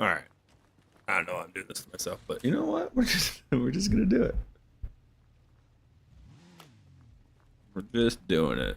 All right. I don't know I'm doing this to myself, but you know what? We're just gonna do it. We're just doing it.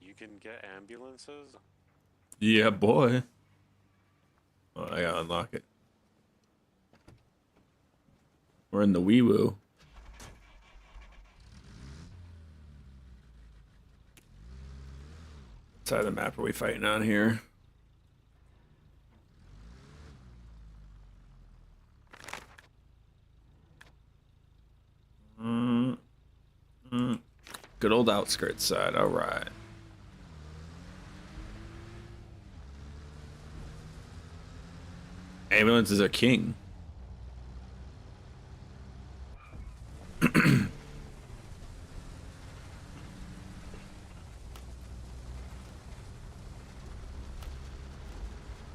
You can get ambulances? Yeah, boy. Oh, I gotta unlock it. We're in the wee woo. What side of the map are we fighting on here? Mm, Good old outskirts side. All right. Ambulances are king. Mm,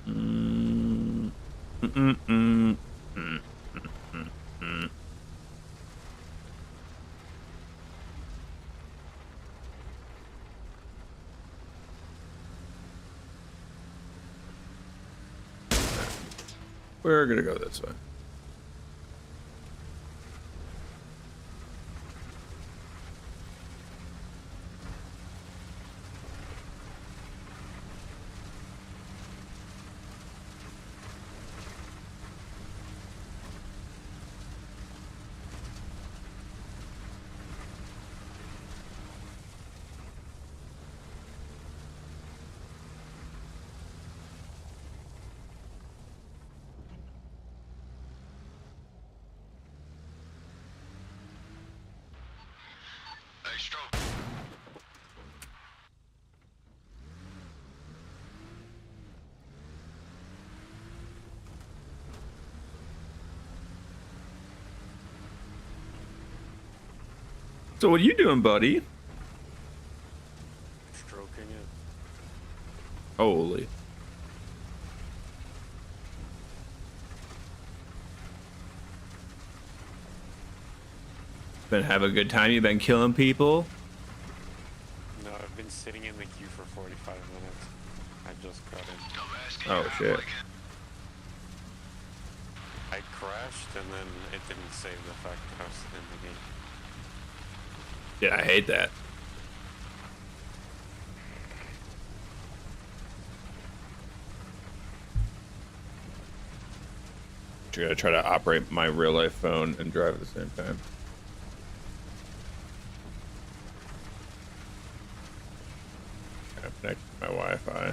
mm, mm, mm, mm, mm, mm. We're gonna go this way. Hey, Stroke. So what are you doing, buddy? Stroking it. Holy. Been have a good time? You been killing people? No, I've been sitting in the queue for 45 minutes. I just got in. Oh shit. I crashed and then it didn't save the fact that I was in the game. Yeah, I hate that. I'm gonna try to operate my real life phone and drive at the same time. Connect to my Wi-Fi.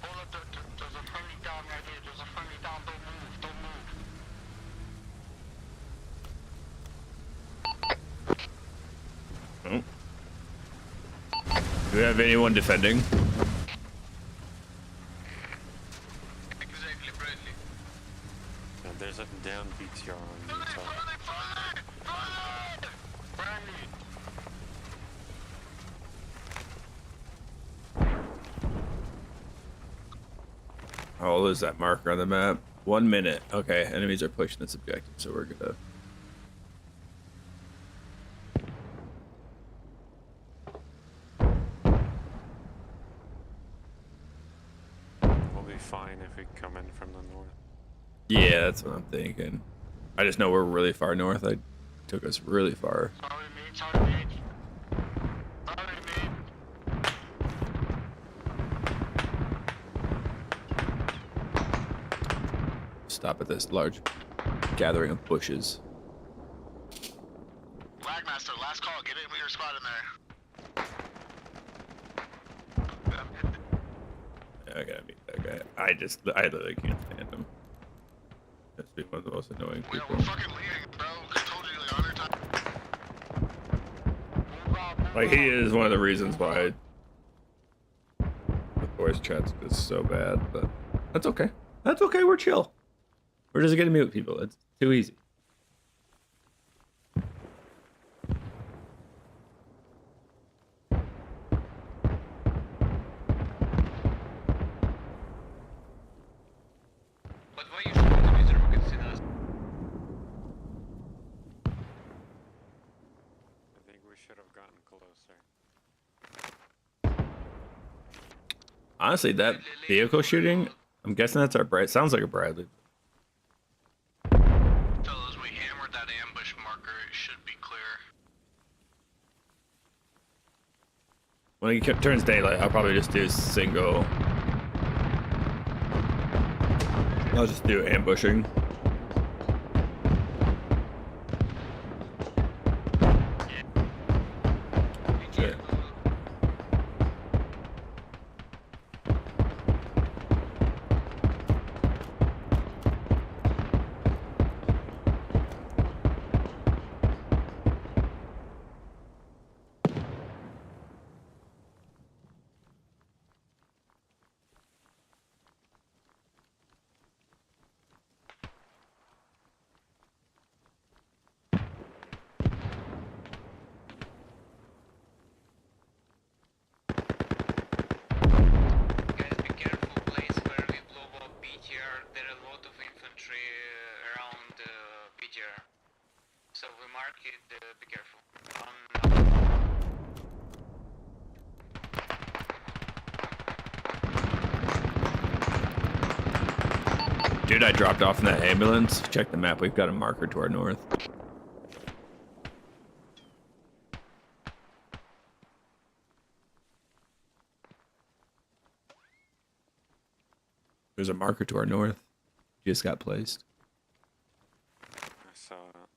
Hold up, there's a friendly down right here. There's a friendly down, don't move. Oh. Do we have anyone defending? Exactly, friendly. And there's a down BTR on the top. Friendly. How old is that marker on the map? 1 minute. Okay, enemies are pushing this objective, so we're gonna fine if we come in from the north. Yeah, that's what I'm thinking. I just know we're really far north. I took us really far. Sorry, mate. Sorry, mate. Sorry, mate. Stop at this large gathering of bushes. Lagmaster, last call. Get in with your squad in there. Yeah, I gotta meet that guy. I literally can't stand him. That's be one of the most annoying Yeah, people. we're fucking leaving, bro. I told you, like, 100 times. Like, he is one of the reasons why the voice chat's is so bad, but that's okay. That's okay, we're chill. We're just gonna mute people. It's too easy. But why you shooting with the rockets in us? I think we should have gotten closer. Honestly, that vehicle shooting, I'm guessing that's our Brad. Sounds like a Bradley. Fellas, we hammered that ambush marker. It should be clear. When it turns daylight, I'll probably just do single. I'll just do ambushing. Yeah. Guys, be careful, place where we blow up BTR. There are a lot of infantry around BTR. So we mark it, be careful. Dude, I dropped off in that ambulance. Check the map. We've got a marker to our north. There's a marker to our north. Just got placed. I saw that.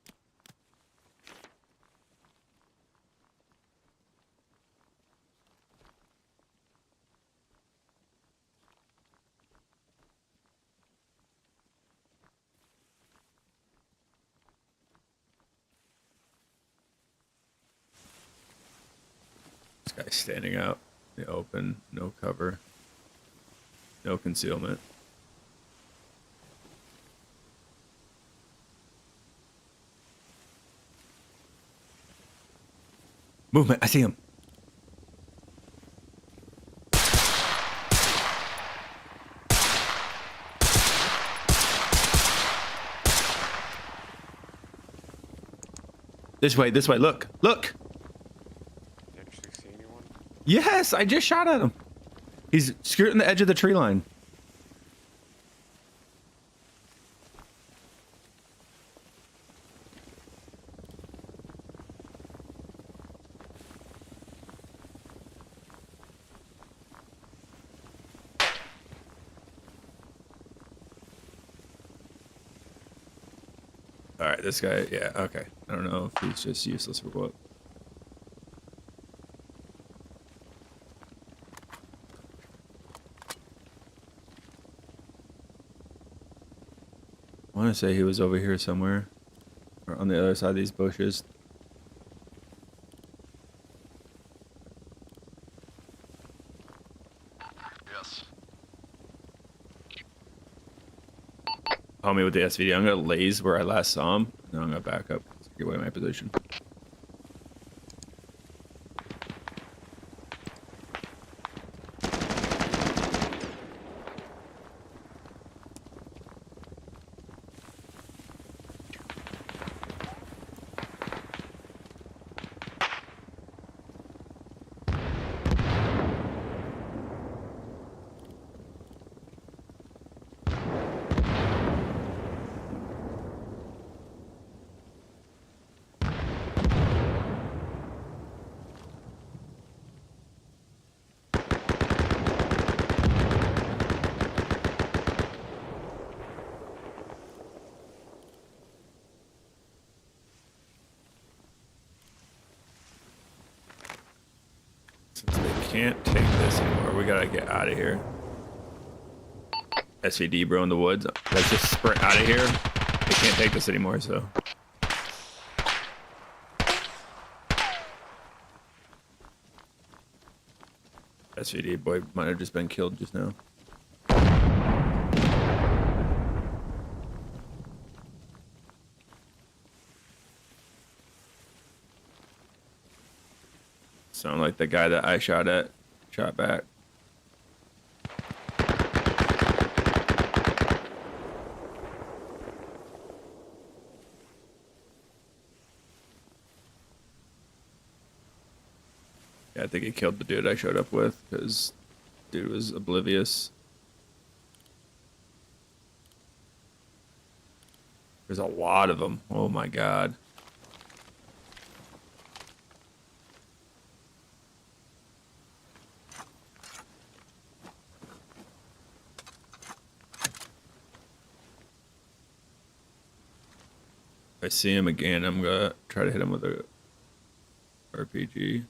This guy's standing out in the open, no cover, no concealment. Movement, I see him. This way, look, look. Did you actually see anyone? Yes, I just shot at him. He's skirting the edge of the tree line. All right, this guy, yeah, okay. I don't know if he's just useless or what. I want to say he was over here somewhere, or on the other side of these bushes. Yes. Homie with the SVD. I'm gonna laze where I last saw him. No, I'm gonna back up. Get away my position. can't take this anymore. We gotta get out of here. SVD, bro, in the woods. Let's just sprint out of here. They can't take this anymore, so. SVD boy might have just been killed just now. Sound like the guy that I shot at, shot back. Yeah, I think he killed the dude I showed up with because dude was oblivious. There's a lot of them. Oh my god. If I see him again, I'm gonna try to hit him with a RPG.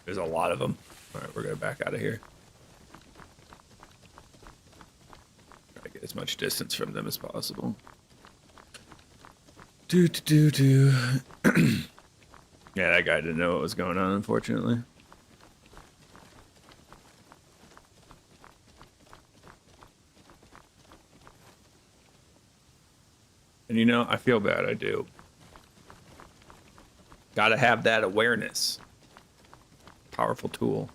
There's a lot of them. All right, we're gonna back out of here. Try to get as much distance from them as possible. Do. Yeah, that guy didn't know what was going on, unfortunately. And you know, I feel bad, I do. Gotta have that awareness. Powerful tool.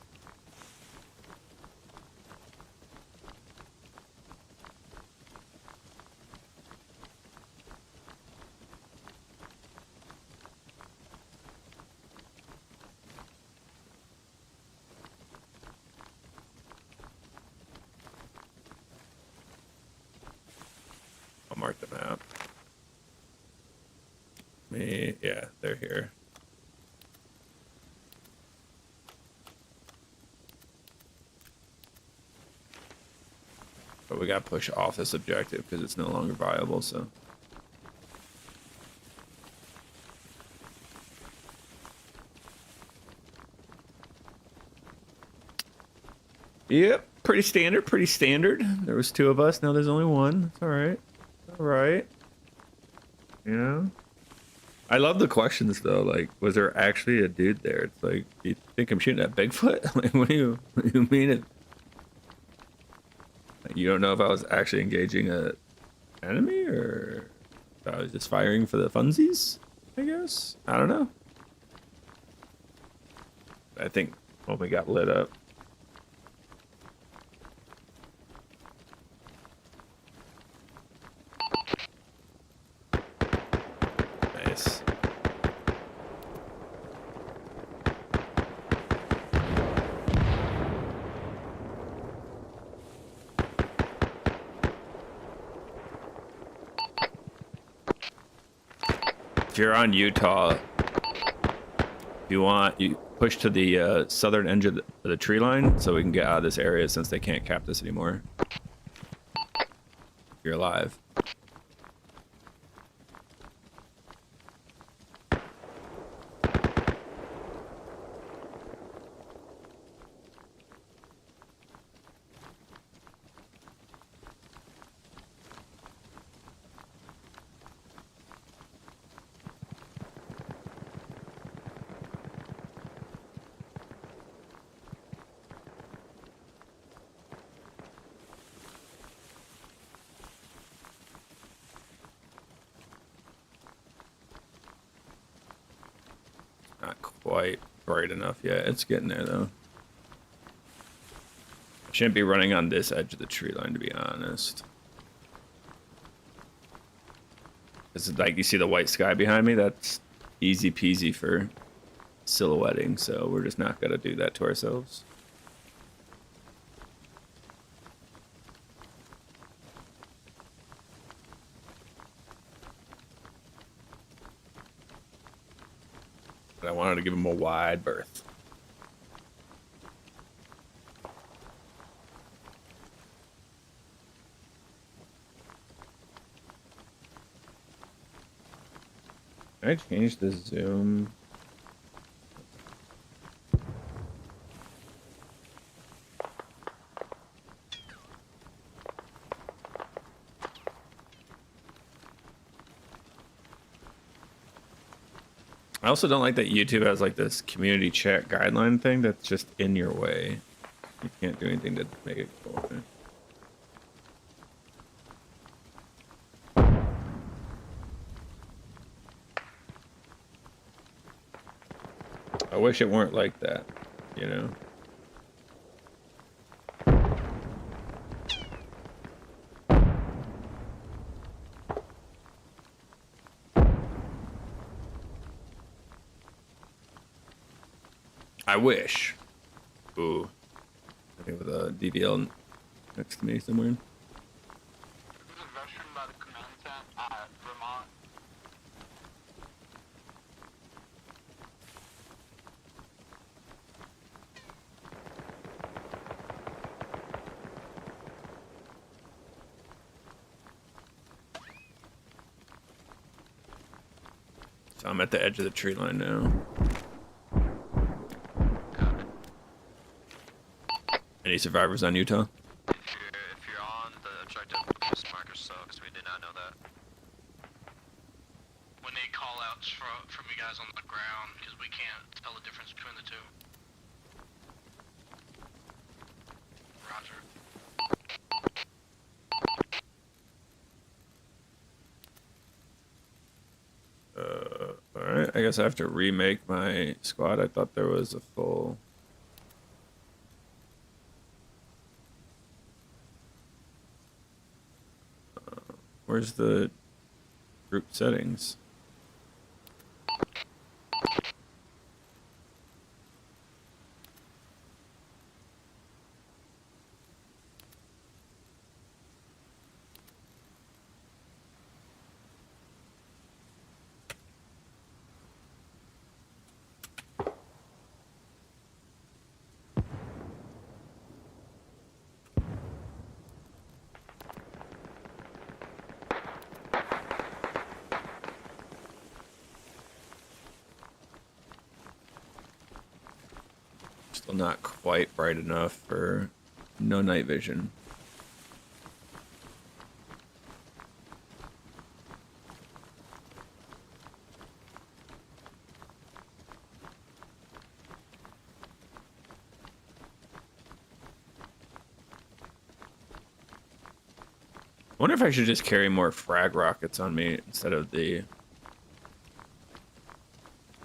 I'll mark the map. Yeah, they're here. But we gotta push off this objective because it's no longer viable, so. Yep, pretty standard, pretty standard. There was 2 of us, now there's only 1. It's alright. Alright. You know? I love the questions though, like, was there actually a dude there? It's like, do you think I'm shooting at Bigfoot? Like, what do you mean it? Like, you don't know if I was actually engaging a enemy or if I was just firing for the funsies, I guess? I don't know. I think when we got lit up. Nice. If you're on Utah, you push to the southern edge of the tree line so we can get out of this area since they can't cap this anymore. If you're alive. Not quite bright enough yet. It's getting there though. Shouldn't be running on this edge of the tree line, to be honest. It's like you see the white sky behind me. That's easy peasy for silhouetting. So we're just not gonna do that to ourselves. But I wanted to give him a wide berth. Can I change the zoom? I also don't like that YouTube has like this community chat guideline thing that's just in your way. You can't do anything to make it go away. I wish it weren't like that, you know? I wish. Ooh. I think with a DVL next to me somewhere. There's a restroom by the command tent at Vermont. So I'm at the edge of the tree line now. Any survivors on Utah? If you're on the objective, just mark us so, because we did not know that. We need call outs from you guys on the ground because we can't tell the difference between the two. Roger. Alright, I guess I have to remake my squad. I thought there was a full... Where's the group settings? Still not quite bright enough for no night vision. I wonder if I should just carry more frag rockets on me instead of the...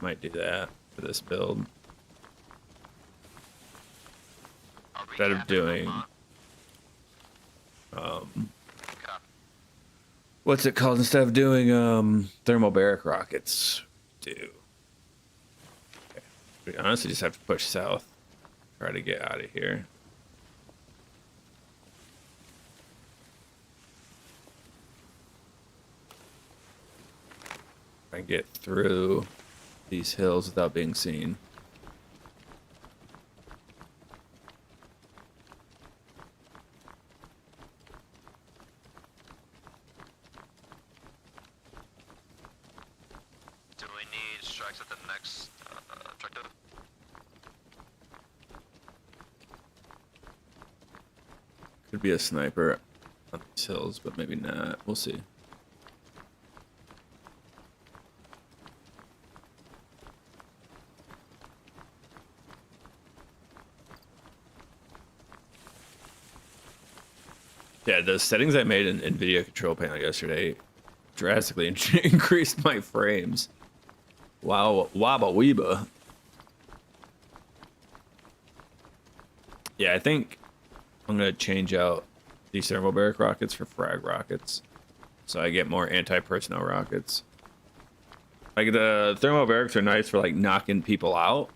Might do that for this build. Instead of doing... what's it called? Instead of doing thermobaric rockets, do... Okay. We honestly just have to push south. Try to get out of here. I can get through these hills without being seen. Do we need strikes at the next objective? Could be a sniper on these hills, but maybe not. We'll see. Yeah, the settings I made in video control panel yesterday drastically increased my frames. Wow, wabba weeba. Yeah, I think I'm gonna change out these thermobaric rockets for frag rockets, so I get more anti-personnel rockets. Like the thermobarics are nice for like knocking people out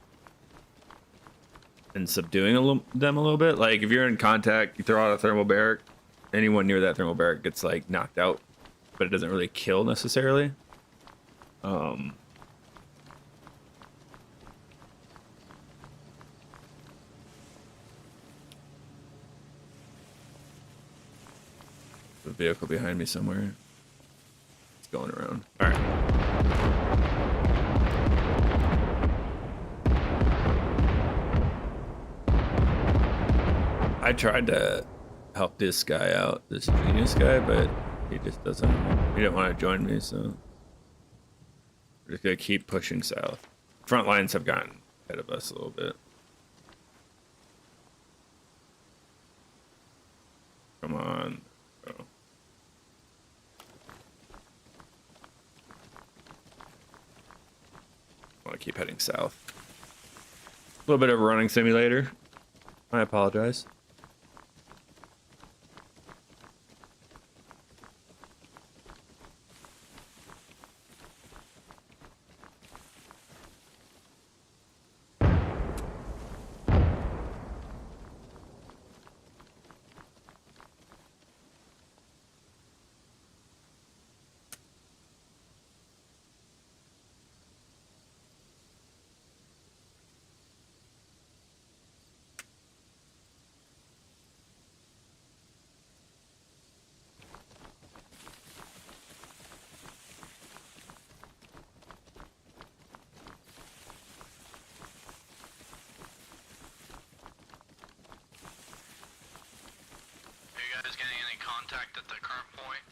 and subduing them a little bit. Like if you're in contact, you throw out a thermobaric, anyone near that thermobaric gets like knocked out, but it doesn't really kill necessarily. The vehicle behind me somewhere. It's going around. All right. I tried to help this guy out, this genius guy, but he just doesn't. He didn't want to join me, so we're just gonna keep pushing south. Front lines have gotten ahead of us a little bit. Come on. Oh. I want to keep heading south. A little bit of a running simulator. I apologize. Are you guys getting any contact at the current point?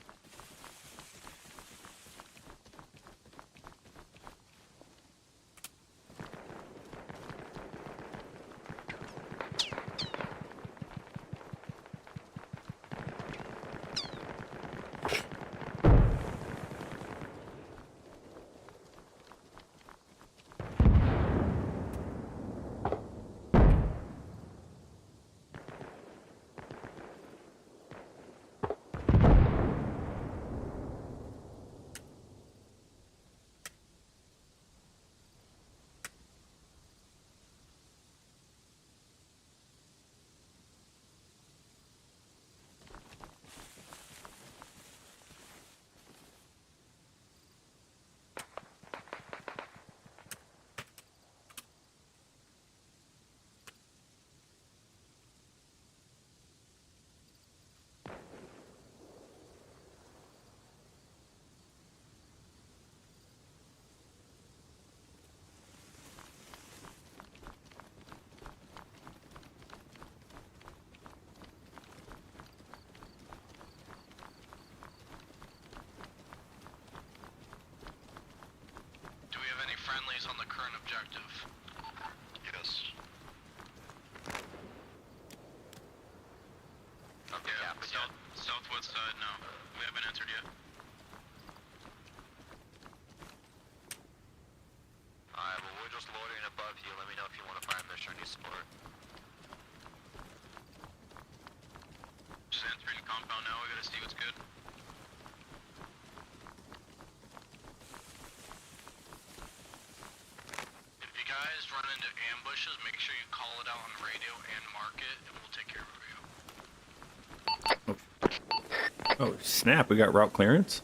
Do we have any friendlies on the current objective? Yes. Okay, Yeah, southwest side, no. We haven't entered yet. Alright, well we're just loitering above you. Let me know if you want to fire a mission or need support. Just entering the compound now, we gotta see what's good. If you guys run into ambushes, make sure you call it out on the radio and mark it, and we'll take care of you. Oh, snap. We got route clearance.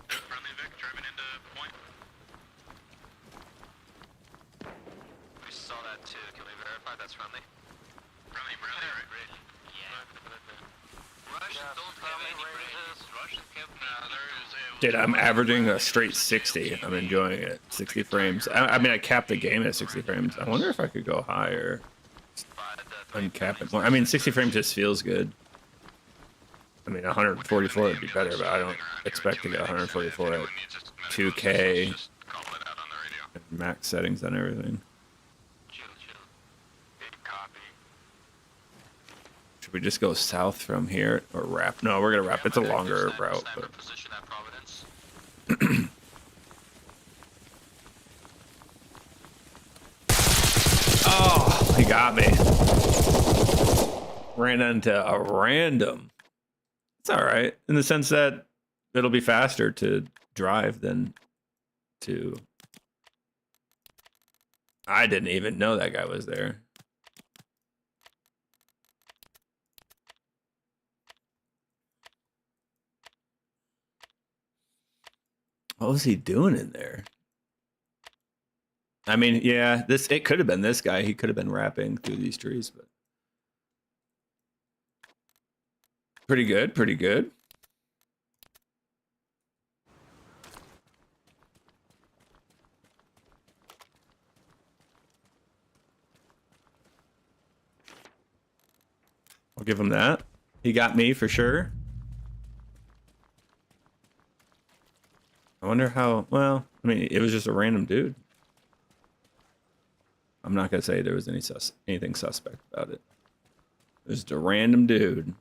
Friendly Vic driving into point. We saw that too. Can we verify that's friendly? Friendly, really, right? Russians don't have any bridges. Russians have Dude, I'm averaging a straight 60. I'm enjoying it. 60 frames. I mean, I capped the game at 60 frames. I wonder if I could go higher. Uncap it more. I mean, 60 frames just feels good. I mean, 144 would be better, but I don't expect to get 144 at 2K Just call it out on the radio. and max settings and everything. Chill. Big copy. Should we just go south from here or wrap? No, we're gonna wrap. It's a longer route, Sniper but position at Providence. oh, he got me. Ran into a random. It's all right in the sense that it'll be faster to drive than to. I didn't even know that guy was there. What was he doing in there? I mean, yeah, it could have been this guy. He could have been rapping through these trees, but Pretty good, pretty good. I'll give him that. He got me for sure. I wonder how, well, I mean, it was just a random dude. I'm not gonna say there was anything suspect about it. It was just a random dude.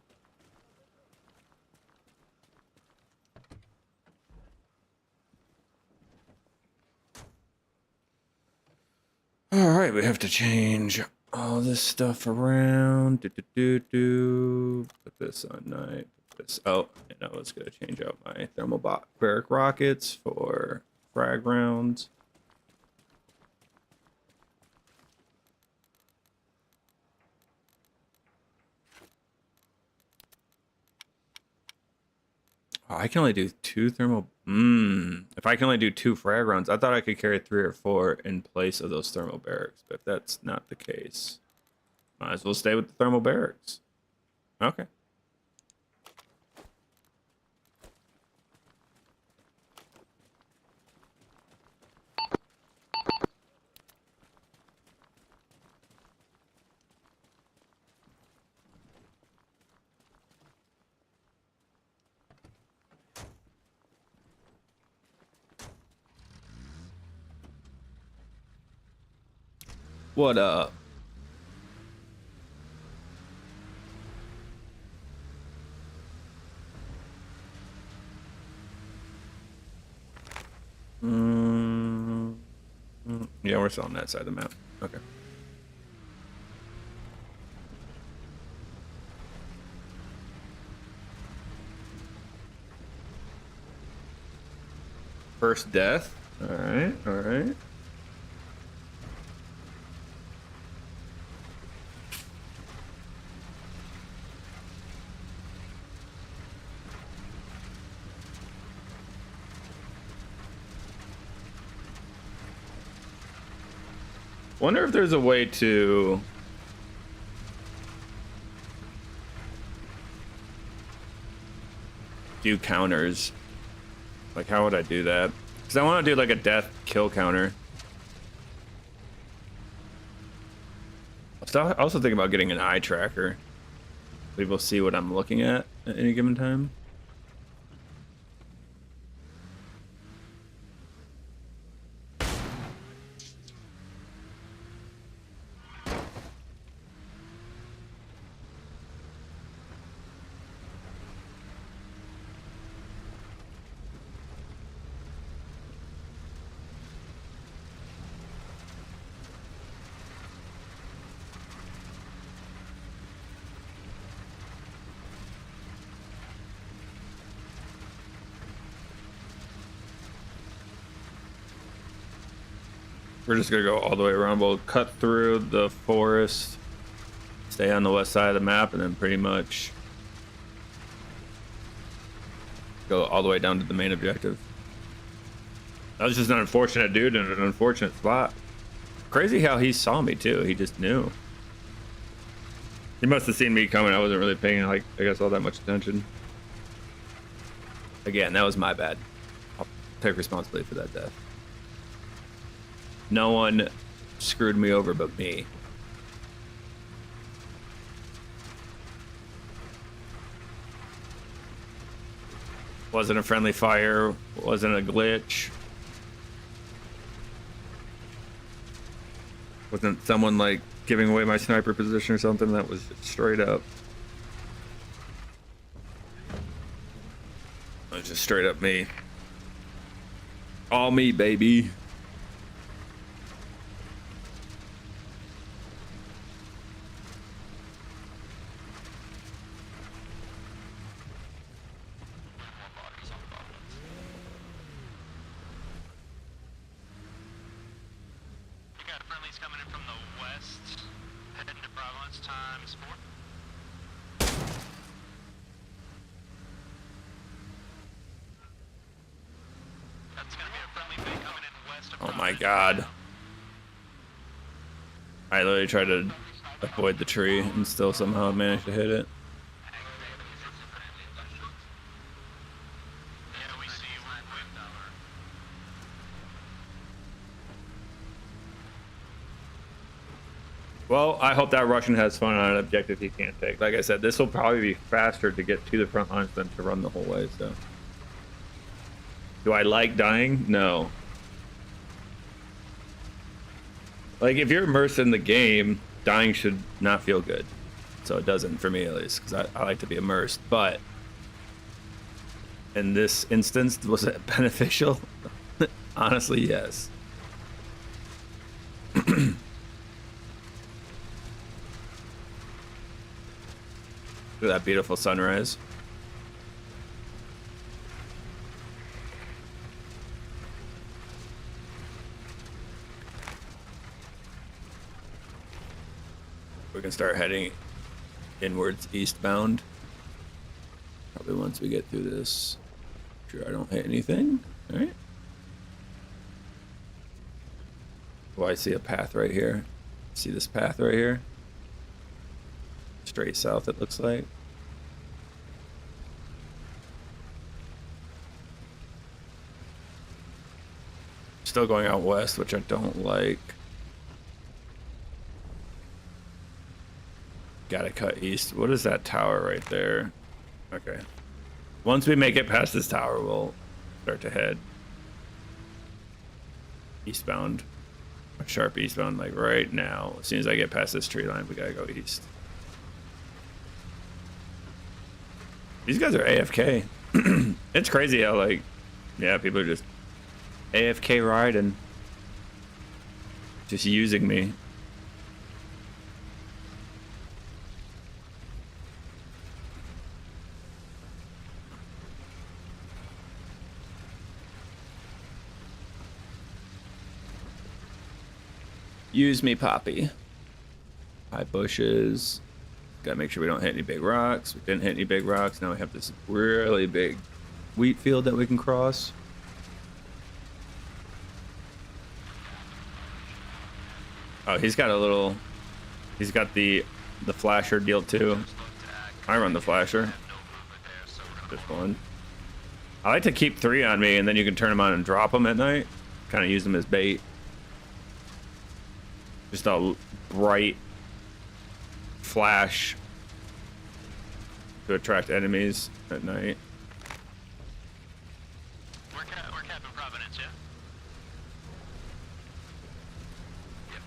All right, we have to change all this stuff around. Put this on night. Put this. Oh, and I was gonna change out my thermobaric rockets for frag rounds. Oh, I can only do 2 thermal. If I can only do 2 frag rounds, I thought I could carry 3 or 4 in place of those thermal barracks. But if that's not the case, might as well stay with the thermal barracks. Okay. What up? Yeah, we're still on that side of the map. Okay. First death. All right, all right. Wonder if there's a way to do counters. Like, how would I do that? Because I want to do like a death kill counter. I also think about getting an eye tracker. People see what I'm looking at any given time. We're just gonna go all the way around. We'll cut through the forest, stay on the west side of the map, and then pretty much go all the way down to the main objective. That was just an unfortunate dude in an unfortunate spot. Crazy how he saw me too. He just knew. He must have seen me coming. I wasn't really paying, like, I guess, all that much attention. Again, that was my bad. I'll take responsibility for that death. No one screwed me over but me. Wasn't a friendly fire, wasn't a glitch. Wasn't someone like giving away my sniper position or something. That was straight up. It was just straight up me. All me, baby. Oh my god. I literally tried to avoid the tree and still somehow managed to hit it. Well, I hope that Russian has fun on an objective he can't take. Like I said, this will probably be faster to get to the front lines than to run the whole way, so. Do I like dying? No. Like, if you're immersed in the game, dying should not feel good. So it doesn't for me, at least, because I like to be immersed. But in this instance, was it beneficial? Honestly, yes. Look at that beautiful sunrise. We can start heading inwards eastbound. Probably once we get through this. Sure I don't hit anything. All right. Oh, I see a path right here. See this path right here? Straight south, it looks like. Still going out west, which I don't like. Gotta cut east. What is that tower right there? Okay. Once we make it past this tower, we'll start to head eastbound. Sharp eastbound, like right now. As soon as I get past this tree line, we gotta go east. These guys are AFK. It's crazy how, like, yeah, people are just AFK riding. Just using me. Use me, Poppy. High bushes. Gotta make sure we don't hit any big rocks. We didn't hit any big rocks. Now we have this really big wheat field that we can cross. Oh, he's got a little... He's got the flasher deal too. I run the flasher. Just one. I like to keep 3 on me, and then you can turn them on and drop them at night. Kind of use them as bait. Just a bright flash to attract enemies at night. We're Captain Providence, yeah? Yep.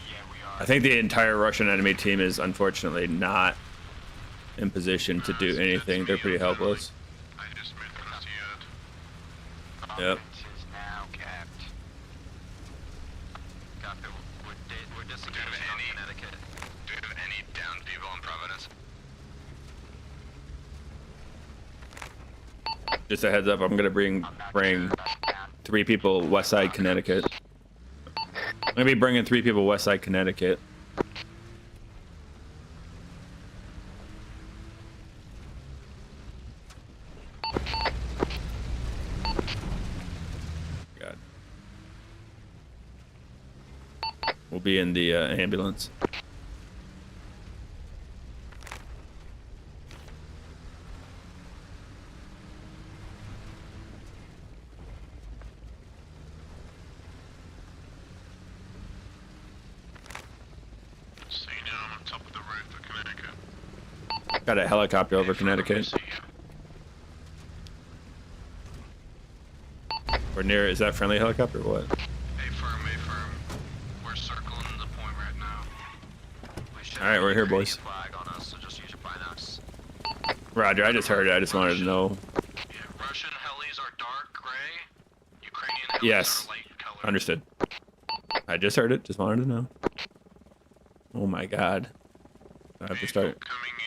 Yeah, we are. I think the entire Russian enemy team is unfortunately not in position to do anything. They're pretty helpless. I just moved them to Yep. Is now capped. Copy. We're disengaging on Connecticut. Do you have any down people in Providence? Just a heads up, I'm gonna bring 3 people west side Connecticut. I'm gonna be bringing 3 people west side Connecticut. God. We'll be in the ambulance. Stay down on top of the roof of Connecticut. Got a helicopter over Connecticut. See you. We're near. Is that friendly helicopter or what? A firm. We're circling the point right now. We should All right, we're here, have a boys. flag on us, so just use your binocs. Roger. I just heard it. I just wanted to know. Yeah, Russian helis are dark gray. Ukrainian helis Yes. are light color. Understood. I just heard it. Just wanted to know. Oh my God. I have to start Coming in.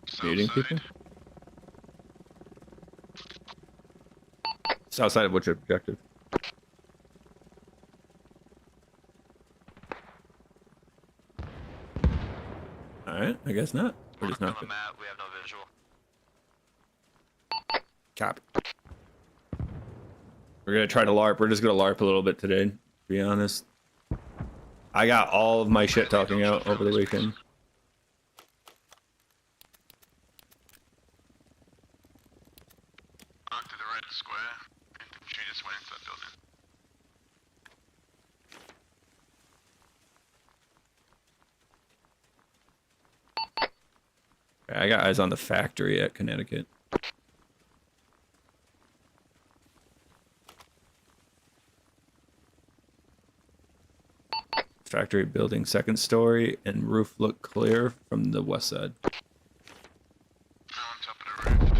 South muting side. people. South side of which objective? All right. I guess not. We're just On not. the map, we have no visual. Copy. We're gonna try to LARP. We're just gonna LARP a little bit today, to be honest. I got all of my shit talking out over the weekend. Onto the red square. Infantry just went into that building. I got eyes on the factory at Connecticut. Factory building, second story, and roof look clear from the west side. On top of the roof.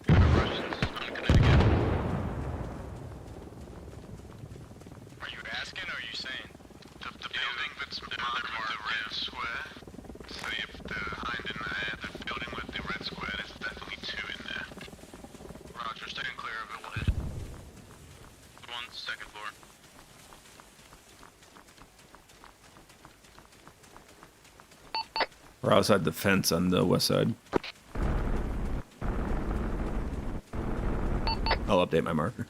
Russians on Connecticut. Are you asking or are you saying? The building that's marked with the red square. So if the hind in there, the building with the red square, there's definitely two in there. Roger, staying clear of it. We'll hit. One second floor. We're outside the fence on the west side. I'll update my marker.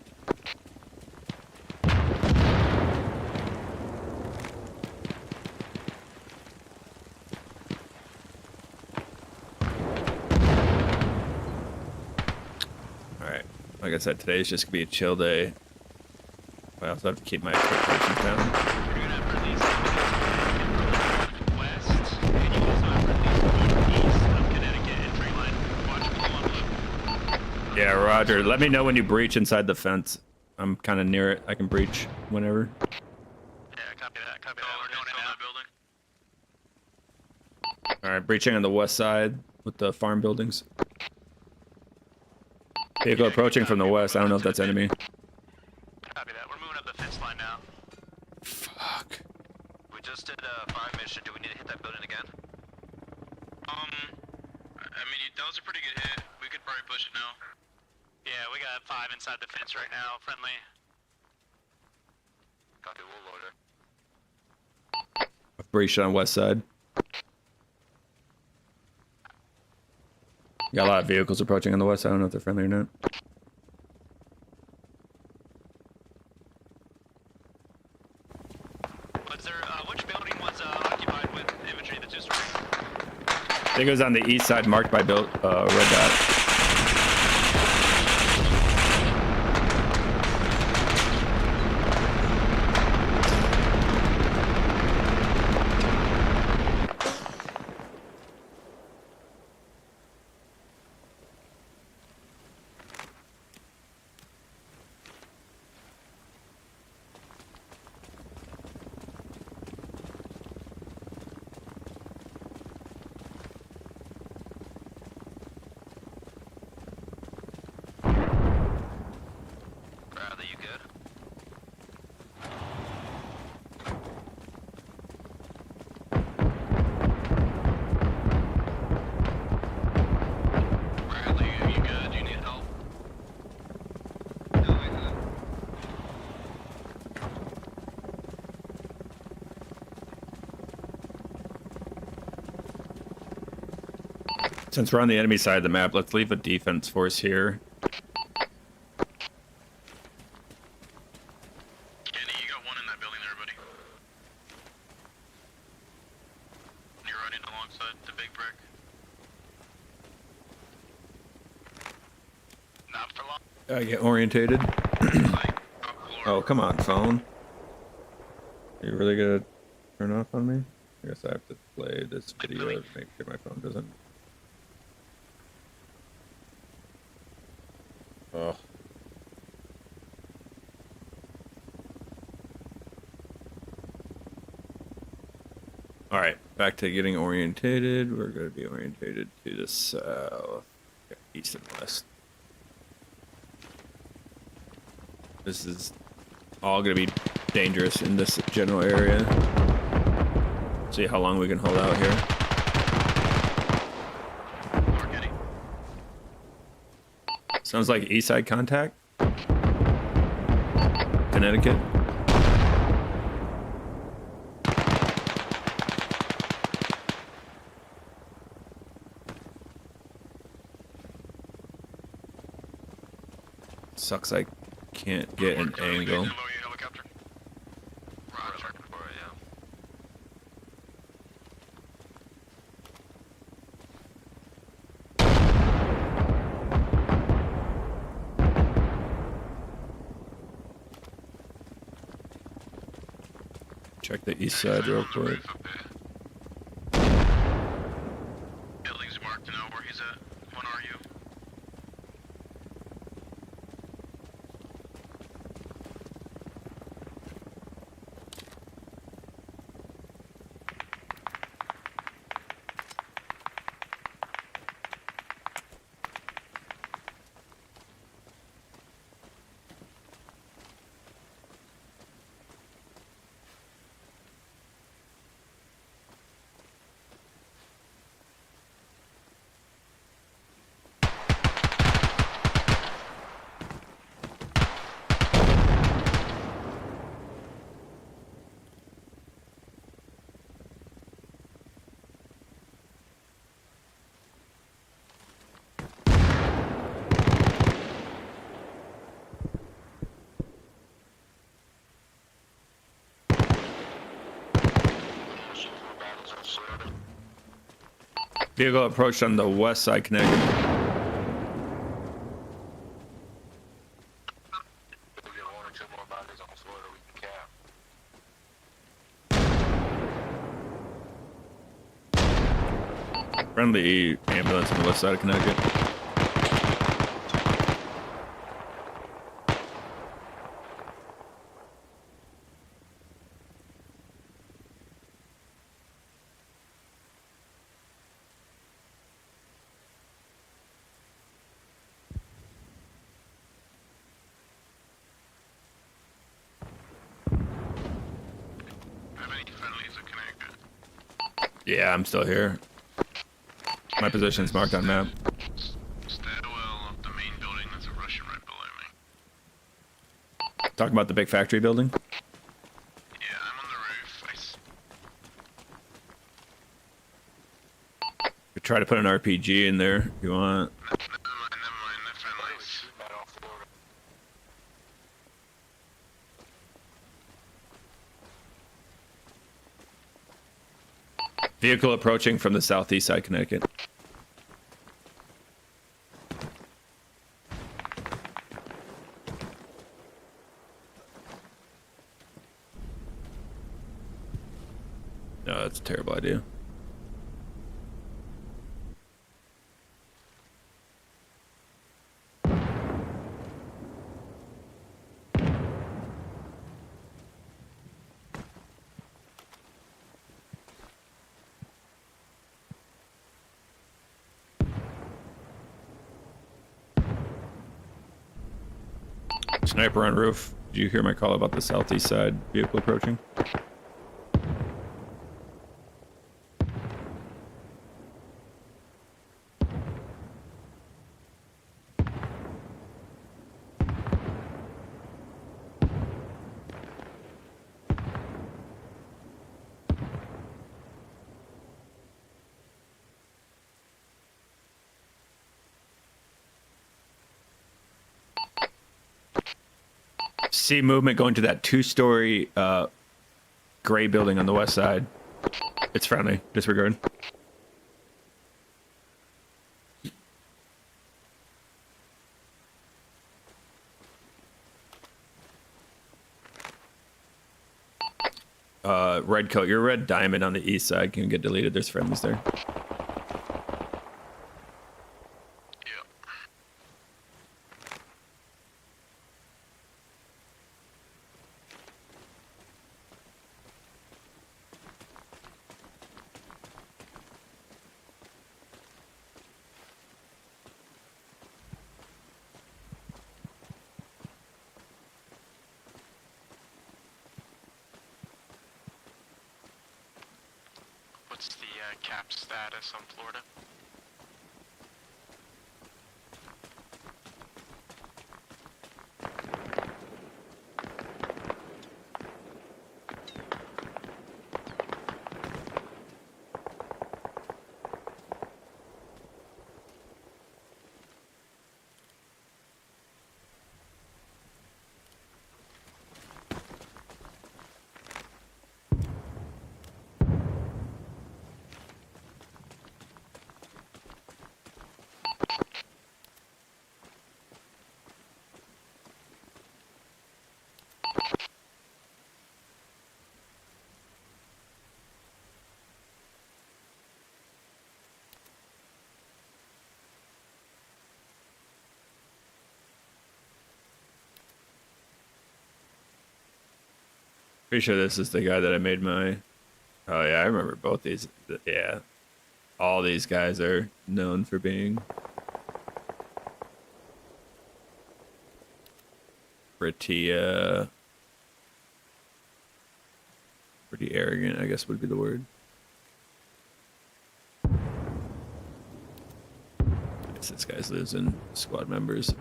Alright. Like I said, today's just gonna be a chill day. I also have to keep my expectations down. You're gonna have release west, and you also have release east of Connecticut and tree line. Watch pull on blue. Yeah, Roger. Let me know when you breach inside the fence. I'm kind of near it. I can breach whenever. Yeah, copy that. Copy that. We're doing it now. Building. Alright, breaching on the west side with the farm buildings. Vehicle approaching from the west. I don't know if that's enemy. Copy that. We're moving up the fence line now. Fuck. We just did a fire mission. Do we need to hit that building again? I mean, that was a pretty good hit. We could probably push it now. Yeah, we got 5 inside the fence right now. Friendly. Copy, we'll order. Breach on west side. Got a lot of vehicles approaching on the west side. I don't know if they're friendly or not. Was there, which building was occupied with infantry, the 2-story? I think it was on the east side, marked by red dot. Bradley, you good? Bradley, are you good? Do you need help? No, I'm good. Since we're on the enemy side of the map, let's leave a defense force here. Kenny, you got one in that building there, buddy. You're running alongside the big brick. Not for long. I get orientated. Oh, come on, phone. Are you really gonna turn off on me? I guess I have to play this video to make sure my phone doesn't. Oh. Alright, back to getting orientated. We're going to be orientated to the south, east and west. This is all going to be dangerous in this general area. See how long we can hold out here. Sounds like east side contact. Connecticut. Sucks I can't get an angle. Lower your helicopter. check the east side real quick. Building's marked to know where he's at. When are you? Vehicle approached on the west side connected. We'll get one or two more bodies on Florida we can cap. Friendly ambulance on the west side of Connecticut. Have any friendlies at Connecticut? Yeah, I'm still here. My position's marked on map. Stairwell of the main building. That's a Russian right below me. Talking about the big factory building. Yeah, I'm on the roof. Could try to put an RPG in there if you want. Never mind, no friendlies. Right on Florida. Vehicle approaching from the southeast side Connecticut. No, that's a terrible idea. Sniper on roof. Did you hear my call about the southeast side vehicle approaching? See movement going to that two-story gray building on the west side. It's friendly. Disregard. Red coat. Your red diamond on the east side can get deleted. There's friendlies there. Yep. What's the cap status on Florida? Pretty sure this is the guy that I made my. Oh yeah, I remember both these. Yeah, all these guys are known for being pretty pretty arrogant, I guess would be the word. I guess this guy lives in squad members.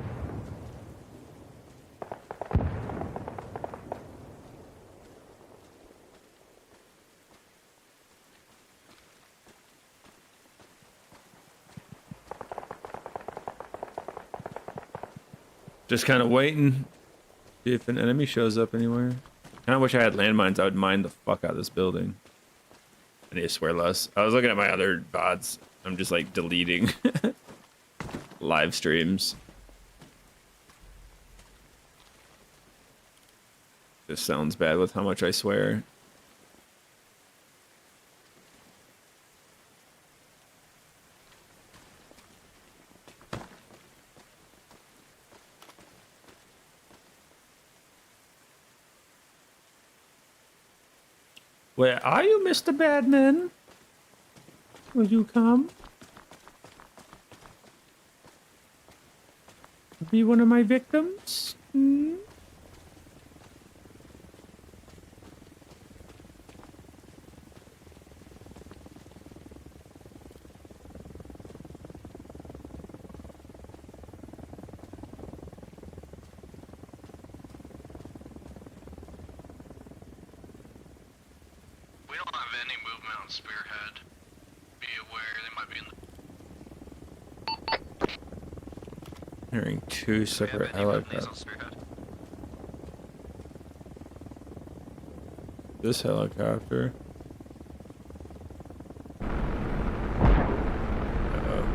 Just kind of waiting. See if an enemy shows up anywhere. Kind of wish I had landmines. I would mine the fuck out of this building. I need to swear less. I was looking at my other VODs. I'm just like deleting live streams. This sounds bad with how much I swear. Where are you, Mr. Badman? Will you come? Be one of my victims? Hmm? We don't have any movement on Spearhead. Be aware, they might be in the... Hearing two separate Please on helicopters. Spearhead. This helicopter. Uh-oh.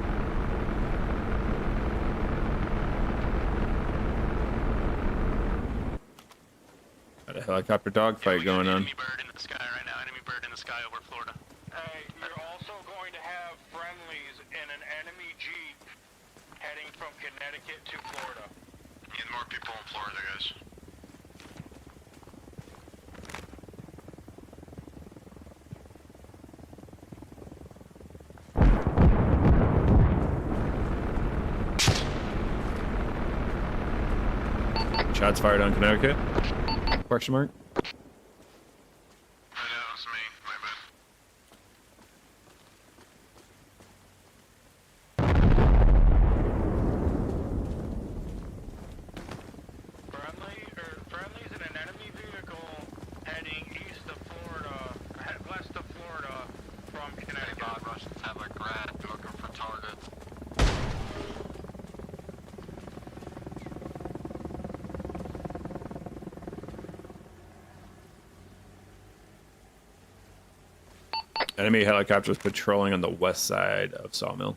Got a helicopter dogfight going on. Enemy bird in the sky right now. Enemy bird in the sky over Florida. Hey, you're also going to have friendlies in an enemy jeep heading from Connecticut to Florida. Need more people in Florida, guys. Shots fired on Connecticut? Question mark? I know, it was me. My bad. Friendlies in an enemy vehicle heading east of Florida, west of Florida from Connecticut. Russians have a grad looking for targets. Enemy helicopters patrolling on the west side of Sawmill.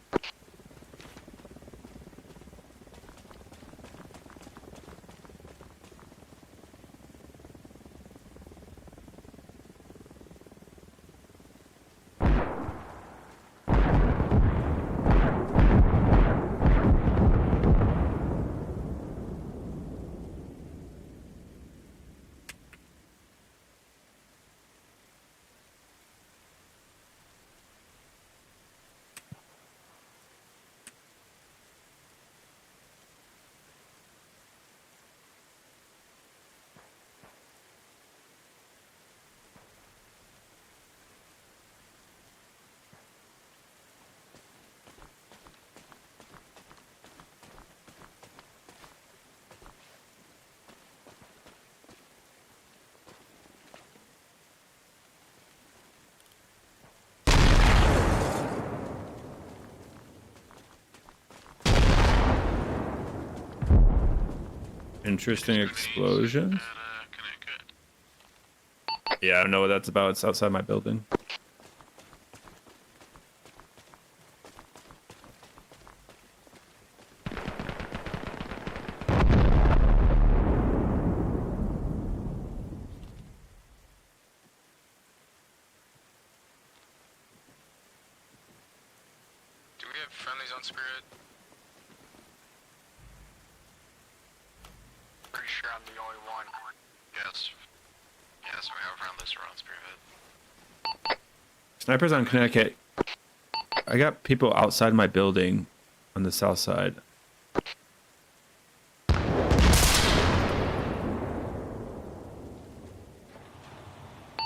Interesting explosions. Connecticut. Yeah, I don't know what that's about. It's outside my building. Do we have friendlies on Spirit? Pretty sure I'm the only one. Yes. Yeah, so we have around this around Spearhead. Snipers on Connecticut. I got people outside my building on the south side.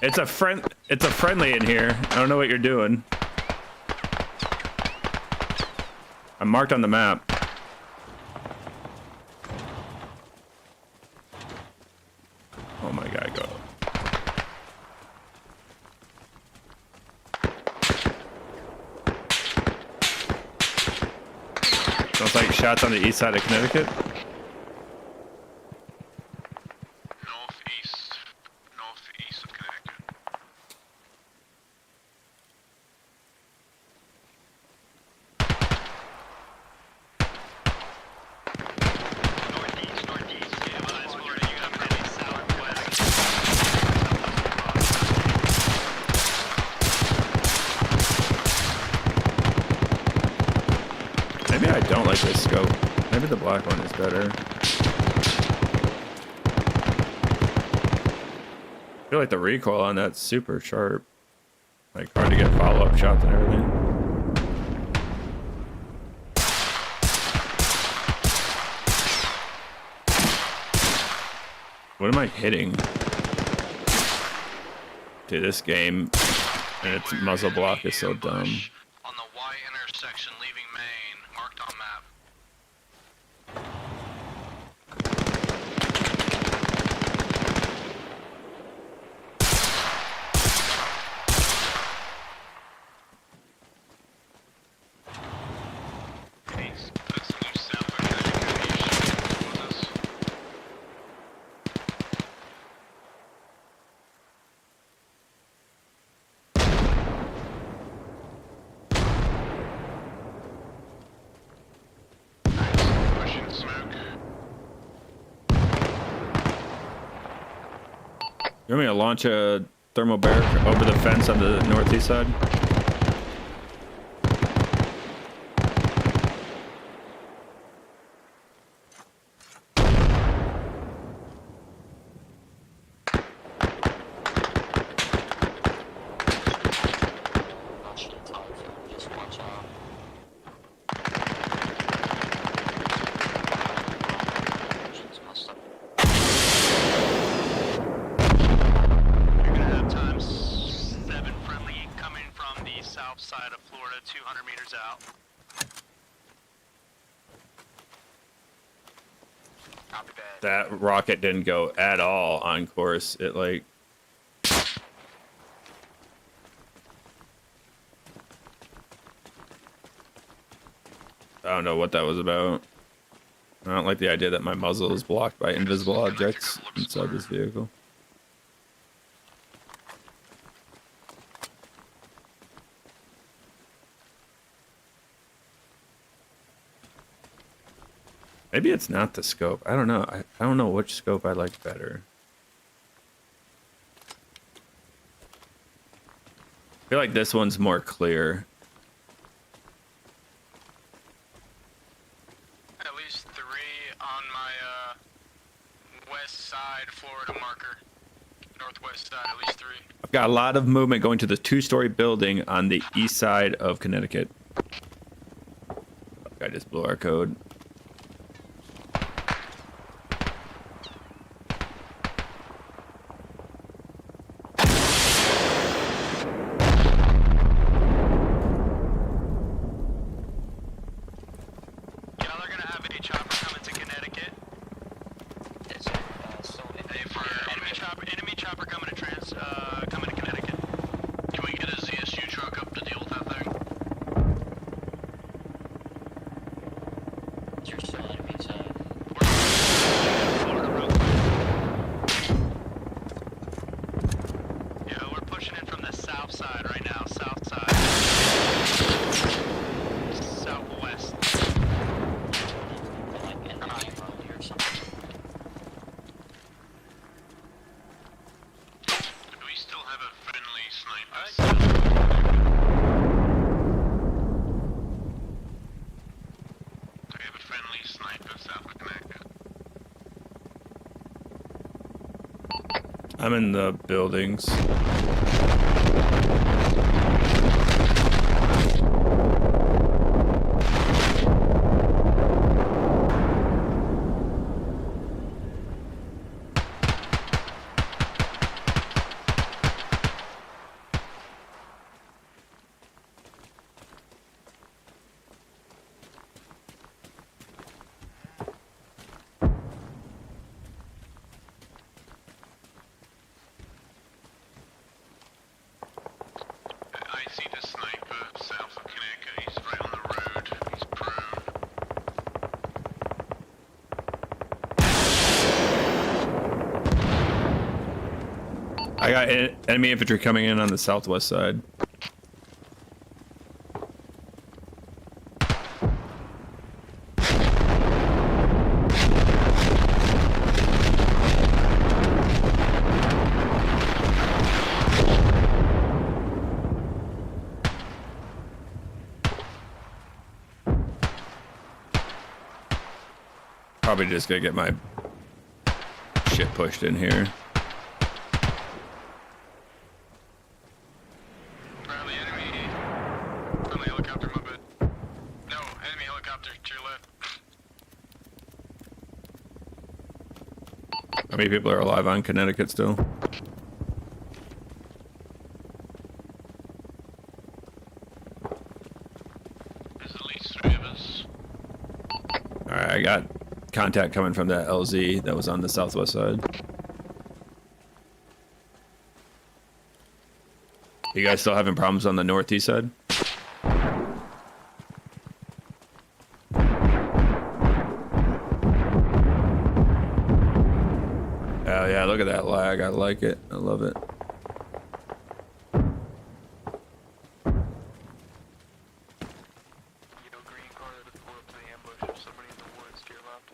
It's a friendly in here. I don't know what you're doing. I'm marked on the map. Oh my god, go. Sounds like shots on the east side of Connecticut. Northeast of Connecticut. Northeast. Yeah, well, that's Florida. You got friendly southwest. Maybe I don't like this scope. Maybe the black one is better. I feel like the recoil on that's super sharp. Like hard to get follow-up shots and everything. What am I hitting? Dude, this game and its muzzle block is so dumb. On the Y intersection leaving Maine, marked on map. That's the new south of Connecticut. With us. Pushing smoke. You want me to launch a thermal barrack over the fence on the northeast side? You're gonna have times 7 friendly coming from the south side of Florida, 200 meters out. Copy that. That rocket didn't go at all on course. It like I don't know what that was about. I don't like the idea that my muzzle is blocked by invisible objects inside this vehicle. Maybe it's not the scope. I don't know. I don't know which scope I like better. I feel like this one's more clear. At least 3 on my west side Florida marker. Northwest side, at least 3. I've got a lot of movement going to the 2-story building on the east side of Connecticut. I just blew our code. Y'all are gonna have a chopper coming to Connecticut. Enemy chopper coming to coming to Connecticut. Can we get a ZSU truck up to deal with that thing? You're still enemy side. Florida road. Yeah, we're pushing in from the south side right now. South side. Southwest. Like enemy early or something. Do we still have a friendly sniper? Do we have a friendly sniper? I'm in the buildings. I see the sniper south of Connecticut. He's right on the road. He's prone. I got enemy infantry coming in on the southwest side. Probably just gonna get my shit pushed in here. Bradley, enemy. Friendly helicopter, my bad. No, enemy helicopter to your left. How many people are alive on Connecticut still? There's at least 3 of us. Alright, I got contact coming from that LZ that was on the southwest side. You guys still having problems on the northeast side? Oh yeah, look at that lag. I like it. I love it. Green car that pulled up to the ambush of somebody in the woods to your left.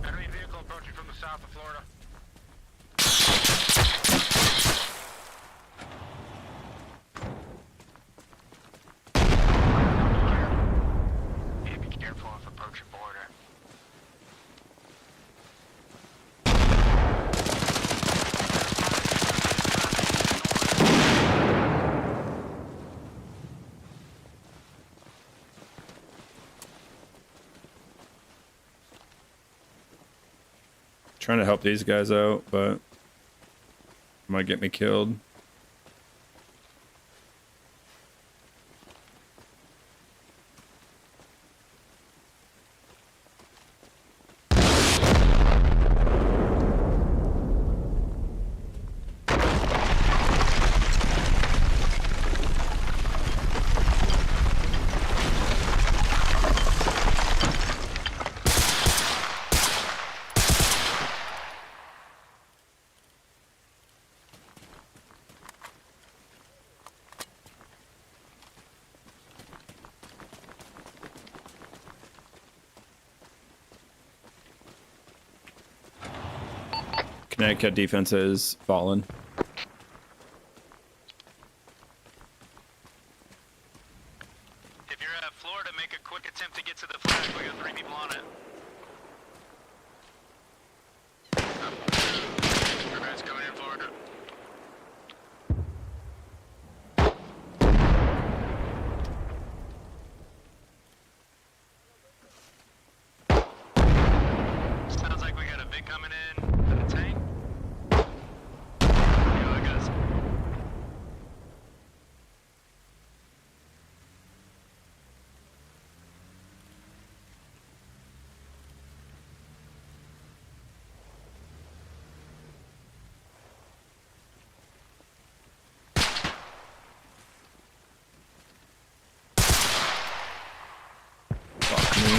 Enemy vehicle approaching from the south of Florida. Yeah, be careful if approaching border. Trying to help these guys out, but might get me killed. Connecticut defense has fallen. If you're at Florida, make a quick attempt to get to the flag. We got 3 people on it. Everybody's coming in Florida. Sounds like we got a Vic coming in. Is that a tank? Yeah, I guess. Fuck me.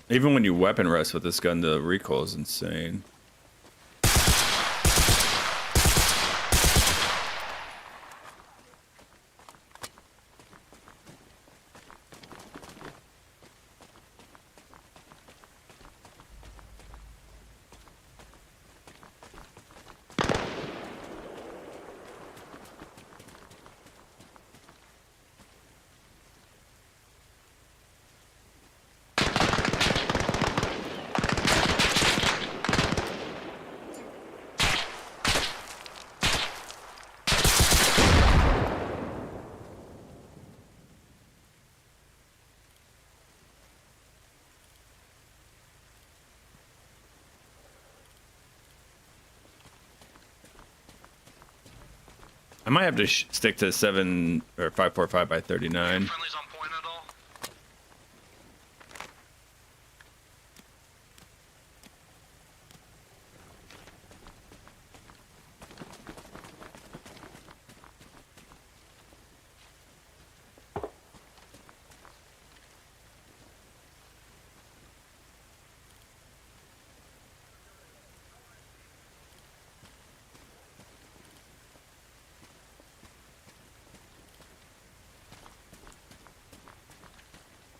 Even when you weapon rest with this gun, the recoil is insane. I might have to stick to 7 or 545 by 39. Friendlies on point at all?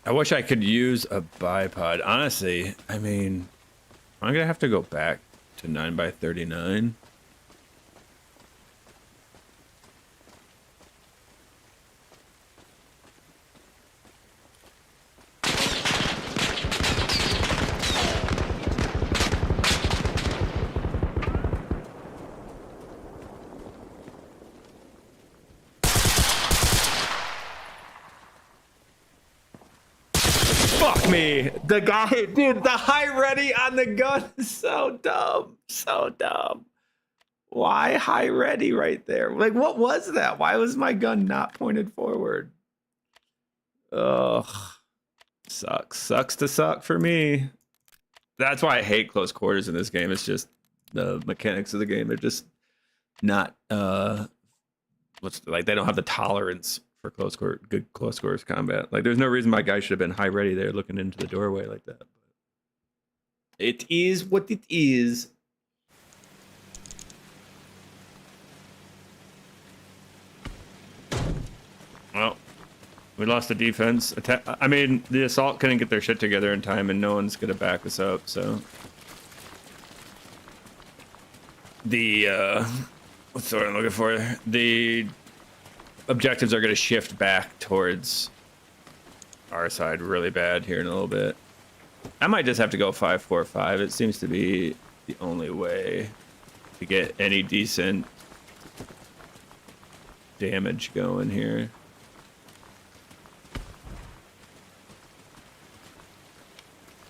I wish I could use a bipod. Honestly, I mean, I'm gonna have to go back to 9 by 39. Fuck me. The guy, dude, the high ready on the gun is so dumb. So dumb. Why high ready right there? Like, what was that? Why was my gun not pointed forward? Ugh. Sucks. Sucks to suck for me. That's why I hate close quarters in this game. It's just the mechanics of the game. They're just not, what's like, they don't have the tolerance for good close quarters combat. Like, there's no reason my guy should have been high ready there looking into the doorway like that. It is what it is. Well, we lost the defense. I mean, the assault couldn't get their shit together in time, and no one's gonna back us up, so. The, what's the word I'm looking for? The objectives are going to shift back towards our side really bad here in a little bit. I might just have to go 545. It seems to be the only way to get any decent damage going here.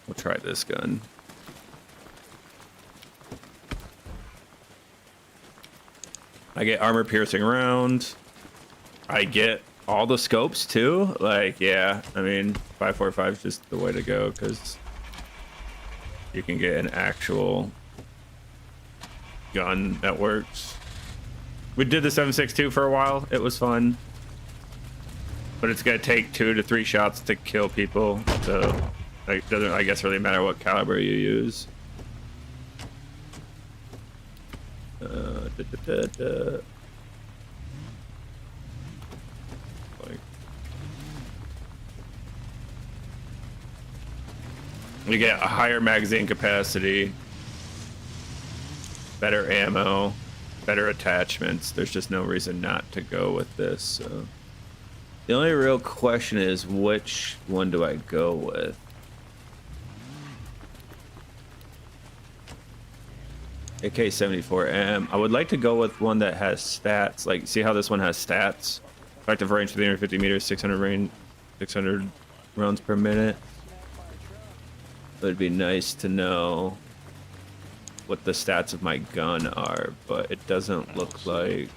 We'll try this gun. I get armor piercing round. I get all the scopes too. Like, yeah, I mean, 545 is just the way to go because you can get an actual gun that works. We did the 7.62 for a while. It was fun, but it's gonna take 2 to 3 shots to kill people. So Like, doesn't, I guess, really matter what caliber you use. Like, you get a higher magazine capacity, better ammo, better attachments. There's just no reason not to go with this. So the only real question is, which one do I go with? AK-74M. I would like to go with one that has stats. Like, see how this one has stats? Effective range 350 meters, 600 rounds per minute. It would be nice to know what the stats of my gun are, but it doesn't look like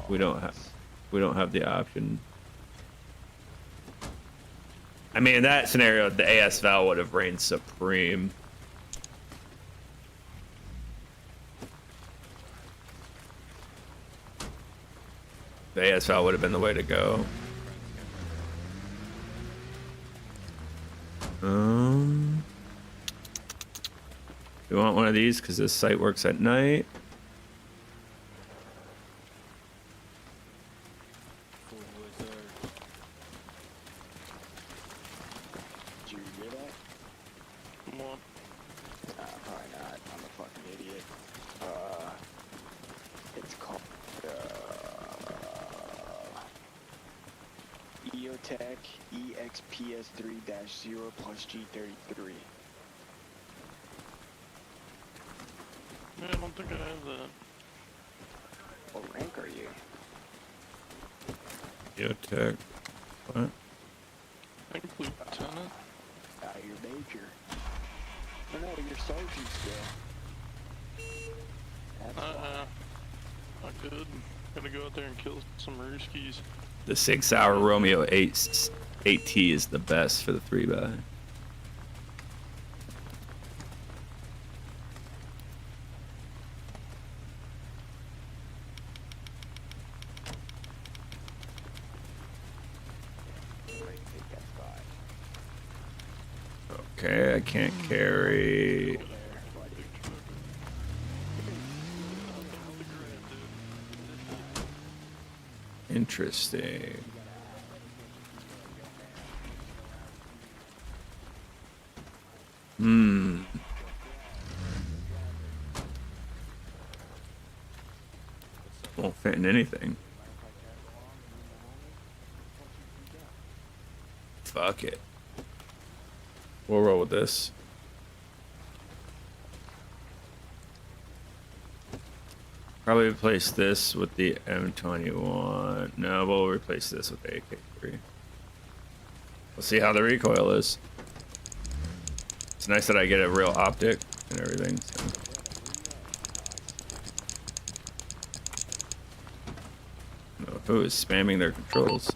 we don't have the option. I mean, in that scenario, the AS Val would have reigned supreme. The AS Val would have been the way to go. You want one of these because this site works at night? Did you hear that? Come on. Probably not. I'm a fucking idiot. It's called EOTech EXPS3-0 plus G33. Yeah, I don't think I have that. What rank are you? Geotech. What? I can plead lieutenant. You're major. Oh no, you're sergeant still. That's Not good. Gotta go out there and kill some Ruskies. The 6 Hour Romeo 8T is the best for the 3x. Okay, I can't carry. Interesting. Won't fit in anything. Fuck it. We'll roll with this. Probably replace this with the M21. No, we'll replace this with the AK-3. We'll see how the recoil is. It's nice that I get a real optic and everything. So. No, who is spamming their controls?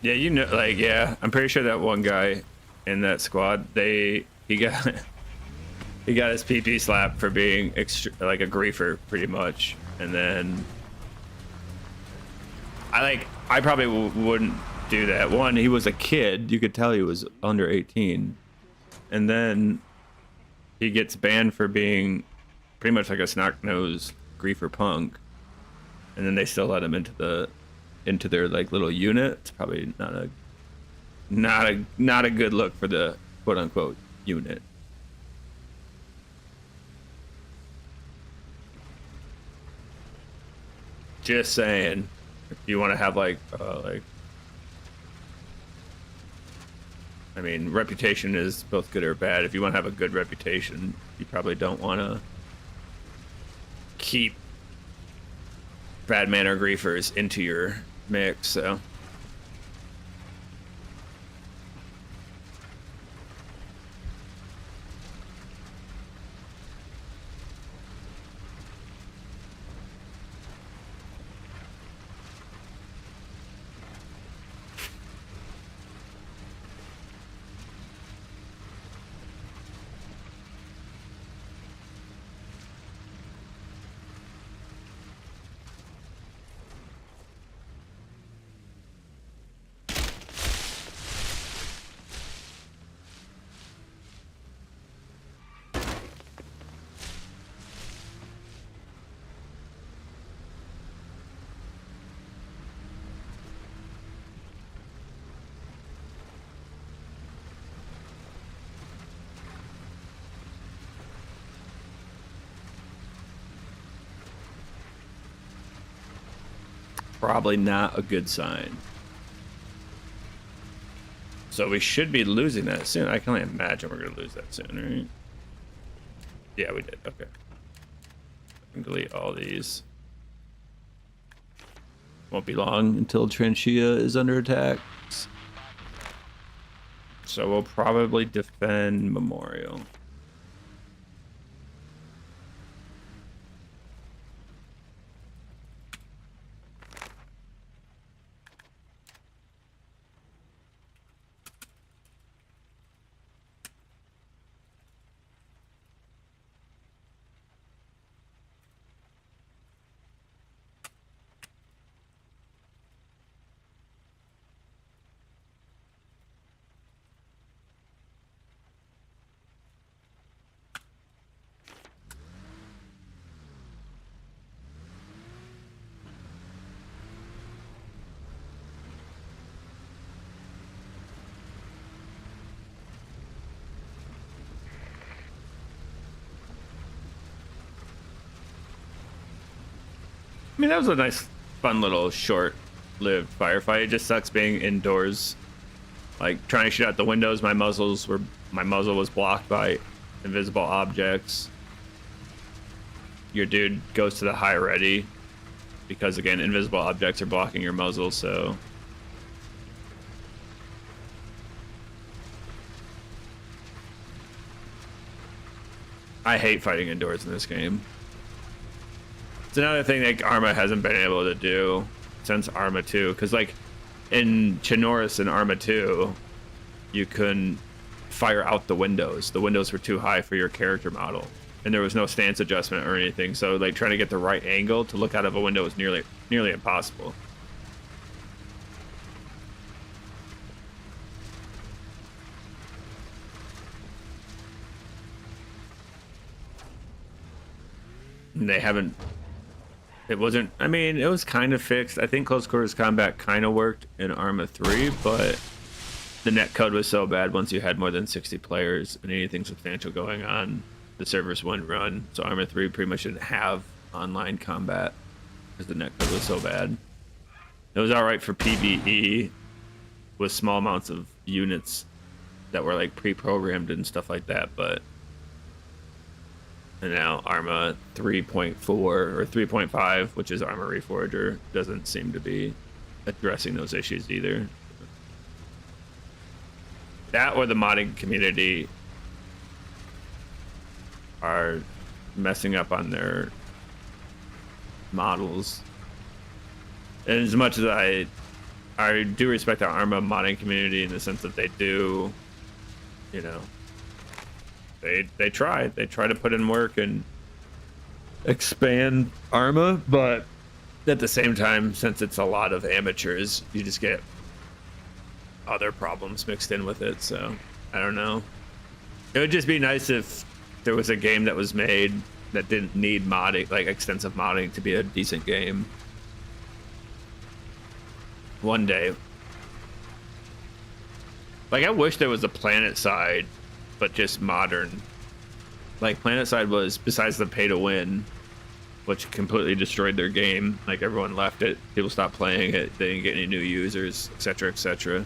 Yeah, you know, like, yeah, I'm pretty sure that one guy in that squad, he got his PP slapped for being like a griefer, pretty much, and then I probably wouldn't do that. One, he was a kid, you could tell he was under 18, and then he gets banned for being pretty much like a snot-nosed griefer punk, and then they still let him into their like little unit. It's probably not a good look for the quote unquote unit. Just saying, if you want to have like I mean, reputation is both good or bad. If you want to have a good reputation, you probably don't want to keep bad manner griefers into your mix, so. probably not a good sign. So we should be losing that soon. I can only imagine we're gonna lose that soon, right? Yeah, we did. Okay. I can delete all these. Won't be long until Tranchia is under attack. So we'll probably defend Memorial. I mean, that was a nice, fun little short-lived firefight. It just sucks being indoors, like trying to shoot out the windows. My muzzle was blocked by invisible objects. Your dude goes to the high ready because, again, invisible objects are blocking your muzzle. So I hate fighting indoors in this game. It's another thing that Arma hasn't been able to do since Arma 2, because like in Chinoris and Arma 2, you couldn't fire out the windows. The windows were too high for your character model, and there was no stance adjustment or anything. So like trying to get the right angle to look out of a window was nearly impossible. And they haven't. It wasn't. I mean, it was kind of fixed. I think close quarters combat kind of worked in Arma 3, but the netcode was so bad once you had more than 60 players and anything substantial going on, the servers wouldn't run. So Arma 3 pretty much didn't have online combat because the netcode was so bad. It was all right for PvE with small amounts of units that were like pre-programmed and stuff like that, but. And now Arma 3.4 or 3.5, which is Arma Reforger, doesn't seem to be addressing those issues either. That or the modding community are messing up on their models. And as much as I do respect the Arma modding community in the sense that they do, you know, They try to put in work and expand Arma, but at the same time, since it's a lot of amateurs, you just get other problems mixed in with it. So I don't know. It would just be nice if there was a game that was made that didn't need modding, like extensive modding, to be a decent game. One day. Like, I wish there was a Planet Side, but just modern. Like, Planet Side was, besides the pay to win, which completely destroyed their game. Like, everyone left it, people stopped playing it, they didn't get any new users, etc., etc.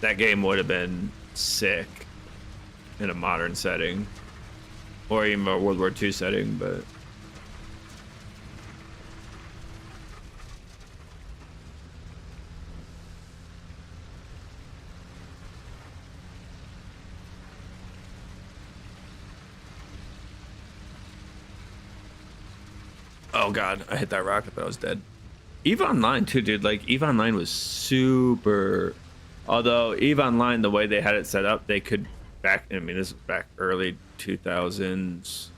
That game would have been sick in a modern setting, or even a World War II setting, but oh god, I hit that rocket, but I was dead. EVE Online too, dude. Like, EVE Online was super. Although EVE Online, the way they had it set up, they could back. I mean, this is back early 2000s,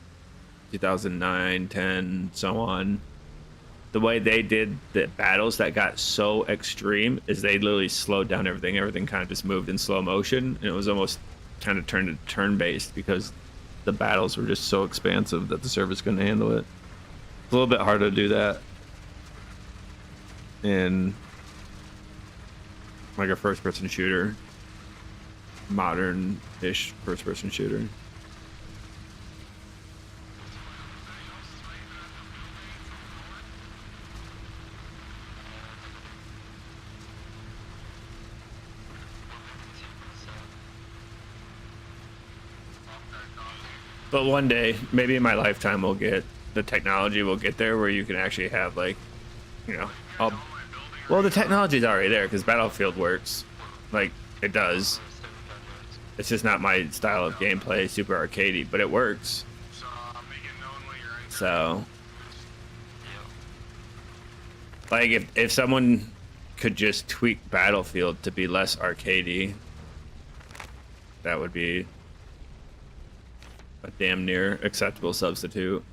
2009, 10, so on. The way they did the battles that got so extreme is they literally slowed down everything. Everything kind of just moved in slow motion, and it was almost kind of turned to turn-based because the battles were just so expansive that the servers couldn't handle it. It's a little bit harder to do that in like a first-person shooter, modern-ish first-person shooter. But one day, maybe in my lifetime, we'll get the technology will get there where you can actually have like, you know, well, the technology's already there because Battlefield works, like it does. It's just not my style of gameplay, super arcadey, but it works. So, like, if someone could just tweak Battlefield to be less arcadey, that would be a damn near acceptable substitute.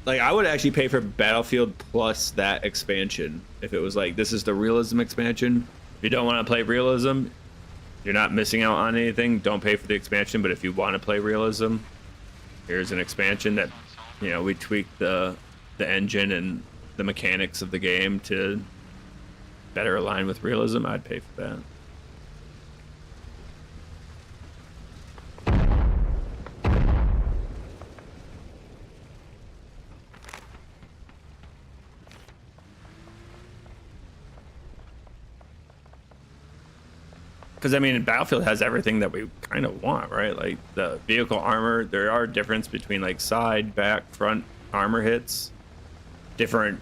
Like, I would actually pay for Battlefield plus that expansion if it was like, this is the realism expansion. If you don't want to play realism, you're not missing out on anything. Don't pay for the expansion, but if you want to play realism, here's an expansion that, you know, we tweak the engine and the mechanics of the game to better align with realism. I'd pay for that. Because, I mean, Battlefield has everything that we kind of want, right? Like, the vehicle armor, there are difference between, like, side, back, front armor hits. Different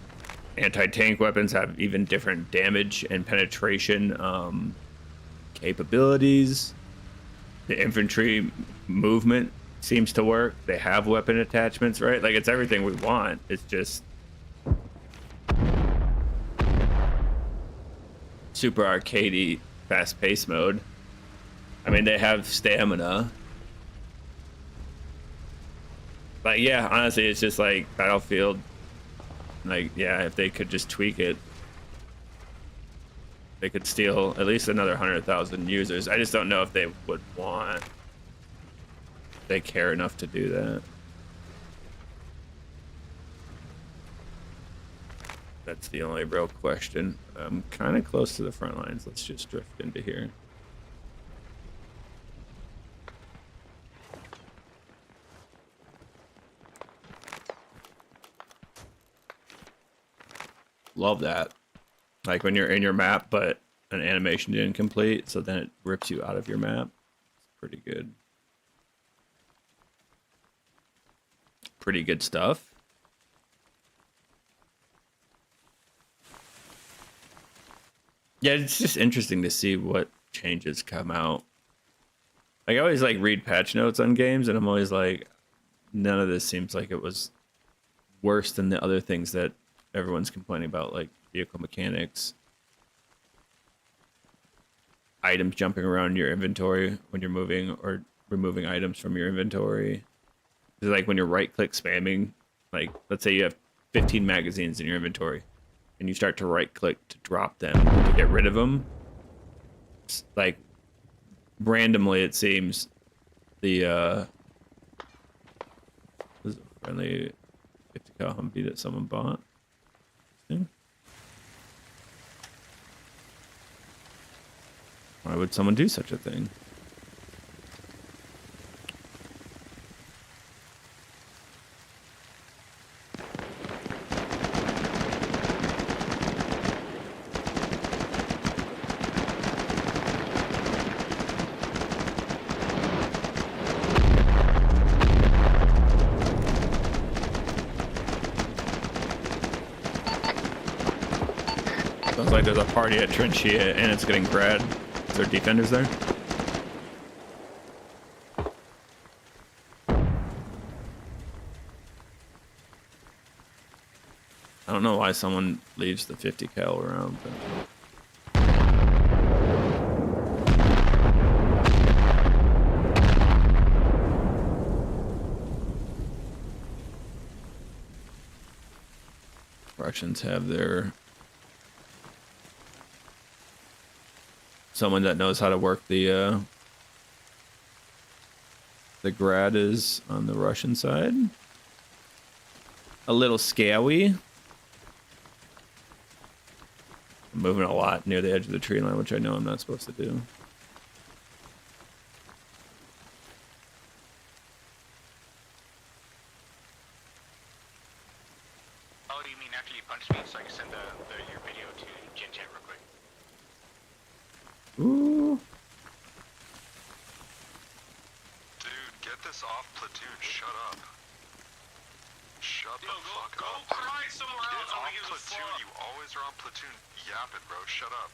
anti-tank weapons have even different damage and penetration capabilities. The infantry movement seems to work. They have weapon attachments, right? Like, it's everything we want. It's just super arcadey, fast-paced mode. I mean, they have stamina. But yeah, honestly, it's just like Battlefield. Like, yeah, if they could just tweak it, they could steal at least another 100,000 users. I just don't know if they would want. They care enough to do that. That's the only real question. I'm kind of close to the front lines. Let's just drift into here. Love that. Like when you're in your map, but an animation didn't complete, so then it rips you out of your map. It's pretty good. Pretty good stuff. Yeah, it's just interesting to see what changes come out. Like, I always like read patch notes on games, and I'm always like, none of this seems like it was worse than the other things that everyone's complaining about, like vehicle mechanics, items jumping around your inventory when you're moving or removing items from your inventory. It's like when you're right-click spamming, like let's say you have 15 magazines in your inventory, and you start to right-click to drop them to get rid of them. It's like randomly, it seems the this is a friendly 50 cal Humvee that someone bought. Why would someone do such a thing? Sounds like there's a party at Trinchia and it's getting grad. Is there defenders there? I don't know why someone leaves the 50 cal around, but... Russians have their... Someone that knows how to work the grad is on the Russian side. A little scary. I'm moving a lot near the edge of the tree line, which I know I'm not supposed to do. Oh, do you mean after you punch me so I can send your video to Gen Chat real quick? Ooh. ass off platoon, shut up. Shut the fuck Go up. cry somewhere Get else. Nobody off gives a platoon, fuck. you always are on platoon yapping, bro. Shut up.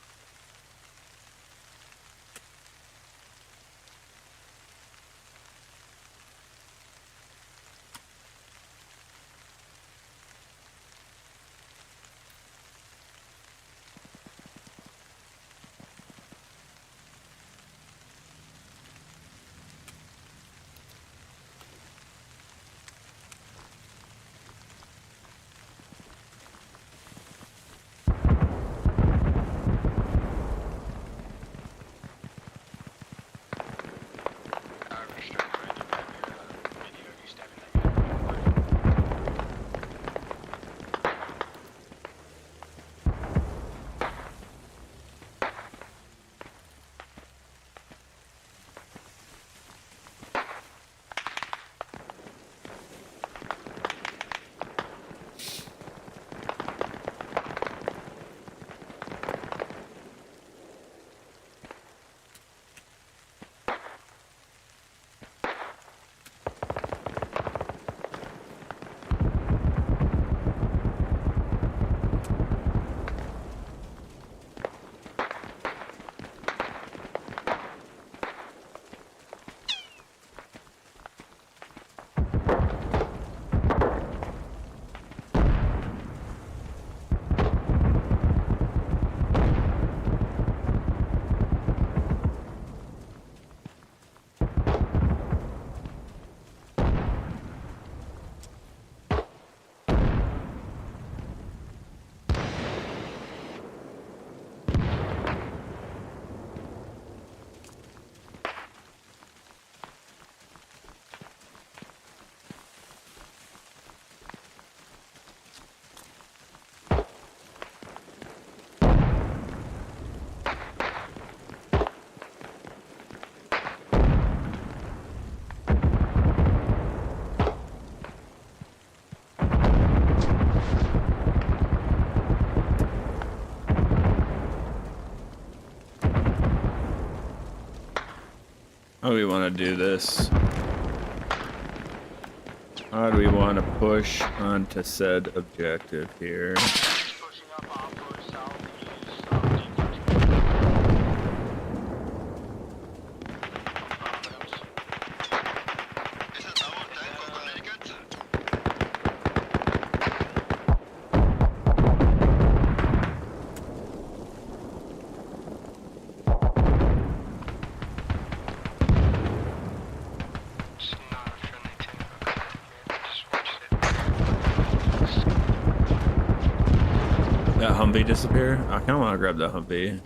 How do we want to do this? How do we want to push onto said objective here? Pushing up off to southeast Providence. Is it our tank or Connecticut? It's not a friendly tank or Connecticut. Just watch it. That Humvee disappear? I kind of want to grab that Humvee.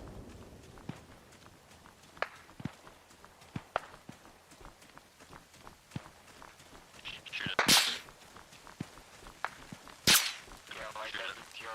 Yeah, like that with your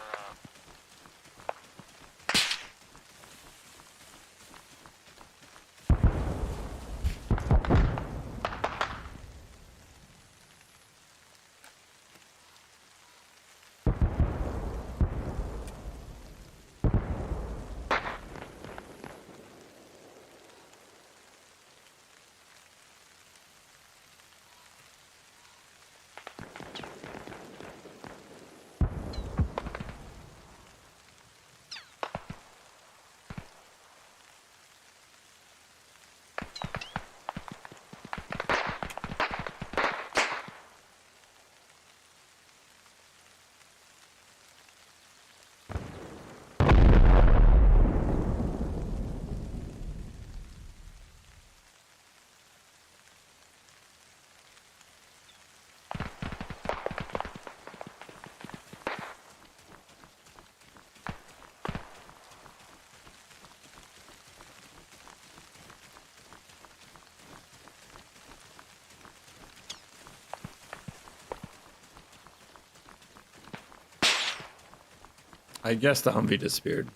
I guess the Humvee disappeared.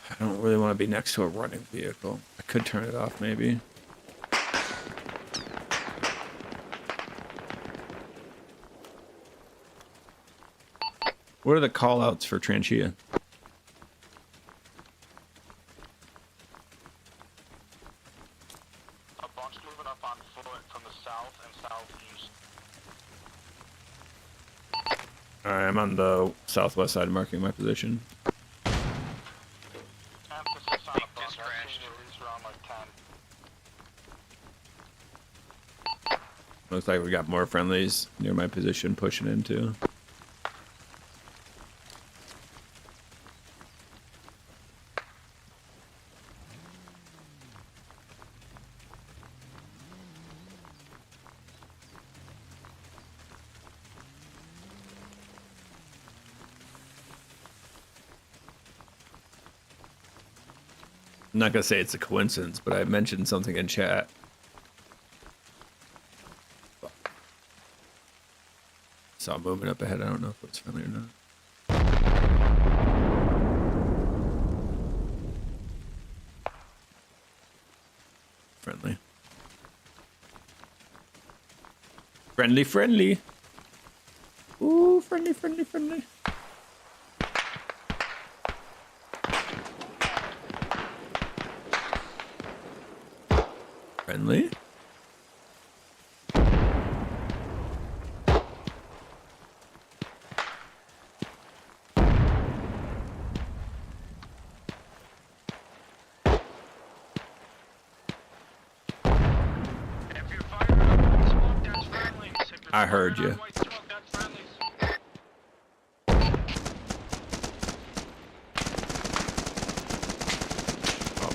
I don't really want to be next to a running vehicle. I could turn it off maybe. What are the call outs for Tranchia? A bunch moving up on foot from the south and southeast. Alright, I'm on the southwest side marking my position. Emphasis on a bunch. I've seen at least around like 10. Looks like we got more friendlies near my position pushing into. I'm not gonna say it's a coincidence, but I mentioned something in chat. Saw movement up ahead. I don't know if it's friendly or not. Friendly. Friendly, friendly. Ooh, friendly, friendly, friendly. Friendly. If you're firing on white smoke, that's friendlies. If you're I heard firing you. on white smoke, that's friendlies. Oh,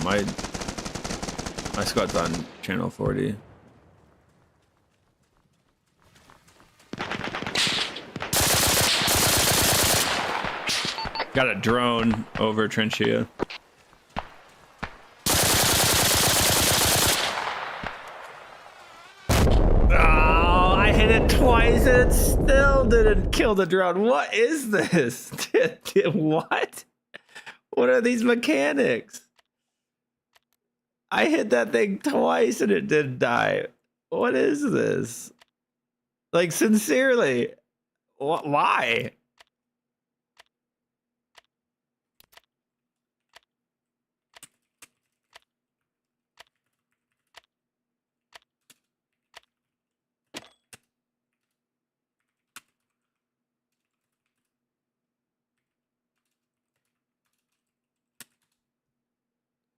my squad's on channel 40. Got a drone over Tranchia. Oh, I hit it twice and it still didn't kill the drone. What is this? What? What are these mechanics? I hit that thing twice and it didn't die. What is this? Like, sincerely, why?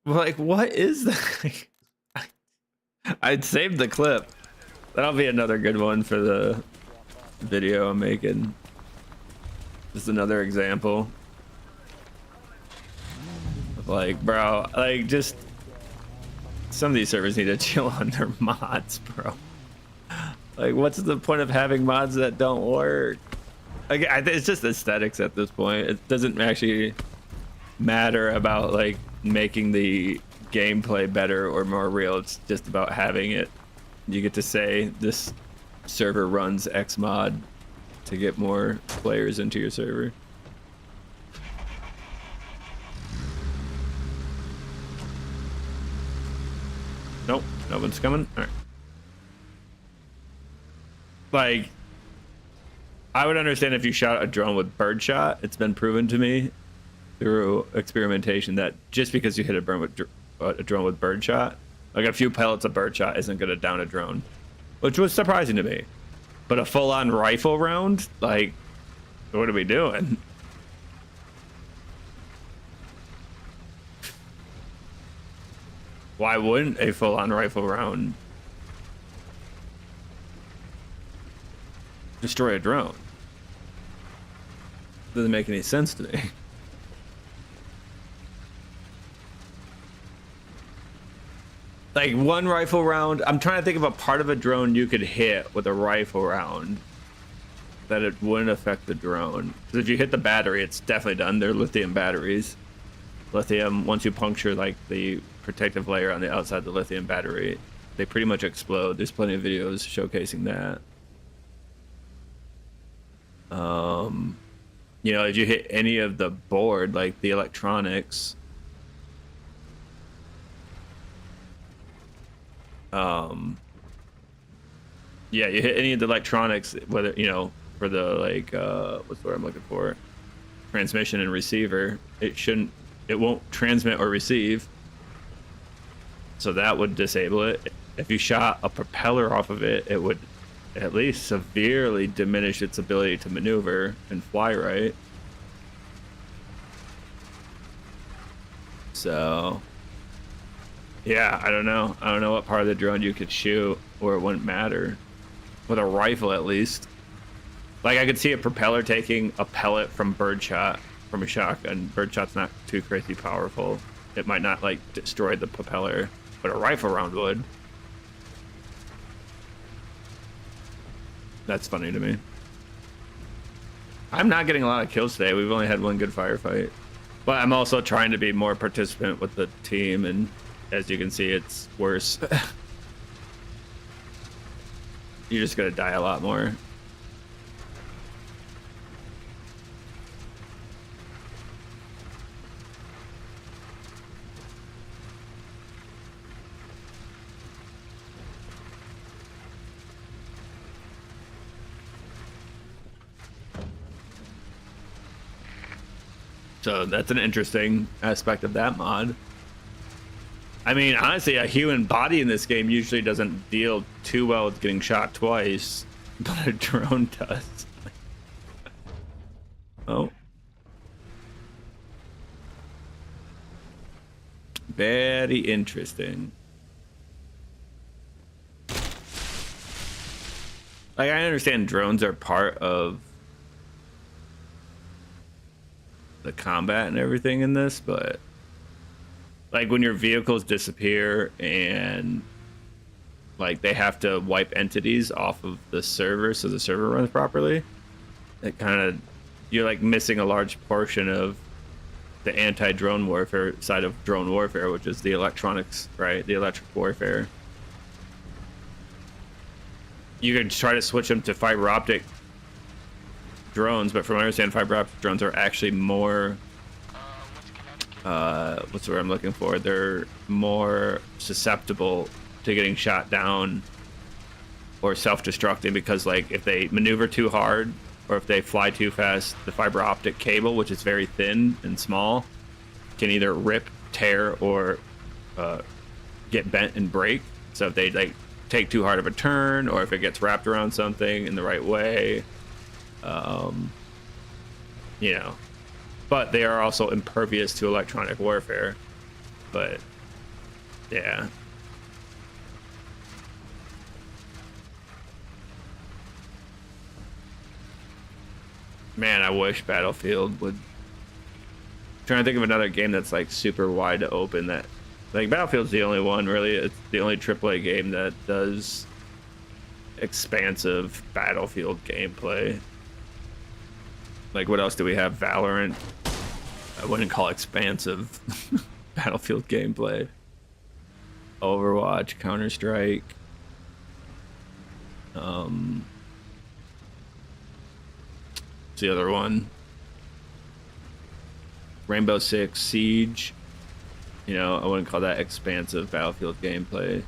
Like, what is that? I'd save the clip. That'll be another good one for the video I'm making. Just another example. Like, bro, like, just some of these servers need to chill on their mods, bro. Like, what's the point of having mods that don't work? Like, it's just aesthetics at this point. It doesn't actually matter about like making the gameplay better or more real. It's just about having it. You get to say this server runs X mod to get more players into your server. Nope, no one's coming. All right. Like, I would understand if you shot a drone with birdshot. It's been proven to me through experimentation that just because you hit a drone with birdshot, like a few pellets of birdshot isn't going to down a drone, which was surprising to me. But a full-on rifle round, like, what are we doing? Why wouldn't a full-on rifle round destroy a drone? Doesn't make any sense to me. Like, one rifle round, I'm trying to think of a part of a drone you could hit with a rifle round that it wouldn't affect the drone. Because if you hit the battery, it's definitely done. They're lithium batteries. Lithium, once you puncture like the protective layer on the outside of the lithium battery, they pretty much explode. There's plenty of videos showcasing that. You know, if you hit any of the board, like the electronics, yeah, you hit any of the electronics, whether, you know, for the, like, what's the word I'm looking for? transmission and receiver. It won't transmit or receive. So that would disable it. If you shot a propeller off of it, it would at least severely diminish its ability to maneuver and fly right. So, yeah, I don't know. I don't know what part of the drone you could shoot where it wouldn't matter. With a rifle, at least. Like, I could see a propeller taking a pellet from birdshot, from a shotgun. Birdshot's not too crazy powerful. It might not, like, destroy the propeller, but a rifle round would. That's funny to me. I'm not getting a lot of kills today. We've only had one good firefight. But I'm also trying to be more participant with the team, and as you can see, it's worse. You're just gonna die a lot more. So that's an interesting aspect of that mod. I mean, honestly, a human body in this game usually doesn't deal too well with getting shot twice, but a drone does. Oh. Very interesting. Like, I understand drones are part of the combat and everything in this, but like when your vehicles disappear and like they have to wipe entities off of the server so the server runs properly, it kind of, you're like missing a large portion of the anti-drone warfare side of drone warfare, which is the electronics, right? The electric warfare. You could try to switch them to fiber optic drones, but from what I understand, fiber optic drones are actually more what's the word I'm looking for? They're more susceptible to getting shot down or self-destructing, because like if they maneuver too hard or if they fly too fast, the fiber optic cable, which is very thin and small, can either rip, tear, or get bent and break. So if they like take too hard of a turn, or if it gets wrapped around something in the right way, you know, but they are also impervious to electronic warfare. But yeah, man, I wish Battlefield would. I'm trying to think of another game that's like super wide open, that like Battlefield's the only one really. It's the only AAA game that does expansive Battlefield gameplay. Like, what else do we have? Valorant. I wouldn't call expansive Battlefield gameplay. Overwatch, Counter-Strike. What's the other one? Rainbow Six Siege. You know, I wouldn't call that expansive Battlefield gameplay.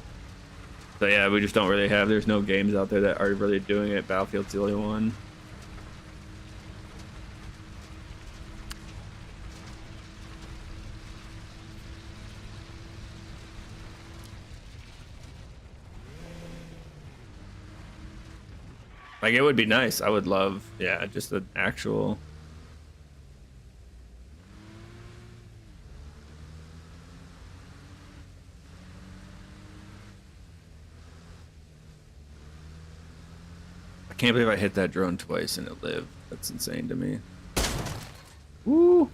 So yeah, we just don't really have, there's no games out there that are really doing it. Battlefield's the only one. Like, it would be nice. I would love, yeah, just an actual. I can't believe I hit that drone twice and it lived. That's insane to me. Woo!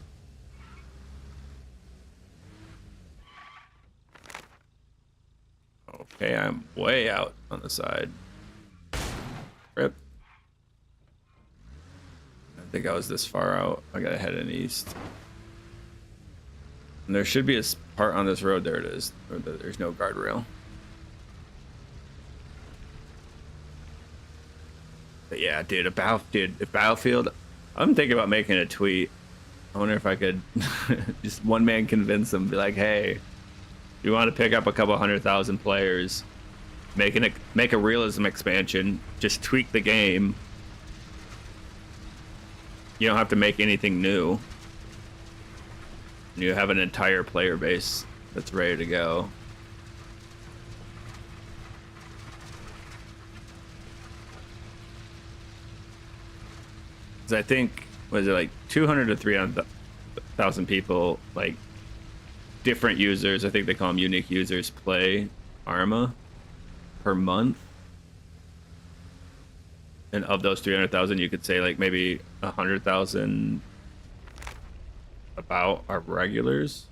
Okay, I'm way out on the side. Rip. I think I was this far out. I gotta head in east. And there should be a part on this road. There it is. There's no guardrail. But yeah, dude, if Battlefield, I'm thinking about making a tweet. I wonder if I could just one man convince them, be like, hey, you want to pick up a couple 100,000 players, make a realism expansion, just tweak the game, You don't have to make anything new. You have an entire player base that's ready to go. 'Cause I think, was it like 200 to 300,000 people, like different users, I think they call them unique users, play Arma per month. And of those 300,000, you could say like maybe 100,000 about are regulars.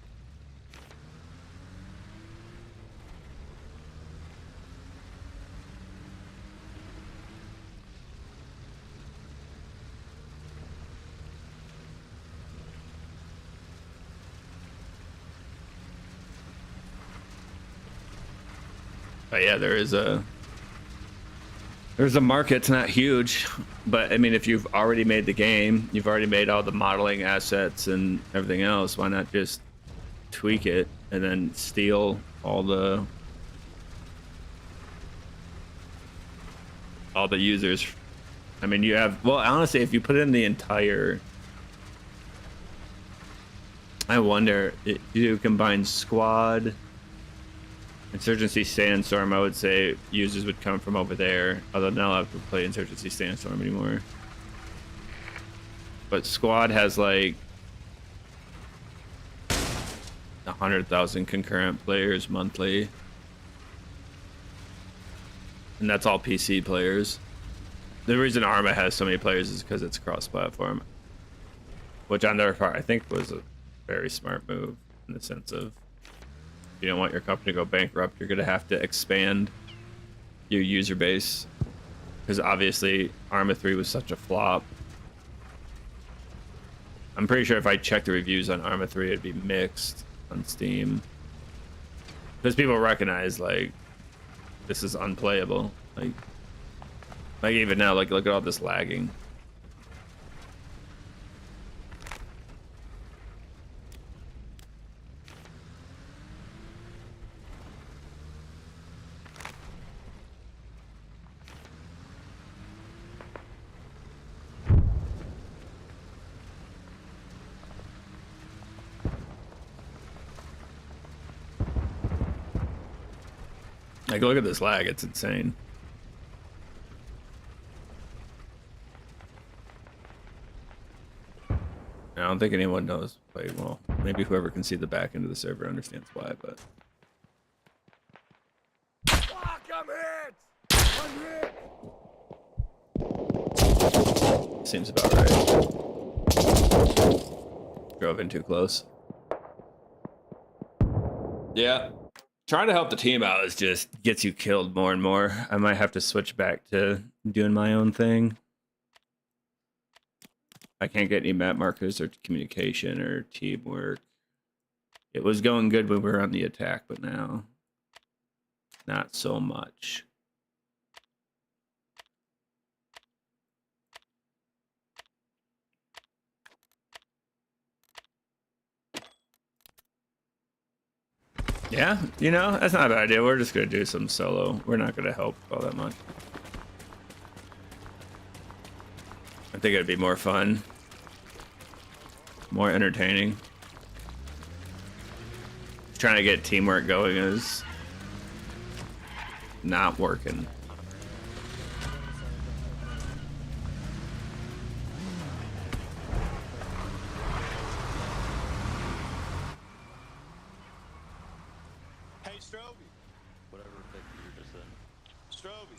But yeah, there's a market. It's not huge, but I mean, if you've already made the game, you've already made all the modeling assets and everything else, why not just tweak it and then steal all the users? I mean, you have, well, honestly, if you put in the entire, I wonder, if you combine squad, Insurgency Sandstorm, I would say users would come from over there, although now I have to play Insurgency Sandstorm anymore. But squad has like 100,000 concurrent players monthly, and that's all PC players. The reason Arma has so many players is because it's cross-platform, which on their part I think was a very smart move in the sense of, if you don't want your company to go bankrupt, you're going to have to expand your user base, because obviously Arma 3 was such a flop. I'm pretty sure if I checked the reviews on Arma 3, it'd be mixed on Steam, because people recognize like this is unplayable. Like even now, like look at all this lagging. Like, look at this lag, it's insane. I don't think anyone knows. Like, well, maybe whoever can see the back end of the server understands why, but. Fuck, I'm hit! I'm hit! Seems about right. Drove in too close. Yeah. Trying to help the team out is just gets you killed more and more. I might have to switch back to doing my own thing. I can't get any map markers or communication or teamwork. It was going good when we were on the attack, but now not so much. Yeah, you know, that's not a bad idea. We're just going to do some solo. We're not going to help all that much. I think it'd be more fun. More entertaining. Trying to get teamwork going is not working. Hey, Stroby. Whatever pick you're just in. Stroby.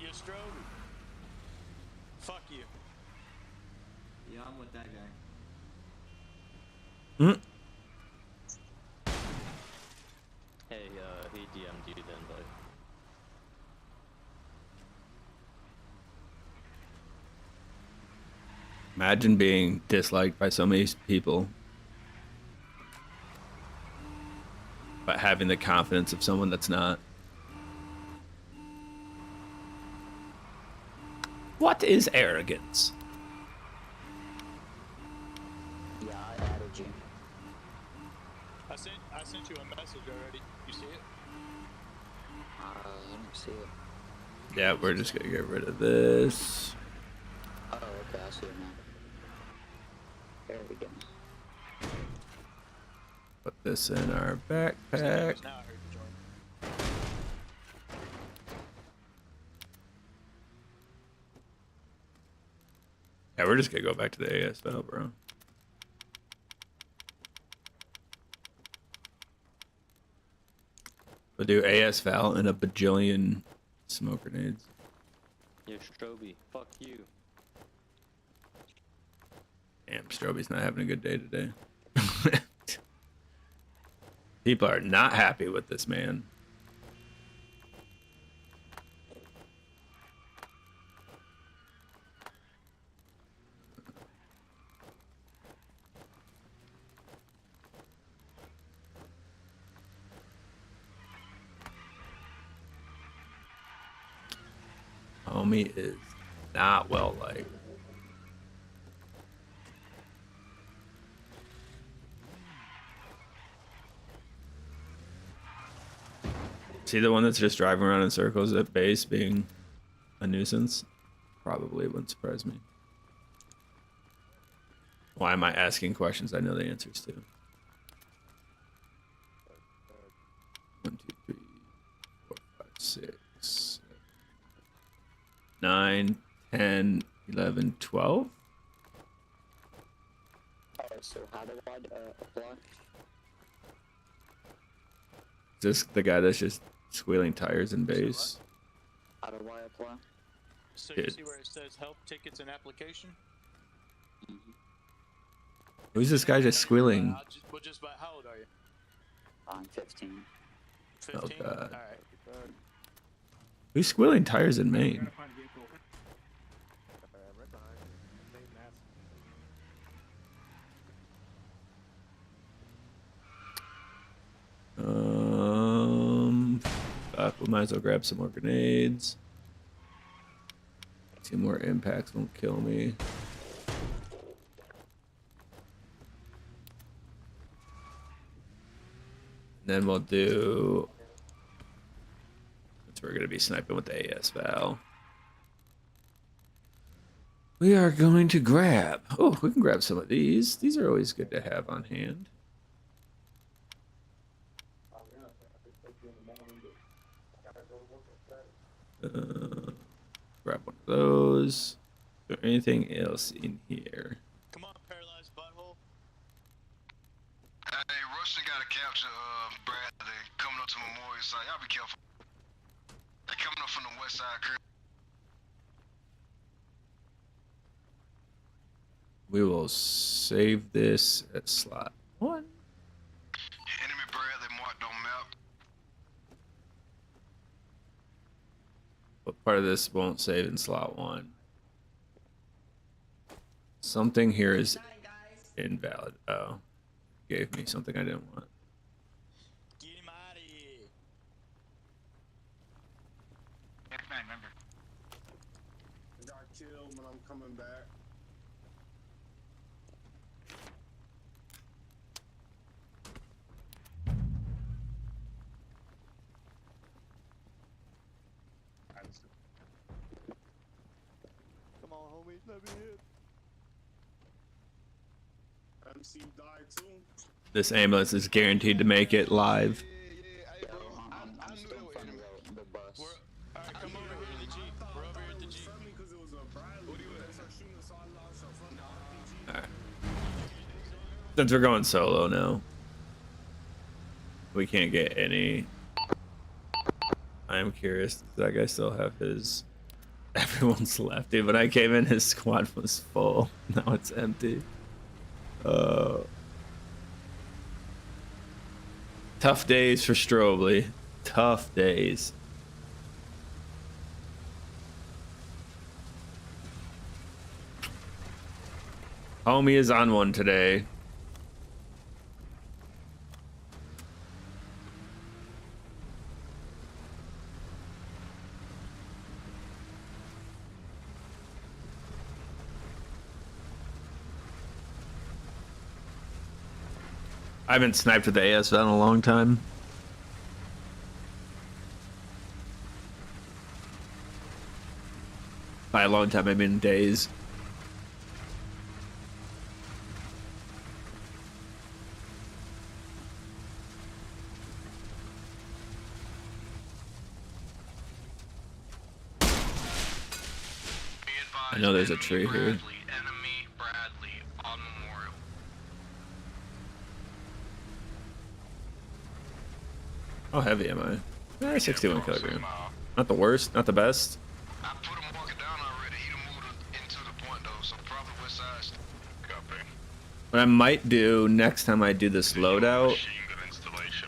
You Stroby. Fuck you. Yeah, I'm with that guy. Hey, he DM'd you then, but Imagine being disliked by so many people, but having the confidence of someone that's not. What is arrogance? Yeah, I added you. I sent you a message already. You see it? Let me see it. Yeah, we're just gonna get rid of this. Oh, okay, I see it now. There we go. Put this in our backpack. Now I heard you join. Yeah, we're just gonna go back to the ASL, bro. We'll do ASVAL and a bajillion smoke grenades. Yo, Stroby, fuck you. Damn, Stroby's not having a good day today. People are not happy with this man. Homie is not well liked. See the one that's just driving around in circles at base being a nuisance? Probably wouldn't surprise me. Why am I asking questions I know the answers to? 1, 2, 3, 4, 5, 6, 9, 10, 11, 12. Alright, so how do I apply? Is this the guy that's just squealing tires in base? How do I apply? So you see where it says help tickets and application? Who's this guy just squealing? How old are you? I'm 15. 15? Oh, God. Alright. Who's squealing tires in Maine? We might as well grab some more grenades. 2 more impacts won't kill me. Then we'll do. We're going to be sniping with the ASVAL. We are going to grab. Oh, we can grab some of these. These are always good to have on hand. Grab one of those. Is there anything else in here? Come on, paralyzed butthole. Hey, Russian got to capture Bradley coming up to Memorial site. Y'all be careful. They coming up from the west side curve. We will save this at slot 1. Enemy Bradley marked on map. But part of this won't save in slot 1. Something here is invalid. Oh, gave me something I didn't want. Get him out of here. Remember. Got killed when I'm coming back. Come on, homies, let me hit. MC died too. This ambulance is guaranteed to make it live. Hey, bro, I knew that was enemy. The bus. Alright, come over here to the Jeep. We're over here at the Jeep. Because it was a Bradley. They started shooting us all out, so from the RPG. Alright. Since we're going solo now, we can't get any. I am curious. Does that guy still have his? Everyone's left, dude. When I came in, his squad was full. Now it's empty. Tough days for Strobly. Tough days. Homie is on one today. I haven't sniped with the ASV in a long time. by a long time, I mean days. I know there's a tree here. Enemy Bradley on Memorial. How heavy am I? 61 kilogram. Not the worst, not the best. I put him walking down already. He moved into the point though, so probably west side. Copy. What I might do next time I do this loadout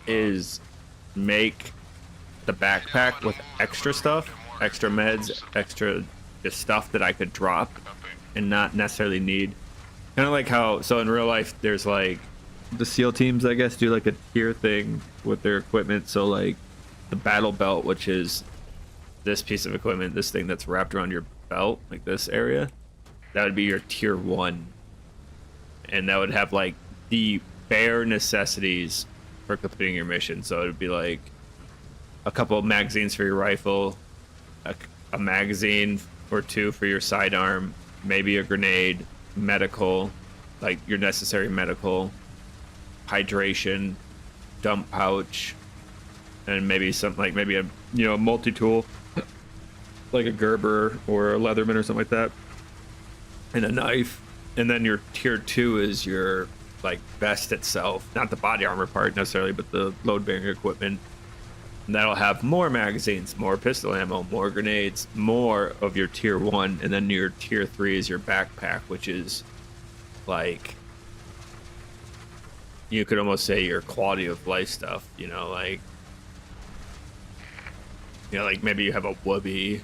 is make the backpack with extra stuff, extra meds, extra just stuff that I could drop and not necessarily need. Kind of like how, so in real life, there's like the SEAL teams, I guess, do like a tier thing with their equipment. So like the battle belt, which is this piece of equipment, this thing that's wrapped around your belt, like this area, that would be your tier 1. And that would have like the bare necessities for completing your mission. So it would be like a couple of magazines for your rifle, a magazine or 2 for your sidearm, maybe a grenade, medical, like your necessary medical, hydration, dump pouch, and maybe something like maybe a multi-tool like a Gerber or a Leatherman or something like that, and a knife. And then your tier 2 is your like vest itself, not the body armor part necessarily, but the load bearing equipment. And that'll have more magazines, more pistol ammo, more grenades, more of your tier 1. And then your tier 3 is your backpack, which is like, you could almost say your quality of life stuff, you know, like maybe you have a whoopee.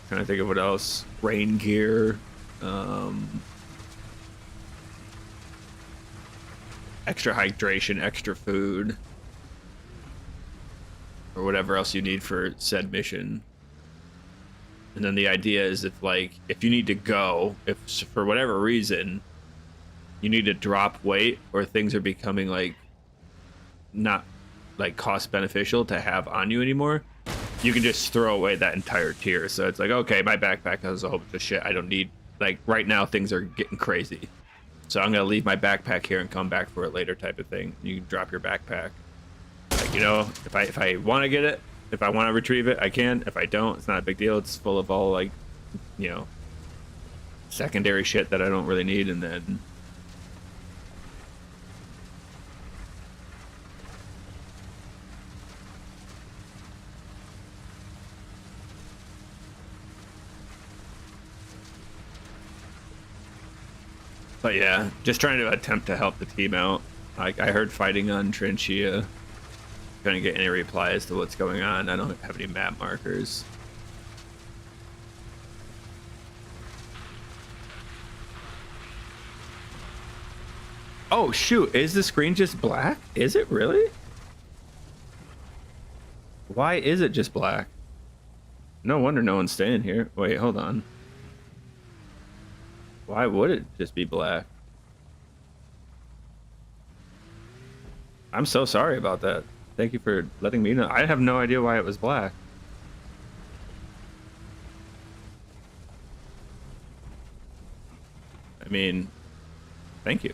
Trying to think of what else. Rain gear, extra hydration, extra food, or whatever else you need for said mission. And then the idea is if you need to go, if for whatever reason you need to drop weight or things are becoming like not like cost beneficial to have on you anymore, you can just throw away that entire tier. So it's like, okay, my backpack has a whole bunch of shit I don't need. Like right now things are getting crazy, so I'm gonna leave my backpack here and come back for it later type of thing. You can drop your backpack. Like, you know, if I want to get it, if I want to retrieve it, I can. If I don't, it's not a big deal. It's full of all like, you know, secondary shit that I don't really need. And then but yeah, just trying to attempt to help the team out. Like I heard fighting on Tranchia. Couldn't get any reply as to what's going on. I don't have any map markers. Oh shoot, is the screen just black? Is it really? Why is it just black? No wonder no one's staying here. Wait, hold on. Why would it just be black? I'm so sorry about that. Thank you for letting me know. I have no idea why it was black. I mean, thank you.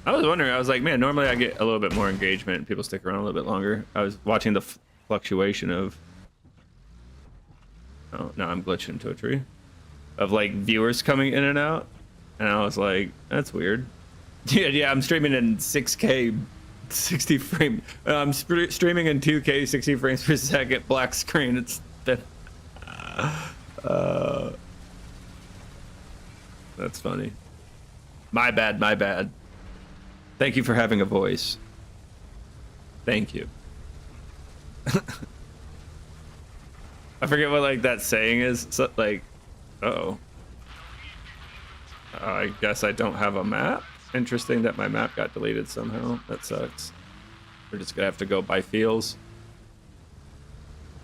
I was wondering, I was like, man, normally I get a little bit more engagement and people stick around a little bit longer. I was watching the fluctuation of... Oh, now I'm glitching into a tree. Of like viewers coming in and out. And I was like, that's weird. Yeah, I'm streaming in 6K 60 frame. I'm streaming in 2K 60 frames per second, black screen. It's been that's funny. My bad. Thank you for having a voice. Thank you. I forget what like that saying is. So, like, uh-oh. I guess I don't have a map. Interesting that my map got deleted somehow. That sucks. We're just gonna have to go by feels.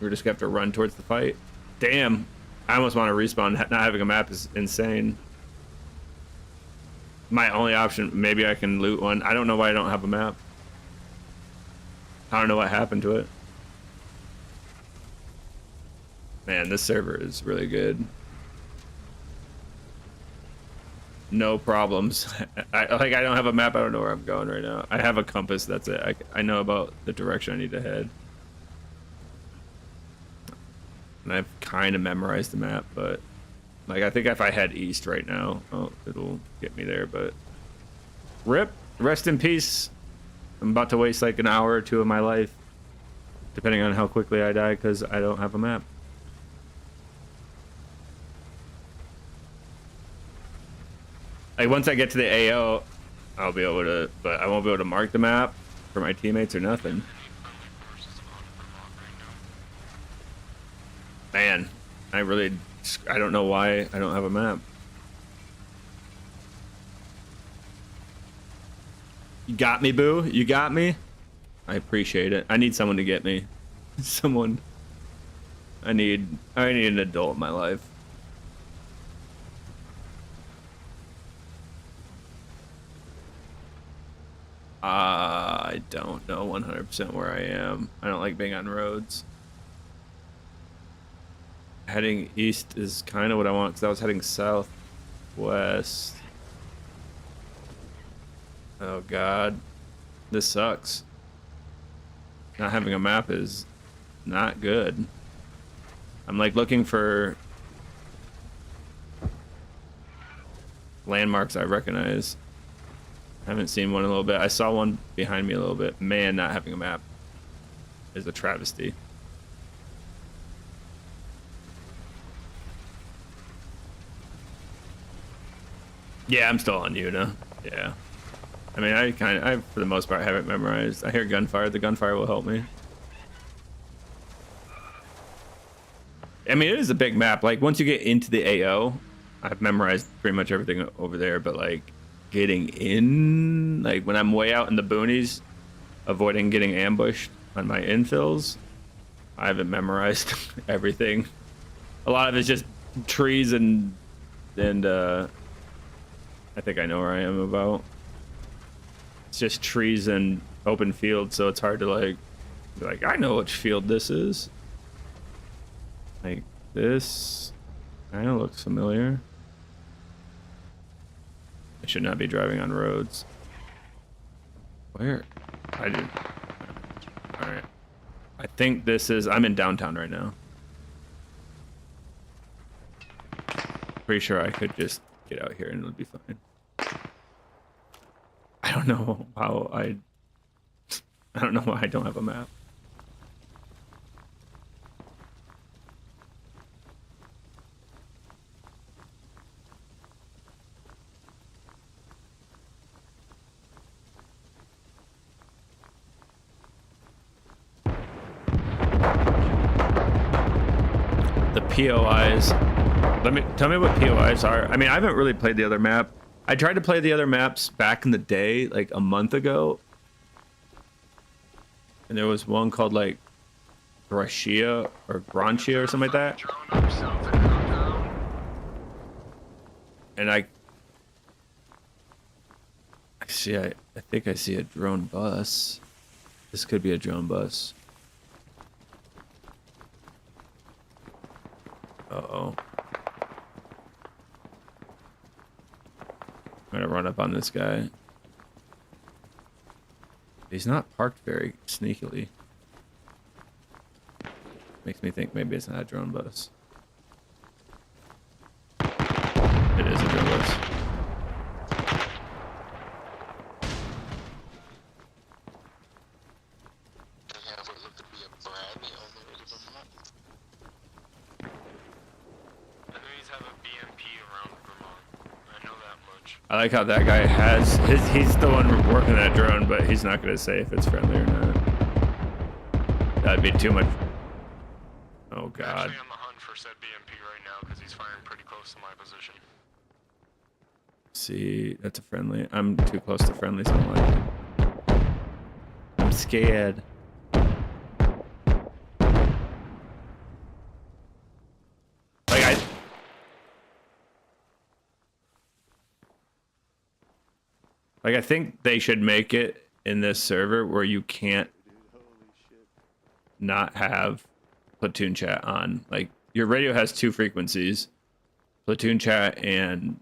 We're just gonna have to run towards the fight. Damn. I almost want to respawn. Not having a map is insane. My only option, maybe I can loot one. I don't know why I don't have a map. I don't know what happened to it. Man, this server is really good. no problems. I don't have a map. I don't know where I'm going right now. I have a compass. That's it. I know about the direction I need to head. And I've kind of memorized the map, but like I think if I head east right now, oh, it'll get me there. But rip, rest in peace. I'm about to waste like an hour or two of my life, depending on how quickly I die, because I don't have a map. Like once I get to the AO, I'll be able to, but I won't be able to mark the map for my teammates or nothing. Man, I don't know why I don't have a map. You got me, boo. You got me. I appreciate it. I need someone to get me. Someone. I need an adult in my life. I don't know 100% where I am. I don't like being on roads. Heading east is kind of what I want, because I was heading southwest. Oh god. This sucks. Not having a map is not good. I'm like looking for landmarks I recognize. I haven't seen one in a little bit. I saw one behind me a little bit. Man, not having a map is a travesty. Yeah, I'm still on Una. Yeah. I mean, I for the most part have it memorized. I hear gunfire. The gunfire will help me. I mean, it is a big map. Like once you get into the AO, I've memorized pretty much everything over there, but like getting in, like when I'm way out in the boonies, avoiding getting ambushed on my infills, I haven't memorized everything. A lot of it's just trees and I think I know where I am about. It's just trees and open field, so it's hard to like be like, I know which field this is. Like this kind of looks familiar. I should not be driving on roads. Where? I do. All right. I think this is, I'm in downtown right now. Pretty sure I could just get out here and it'll be fine. I don't know how I don't know why I don't have a map. The POIs. Tell me what POIs are. I mean, I haven't really played the other map. I tried to play the other maps back in the day, like a month ago. And there was one called like Gracia or Granchia or something like that. And I think I see a drone bus. This could be a drone bus. Uh-oh. I'm gonna run up on this guy. He's not parked very sneakily. Makes me think maybe it's not a drone bus. It is a drone bus. I like how that guy has he's the one working that drone, but he's not gonna say if it's friendly or not. That'd be too much. Oh god. Actually on the hunt for said BMP right now because he's firing pretty close to my position. See, that's a friendly. I'm too close to friendly, so I'm like, I'm scared. Like I think they should make it in this server where you can't not have platoon chat on. Like your radio has two frequencies, platoon chat and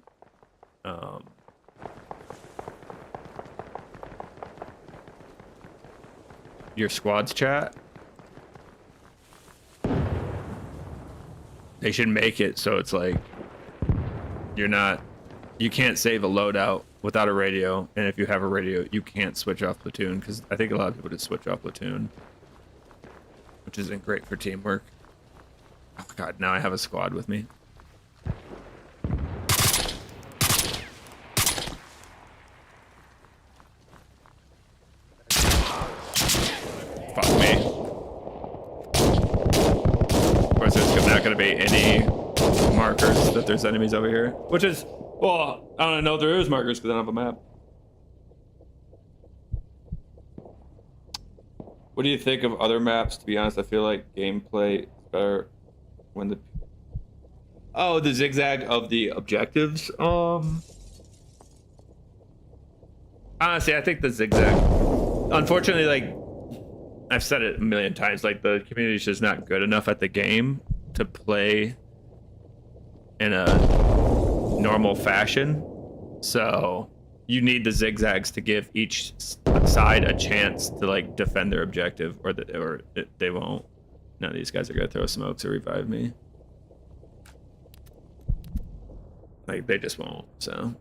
Your squad's chat. They should make it so it's like you can't save a loadout without a radio, and if you have a radio, you can't switch off platoon, because I think a lot of people just switch off platoon, which isn't great for teamwork. Oh god, now I have a squad with me. Fuck me. Of course, there's not going to be any markers that there's enemies over here, which is, well, I don't know if there is markers because I don't have a map. What do you think of other maps? To be honest, I feel like gameplay is better when the zigzag of the objectives. Honestly, I think the zigzag. Unfortunately, like I've said it a million times, like the community is just not good enough at the game to play in a normal fashion. So you need the zigzags to give each side a chance to like defend their objective, or they won't. None of these guys are gonna throw smokes or revive me. Like they just won't. So,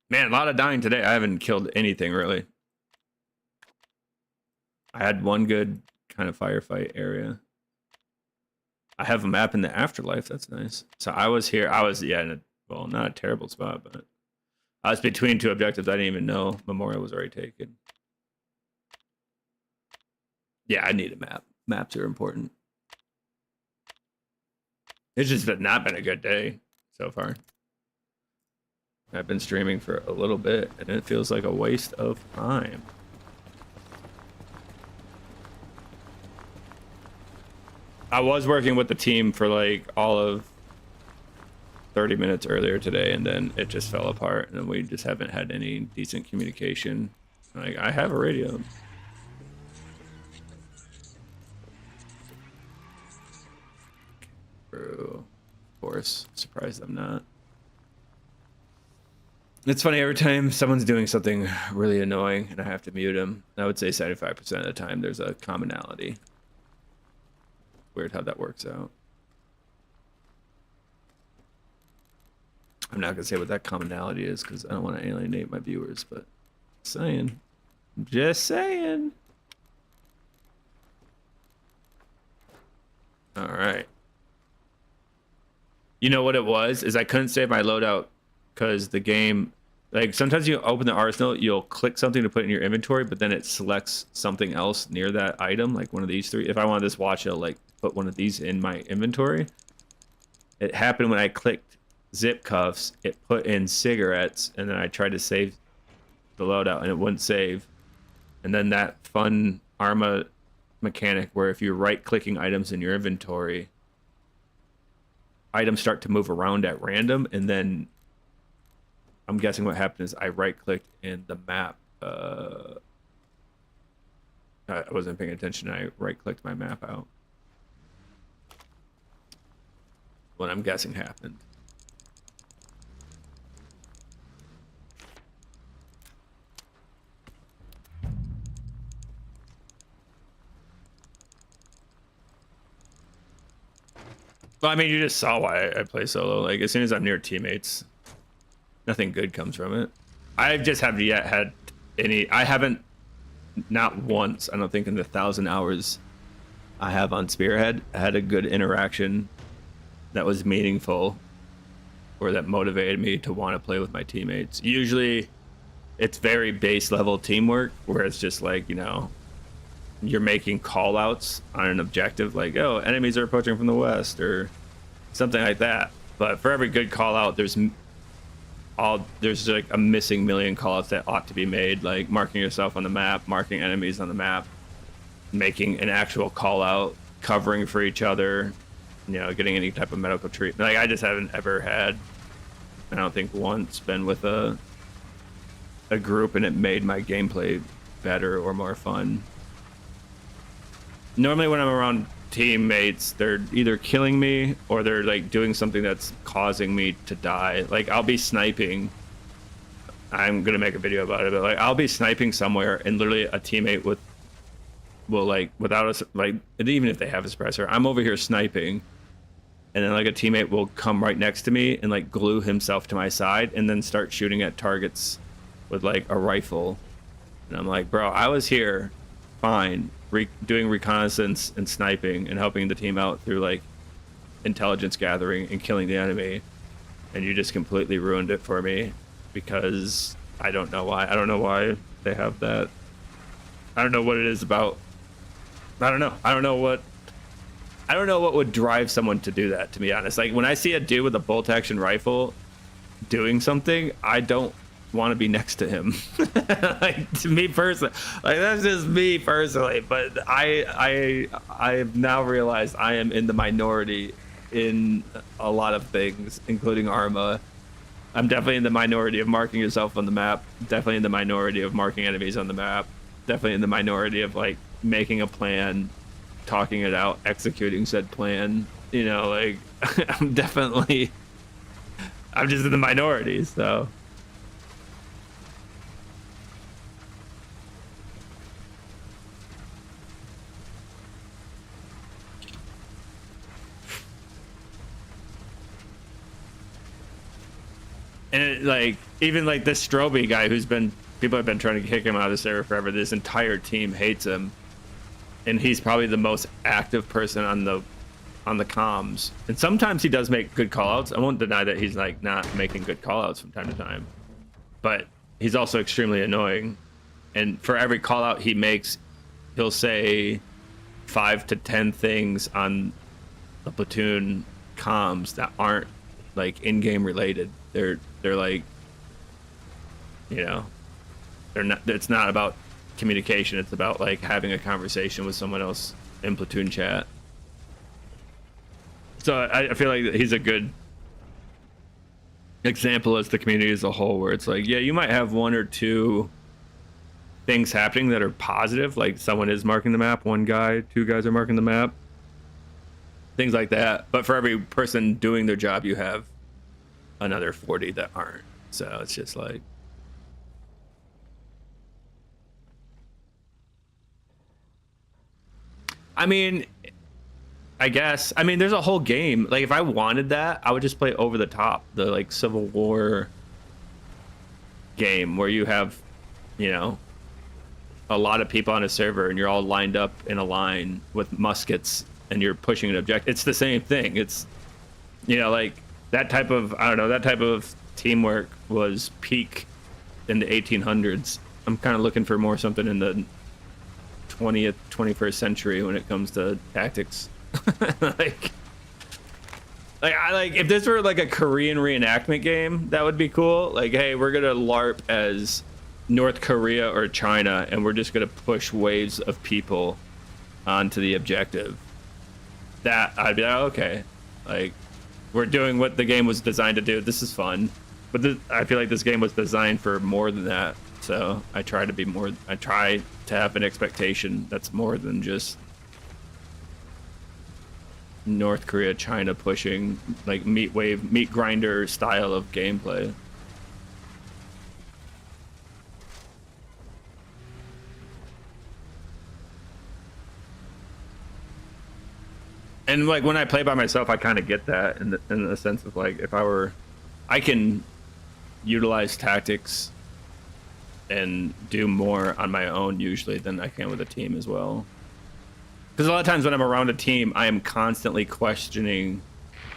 man, a lot of dying today. I haven't killed anything really. I had one good kind of firefight area. I have a map in the afterlife. That's nice. So I was here. I was, yeah, in a, well, not a terrible spot, but I was between two objectives. I didn't even know Memorial was already taken. Yeah, I need a map. Maps are important. It's just not been a good day so far. I've been streaming for a little bit, and it feels like a waste of time. I was working with the team for like all of 30 minutes earlier today, and then it just fell apart, and we just haven't had any decent communication. Like, I have a radio. Bro, of course. Surprised I'm not. It's funny, every time someone's doing something really annoying and I have to mute them, I would say 75% of the time there's a commonality. Weird how that works out. I'm not gonna say what that commonality is because I don't want to alienate my viewers, but saying, just saying. All right. You know what it was? Is I couldn't save my loadout because the game, like sometimes you open the arsenal, you'll click something to put in your inventory, but then it selects something else near that item, like one of these three. If I wanted this watch, it'll like put one of these in my inventory. It happened when I clicked zip cuffs, it put in cigarettes, and then I tried to save the loadout and it wouldn't save. And then that fun Arma mechanic where if you're right clicking items in your inventory, items start to move around at random, and then I'm guessing what happened is I right clicked in the map. I wasn't paying attention. I right clicked my map out. What I'm guessing happened. Well, I mean, you just saw why I play solo. Like, as soon as I'm near teammates, nothing good comes from it. I just haven't yet had any. I haven't, not once, I don't think in the 1,000 hours I have on Spearhead, had a good interaction that was meaningful or that motivated me to want to play with my teammates. Usually it's very base level teamwork where it's just like, you know, you're making call outs on an objective like, oh, enemies are approaching from the west or something like that. But for every good call out, there's like a missing million call outs that ought to be made, like marking yourself on the map, marking enemies on the map, making an actual call out, covering for each other, you know, getting any type of medical treatment. Like, I just haven't ever had, I don't think once, been with a group and it made my gameplay better or more fun. Normally when I'm around teammates, they're either killing me or they're like doing something that's causing me to die. Like I'll be sniping. I'm gonna make a video about it, but like I'll be sniping somewhere and literally a teammate will like without a like even if they have a suppressor, I'm over here sniping, and then like a teammate will come right next to me and like glue himself to my side and then start shooting at targets with like a rifle, and I'm like, bro, I was here fine doing reconnaissance and sniping and helping the team out through like intelligence gathering and killing the enemy, and you just completely ruined it for me because I don't know why they have that. I don't know what it is about. I don't know what would drive someone to do that, to be honest. Like when I see a dude with a bolt action rifle doing something, I don't want to be next to him. Like to me personally, like that's just me personally, but I've now realized I am in the minority in a lot of things, including Arma. I'm definitely in the minority of marking yourself on the map, definitely in the minority of marking enemies on the map, definitely in the minority of like making a plan, talking it out, executing said plan, you know, like I'm just in the minority, so. And it, like even like this Stroby guy who's been, people have been trying to kick him out of the server forever, this entire team hates him, and he's probably the most active person on the comms, and sometimes he does make good callouts. I won't deny that he's like not making good callouts from time to time, but he's also extremely annoying, and for every callout he makes, he'll say 5 to 10 things on the platoon comms that aren't like in-game related. They're like, you know, they're not, it's not about communication, it's about like having a conversation with someone else in platoon chat. So I feel like he's a good example as the community as a whole, where it's like, yeah, you might have 1 or 2 things happening that are positive, like someone is marking the map, 1 guy, 2 guys are marking the map, things like that, but for every person doing their job you have another 40 that aren't. So it's just like, I mean, I guess, I mean, there's a whole game. Like if I wanted that, I would just play Over the Top, the like Civil War game where you have, you know, a lot of people on a server and you're all lined up in a line with muskets and you're pushing an objective. It's the same thing. It's, you know, like that type of, I don't know, that type of teamwork was peak in the 1800s. I'm kind of looking for more something in the 20th, 21st century when it comes to tactics. like I like, if this were like a Korean reenactment game, that would be cool. Like, hey, we're gonna LARP as North Korea or China, and we're just gonna push waves of people onto the objective. That I'd be like, okay, like we're doing what the game was designed to do. This is fun, but I feel like this game was designed for more than that. So I try to have an expectation that's more than just North Korea, China pushing like meat grinder style of gameplay. And like when I play by myself, I kind of get that in the sense of like, if I can utilize tactics and do more on my own usually than I can with a team as well. Because a lot of times when I'm around a team, I am constantly questioning,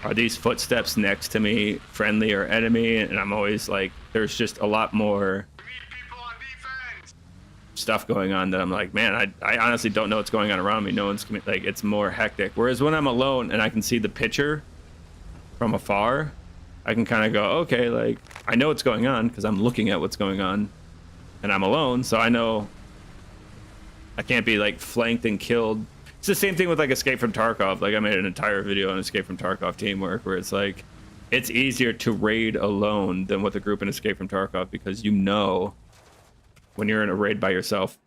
are these footsteps next to me friendly or enemy? And I'm always like, there's just a lot more stuff going on that I'm like, man, I honestly don't know what's going on around me. No one's like, it's more hectic. Whereas when I'm alone and I can see the picture from afar, I can kind of go, okay, like I know what's going on because I'm looking at what's going on and I'm alone. So I know I can't be like flanked and killed. It's the same thing with like Escape from Tarkov. Like I made an entire video on Escape from Tarkov teamwork where it's like, it's easier to raid alone than with a group in Escape from Tarkov, because you know, when you're in a raid by yourself,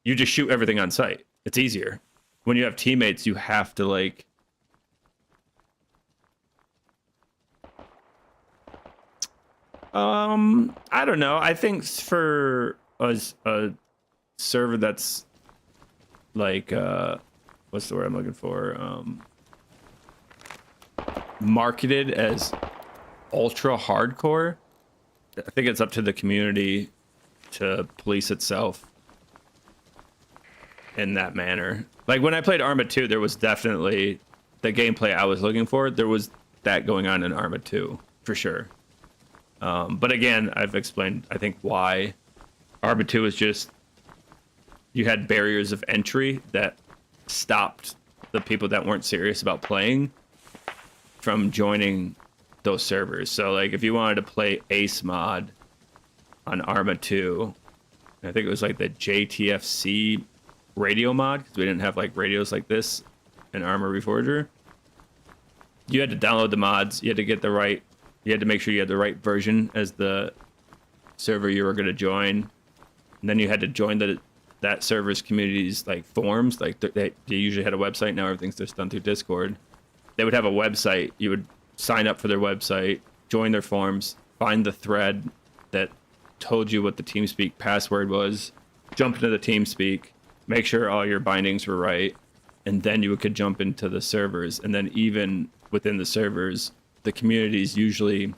you just shoot everything on sight. It's easier. when you have teammates, you have to like I don't know. I think for a server that's like what's the word I'm looking for? Marketed as ultra hardcore, I think it's up to the community to police itself in that manner. Like when I played Arma 2, there was definitely the gameplay I was looking for. There was that going on in Arma 2 for sure. But again, I've explained, I think, why Arma 2 is just, you had barriers of entry that stopped the people that weren't serious about playing from joining those servers. So like if you wanted to play Ace mod on Arma 2, I think it was like the JTFC radio mod, because we didn't have like radios like this in Arma Reforger. You had to download the mods, you had to get the right, you had to make sure you had the right version as the server you were going to join, and then you had to join that server's community's like forums. Like they usually had a website, now everything's just done through Discord. They would have a website, you would sign up for their website, join their forums, find the thread that told you what the TeamSpeak password was, jump into the TeamSpeak, make sure all your bindings were right, and then you could jump into the servers. And then even within the servers, the communities usually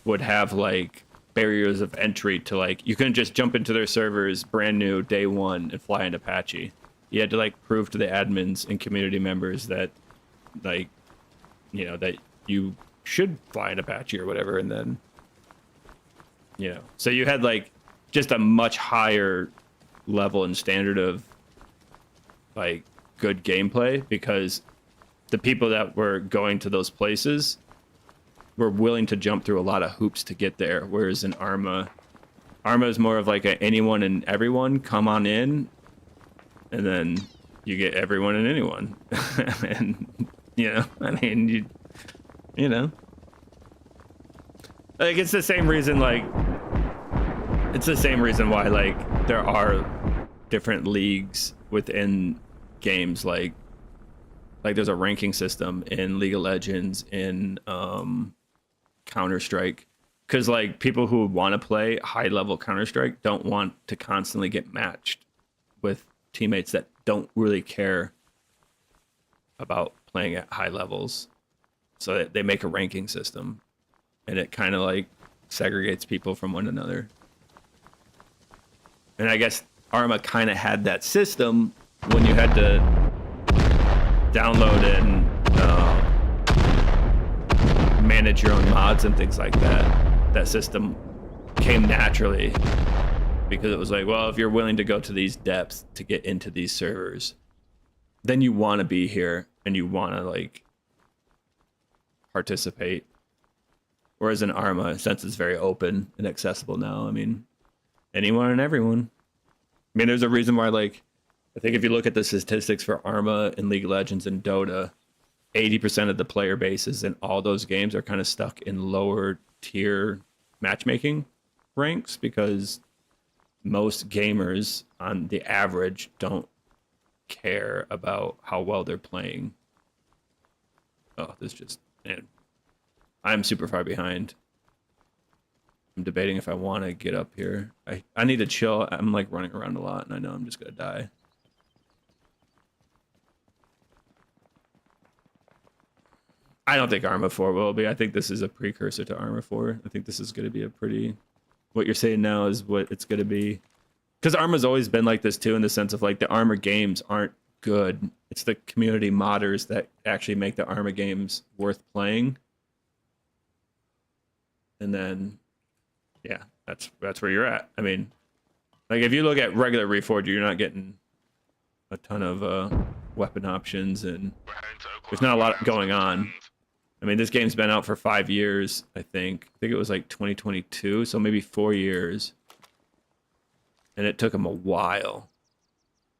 would have like barriers of entry to like, you couldn't just jump into their servers brand new day one and fly in Apache. You had to like prove to the admins and community members that like, you know, that you should fly in Apache or whatever. And then, you know, so you had like just a much higher level and standard of like good gameplay, because the people that were going to those places were willing to jump through a lot of hoops to get there. Whereas in Arma is more of like a anyone and everyone, come on in, and then you get everyone and anyone. And, you know, I mean, you know. Like, it's the same reason, like, it's the same reason why, like, there are different leagues within games, like there's a ranking system in League of Legends, in Counter-Strike, because like people who want to play high-level Counter-Strike don't want to constantly get matched with teammates that don't really care about playing at high levels, so they make a ranking system, and it kind of like segregates people from one another. And I guess Arma kind of had that system when you had to download and manage your own mods and things like that. That system came naturally because it was like, well, if you're willing to go to these depths to get into these servers, then you want to be here and you want to like participate. Whereas in Arma, since it's very open and accessible now, I mean, anyone and everyone. I mean, there's a reason why, like, I think if you look at the statistics for Arma and League of Legends and Dota, 80% of the player bases in all those games are kind of stuck in lower tier matchmaking ranks, because most gamers on the average don't care about how well they're playing. Oh, this just, man, I'm super far behind. I'm debating if I want to get up here. I need to chill. I'm like running around a lot and I know I'm just gonna die. I don't think Arma 4 will be. I think this is a precursor to Arma 4. I think this is going to be a pretty... What you're saying now is what it's going to be. Because Arma's always been like this too, in the sense of like the Arma games aren't good. It's the community modders that actually make the Arma games worth playing. And then, yeah, that's where you're at. I mean, like if you look at regular Reforger, you're not getting a ton of weapon options, and there's not a lot going on. I mean, this game's been out for 5 years, I think. I think it was like 2022, so maybe 4 years. And it took them a while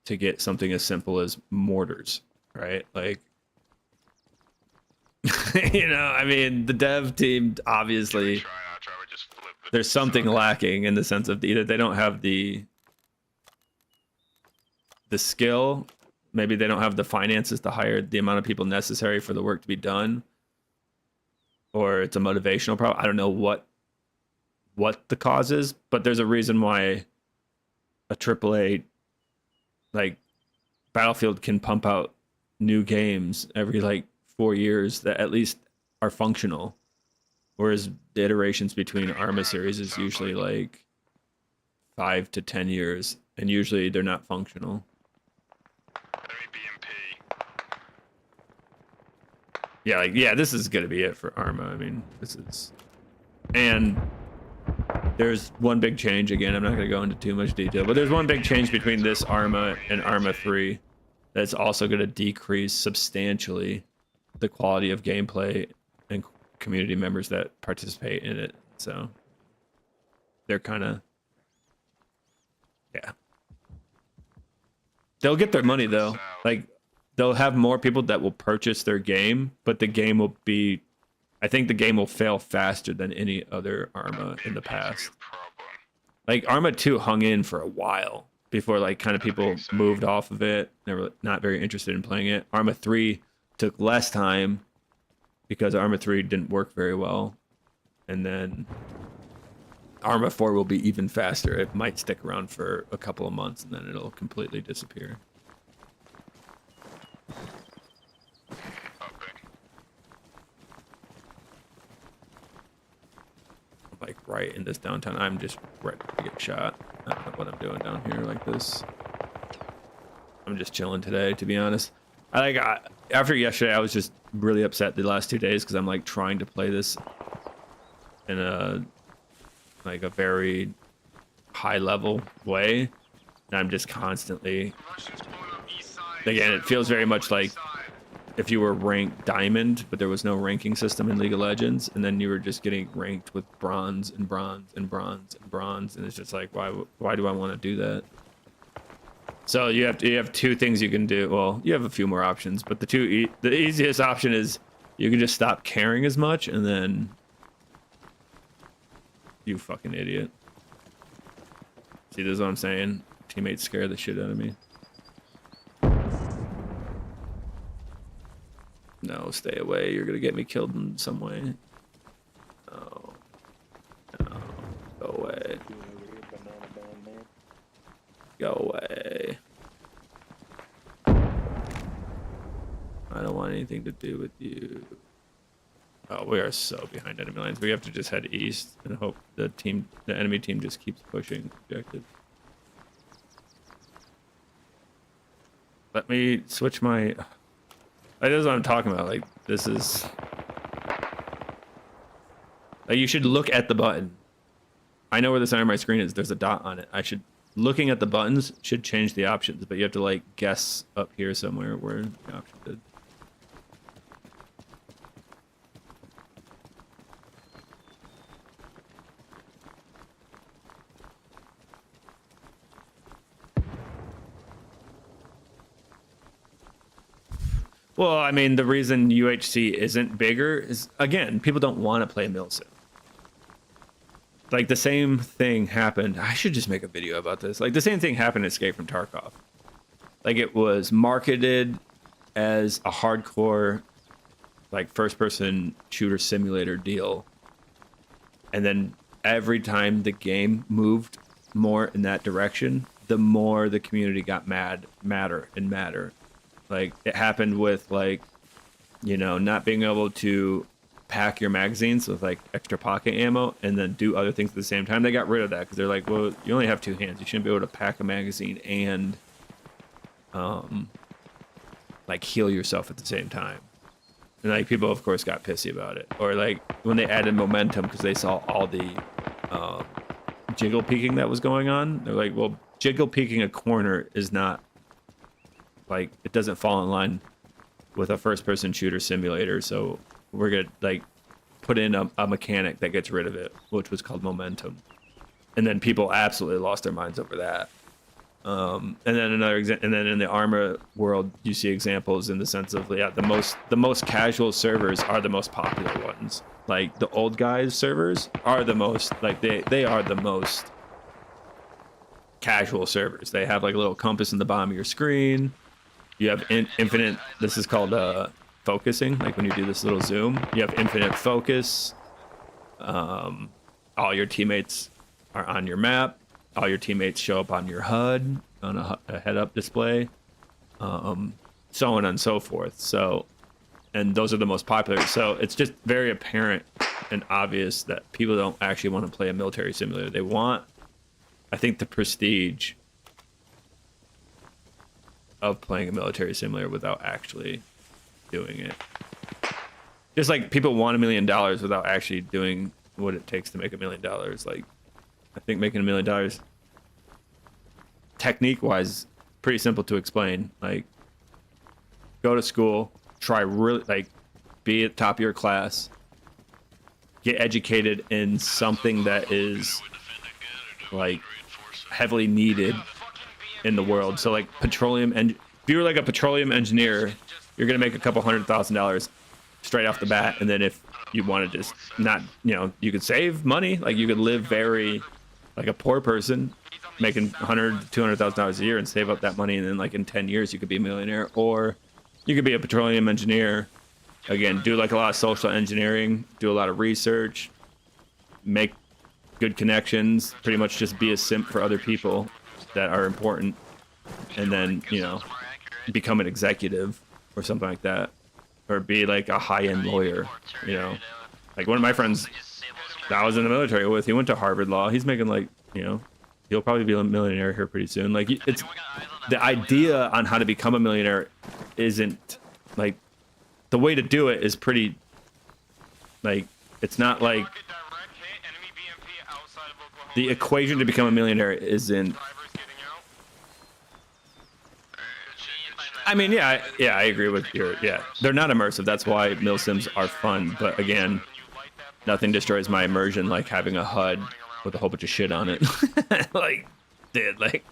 to get something as simple as mortars, right? Like, you know, I mean, the dev team, obviously, there's something lacking in the sense of either they don't have the skill maybe they don't have the finances to hire the amount of people necessary for the work to be done, or it's a motivational problem. I don't know what the cause is, but there's a reason why a AAA like Battlefield can pump out new games every like 4 years that at least are functional, whereas the iterations between Arma series is usually like 5 to 10 years, and usually they're not functional. Yeah, this is gonna be it for Arma. I mean, this is, and there's one big change. Again, I'm not gonna go into too much detail, but there's one big change between this Arma and Arma 3 that's also gonna decrease substantially the quality of gameplay and community members that participate in it. So they're kind of, yeah. They'll get their money though. Like, they'll have more people that will purchase their game, but the game will be, I think the game will fail faster than any other Arma in the past. Like, Arma 2 hung in for a while before, like, kind of people moved off of it. They were not very interested in playing it. Arma 3 took less time because Arma 3 didn't work very well. And then Arma 4 will be even faster. It might stick around for a couple of months and then it'll completely disappear. Like right in this downtown. I'm just ready to get shot. I don't know what I'm doing down here like this. I'm just chilling today, to be honest. After yesterday, I was just really upset the last 2 days because I'm like trying to play this in a very high level way, and I'm just constantly, again, it feels very much like if you were ranked diamond, but there was no ranking system in League of Legends, and then you were just getting ranked with bronze and bronze and bronze and bronze, and it's just like, why do I want to do that? So you have two things you can do. Well, you have a few more options, but the easiest option is you can just stop caring as much, and then you fucking idiot. See, this is what I'm saying. Teammates scare the shit out of me. No, stay away. You're gonna get me killed in some way. No. No. Go away. Go away. I don't want anything to do with you. Oh, we are so behind enemy lines. We have to just head east and hope the enemy team just keeps pushing objective. Let me switch my... That is what I'm talking about. Like, this is... Like, you should look at the button. I know where the center of my screen is. There's a dot on it. Looking at the buttons should change the options, but you have to, like, guess up here somewhere where the option did. Well, I mean, the reason UHC isn't bigger is, again, people don't want to play Milsim. Like, the same thing happened. I should just make a video about this. Like, the same thing happened in Escape from Tarkov. Like, it was marketed as a hardcore, like, first-person shooter simulator deal. And then every time the game moved more in that direction, the more the community got madder. Like, it happened with, like, you know, not being able to pack your magazines with, like, extra pocket ammo and then do other things at the same time. They got rid of that because they're like, well, you only have two hands. You shouldn't be able to pack a magazine and, like, heal yourself at the same time. And, like, people, of course, got pissy about it. Or, like, when they added momentum because they saw all the jiggle peeking that was going on, they're like, well, jiggle peeking a corner is not, like, it doesn't fall in line with a first-person shooter simulator, so we're gonna, like, put in a mechanic that gets rid of it, which was called momentum. And then people absolutely lost their minds over that. And then and then in the Arma world, you see examples in the sense of, yeah, the most casual servers are the most popular ones. Like, the old guys servers are the most, like, they are the most casual servers. They have, like, a little compass in the bottom of your screen. You have infinite. This is called focusing. Like when you do this little zoom, you have infinite focus. All your teammates are on your map. All your teammates show up on your HUD on a head-up display. So on and so forth. So, and those are the most popular. So it's just very apparent and obvious that people don't actually want to play a military simulator. They want, I think, the prestige of playing a military simulator without actually doing it. Just like people want $1 million without actually doing what it takes to make $1 million. Like, I think making $1 million, technique-wise, pretty simple to explain. Like, go to school, try really, like, be at the top of your class, get educated in something that is, like, heavily needed in the world. So, like, petroleum, and if you were like a petroleum engineer, you're gonna make a couple $100,000 straight off the bat. And then if you want to just not, you know, you could save money, like you could live very like a poor person, making $100,000 to $200,000 a year and save up that money, and then like in 10 years you could be a millionaire. Or you could be a petroleum engineer, again, do like a lot of social engineering, do a lot of research, make good connections, pretty much just be a simp for other people that are important, and then, you know, become an executive or something like that, or be like a high-end lawyer. You know, like one of my friends that I was in the military with, he went to Harvard Law. He's making like, you know, he'll probably be a millionaire here pretty soon. Like, it's the idea on how to become a millionaire isn't like, the way to do it is pretty, like, it's not like the equation to become a millionaire isn't. I mean, yeah, I agree with your, yeah. They're not immersive. That's why mil sims are fun. But again, nothing destroys my immersion like having a HUD with a whole bunch of shit on it. Like, dude, like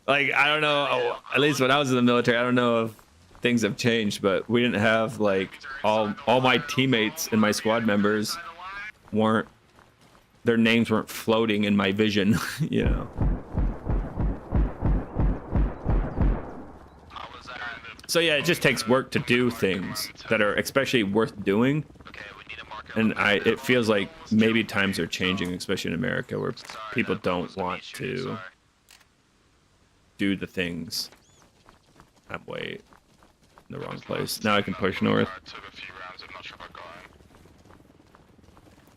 I don't know. At least when I was in the military, I don't know if things have changed, but we didn't have like all my teammates and my squad members weren't, their names weren't floating in my vision, you know. So yeah, it just takes work to do things that are especially worth doing. And it feels like maybe times are changing, especially in America, where people don't want to do the things. I'm way in the wrong place. Now I can push north.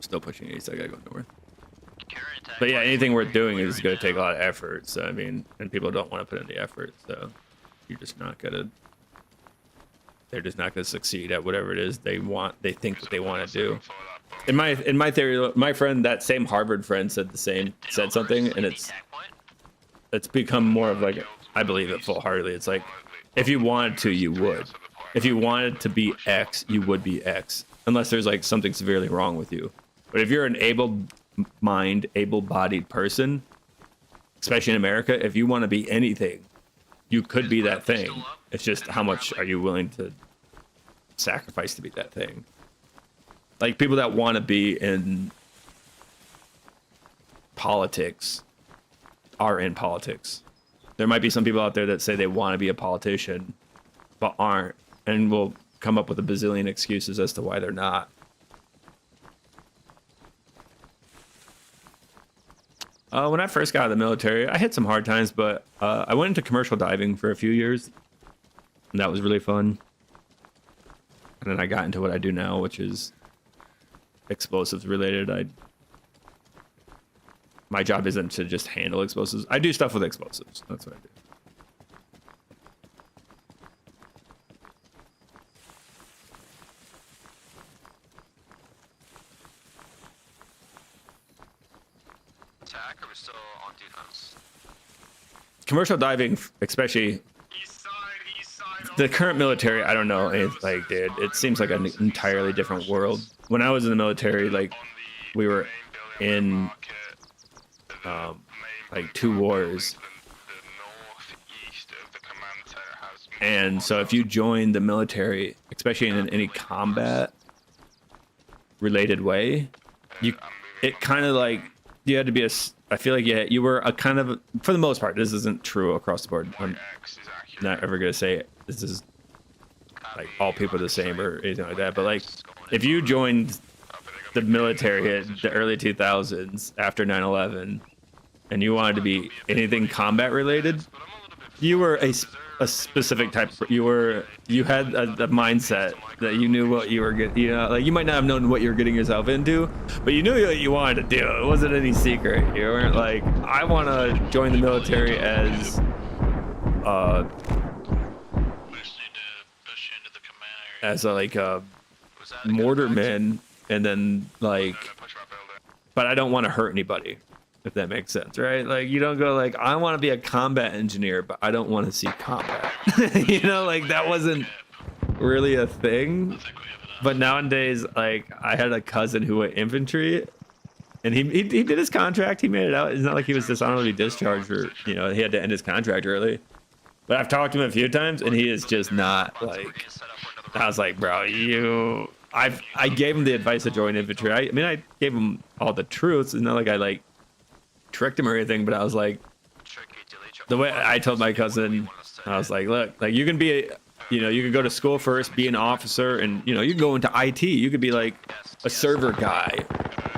Still pushing east, I gotta go north. But yeah, anything worth doing is gonna take a lot of effort. So I mean, and people don't want to put in the effort, so you're just not gonna. They're just not going to succeed at whatever it is they want. They think what they want to do. In my theory, my friend, that same Harvard friend, said something, and it's become more of like, I believe it full-heartedly. It's like, if you wanted to, you would. If you wanted to be X, you would be X, unless there's like something severely wrong with you. But if you're an able-bodied person, especially in America, if you want to be anything, you could be that thing. It's just how much are you willing to sacrifice to be that thing? Like people that want to be in politics are in politics. There might be some people out there that say they want to be a politician, but aren't, and will come up with a bazillion excuses as to why they're not. When I first got out of the military, I hit some hard times, but I went into commercial diving for a few years. And that was really fun. And then I got into what I do now, which is explosives related. My job isn't to just handle explosives. I do stuff with explosives. That's what I do. Attack, or are we still on defense? Commercial diving, especially the current military, I don't know. It's like, dude, it seems like an entirely different world. When I was in the military, like, we were in like 2 wars. And so if you join the military, especially in any combat related way, it kind of like, you had to be I feel like you were a kind of, for the most part, this isn't true across the board. I'm not ever going to say this is like all people are the same or anything like that. But like, if you joined the military in the early 2000s after 9/11, and you wanted to be anything combat related, you were a specific type. You had a mindset that you knew what you were getting. You know, like you might not have known what you were getting yourself into, but you knew what you wanted to do. It wasn't any secret. You weren't like, I want to join the military as a mortarman, and then like, but I don't want to hurt anybody, if that makes sense, right? Like you don't go like, I want to be a combat engineer, but I don't want to see combat. You know, like that wasn't really a thing. But nowadays, like I had a cousin who went infantry, and he did his contract. He made it out. It's not like he was dishonorably discharged, or you know, he had to end his contract early. But I've talked to him a few times, and he is just not like. I was like, bro, I gave him the advice to join infantry. I mean, I gave him all the truths. It's not like I like tricked him or anything, but I was like, the way I told my cousin, I was like, look, like you can be you could go to school first, be an officer, and you can go into IT. You could be like a server guy,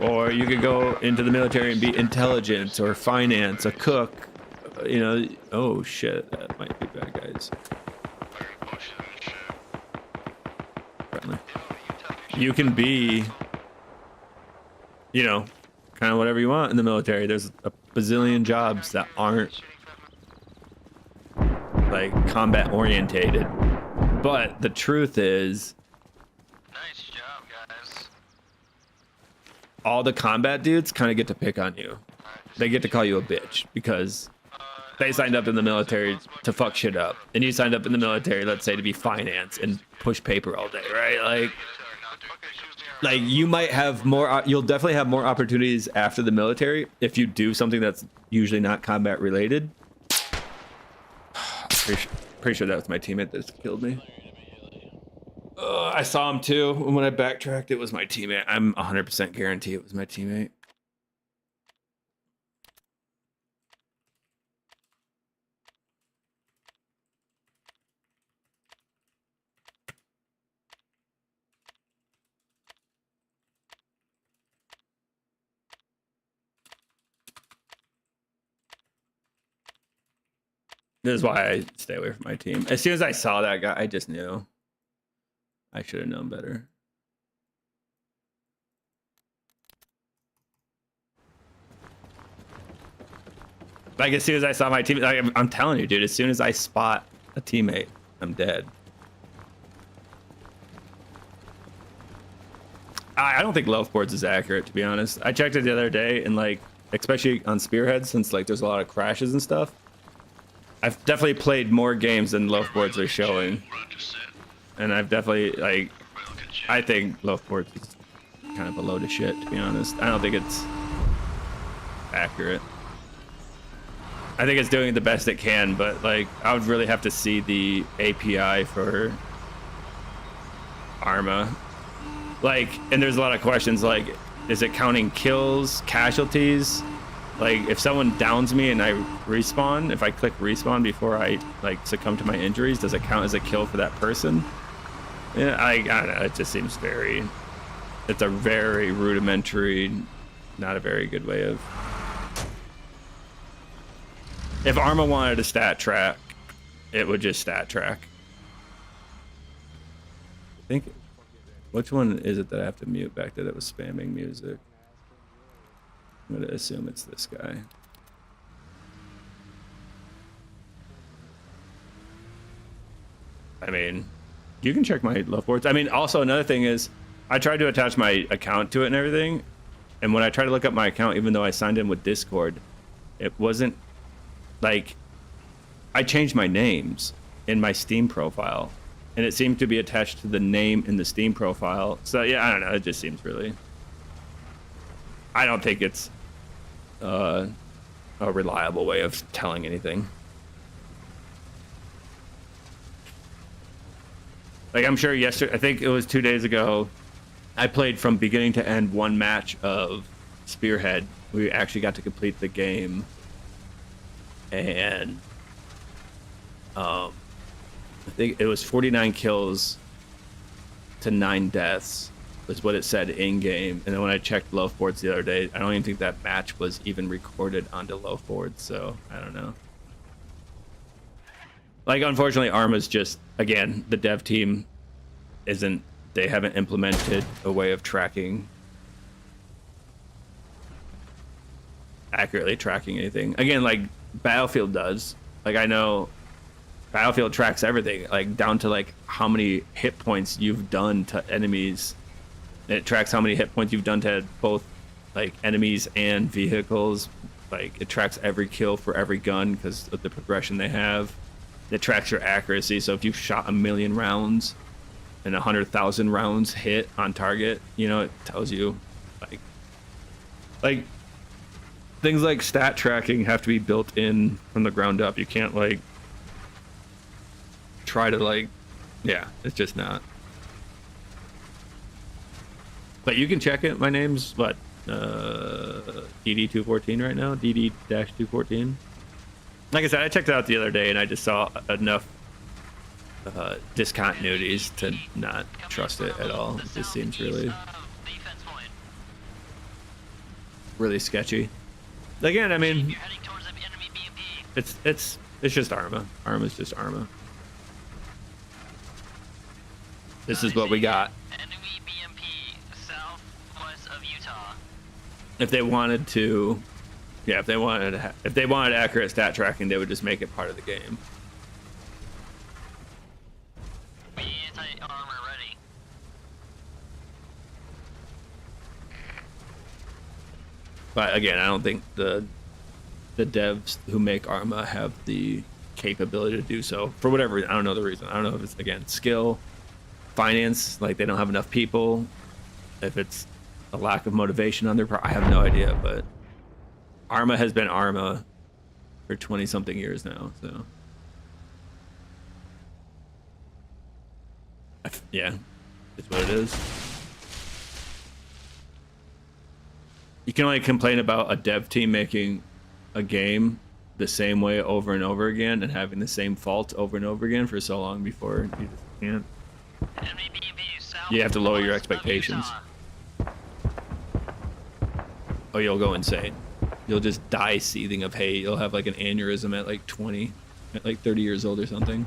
or you could go into the military and be intelligence or finance, a cook. Oh shit, that might be bad guys. You can be, kind of whatever you want in the military. There's a bazillion jobs that aren't like combat orientated. But the truth is, Nice job, guys. all the combat dudes kind of get to pick on you. They get to call you a bitch because they signed up in the military to fuck shit up. And you signed up in the military, let's say, to be finance and push paper all day, right? Like you might have more, you'll definitely have more opportunities after the military if you do something that's usually not combat related. Pretty sure that was my teammate that just killed me. I saw him too. When I backtracked, it was my teammate. I'm 100% guarantee it was my teammate. This is why I stay away from my team. As soon as I saw that guy, I just knew. I should have known better. Like, as soon as I saw my team, like, I'm telling you, dude, as soon as I spot a teammate, I'm dead. I don't think loaf boards is accurate, to be honest. I checked it the other day, and like, especially on Spearhead, since like there's a lot of crashes and stuff. I've definitely played more games than loaf boards are showing. And I've definitely, like, I think loaf boards is kind of a load of shit, to be honest. I don't think it's accurate. I think it's doing the best it can, but like, I would really have to see the API for Arma. Like, and there's a lot of questions like, is it counting kills, casualties? Like, if someone downs me and I respawn, if I click respawn before I like succumb to my injuries, does it count as a kill for that person? Yeah, I don't know. It just seems it's a very rudimentary, not a very good way of. If Arma wanted to stat track, it would just stat track. I think, which one is it that I have to mute back there that was spamming music? I'm gonna assume it's this guy. I mean, you can check my love boards. I mean, also another thing is, I tried to attach my account to it and everything, and when I tried to look up my account, even though I signed in with Discord, it wasn't like, I changed my names in my Steam profile, and it seemed to be attached to the name in the Steam profile. So yeah, I don't know. It just seems really. I don't think it's a reliable way of telling anything. Like, I'm sure yesterday, I think it was 2 days ago, I played from beginning to end one match of Spearhead. We actually got to complete the game, and I think it was 49 kills to 9 deaths was what it said in game. And then when I checked loaf boards the other day, I don't even think that match was even recorded onto loaf boards. So I don't know. Like, unfortunately, Arma's just, again, the dev team they haven't implemented a way of accurately tracking anything. Again, like Battlefield does. Like, I know Battlefield tracks everything, like down to like how many hit points you've done to enemies. It tracks how many hit points you've done to both like enemies and vehicles. Like, it tracks every kill for every gun because of the progression they have. It tracks your accuracy. So if you've shot 1,000,000 rounds and 100,000 rounds hit on target, you know, it tells you like things like stat tracking have to be built in from the ground up. You can't like try to like, yeah, it's just not. But you can check it. My name's what? DD214 right now. DD-214. Like I said, I checked it out the other day and I just saw enough discontinuities to not trust it at all. It just seems really sketchy. Again, I mean, it's just Arma. Arma's just Arma. This is what we got. If they wanted to, yeah, if they wanted accurate stat tracking, they would just make it part of the game. But again, I don't think the devs who make Arma have the capability to do so for whatever reason. I don't know the reason. I don't know if it's, again, skill, finance, like they don't have enough people, if it's a lack of motivation on their part. I have no idea, but Arma has been Arma for 20 something years now, so yeah, it's what it is. You can only complain about a dev team making a game the same way over and over again and having the same faults over and over again for so long before you just can't. You have to lower your expectations. Oh, you'll go insane. You'll just die seething of hate. You'll have like an aneurysm at like 20, at like 30 years old or something.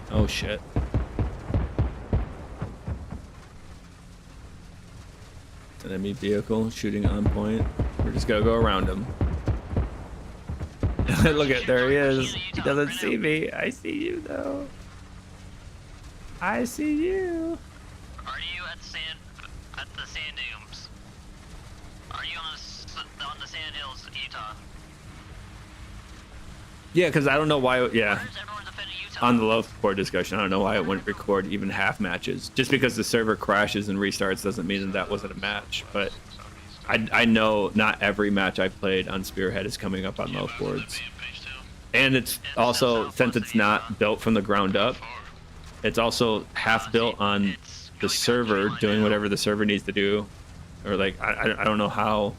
Oh shit. An enemy vehicle shooting on point. We're just gonna go around him. Look at, there he is. He doesn't see me. I see you though. I see you. Are you at the sand dunes? Are you on the sand hills, Utah? Yeah, because I don't know why. Yeah. On the low board discussion, I don't know why it wouldn't record even half matches. Just because the server crashes and restarts doesn't mean that that wasn't a match. But I know not every match I played on Spearhead is coming up on low boards. And it's also, since it's not built from the ground up, it's also half built on the server doing whatever the server needs to do. Or like, I don't know how,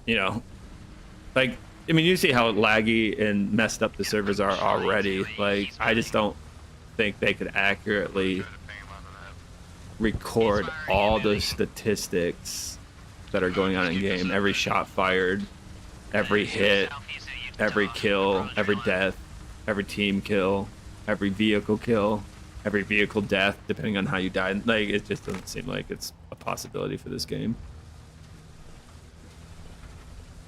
you know, like, I mean, you see how laggy and messed up the servers are already. Like, I just don't think they could accurately record all the statistics that are going on in game. Every shot fired, every hit, every kill, every death, every team kill, every vehicle death, depending on how you died. Like, it just doesn't seem like it's a possibility for this game.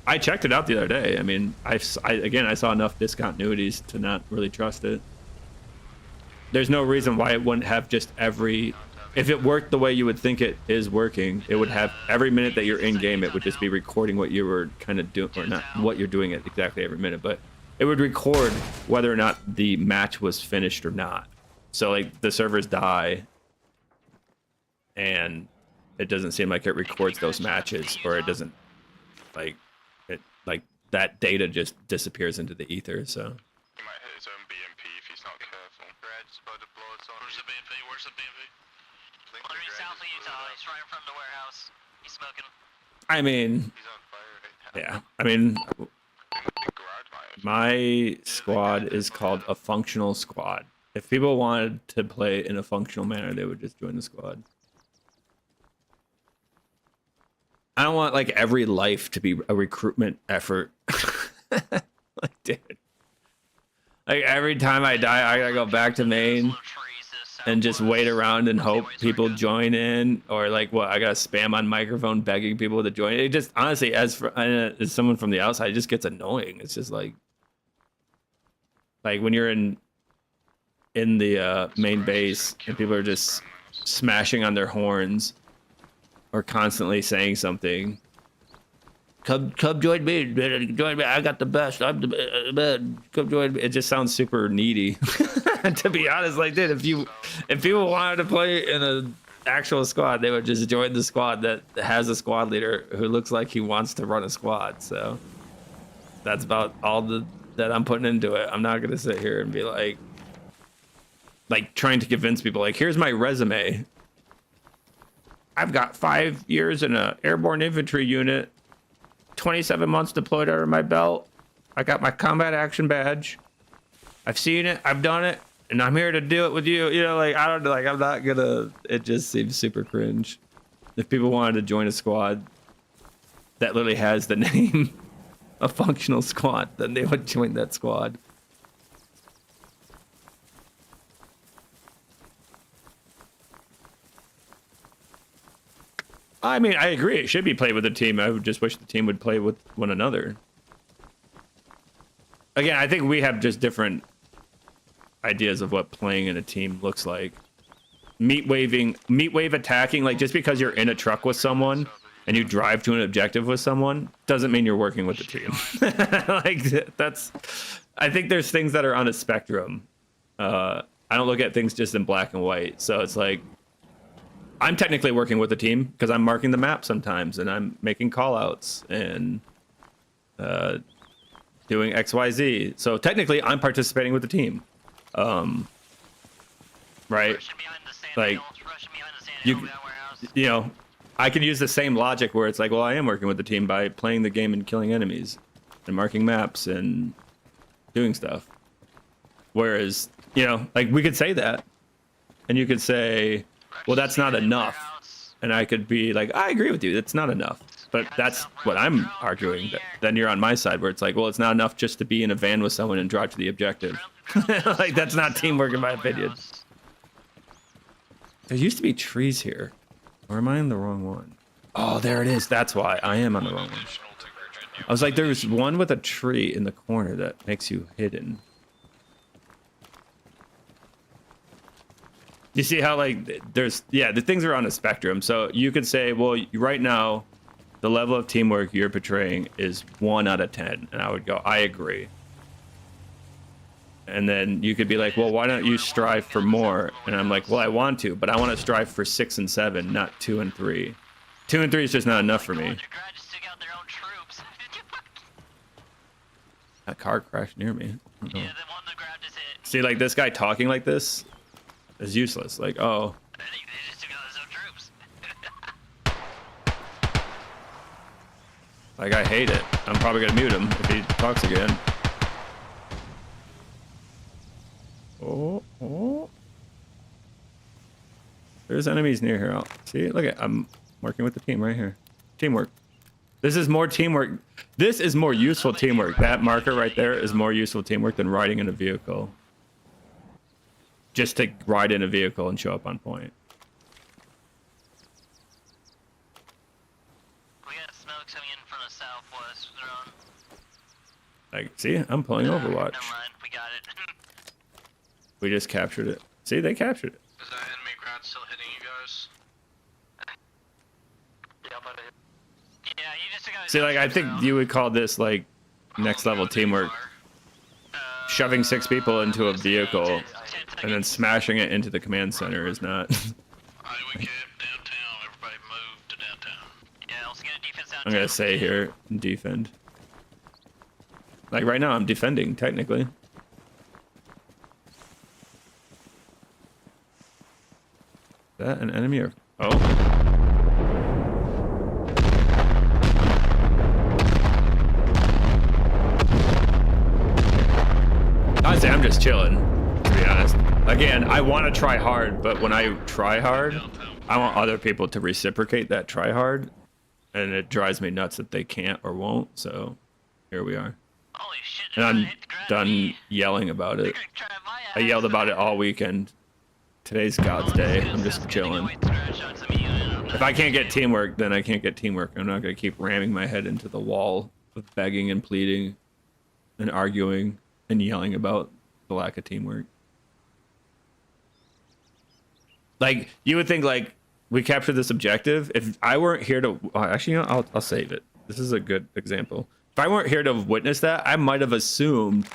I checked it out the other day. I mean, I saw enough discontinuities to not really trust it. There's no reason why it wouldn't have just every... If it worked the way you would think it is working, it would have every minute that you're in game, it would just be recording what you were kind of doing, or not what you're doing at exactly every minute, but it would record whether or not the match was finished or not. So like the servers die and it doesn't seem like it records those matches, or it doesn't like... Like, that data just disappears into the ether, so. He might hit his own BMP if he's not careful. Greg's about to blow its on. Where's the BMP? Where's the BMP? Underneath south of Utah, he's right in front of the warehouse. He's smoking. I mean, He's on fire. yeah. I mean, My squad is called a functional squad. If people wanted to play in a functional manner, they would just join the squad. I don't want like every life to be a recruitment effort. Like, dude. Like every time I die, I gotta go back to main and just wait around and hope people join in, or like what? I gotta spam on microphone begging people to join. It just honestly, as someone from the outside, it just gets annoying. It's just like when you're in the main base and people are just smashing on their horns or constantly saying something. Come join me. Join me. I got the best. I'm the best. Come join me. It just sounds super needy. To be honest, like, dude, if people wanted to play in an actual squad, they would just join the squad that has a squad leader who looks like he wants to run a squad. So that's about all that I'm putting into it. I'm not gonna sit here and be like trying to convince people like, here's my resume. I've got 5 years in an airborne infantry unit, 27 months deployed under my belt. I got my combat action badge. I've seen it, I've done it, and I'm here to do it with you. You know, like, I don't like, I'm not gonna, it just seems super cringe. If people wanted to join a squad that literally has the name a functional squad, then they would join that squad. I mean, I agree. It should be played with a team. I would just wish the team would play with one another. Again, I think we have just different ideas of what playing in a team looks like. Meat wave attacking, like just because you're in a truck with someone and you drive to an objective with someone doesn't mean you're working with the team. Like that's, I think there's things that are on a spectrum. I don't look at things just in black and white. So it's like, I'm technically working with the team because I'm marking the map sometimes and I'm making call outs and doing XYZ. So technically I'm participating with the team. Right? Like, you know, I can use the same logic where it's like, well, I am working with the team by playing the game and killing enemies and marking maps and doing stuff. Whereas, you know, like we could say that and you could say, well, that's not enough. And I could be like, I agree with you. That's not enough. But that's what I'm arguing. Then you're on my side where it's like, well, it's not enough just to be in a van with someone and drive to the objective. Like, that's not teamwork in my opinion. There used to be trees here. Or am I in the wrong one? Oh, there it is. That's why. I am on the wrong one. I was like, there's one with a tree in the corner that makes you hidden. You see how, like, there's, yeah, the things are on a spectrum. So you could say, well, right now, the level of teamwork you're portraying is 1 out of 10. And I would go, I agree. And then you could be like, well, why don't you strive for more? And I'm like, well, I want to, but I want to strive for 6 and 7, not 2 and 3. 2 and 3 is just not enough for me. A car crashed near me. See, like, this guy talking like this is useless. Like, oh. Like, I hate it. I'm probably gonna mute him if he talks again. Oh. There's enemies near here. See, look at, I'm working with the team right here. Teamwork. This is more teamwork. This is more useful teamwork. That marker right there is more useful teamwork than riding in a vehicle. Just to ride in a vehicle and show up on point. We got smoke coming in from the southwest. Like, see, I'm playing Overwatch. Never mind, we got it. We just captured it. See, they captured it. Is that enemy crowd still hitting you guys? Yeah, you just got. See, like, I think you would call this, like, next level teamwork. Shoving 6 people into a vehicle and then smashing it into the command center is not. We kept downtown. Everybody moved to downtown. Yeah, let's get a defense downtown. I'm gonna say here, defend. Like, right now, I'm defending, technically. Is that an enemy or... Oh. I'm just chilling, to be honest. Again, I want to try hard, but when I try hard, I want other people to reciprocate that try hard, and it drives me nuts that they can't or won't. So here we are. Holy shit, And I'm hit the ground done me. yelling about it. They're gonna try my I yelled ass. about it all weekend. Today's God's day. I'm just chilling. If I can't get teamwork, then I can't get teamwork. I'm not going to keep ramming my head into the wall of begging and pleading and arguing and yelling about the lack of teamwork. Like, you would think, like, we captured this objective. If I weren't here to... actually, you know, I'll save it. This is a good example. If I weren't here to witness that, I might have assumed,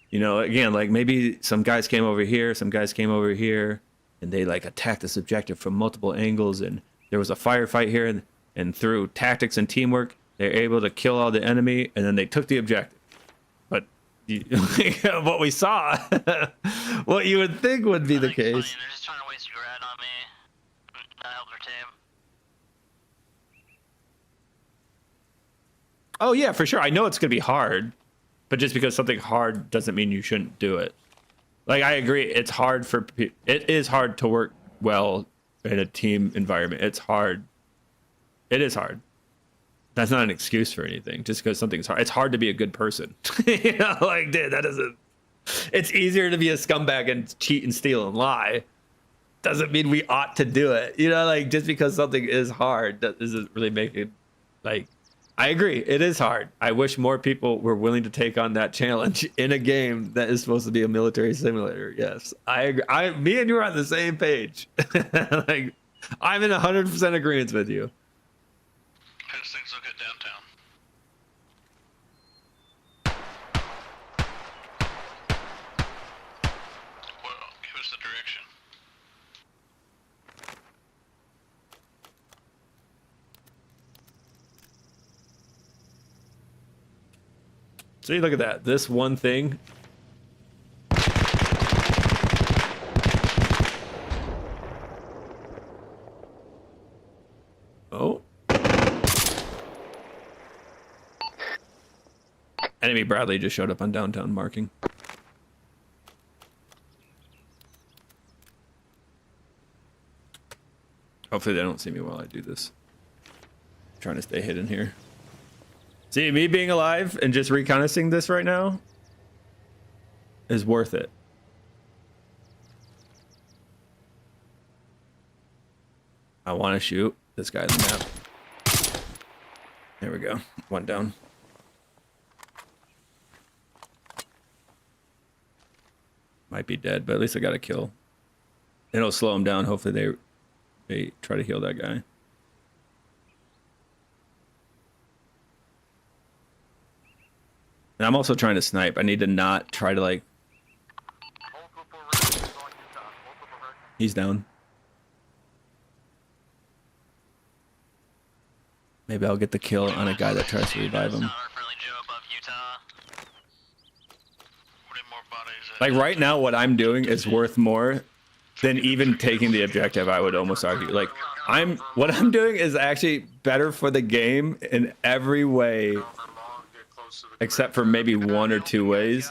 you know, again, like, maybe some guys came over here, some guys came over here, and they, like, attacked this objective from multiple angles, and there was a firefight here, and through tactics and teamwork, they're able to kill all the enemy, and then they took the objective. But what we saw, what you would think would be the case. They're just trying to waste a grad on me. Not help their team. Oh, yeah, for sure. I know it's going to be hard, but just because something hard doesn't mean you shouldn't do it. Like, I agree. It's hard for it is hard to work well in a team environment. It's hard. It is hard. That's not an excuse for anything. Just because something's hard. It's hard to be a good person. You know, like, dude, that doesn't. It's easier to be a scumbag and cheat and steal and lie. Doesn't mean we ought to do it. You know, like, just because something is hard, that doesn't really make it, like. I agree. It is hard. I wish more people were willing to take on that challenge in a game that is supposed to be a military simulator. Yes, I agree. Me and you are on the same page. Like, I'm in 100% agreement with you. How's things look at downtown? Well, give us the direction. See, look at that. This one thing. Oh. Enemy Bradley just showed up on downtown marking. Hopefully they don't see me while I do this. I'm trying to stay hidden here. See, me being alive and just reconnaissing this right now is worth it. I want to shoot this guy on the map. There we go. One down. Might be dead, but at least I got a kill. It'll slow him down. Hopefully they try to heal that guy. And I'm also trying to snipe. I need to not try to, like... He's down. Maybe I'll get the kill on a guy that tries to revive him. Like, right now, what I'm doing is worth more than even taking the objective, I would almost argue. Like, what I'm doing is actually better for the game in every way, except for maybe 1 or 2 ways,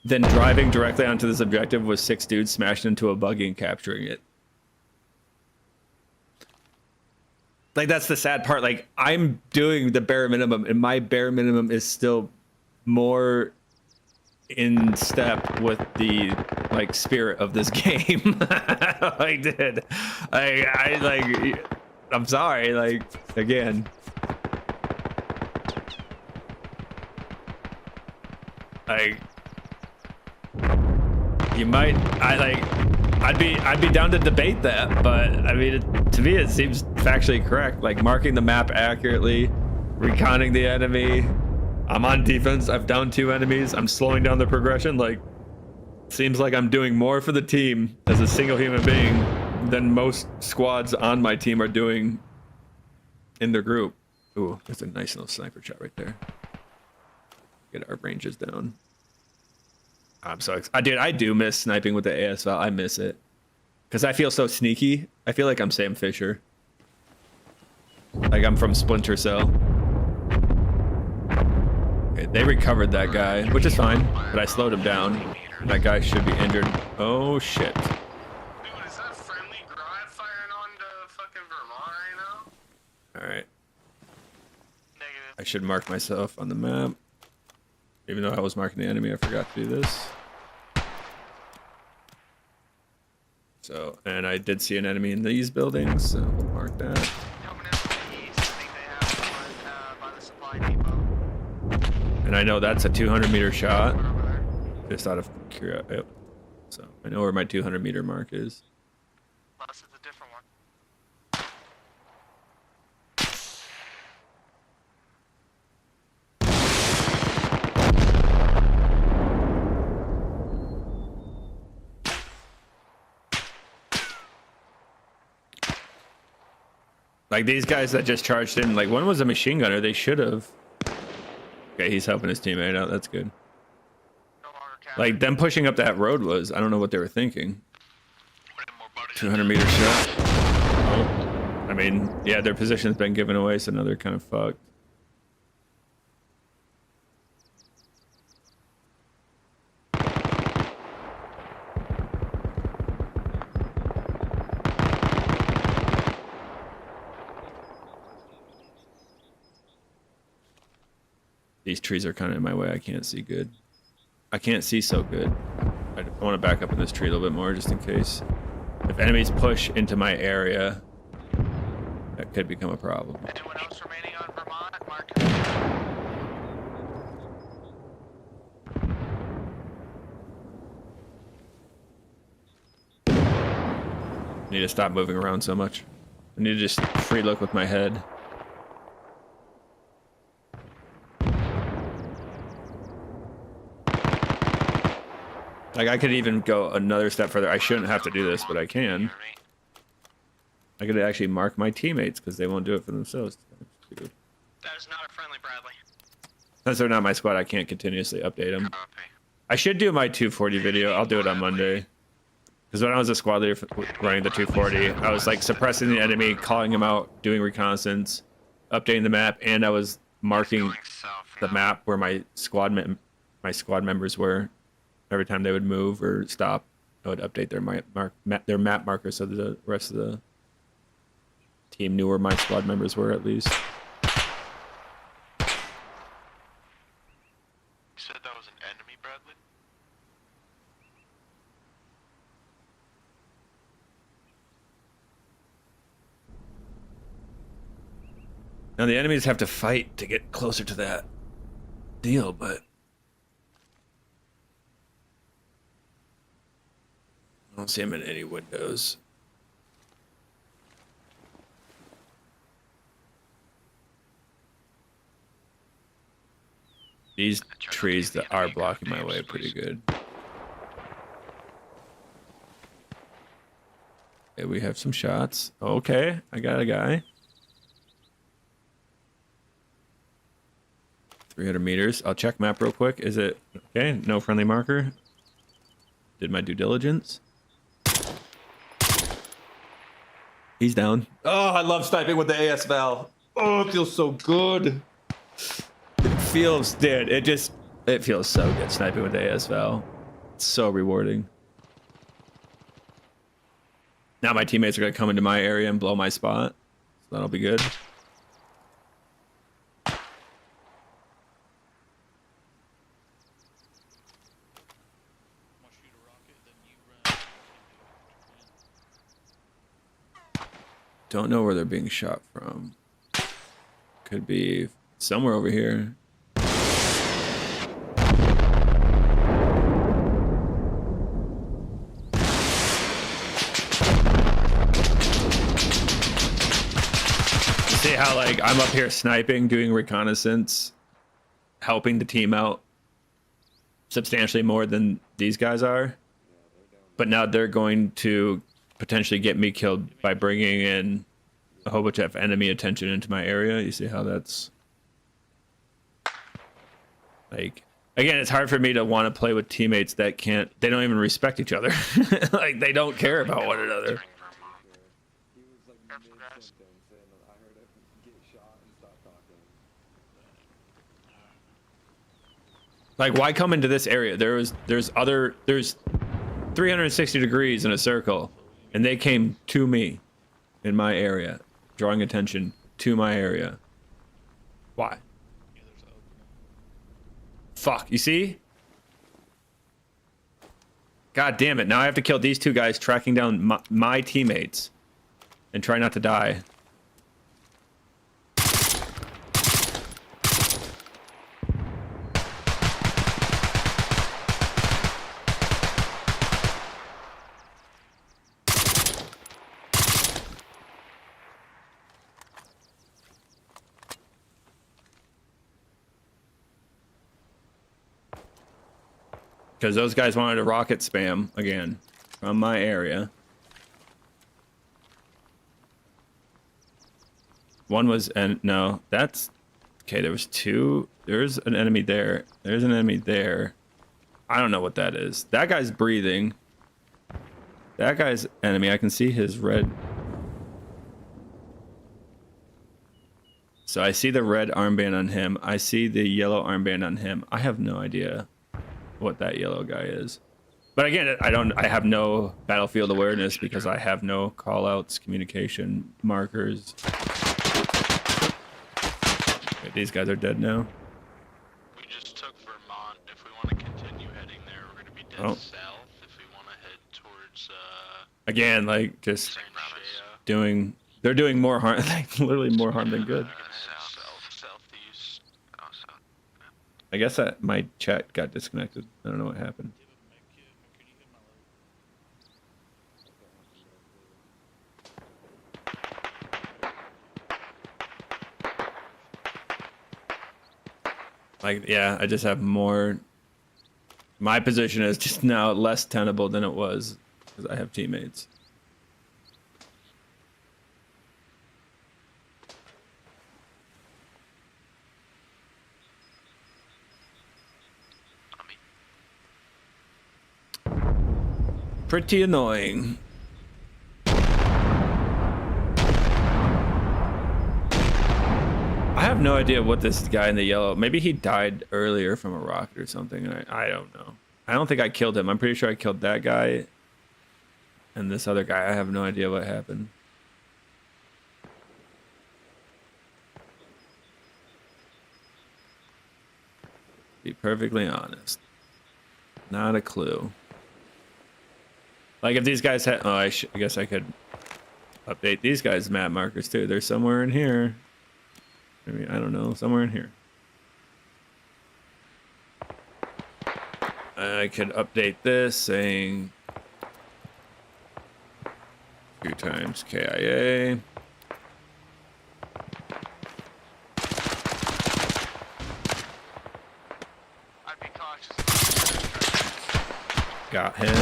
than driving directly onto this objective with 6 dudes smashed into a buggy and capturing it. Like, that's the sad part. Like, I'm doing the bare minimum, and my bare minimum is still more in step with the, like, spirit of this game. Like, dude, I'm sorry, like, again. Like, you might, I'd be down to debate that, but I mean, to me, it seems factually correct. Like, marking the map accurately, reconning the enemy. I'm on defense. I've downed 2 enemies. I'm slowing down the progression. Like, seems like I'm doing more for the team as a single human being than most squads on my team are doing in their group. Ooh, that's a nice little sniper shot right there. Get our ranges down. I'm so excited. Dude, I do miss sniping with the ASL. I miss it. Because I feel so sneaky. I feel like I'm Sam Fisher. Like I'm from Splinter Cell. Okay, Okay, they recovered that guy, which is fine, but I slowed him down. That guy should be injured. Oh shit. Dude, is that friendly Grod firing on to fucking Vermont right now? Alright. Negative. I should mark myself on the map. Even though I was marking the enemy, I forgot to do this. So, and I did see an enemy in these buildings, so we'll mark that. Coming in from the east, I think they have one by the supply depot. And I know that's a 200-meter shot. One over there. Just out of curiosity. Yep. So I know where my 200-meter mark is. Unless it's a different one. Like these guys that just charged in, like one was a machine gunner. They should have. Okay, he's helping his teammate out. That's good. No longer captured. Like them pushing up that road was, I don't know what they were thinking. 200-meter shot. Oh. I mean, yeah, their position's been given away, so now they're kind of fucked. These trees are kind of in my way. I can't see good. I can't see so good. I want to back up in this tree a little bit more just in case. If enemies push into my area, that could become a problem. Anyone else remaining on Vermont? Mark. I need to stop moving around so much. I need to just free look with my head. Like I could even go another step further. I shouldn't have to do this, but I can. I could actually mark my teammates because they won't do it for themselves. That is not a friendly Bradley. Since they're not my squad, I can't continuously update them. I should do my 240 video. I'll do it on Monday. Because when I was a squad leader running the 240, I was like suppressing the enemy, calling him out, doing reconnaissance, updating the map, and I was marking the map where my squad members were. Every time they would move or stop, I would update their map marker so the rest of the team knew where my squad members were at least. You said that was an enemy, Bradley? Now the enemies have to fight to get closer to that deal, but I don't see him in any windows. These trees that are blocking my way pretty good. Okay, we have some shots. Okay, I got a guy. 300 meters. I'll check map real quick. Is it okay? No friendly marker. Did my due diligence. He's down. Oh, I love sniping with the AS Val. Oh, it feels so good. It feels, dude, it feels so good sniping with the AS Val. It's so rewarding. Now my teammates are gonna come into my area and blow my spot. So that'll be good. Don't know where they're being shot from. Could be somewhere over here. You see how like I'm up here sniping, doing reconnaissance, helping the team out substantially more than these guys are. But now they're going to potentially get me killed by bringing in a whole bunch of enemy attention into my area. You see how that's like, again, it's hard for me to want to play with teammates that they don't even respect each other. Like they don't care about one another. Like, why come into this area? There's 360 degrees in a circle, and they came to me in my area, drawing attention to my area. Why? Fuck, you see? God damn it, now I have to kill these two guys tracking down my teammates and try not to die. Because those guys wanted to rocket spam again from my area. One was, and no, that's okay. There was two. There's an enemy there. There's an enemy there. I don't know what that is. That guy's breathing. That guy's enemy. I can see his red. So I see the red armband on him. I see the yellow armband on him. I have no idea what that yellow guy is. But again, I have no battlefield awareness because I have no call-outs, communication markers. Okay, these guys are dead now. We just took Vermont. If we want to continue heading there, we're going to be dead south. If we want to head towards again, like just doing, they're doing more harm, like literally more harm than good. southeast. Oh, south. I guess that my chat got disconnected. I don't know what happened. Like, yeah, I just have more. My position is just now less tenable than it was because I have teammates. Pretty annoying. I have no idea what this guy in the yellow, maybe he died earlier from a rocket or something. I don't know. I don't think I killed him. I'm pretty sure I killed that guy and this other guy. I have no idea what happened. Be perfectly honest. Not a clue. Like if these guys had, oh, I guess I could update these guys' map markers too. They're somewhere in here. Maybe, I don't know, somewhere in here. I could update this saying 2 times KIA. I'd be cautious. Got him.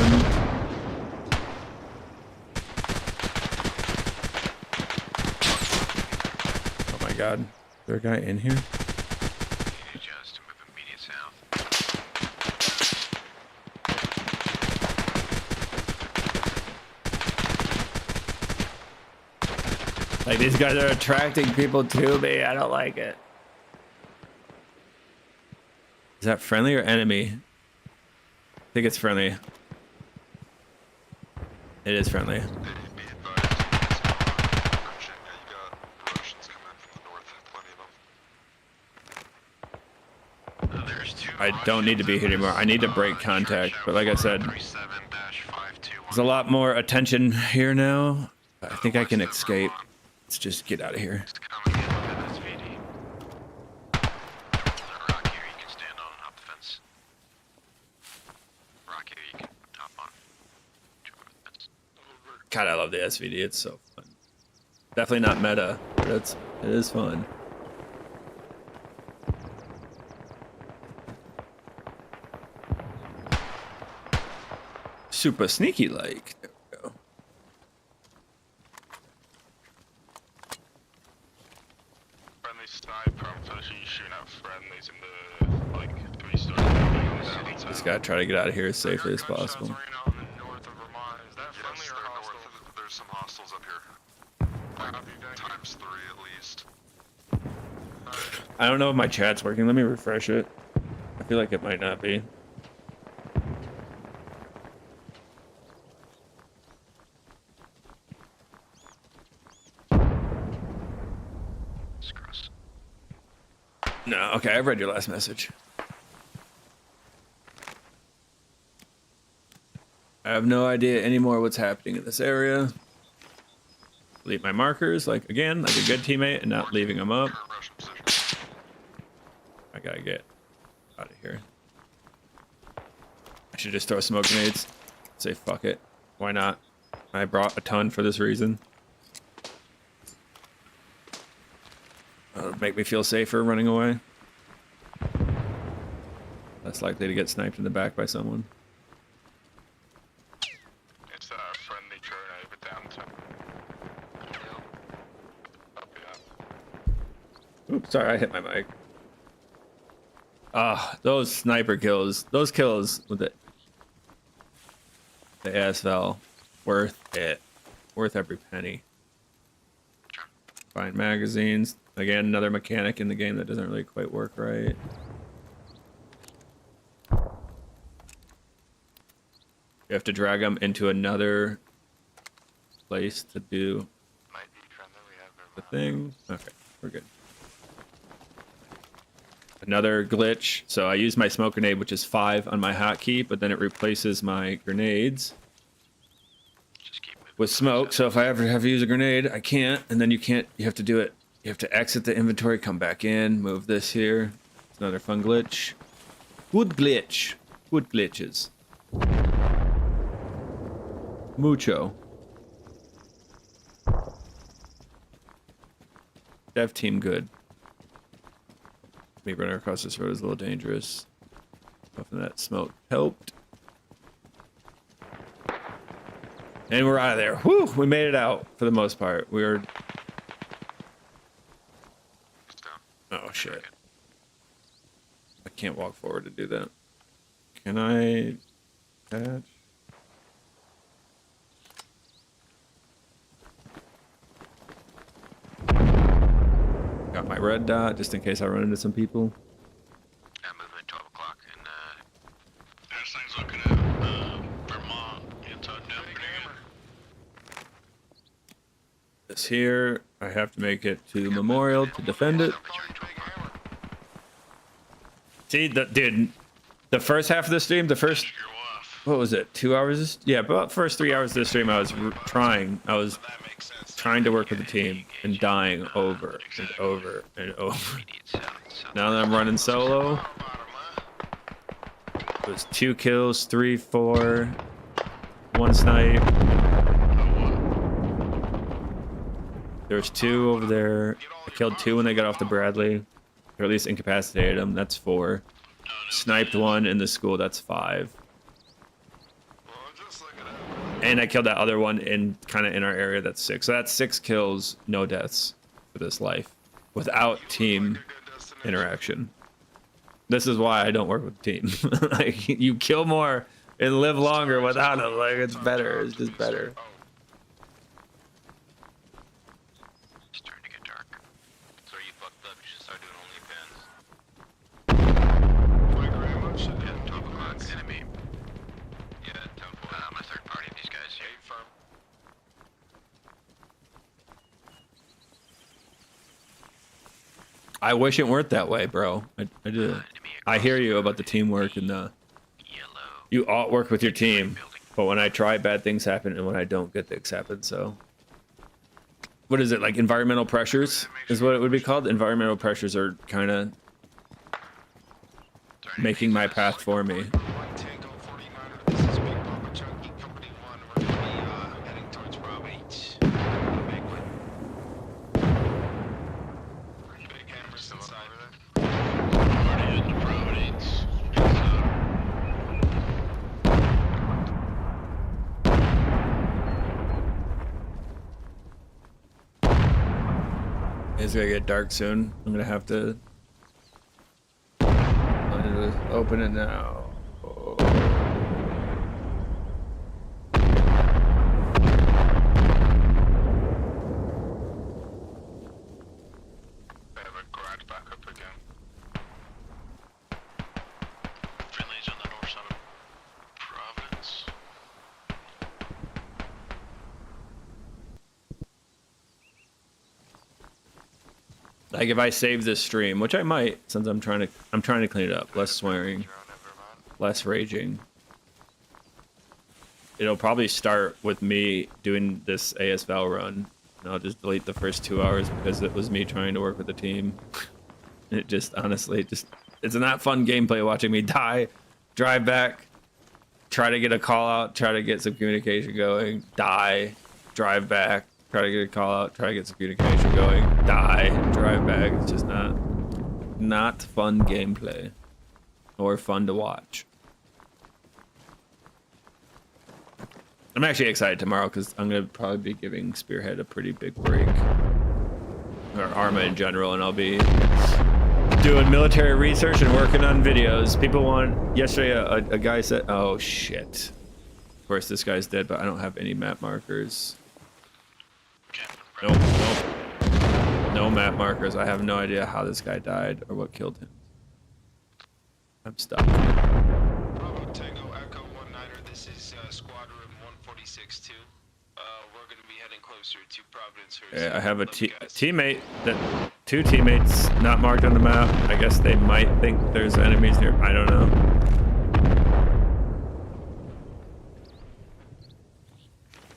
Oh my god. Is there a guy in here? Just to move immediate south. Like these guys are attracting people to me. I don't like it. Is that friendly or enemy? I think it's friendly. It is friendly. I don't need to be here anymore. I need to break contact. But like I said, there's a lot more attention here now. I think I can escape. Let's just get out of here. God, I love the SVD. It's so fun. Definitely not meta, but it is fun. Super sneaky like. There we go. Friendly sniper, I'm totally shooting at friendlies in the like 3-story building. Just gotta try to get out of here as safely as possible. There's some hostiles up here. Times 3 at least. I don't know if my chat's working. Let me refresh it. I feel like it might not be. No, okay, I've read your last message. I have no idea anymore what's happening in this area. Delete my markers, like again, like a good teammate, and not leaving them up. I gotta get out of here. I should just throw smoke grenades. Say fuck it. Why not? I brought a ton for this reason. It'll make me feel safer running away. Less likely to get sniped in the back by someone. It's a friendly turn over downtown. Oops, sorry, I hit my mic. Ah, those sniper kills. Those kills with the ASL. Worth it. Worth every penny. Find magazines. Again, another mechanic in the game that doesn't really quite work right. You have to drag them into another place to do the thing. Okay, we're good. Another glitch. So I use my smoke grenade, which is 5 on my hotkey, but then it replaces my grenades with smoke. So if I ever have to use a grenade, I can't. And then you can't. You have to do it. You have to exit the inventory, come back in, move this here. It's another fun glitch. Good glitch. Good glitches. Mucho. Dev team good. Me running across this road is a little dangerous. Hoping that smoke helped. And we're out of there. Whew, we made it out for the most part. We were... Oh shit. I can't walk forward to do that. Can I attach? Got my red dot just in case I run into some people. Yeah, moving at 12 o'clock and this thing's looking at Vermont inside Denver. This here, I have to make it to Memorial to defend it. See, dude, the first half of the stream, the first, what was it, 2 hours? Yeah, about first 3 hours of the stream, I was trying to work with the team and dying over and over and over. Now that I'm running solo, it was 2 kills, 3, 4, 1 snipe. There's 2 over there. I killed 2 when they got off the Bradley, or at least incapacitated them. That's 4. Sniped 1 in the school. That's 5. And I killed that other one in kind of in our area. That's 6. So that's 6 kills, no deaths for this life without team interaction. This is why I don't work with team. Like, you kill more and live longer without it. Like, it's better. It's just better. It's starting to get dark. So you fucked up. You should start doing OnlyFans. Thank you very much. Yeah, 12 o'clock. Enemy. Yeah, temple. My third party. These guys. Yeah, firm. I wish it weren't that way, bro. I do. I hear you about the teamwork and the... You all work with your team, but when I try, bad things happen, and when I don't, good things happen, so... What is it, like environmental pressures is what it would be called? Environmental pressures are kind of making my path for me. It's gonna get dark soon. I'm gonna have to open it now. Oh. Like if I save this stream, which I might, since I'm trying to clean it up. Less swearing, less raging. It'll probably start with me doing this ASVAL run, and I'll just delete the first 2 hours because it was me trying to work with the team. It just honestly it's not fun gameplay watching me die, drive back, try to get a call out, try to get some communication going, die, drive back, try to get a call out, try to get some communication going, die, drive back. It's just not fun gameplay or fun to watch. I'm actually excited tomorrow because I'm gonna probably be giving Spearhead a pretty big break, or Arma in general, and I'll be doing military research and working on videos. People want. Yesterday, a guy said, "Oh shit!" Of course, this guy's dead, but I don't have any map markers. Nope. No map markers. I have no idea how this guy died or what killed him. I'm stuck. Bravo Tango Echo 19er. This is Squadron 146-2. We're going to be heading closer to Providence. Yeah, I have a teammate that 2 teammates not marked on the map. I guess they might think there's enemies near. I don't know.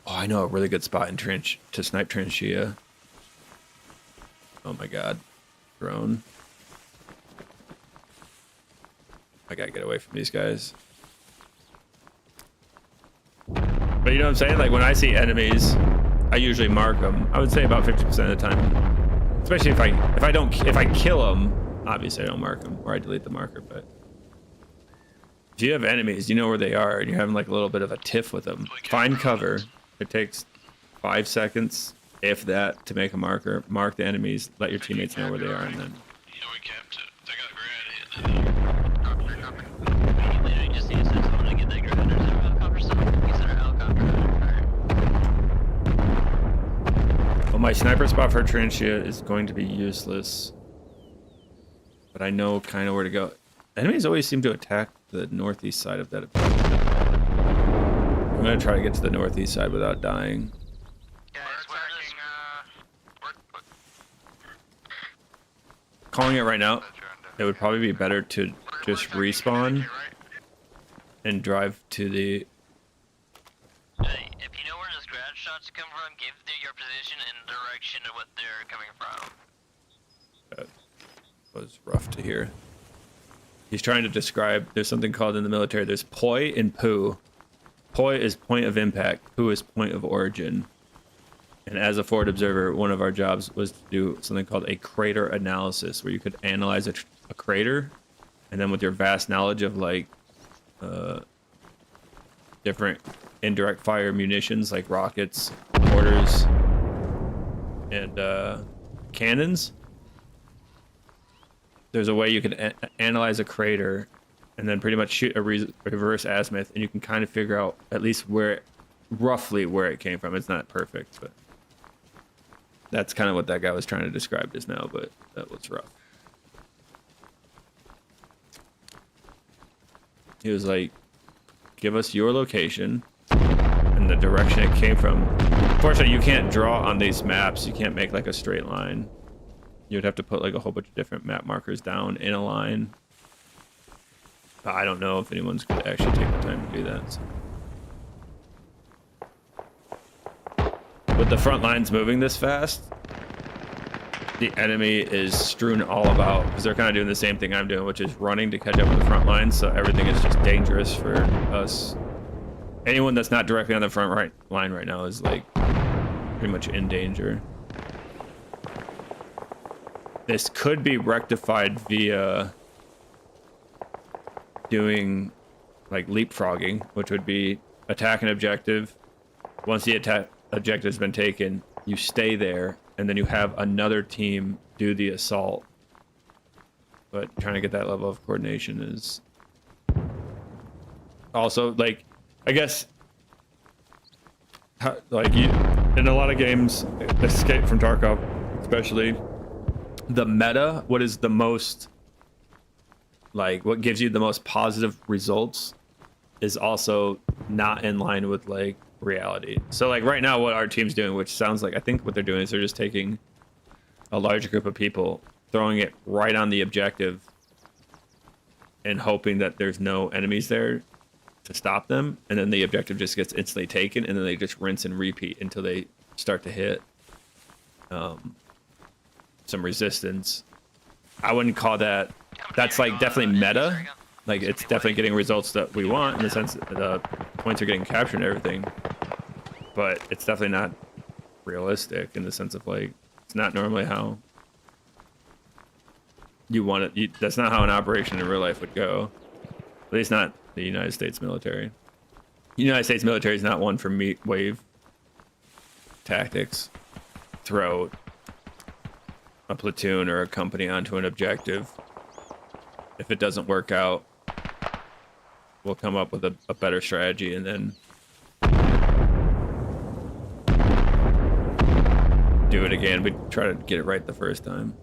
Oh, I know a really good spot in trench to snipe Tranchia. Oh my god. Drone. I gotta get away from these guys. But you know what I'm saying? Like when I see enemies, I usually mark them. I would say about 50% of the time. Especially if I kill them, obviously I don't mark them or I delete the marker, but if you have enemies, you know where they are and you're having like a little bit of a tiff with them. Find cover. It takes 5 seconds, if that, to make a marker. Mark the enemies, let your teammates know where they are, and then well, my sniper spot for Tranchia is going to be useless, but I know kind of where to go. Enemies always seem to attack the northeast side of that. I'm gonna try to get to the northeast side without dying. Calling it right now, it would probably be better to just respawn and drive to the... Hey, if you know where the scratch shots come from, give your position and direction of what they're coming from. That was rough to hear. He's trying to describe, there's something called in the military, there's POI and POO. POI is point of impact, POO is point of origin. And as a forward observer, one of our jobs was to do something called a crater analysis, where you could analyze a crater, and then with your vast knowledge of like different indirect fire munitions like rockets, mortars, and cannons, there's a way you can analyze a crater and then pretty much shoot a reverse azimuth, and you can kind of figure out at least roughly where it came from. It's not perfect, but that's kind of what that guy was trying to describe just now, but that was rough. He was like, give us your location and the direction it came from. Unfortunately, you can't draw on these maps. You can't make like a straight line. You'd have to put like a whole bunch of different map markers down in a line. I don't know if anyone's going to actually take the time to do that. So. With the front lines moving this fast, the enemy is strewn all about, because they're kind of doing the same thing I'm doing, which is running to catch up with the front lines, so everything is just dangerous for us. Anyone that's not directly on the front line right now is like pretty much in danger. This could be rectified via doing like leapfrogging, which would be attack an objective. Once the objective's been taken, you stay there, and then you have another team do the assault. But trying to get that level of coordination is also like, I guess, like you in a lot of games, Escape from Tarkov especially, the meta, what is the most, like what gives you the most positive results is also not in line with like reality. So like right now what our team's doing, which sounds like, I think what they're doing is they're just taking a large group of people throwing it right on the objective and hoping that there's no enemies there to stop them, and then the objective just gets instantly taken, and then they just rinse and repeat until they start to hit some resistance. I wouldn't call that. That's like definitely meta. Like it's definitely getting results that we want in the sense that the points are getting captured and everything, but it's definitely not realistic in the sense of like it's not normally how you want it. That's not how an operation in real life would go. At least not the United States military. The United States military is not one for meat wave tactics. Throw a platoon or a company onto an objective. If it doesn't work out, we'll come up with a better strategy and then do it again. We try to get it right the first time.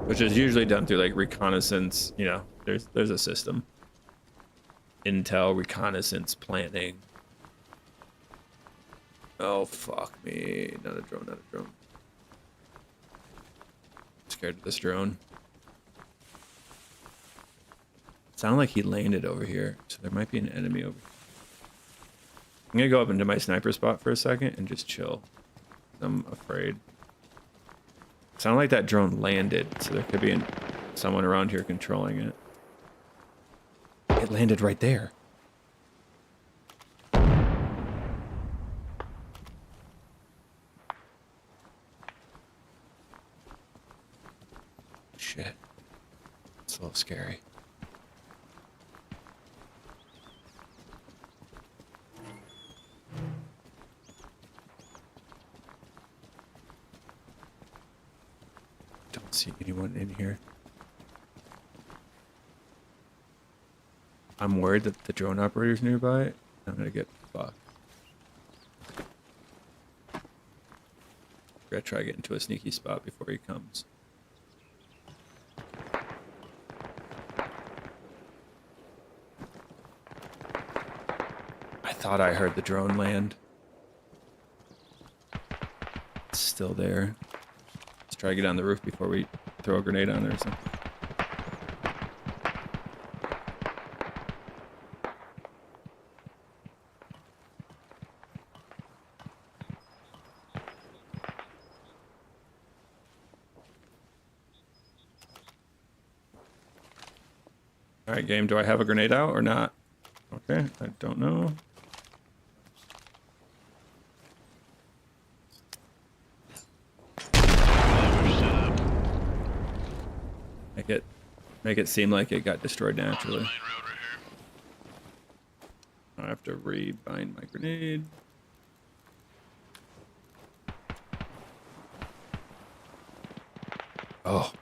Which is usually done through like reconnaissance, you know, there's a system. Intel, reconnaissance, planning. Oh, fuck me. Not a drone, not a drone. I'm scared of this drone. Sounded like he landed over here, so there might be an enemy over here. I'm gonna go up into my sniper spot for a second and just chill. I'm afraid. Sounded like that drone landed, so there could be someone around here controlling it. It landed right there. Shit. It's a little scary. Don't see anyone in here. I'm worried that the drone operator's nearby. I'm gonna get fucked. Gotta try to get into a sneaky spot before he comes. I thought I heard the drone land. It's still there. Let's try to get on the roof before we throw a grenade on there or something. All right, game, do I have a grenade out or not? Okay, I don't know. Make it seem like it got destroyed naturally. I have to rebind my grenade. Oh.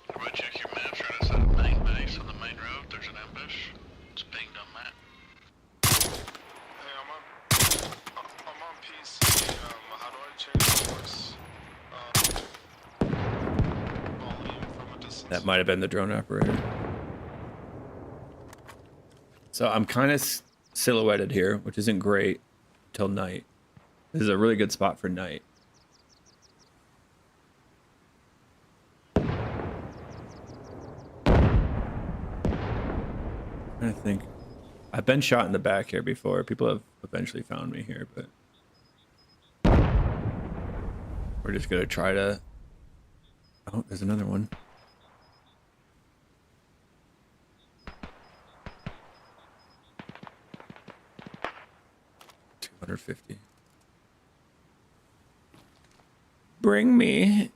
Everybody check your maps right outside the main base on the main road. There's an ambush. It's pinged on map. Hey, I'm on PC. How do I change the voice? Volume from a distance. That might have been the drone operator. So I'm kind of silhouetted here, which isn't great till night. This is a really good spot for night. I think I've been shot in the back here before. People have eventually found me here, but we're just gonna try to. Oh, there's another one. $250. Bring me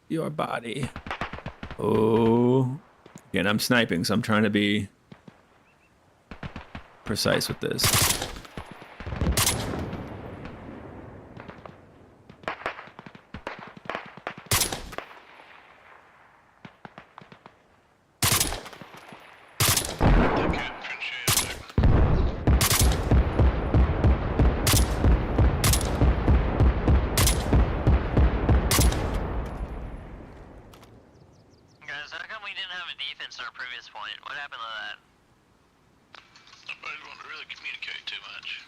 your body. Oh. Again, I'm sniping, so I'm trying to be precise with this. have a defense at our previous point. What happened to that? Nobody want to really communicate too much.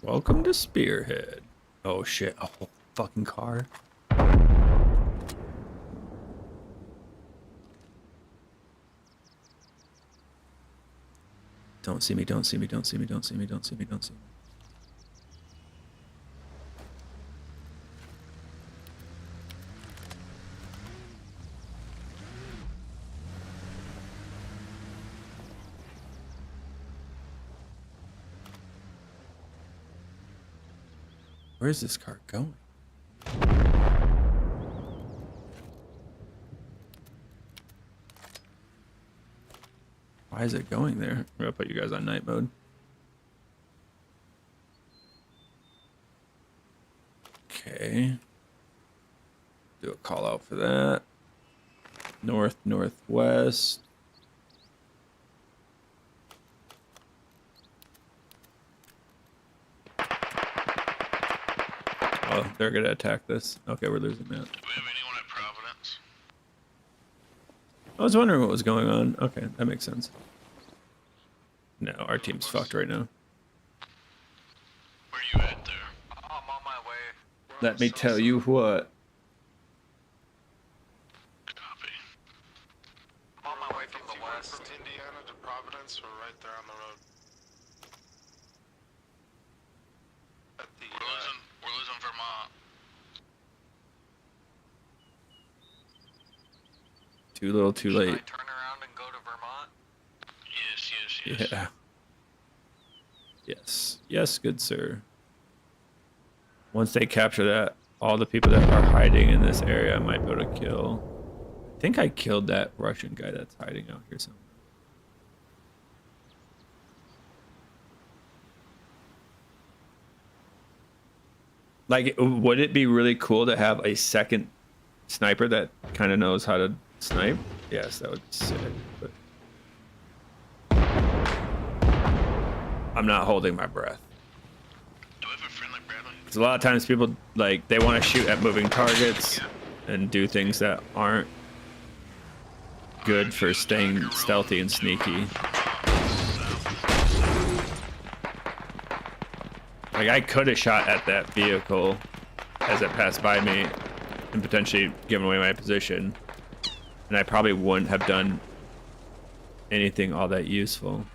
Welcome to Spearhead. Oh shit, a whole fucking car. Don't see me, don't see me, don't see me, don't see me, don't see me, don't see me. Where's this car going? Why is it going there? I'm gonna put you guys on night mode. Okay. Do a call out for that. North, northwest. Oh, they're gonna attack this. Okay, we're losing that. Do we have anyone at Providence? I was wondering what was going on. Okay, that makes sense. No, our team's fucked right now. Where you at there? I'm on my way. Let me tell you what. Copy. I'm on my way from the west. From Indiana to Providence, we're right there on the road. At the, We're losing Vermont. Too little, too Should I late. turn around and go to Vermont? Yes. Yeah. Yes. Yes, good sir. Once they capture that, all the people that are hiding in this area I might be able to kill. I think I killed that Russian guy that's hiding out here somewhere. Like, would it be really cool to have a second sniper that kind of knows how to snipe? Yes, that would be sick. But I'm not holding my breath. Do we have a friendly Bradley? Because a lot of times people, like, they want to shoot at moving targets and do things that aren't good for staying stealthy and sneaky. Like, I could have shot at that vehicle as it passed by me and potentially given away my position. And I probably wouldn't have done anything all that useful.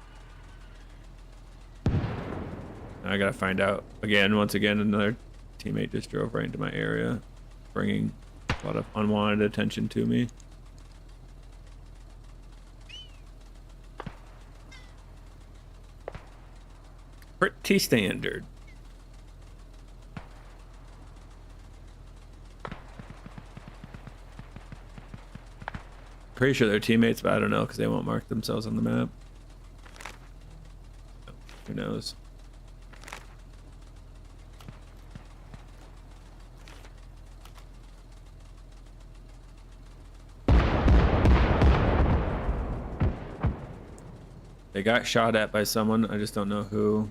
Now I gotta find out. Once again, another teammate just drove right into my area, bringing a lot of unwanted attention to me. Pretty standard. Pretty sure they're teammates, but I don't know because they won't mark themselves on the map. Who knows? They got shot at by someone. I just don't know who.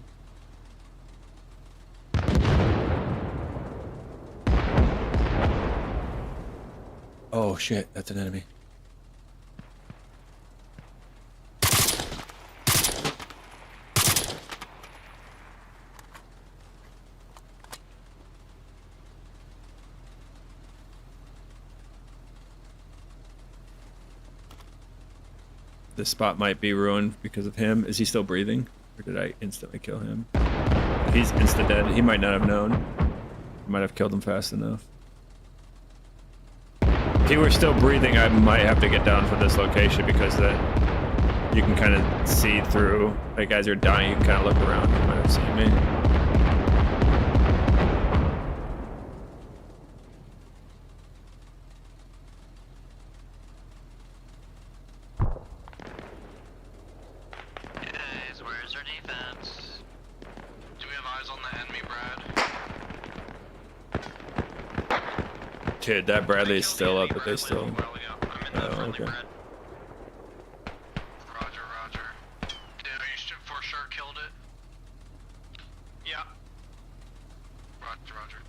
Oh shit, that's an enemy. This spot might be ruined because of him. Is he still breathing? Or did I instantly kill him? He's insta dead. He might not have known. I might have killed him fast enough. If he were still breathing, I might have to get down for this location because you can kind of see through. Like, as you're dying, you can kind of look around. You might have seen me. Guys, where's our defense? Do we have eyes on the enemy, Brad? Dude, that Bradley's still up, but they still... I'm in the Oh, friendly okay. Brad. Roger. Yeah, are you for sure killed it? Yeah. Roger.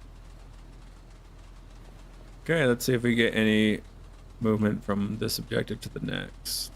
Okay, let's see if we get any movement from this objective to the next.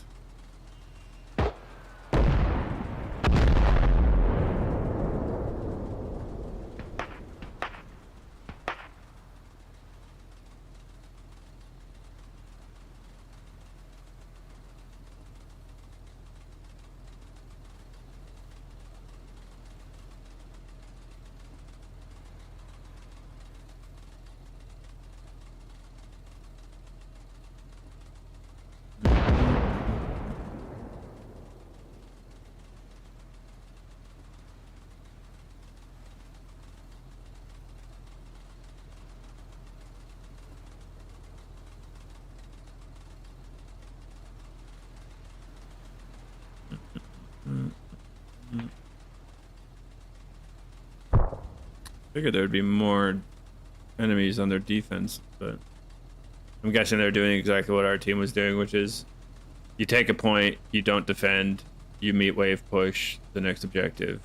Figured there would be more enemies on their defense, but I'm guessing they're doing exactly what our team was doing, which is you take a point, you don't defend, you meet wave push the next objective,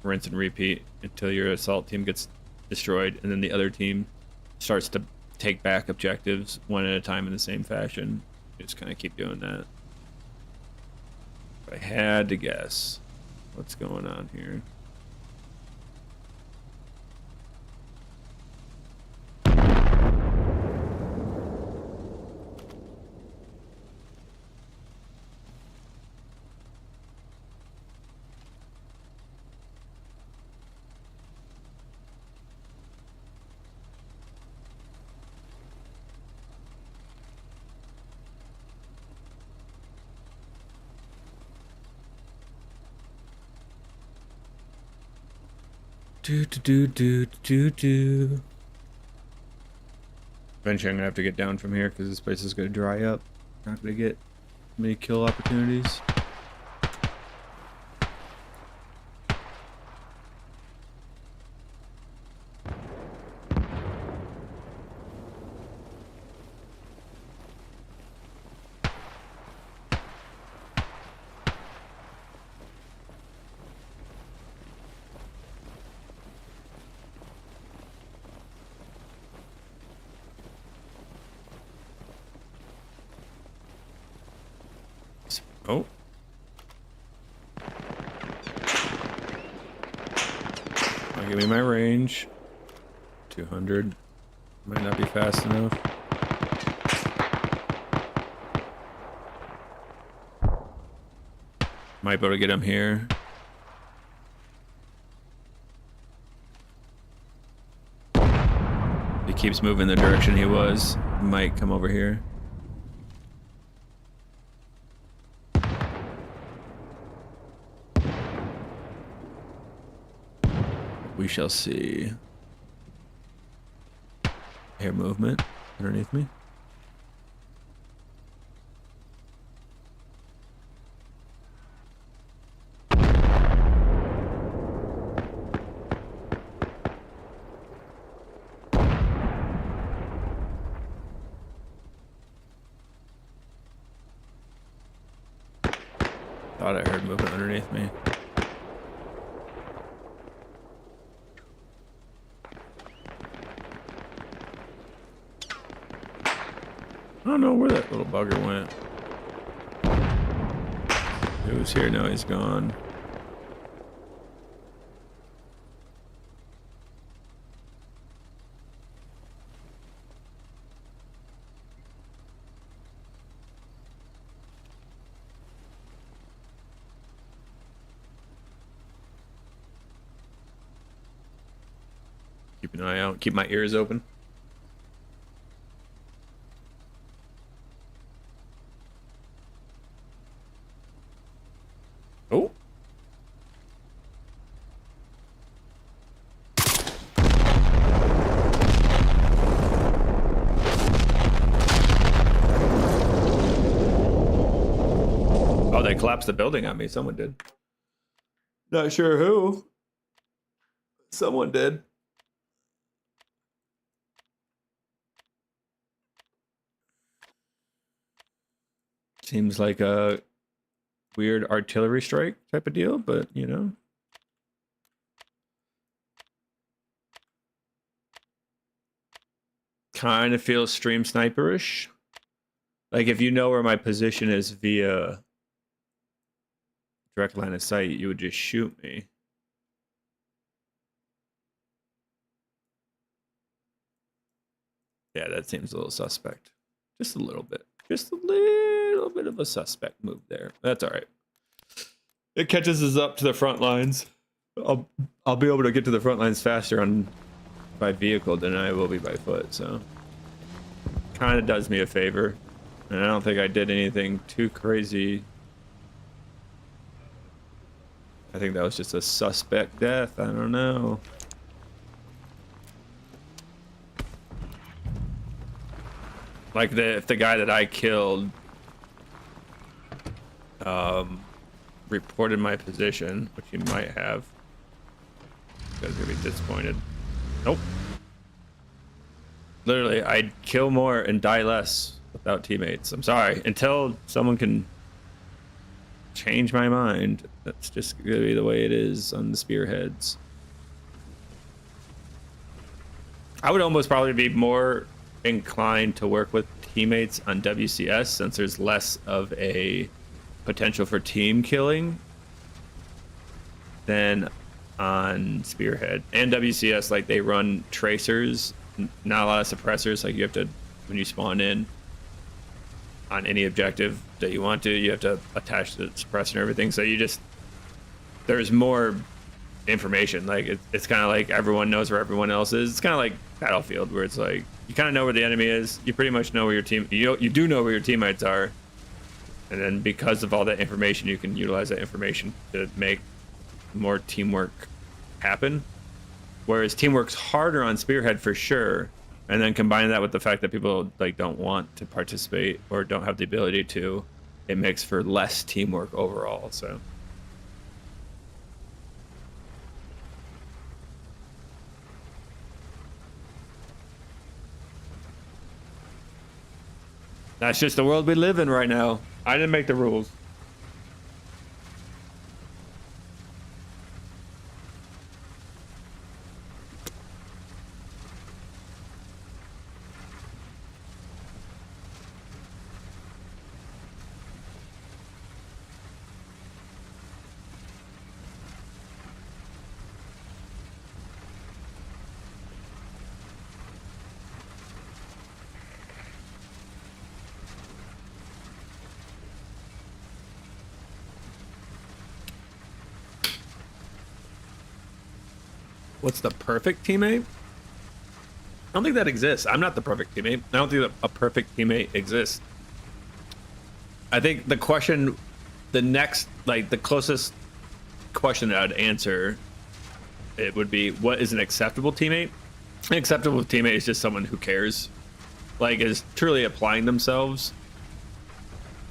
rinse and repeat until your assault team gets destroyed, and then the other team starts to take back objectives one at a time in the same fashion. You just kind of keep doing that. If I had to guess what's going on here. Do. Eventually I'm gonna have to get down from here because this place is gonna dry up. Not gonna get many kill opportunities. Oh. Give me my range. 200. Might not be fast enough. Might be able to get him here. He keeps moving the direction he was. Might come over here. We shall see. Air movement underneath me. Thought I heard movement underneath me. I don't know where that little bugger went. He was here, now he's gone. Keep an eye out, keep my ears open. Oh. Oh, they collapsed the building on me. Someone did. Not sure who. Someone did. Seems like a weird artillery strike type of deal, but you know. kind of feels stream sniperish. Like if you know where my position is via direct line of sight, you would just shoot me. Yeah, that seems a little suspect. Just a little bit. Just a little bit of a suspect move there. That's all right. It catches us up to the front lines. I'll be able to get to the front lines faster by vehicle than I will be by foot, so kind of does me a favor. And I don't think I did anything too crazy. I think that was just a suspect death. I don't know. Like if the guy that I killed reported my position, which he might have, you guys are gonna be disappointed. Nope. Literally, I'd kill more and die less without teammates. I'm sorry. Until someone can change my mind, that's just gonna be the way it is on the spearheads. I would almost probably be more inclined to work with teammates on WCS since there's less of a potential for team killing than on Spearhead. And WCS, like, they run tracers, not a lot of suppressors. Like, you have to, when you spawn in on any objective that you want to, you have to attach the suppressor and everything. So you just, there's more information. Like, it's kind of like everyone knows where everyone else is. It's kind of like Battlefield, where it's like, you kind of know where the enemy is. You pretty much know where your team, you do know where your teammates are. And then because of all that information, you can utilize that information to make more teamwork happen. Whereas teamwork's harder on Spearhead for sure. And then combine that with the fact that people like don't want to participate or don't have the ability to, it makes for less teamwork overall. So that's just the world we live in right now. I didn't make the rules. What's the perfect teammate? I don't think that exists. I'm not the perfect teammate. I don't think that a perfect teammate exists. I think the question, the next, like the closest question that I'd answer, it would be, what is an acceptable teammate? An acceptable teammate is just someone who cares, like is truly applying themselves.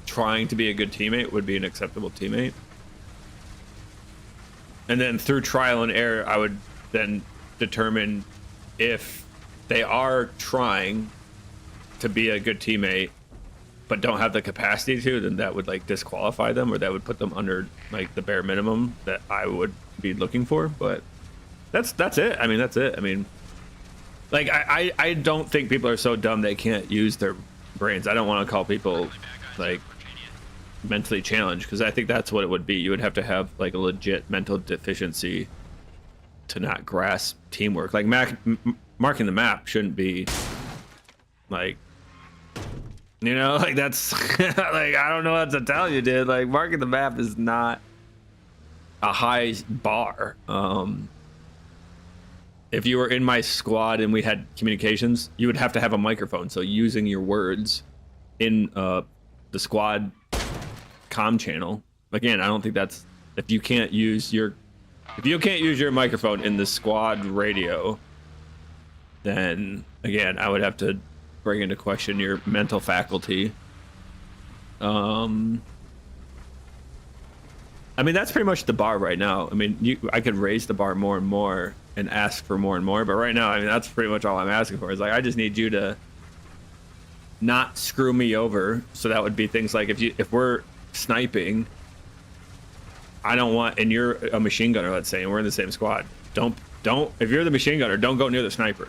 Trying to be a good teammate would be an acceptable teammate. And then through trial and error, I would then determine if they are trying to be a good teammate but don't have the capacity to, then that would like disqualify them, or that would put them under like the bare minimum that I would be looking for. But that's it. I mean, that's it. I mean, like I don't think people are so dumb they can't use their brains. I don't want to call people like mentally challenged, because I think that's what it would be. You would have to have like a legit mental deficiency to not grasp teamwork. Like marking the map shouldn't be like, you know, like that's like, I don't know what to tell you, dude. Like marking the map is not a high bar. If you were in my squad and we had communications, you would have to have a microphone. So using your words in the squad comm channel, again, I don't think that's, if you can't use your microphone in the squad radio, then again, I would have to bring into question your mental faculty. I mean, that's pretty much the bar right now. I mean, I could raise the bar more and more and ask for more and more, but right now, I mean, that's pretty much all I'm asking for. Is like, I just need you to not screw me over. So that would be things like if we're sniping, I don't want, and you're a machine gunner, let's say, and we're in the same squad, don't if you're the machine gunner, don't go near the sniper.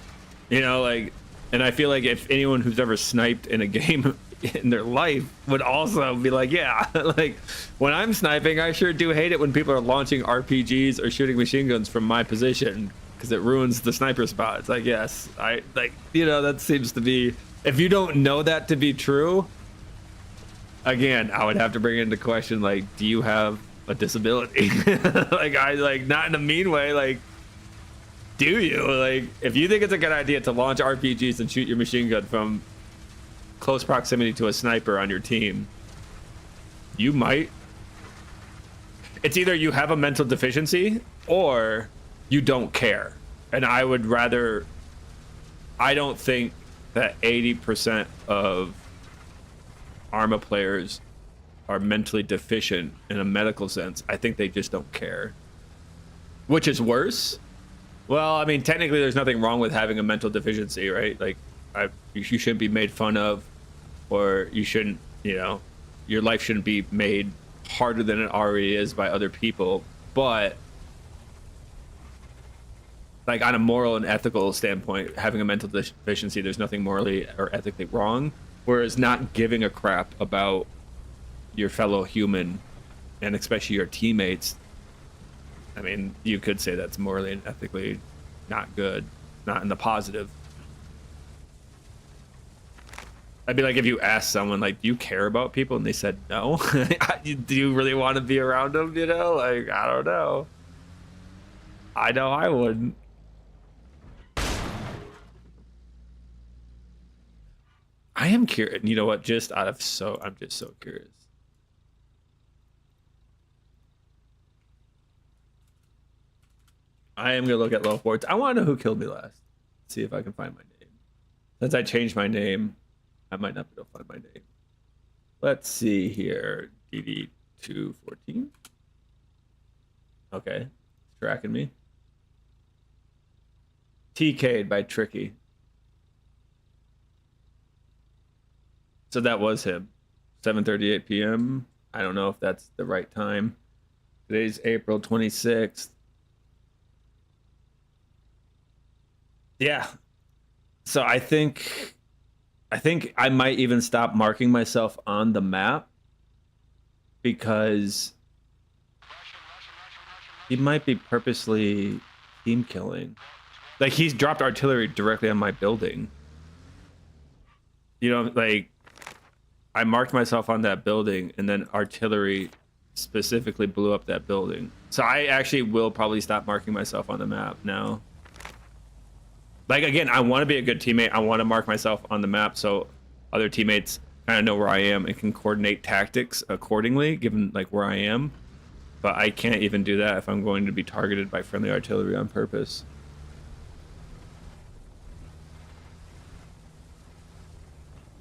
You know, like And I feel like if anyone who's ever sniped in a game in their life would also be like, yeah, like when I'm sniping, I sure do hate it when people are launching RPGs or shooting machine guns from my position because it ruins the sniper spot. It's like, yes, I like, you know, that seems to be, if you don't know that to be true, again, I would have to bring into question, like, do you have a disability? Like, I like, not in a mean way, like, do you? Like, if you think it's a good idea to launch RPGs and shoot your machine gun from close proximity to a sniper on your team, you might. It's either you have a mental deficiency or you don't care. And I would rather, I don't think that 80% of ARMA players are mentally deficient in a medical sense. I think they just don't care. Which is worse. Well, I mean, technically there's nothing wrong with having a mental deficiency, right? Like, you shouldn't be made fun of, or you shouldn't, you know, your life shouldn't be made harder than it already is by other people. But like, on a moral and ethical standpoint, having a mental deficiency, there's nothing morally or ethically wrong. Whereas not giving a crap about your fellow human, and especially your teammates, I mean, you could say that's morally and ethically not good, not in the positive. I'd be like, if you ask someone, like, do you care about people? And they said no. Do you really want to be around them, you know? Like, I don't know. I know I wouldn't. I am curious. You know what? Just out of I'm just so curious. I am gonna look at low boards. I want to know who killed me last. See if I can find my name. Since I changed my name, I might not be able to find my name. Let's see here. DD214. Okay, it's tracking me. TK'd by Tricky. So that was him. 7:38 p.m. I don't know if that's the right time. Today's April 26th. Yeah. So I think I might even stop marking myself on the map because he might be purposely team killing. Like, he's dropped artillery directly on my building. You know, like, I marked myself on that building and then artillery specifically blew up that building. So I actually will probably stop marking myself on the map now. Like, again, I want to be a good teammate. I want to mark myself on the map so other teammates kind of know where I am and can coordinate tactics accordingly, given like where I am. But I can't even do that if I'm going to be targeted by friendly artillery on purpose.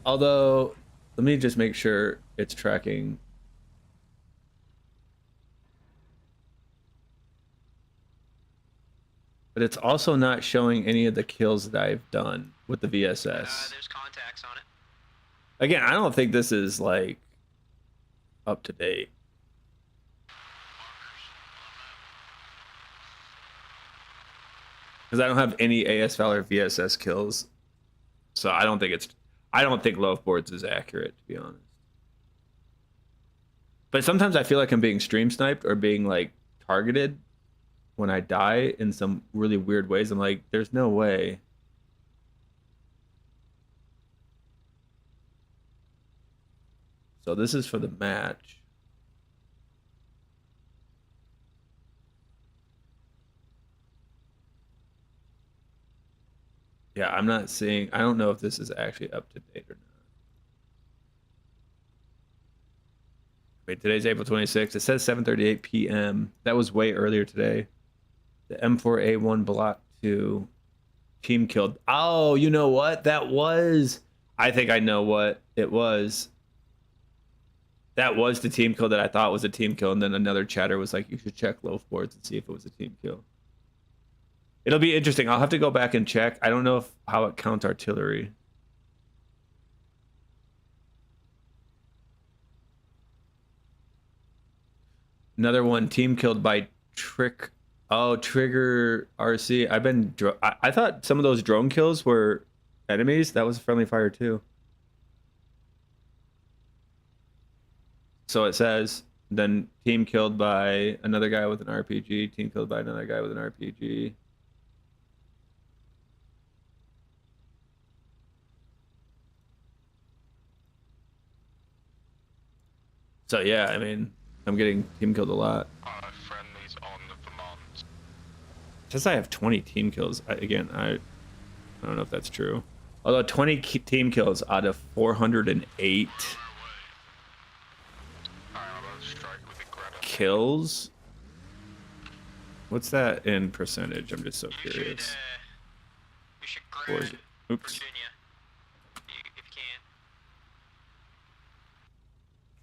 Although, let me just make sure it's tracking. But it's also not showing any of the kills that I've done with the VSS. There's contacts on it. Again, I don't think this is like up to date. Because I don't have any AS Valor VSS kills. So I don't think Love Boards is accurate, to be honest. But sometimes I feel like I'm being stream sniped or being like targeted when I die in some really weird ways. I'm like, there's no way. So this is for the match. Yeah, I'm not seeing, I don't know if this is actually up to date or not. Wait, today's April 26th. It says 7:38 p.m. That was way earlier today. The M4A1 Block 2 team killed. Oh, you know what? That was, I think I know what it was. That was the team kill that I thought was a team kill. And then another chatter was like, you should check loaf boards and see if it was a team kill. It'll be interesting. I'll have to go back and check. I don't know how it counts artillery. Another one, team killed by Trick. Oh, Trigger RC. I thought some of those drone kills were Enemies? That was friendly fire too. So it says, then team killed by another guy with an RPG, team killed by another guy with an RPG. So yeah, I mean, I'm getting team killed a lot. Friendlies on the command. Since I have 20 team kills, I don't know if that's true. Although 20 team kills out of 408 kills. What's that in percentage? I'm just so curious. You should Or grab is it- Oops. Virginia. If you can.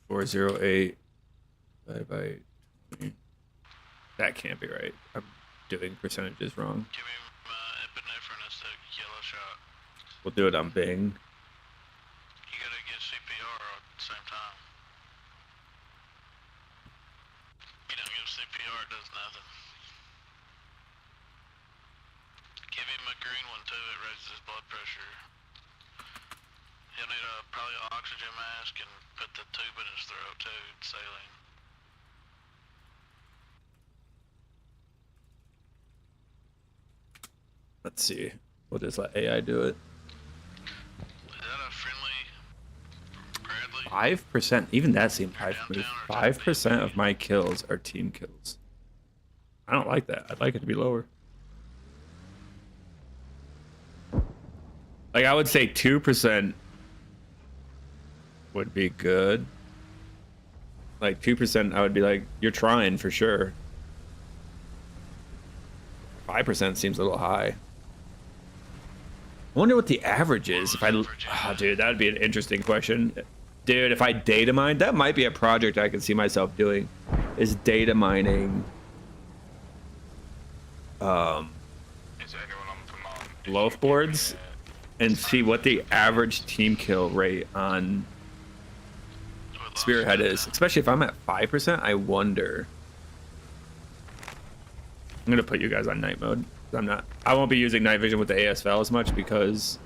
408 divided by 20. That can't be right. I'm doing percentages wrong. Give him epinephrine as the yellow shot. We'll do it on Bing. You gotta get CPR at the same time. You don't give CPR, it does nothing. Give him a green one too, it raises his blood pressure. He'll need probably an oxygen mask and put the tube in his throat too, saline. Let's see. We'll just let AI do it. Is that a friendly Bradley? 5%. Even that seemed high for me. 5% of my kills are team kills. I don't like that. I'd like it to be lower. Like, I would say 2% would be good. Like, 2%, I would be like, you're trying for sure. 5% seems a little high. I wonder what the average is. If I, oh, dude, that would be an interesting question. Dude, if I data mine, that might be a project I could see myself doing. Is data mining, loaf boards, and see what the average team kill rate on Spearhead is. Especially if I'm at 5%, I wonder. I'm gonna put you guys on night mode. I won't be using night vision with the ASFL as much because,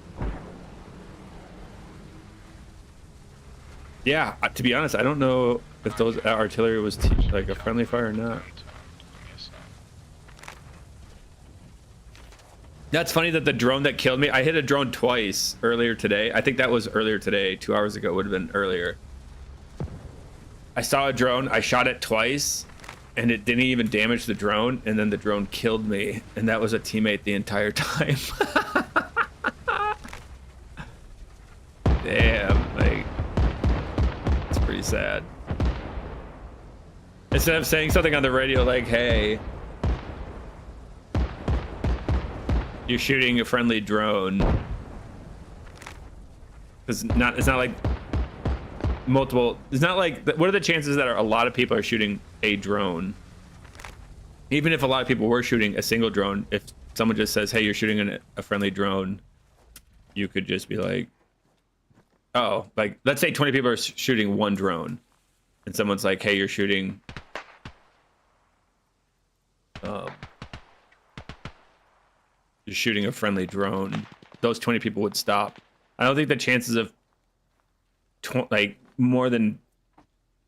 yeah, to be honest, I don't know if those artillery was like a friendly fire or not. That's funny that the drone that killed me, I hit a drone twice earlier today. I think that was earlier today. 2 hours ago would have been earlier. I saw a drone, I shot it twice, and it didn't even damage the drone, and then the drone killed me, and that was a teammate the entire time. Damn, like, it's pretty sad. Instead of saying something on the radio like, hey, you're shooting a friendly drone, it's not like multiple, it's not like, what are the chances that a lot of people are shooting a drone? Even if a lot of people were shooting a single drone, if someone just says, hey, you're shooting a friendly drone, you could just be like, oh, like, let's say 20 people are shooting one drone, and someone's like, hey, you're shooting a friendly drone, those 20 people would stop. I don't think the chances of like more than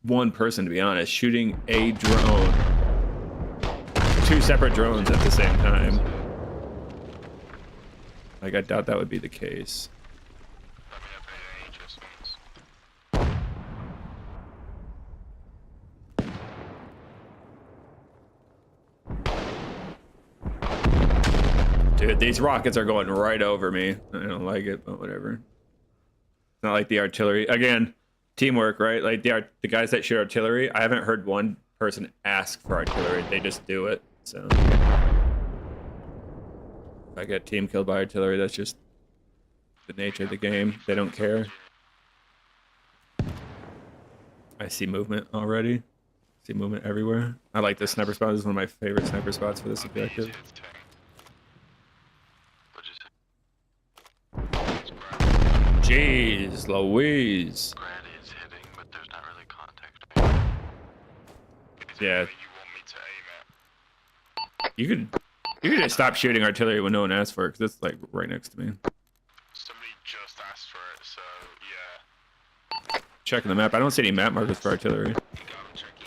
one person, to be honest, shooting a drone, two separate drones at the same time, like, I doubt that would be the case. Dude, these rockets are going right over me. I don't like it, but whatever. It's not like the artillery. Again, teamwork, right? Like the guys that shoot artillery, I haven't heard one person ask for artillery. They just do it. So if I get team killed by artillery, that's just the nature of the game. They don't care. I see movement already. See movement everywhere. I like this sniper spot. This is one of my favorite sniper spots for this objective. Jeez Louise. Yeah. You could just stop shooting artillery when no one asks for it, because it's like right next to me. Somebody so yeah. Checking the map. I don't see any map markers for artillery. You got him, Tricky.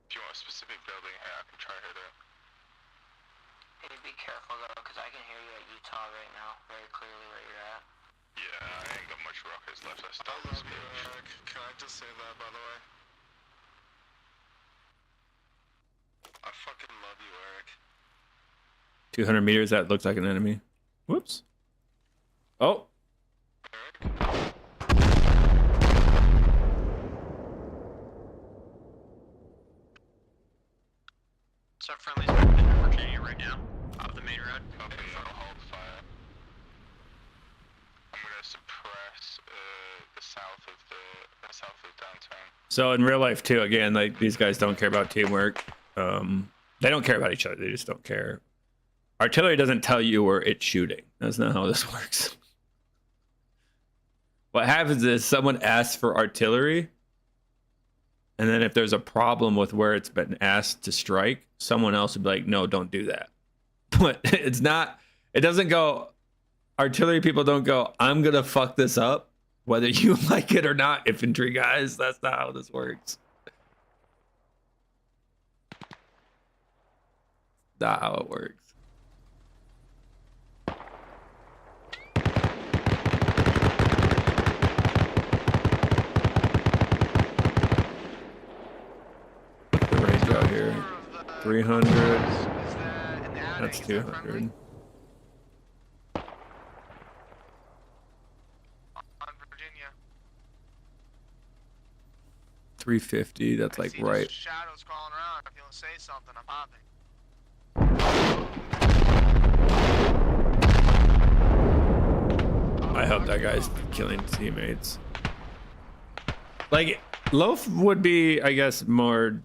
If you want a specific building, hey, I can try hit it. Hey, be careful though, because I can hear you at Utah right now, very clearly where you're at. Yeah, I ain't got much rockets left. I I stopped love this you, bitch. Eric. Can I just say that, by the way? I fucking love you, Eric. 200 meters. That looks like an enemy. Whoops. Oh. What's up, friendlies? In Virginia right now, off the main road. Copy, I'll hold fire. I'm gonna suppress the south of downtown. So in real life too, again, like these guys don't care about teamwork. They don't care about each other. They just don't care. Artillery doesn't tell you where it's shooting. That's not how this works. What happens is someone asks for artillery, and then if there's a problem with where it's been asked to strike, someone else would be like, no, don't do that. But it's not, it doesn't go, artillery people don't go, I'm going to fuck this up, whether you like it or not, infantry guys. That's not how this works. Not how it works. The range out here. 300. That's 200. On Virginia. 350. That's like right. Shadows crawling around. If you want to say something, I'm popping. I hope that guy's killing teammates. Like, Loaf would be, I guess, more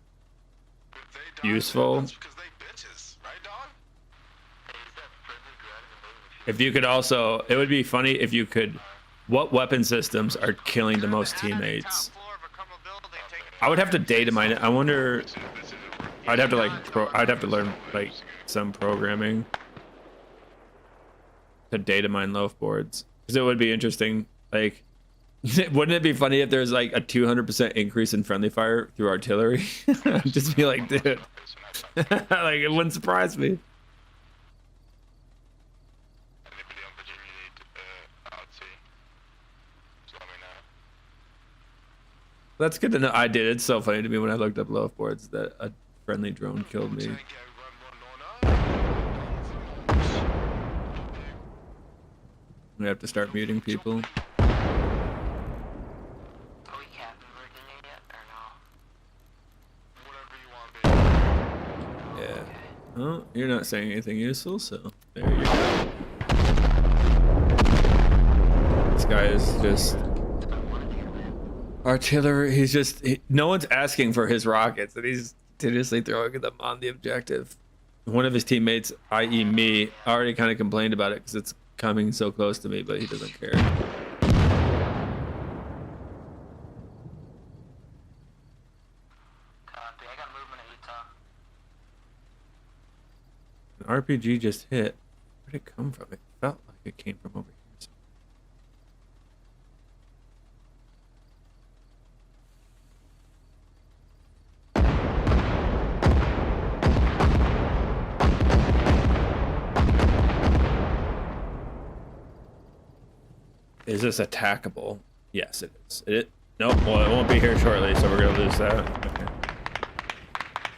useful. That's because they bitches, right, dog? If you could also, it would be funny if you could, what weapon systems are killing the most teammates? I would have to data mine it. I wonder, I'd have to like, I'd have to learn like some programming to data mine loaf boards. Because it would be interesting, like, wouldn't it be funny if there's like a 200% increase in friendly fire through artillery? I'd just be like, dude, like it wouldn't surprise me. Anybody on Virginia need RT? Just let me know. That's good to know. I did. It's so funny to me when I looked up loaf boards that a friendly drone killed me. We have to start muting people. Are we capping Virginia yet, or no? Whatever you want, baby. Yeah. Oh, you're not saying anything useful, so there you go. This guy is just artillery. He's just no one's asking for his rockets, and he's continuously throwing them on the objective. One of his teammates, i.e., me, already kind of complained about it because it's coming so close to me, but he doesn't care. Copy, I got movement at Utah. An RPG just hit. Where'd it come from? It felt like it came from over here. Is this attackable? Yes, it is. Nope. Well, it won't be here shortly, so we're gonna lose that. Okay.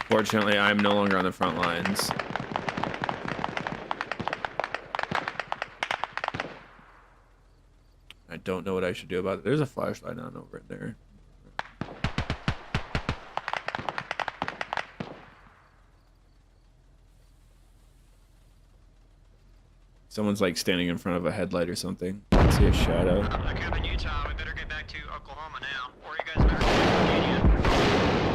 Fortunately, I'm no longer on the front lines. I don't know what I should do about it. There's a flashlight on over in there. Someone's like standing in front of a headlight or something. I see a shadow. I cap in Utah. We better get back to Oklahoma now, or you guys better get to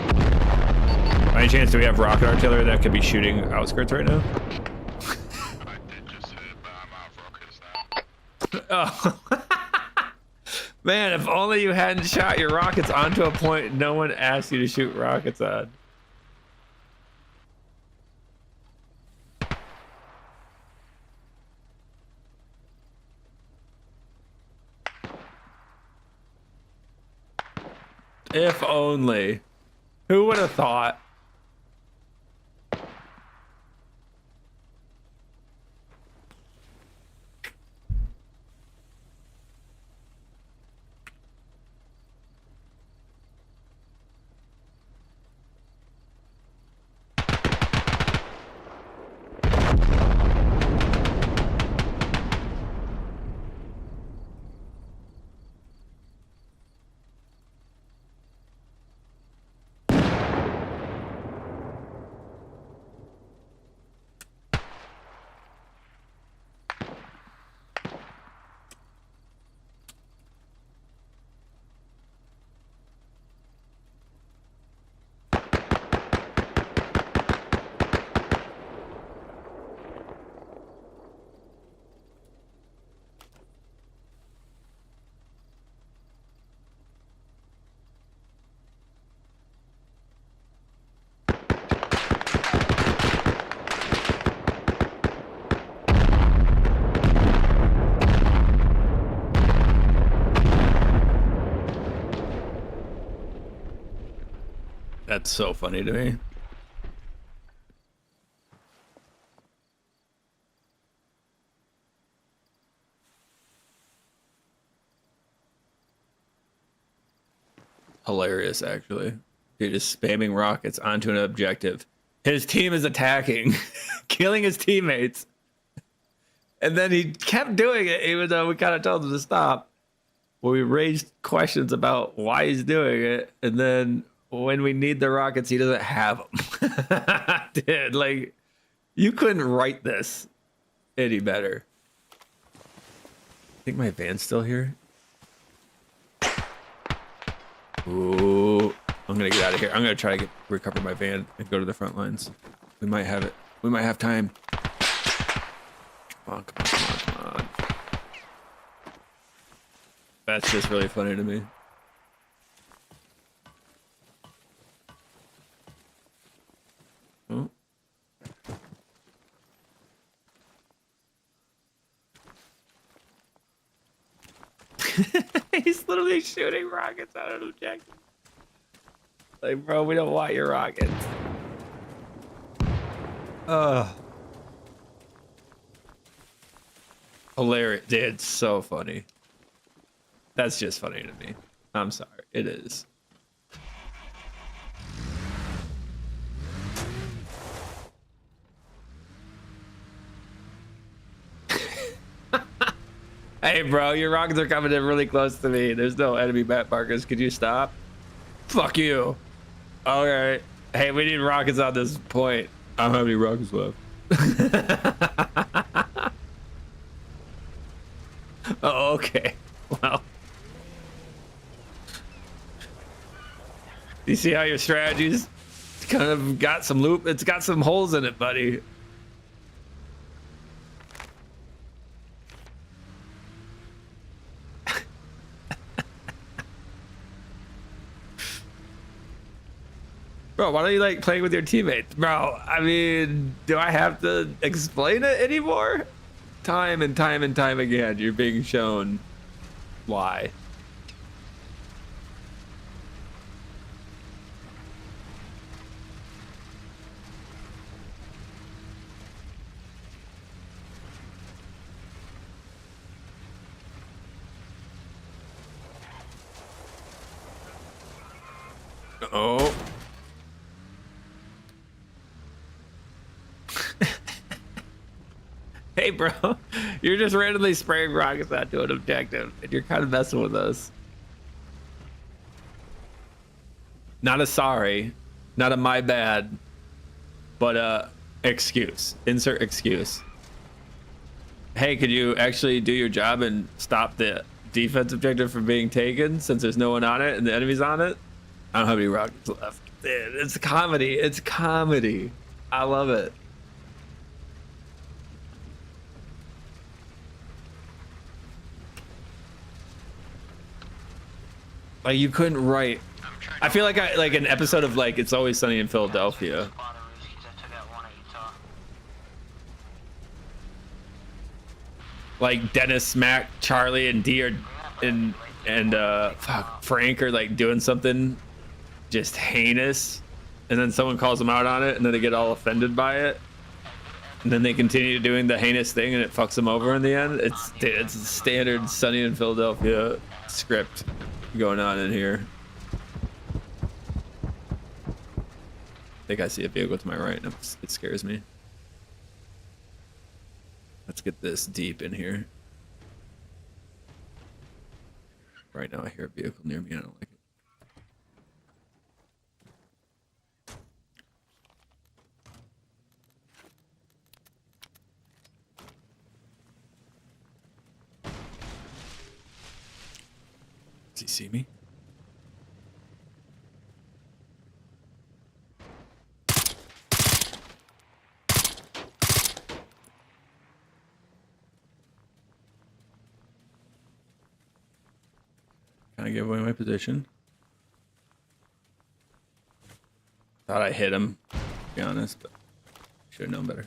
Virginia. By any chance, do we have rocket artillery that could be shooting outskirts right now? I did just hit, but I'm out of rockets now. Oh. Man, if only you hadn't shot your rockets onto a point no one asked you to shoot rockets on. If only. Who would have thought? That's so funny to me. Hilarious, actually. Dude just spamming rockets onto an objective. His team is attacking, killing his teammates. And then he kept doing it, even though we kind of told him to stop. Well, we raised questions about why he's doing it. And then when we need the rockets, he doesn't have them. Dude, like, you couldn't write this any better. I think my van's still here. Ooh, I'm gonna get out of here. I'm gonna try to recover my van and go to the front lines. We might have it. We might have time. Come on, come on, come on, come on. That's just really funny to me. Oh. He's literally shooting rockets out of objectives. Like, bro, we don't want your rockets. Hilarious. Dude, it's so funny. That's just funny to me. I'm sorry. It is. Hey, bro, your rockets are coming in really close to me. There's no enemy map markers. Could you stop? Fuck you. All right. Hey, we need rockets on this point. I don't have any rockets left. Oh, okay. Well. You see how your strategy's kind of got some loop? It's got some holes in it, buddy. Bro, why don't you like playing with your teammates? Bro, I mean, do I have to explain it anymore? Time and time and time again, you're being shown why. Oh. Hey, bro, you're just randomly spraying rockets out to an objective, and you're kind of messing with us. Not a sorry, not a my bad, but excuse. Insert excuse. Hey, could you actually do your job and stop the defense objective from being taken since there's no one on it and the enemy's on it? I don't have any rockets left. Dude, it's comedy. It's comedy. I love it. Like, you couldn't write. I feel like like an episode of like It's Always Sunny in Philadelphia. Like Dennis, Mac, Charlie, and D are and fuck, Frank are like doing something just heinous, and then someone calls them out on it, and then they get all offended by it, and then they continue doing the heinous thing, and it fucks them over in the end. It's a standard Sunny in Philadelphia script going on in here. I think I see a vehicle to my right, and it scares me. Let's get this deep in here. Right now I hear a vehicle near me, I don't like it. Does he see me? Kind of give away my position. Thought I hit him, to be honest, but should have known better.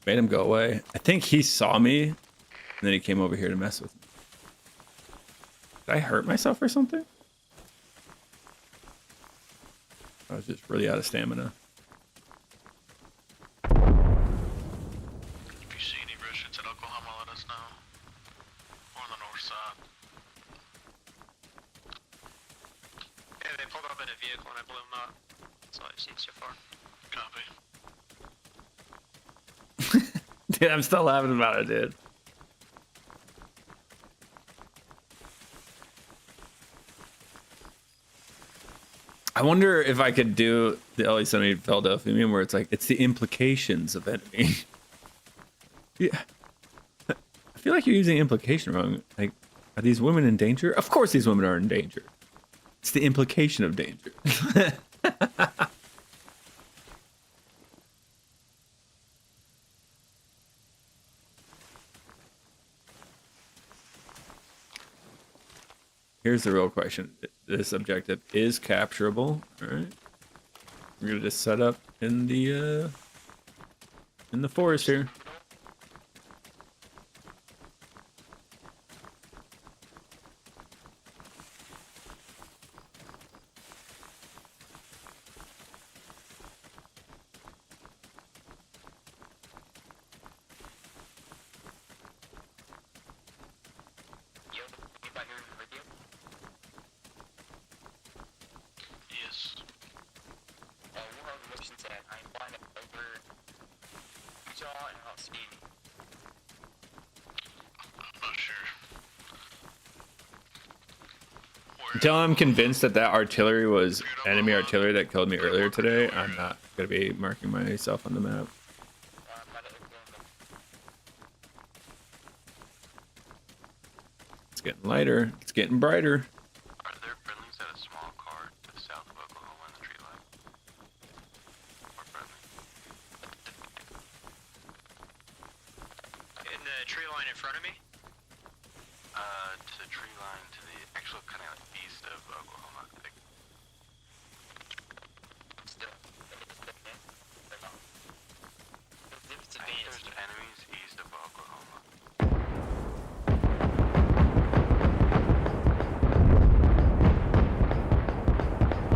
Made him go away. I think he saw me, and then he came over here to mess with me. Did I hurt myself or something? I was just really out of stamina. If you see any Russians at Oklahoma, let us know. On the north side. Yeah, they pulled up in a vehicle and I blew them up. That's all I've seen so far. Copy. Dude, I'm still laughing about it, dude. I wonder if I could do the LA Sunny Philadelphia meme where it's like, it's the implications of enemy. Yeah. I feel like you're using implication wrong. Like, are these women in danger? Of course these women are in danger. It's the implication of danger. Here's the real question. This objective is capturable. All right. We're gonna just set up in the forest here. Yes. I'm not sure. Until I'm convinced that that artillery was enemy artillery that killed me earlier today, I'm not gonna be marking myself on the map. It's getting lighter. It's getting brighter. Are there friendlies at a small car to the south of Oklahoma in the tree line? Or friendly? In the tree line in front of me? To the tree line to the actual kind of east of Oklahoma, I think. I think there's enemies east of Oklahoma.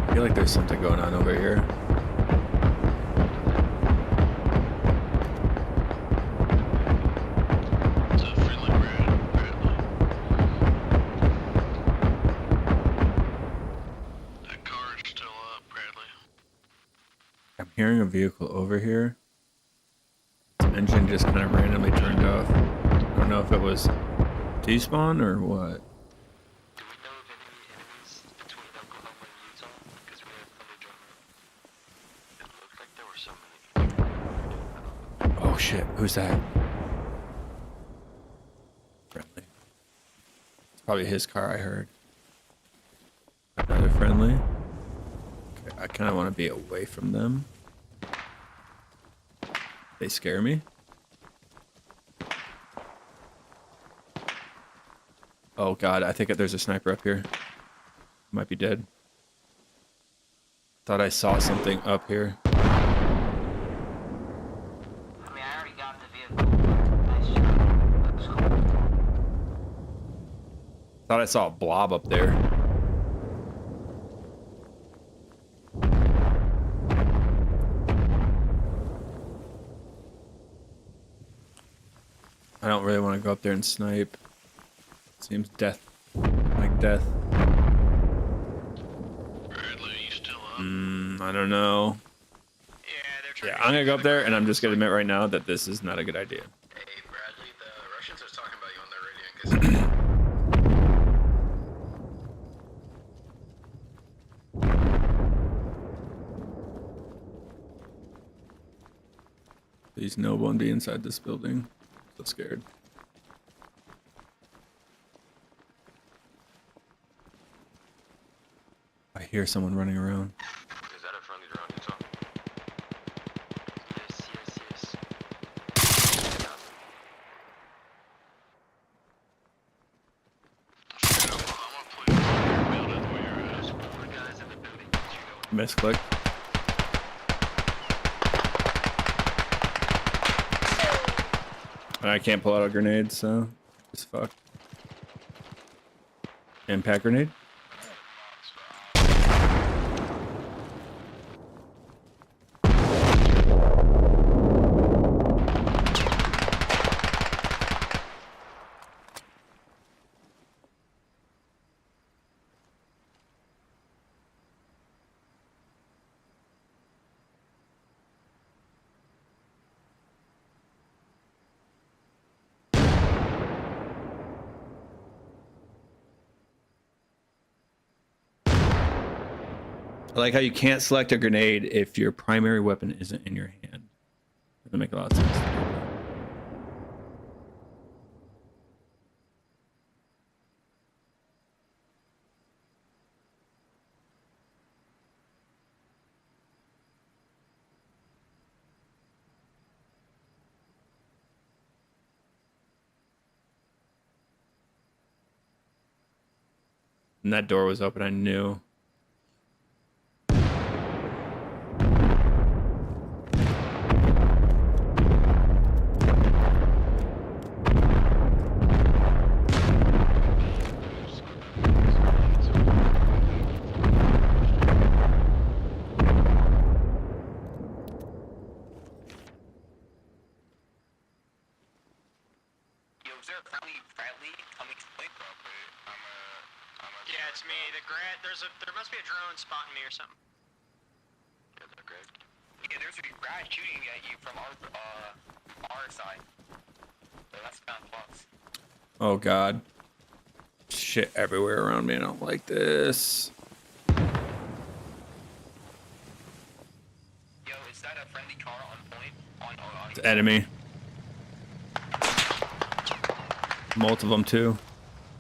I feel like there's something going on over here. It's a friendly Bradley. That car is still up, Bradley. I'm hearing a vehicle over here. Its engine just kind of randomly turned off. I don't know if it was despawn or what. Do we know of any enemies between Oklahoma and Utah? Because we have thunder drummer. It looked like there were so many. Oh shit, who's that? Friendly. It's probably his car I heard. Another friendly. Okay, I kind of want to be away from them. They scare me. Oh god, I think there's a sniper up here. Might be dead. Thought I saw something up here. I mean, I already got in the vehicle. Nice shot. That was cool. Thought I saw a blob up there. I don't really want to go up there and snipe. Seems death. Like death. Bradley, are you still up? I don't know. Yeah, they're trying Yeah, to I'm gonna go up there, and I'm grab just gonna admit right now that this is not a good idea. Hey, Bradley, the Russians are talking about you on their radio in case Please, no one be inside this building. So scared. I hear someone running around. Is that a friendly drone? It's on. Yes, yes, yes. Oklahoma, please build it where you're at. Four guys in the building. You know. Misclick. And I can't pull out a grenade, so it's fucked. Impact grenade. I like how you can't select a grenade if your primary weapon isn't in your hand. Doesn't make a lot of sense. And that door was open, I knew. Yo, is there a Bradley coming to play? Yeah, it's me. There must be a drone spotting me or something. Yeah, they're great. Yeah, there's a guy shooting at you from our side. So that's kind of close. Oh god. Shit everywhere around me. I don't like this. Yo, is that a friendly car on point? On It's enemy. Multiple of them too.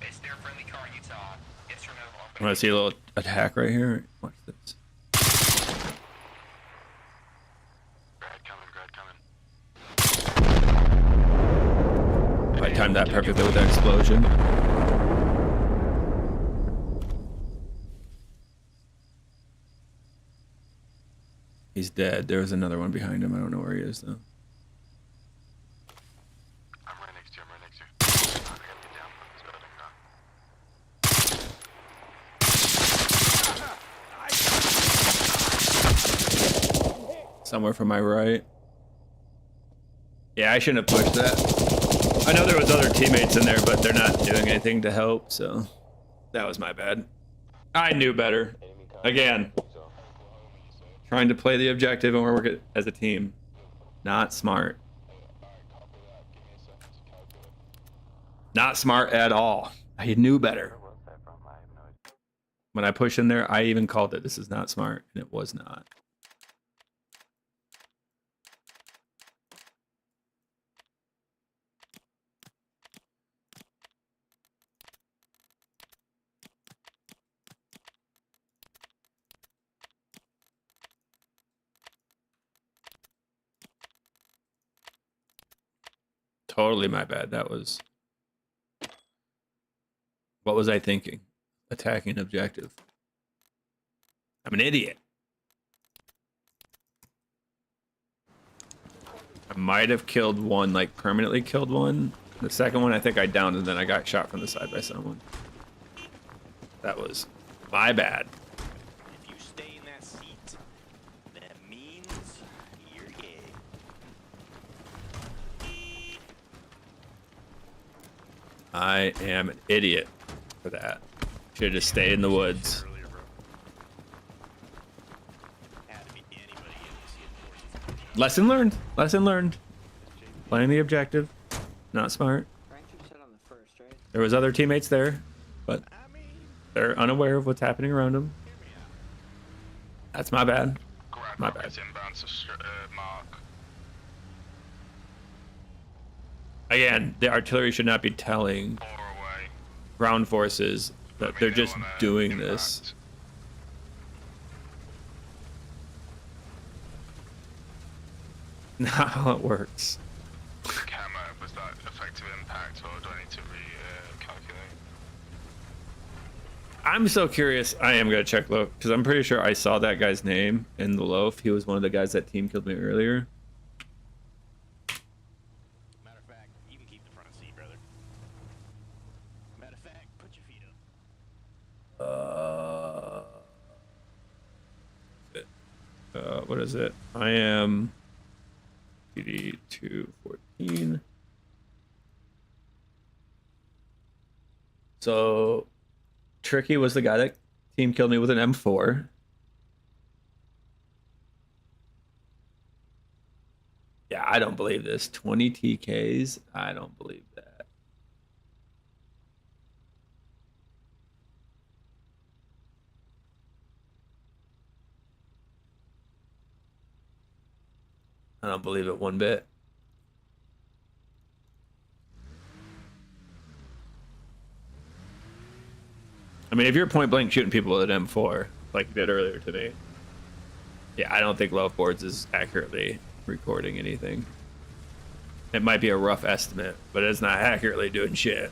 Is there a friendly car on Utah? Yes or no? I want to see a little attack right here. Watch this. Grad coming, grad coming. I timed that perfectly with that explosion. He's dead. There was another one behind him. I don't know where he is though. I'm right next to you, I'm right next to you. I gotta get down from this building now. Somewhere from my right. Yeah, I shouldn't have pushed that. I know there was other teammates in there, but they're not doing anything to help, so that was my bad. I knew better. Again, trying to play the objective and work as a team. Not smart. Not smart at all. I knew better. When I pushed in there, I even called it. This is not smart, and it was not. Totally my bad. That was... What was I thinking? Attacking objective. I'm an idiot. I might have killed one, like permanently killed one. The second one I think I downed, and then I got shot from the side by someone. That was my bad. If you stay in that seat, that means you're gay. I am an idiot for that. Should just stay in the woods. Lesson learned. Lesson learned. Playing the objective. Not smart. Frank, you said on the first, right? There was other teammates there, but they're unaware of what's happening around them. That's my bad. My bad. Inbound to Mark. Again, the artillery should not be telling ground forces that they're just doing this. Not how it works. Camo, was that effective impact or do I need to recalculate? I'm so curious. I am gonna check low because I'm pretty sure I saw that guy's name in the loaf. He was one of the guys that team killed me earlier. Matter of fact, you can keep the front seat, brother. Matter of fact, put your feet up. What is it? I am PD 214. So Tricky was the guy that team killed me with an M4. Yeah, I don't believe this. 20 TKs? I don't believe that. I don't believe it one bit. I mean, if you're point blank shooting people with an M4, like you did earlier today, yeah, I don't think Love Boards is accurately recording anything. It might be a rough estimate, but it's not accurately doing shit.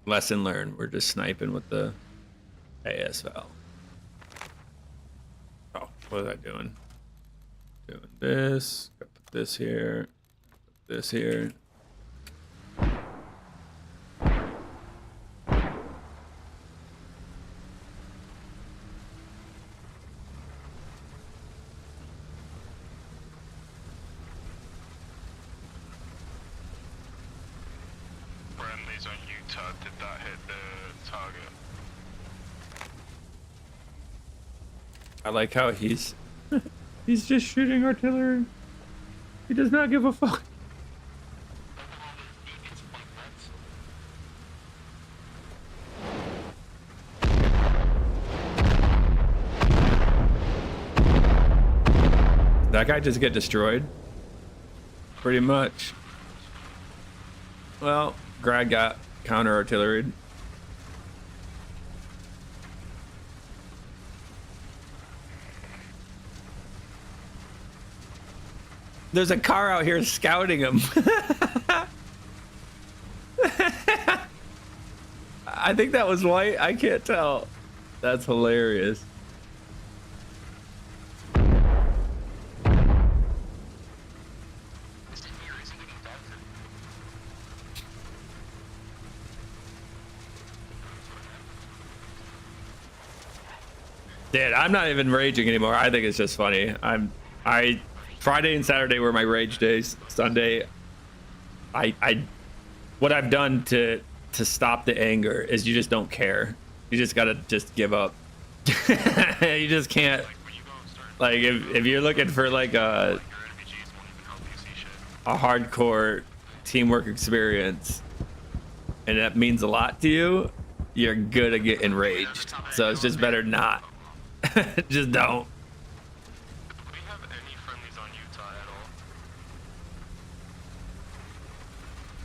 Lesson learned. We're just sniping with the ASL. Oh, what was I doing? Doing this. Put this here. Put this here. Friendlies on Utah, did that hit the target? I like how he's just shooting artillery. He does not give a fuck. That guy just get destroyed? Pretty much. Well, Grad got counter artilleried. There's a car out here scouting him. I think that was white. I can't tell. That's hilarious. Dude, I'm not even raging anymore. I think it's just funny. Friday and Saturday were my rage days. Sunday, what I've done to stop the anger is you just don't care. You just gotta just give up. You just can't. Like if you're looking for like a hardcore teamwork experience, and that means a lot to you, you're good at getting enraged. So it's just better not. Just don't. Do we have any friendlies on Utah at all?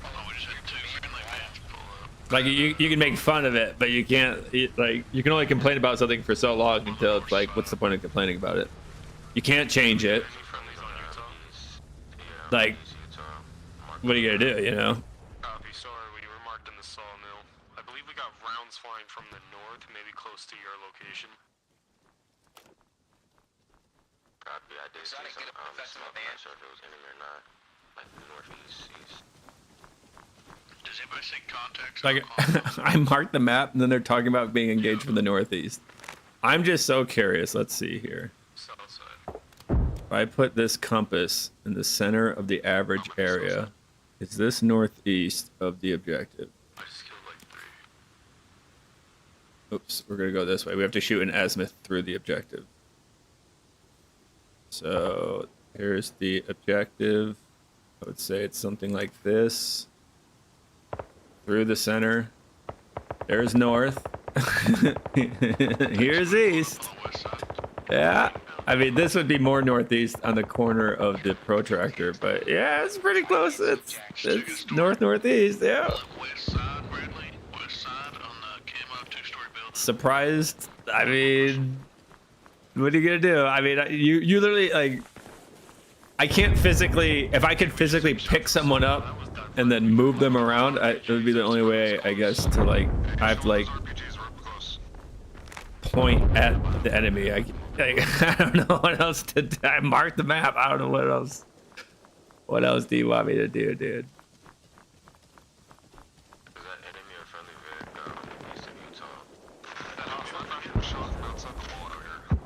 Oh, we just had 2 friendly vans pull up. Like you can make fun of it, but you can't. Like you can only complain about something for so long until it's like, what's the point of complaining about it? You can't change it. Any friendlies on Utah? Like, what are you gonna do? You know? Copy, sorry, we were marked in the sawmill. I believe we got rounds flying from the north, maybe close to your location. Copy, I did see some smoke. I'm not sure if it was enemy or not. Like northeast, east. Does anybody see contacts? Like, I marked the map, and then they're talking about being engaged from the northeast. I'm just so curious. Let's see here. South side. If I put this compass in the center of the average area, is this northeast of the objective? I just killed like 3. Oops, we're gonna go this way. We have to shoot an azimuth through the objective. So here's the objective. I would say it's something like this. Through the center. There's north. Here's east. Yeah. I mean, this would be more northeast on the corner of the protractor, but yeah, it's pretty close. It's northeast, yeah. West side, Bradley. West side on the camo 2-story building. Surprised. I mean, what are you gonna do? I mean, you literally, like, I can't physically, if I could physically pick someone up and then move them around, it would be the only way, I guess, to, like, I have to, like, point at the enemy. I don't know what else to do. I marked the map. I don't know what else. What else do you want me to do, dude? Is that enemy or friendly vid east of Utah? And also, I'm getting shot from outside the wall out here.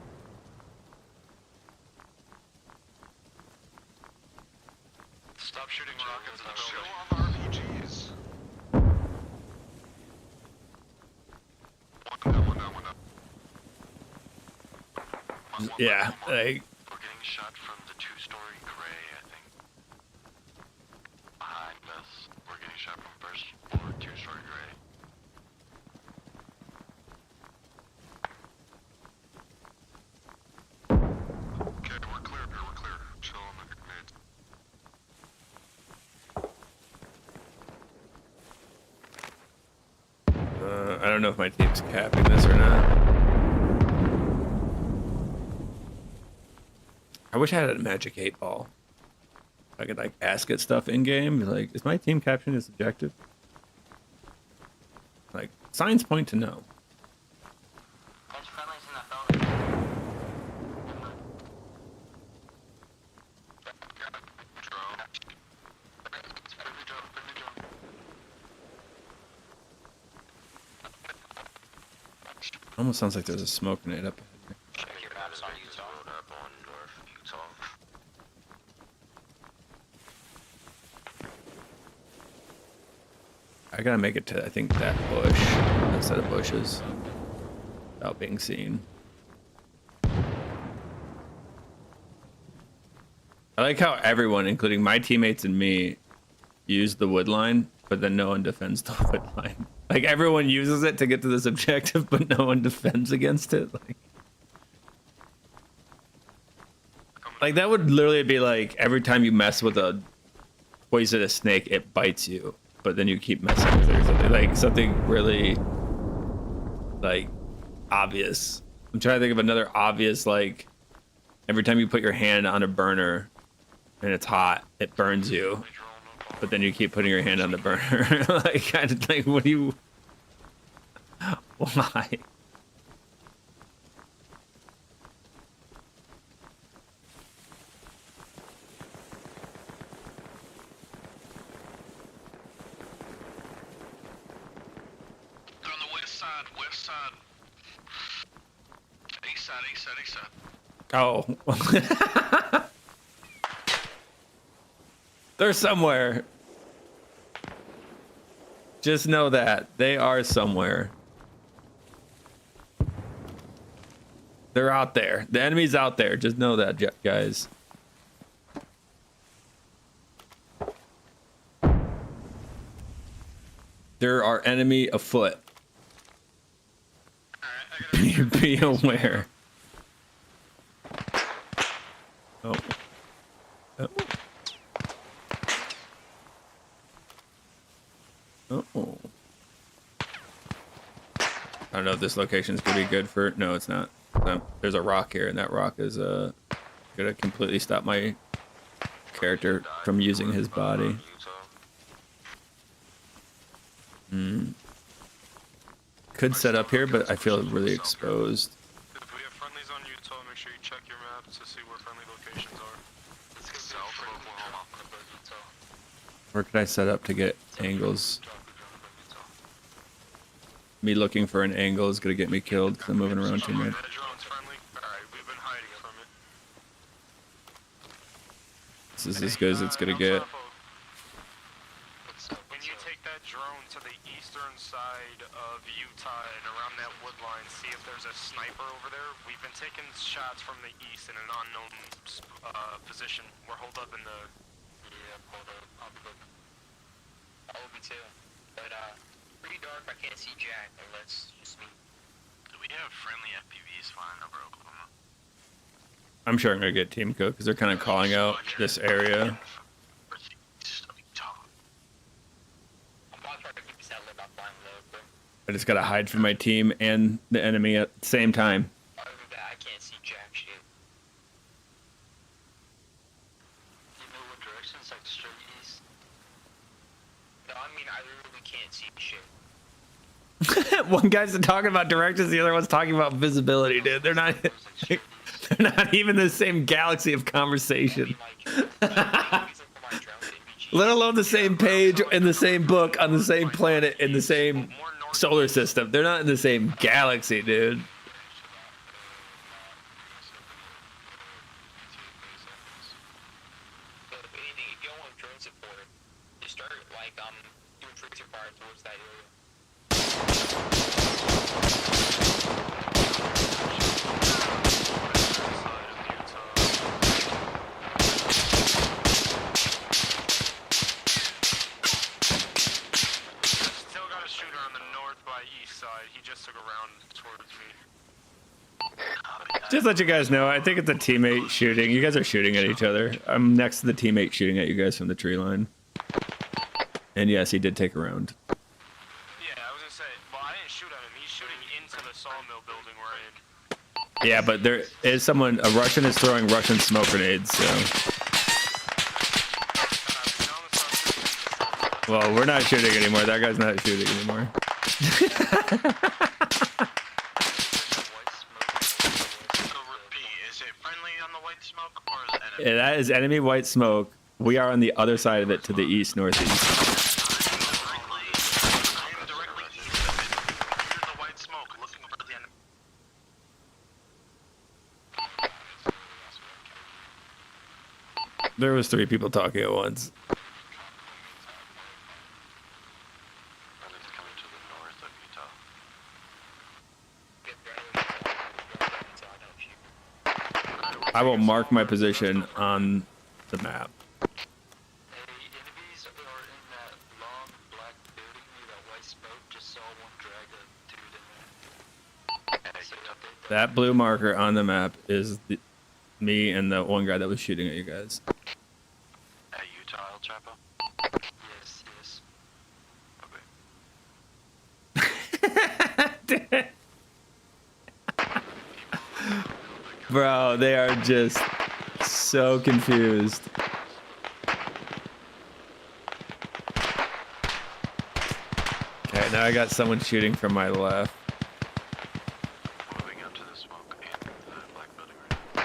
Stop shooting rockets at the Chill building. on the RPGs. One down. Yeah, like, We're getting shot from the 2-story gray, I think. Behind us. We're getting shot from first floor, 2-story gray. Okay, we're clear here, we're clear. Chill on the grenades. I don't know if my team's capping this or not. I wish I had a magic 8-ball. I could, like, ask it stuff in game. Like, is my team capturing this objective? Like, signs point to no. There's friendlies in that building. Almost sounds like there's a smoke grenade up ahead. Your maps on Utah. Up on North Utah. I gotta make it to, I think, that bush instead of bushes without being seen. I like how everyone, including my teammates and me, use the wood line, but then no one defends the wood line. Like, everyone uses it to get to this objective, but no one defends against it. Like that would literally be like every time you mess with a poisonous snake, it bites you, but then you keep messing with it or something. Like something really, like, obvious. I'm trying to think of another obvious, like, every time you put your hand on a burner and it's hot, it burns you, but then you keep putting your hand on the burner. Like, kind of like, what do you, why? They're on the west side. East side. Oh. They're somewhere. Just know that. They are somewhere. They're out there. The enemy's out there. Just know that, guys. There are enemy afoot. Be aware. Oh. Oh. Oh. I don't know if this location is gonna be good for. No, it's not. There's a rock here, and that rock is Gonna completely stop my character from using his body. Could set up here, but I feel really exposed. If we have friendlies on Utah, make sure you check your map to see where friendly locations are. Let's go south of Oklahoma. Where could I set up to get angles? Me looking for an angle is gonna get me killed because I'm moving around too much. That drone's friendly. Alright, we've been hiding from it. This is as good as it's gonna get. When you take that drone to the eastern side of Utah and around that wood line, see if there's a sniper over there. We've been taking shots from the east in an unknown position. We're holed up in the... Yeah, hold up. I'll be looking. I will be too. But, pretty dark, I can't see Jack, unless just me. Do we have friendly FPVs flying over Oklahoma? I'm sure I'm gonna get team cook because they're kind of calling out this area. I just gotta hide from my team and the enemy at the same time. Other than that, I can't see jack shit. You know what direction? It's like straight east. No, I mean, I literally can't see shit. One guy's talking about directions, the other one's talking about visibility, dude. They're not even the same galaxy of conversation. Let alone the same page in the same book on the same planet in the same solar system. They're not in the same galaxy, dude. But if anything, if you don't want drone support, just start, like, doing tracer fire towards that area. Still got a shooter on the north by east side. He just took a round towards me. Just let you guys know, I think it's a teammate shooting. You guys are shooting at each other. I'm next to the teammate shooting at you guys from the tree line. And yes, he did take a round. Yeah, I was gonna say, well, I didn't shoot at him. He's shooting into the sawmill building we're in. Yeah, but there is someone, a Russian is throwing Russian smoke grenades, so. Well, we're not shooting anymore. That guy's not shooting anymore. Is it friendly on the white smoke or is it enemy? Yeah, that is enemy white smoke. We are on the other side of it to the east, northeast. I am directly east of it. Near the white smoke, looking for the enemy. There was 3 people talking at once. Friendly's coming to the north of Utah. I will mark my position on the map. Hey, enemies are in that long black building near that white smoke. Just saw one drag a dude in there. So update that. That blue marker on the map is me and the one guy that was shooting at you guys. At Utah, El Chapo? Yes, yes. Okay. Bro, they are just so confused. Okay, now I got someone shooting from my left. Moving out to the smoke and the black building right now.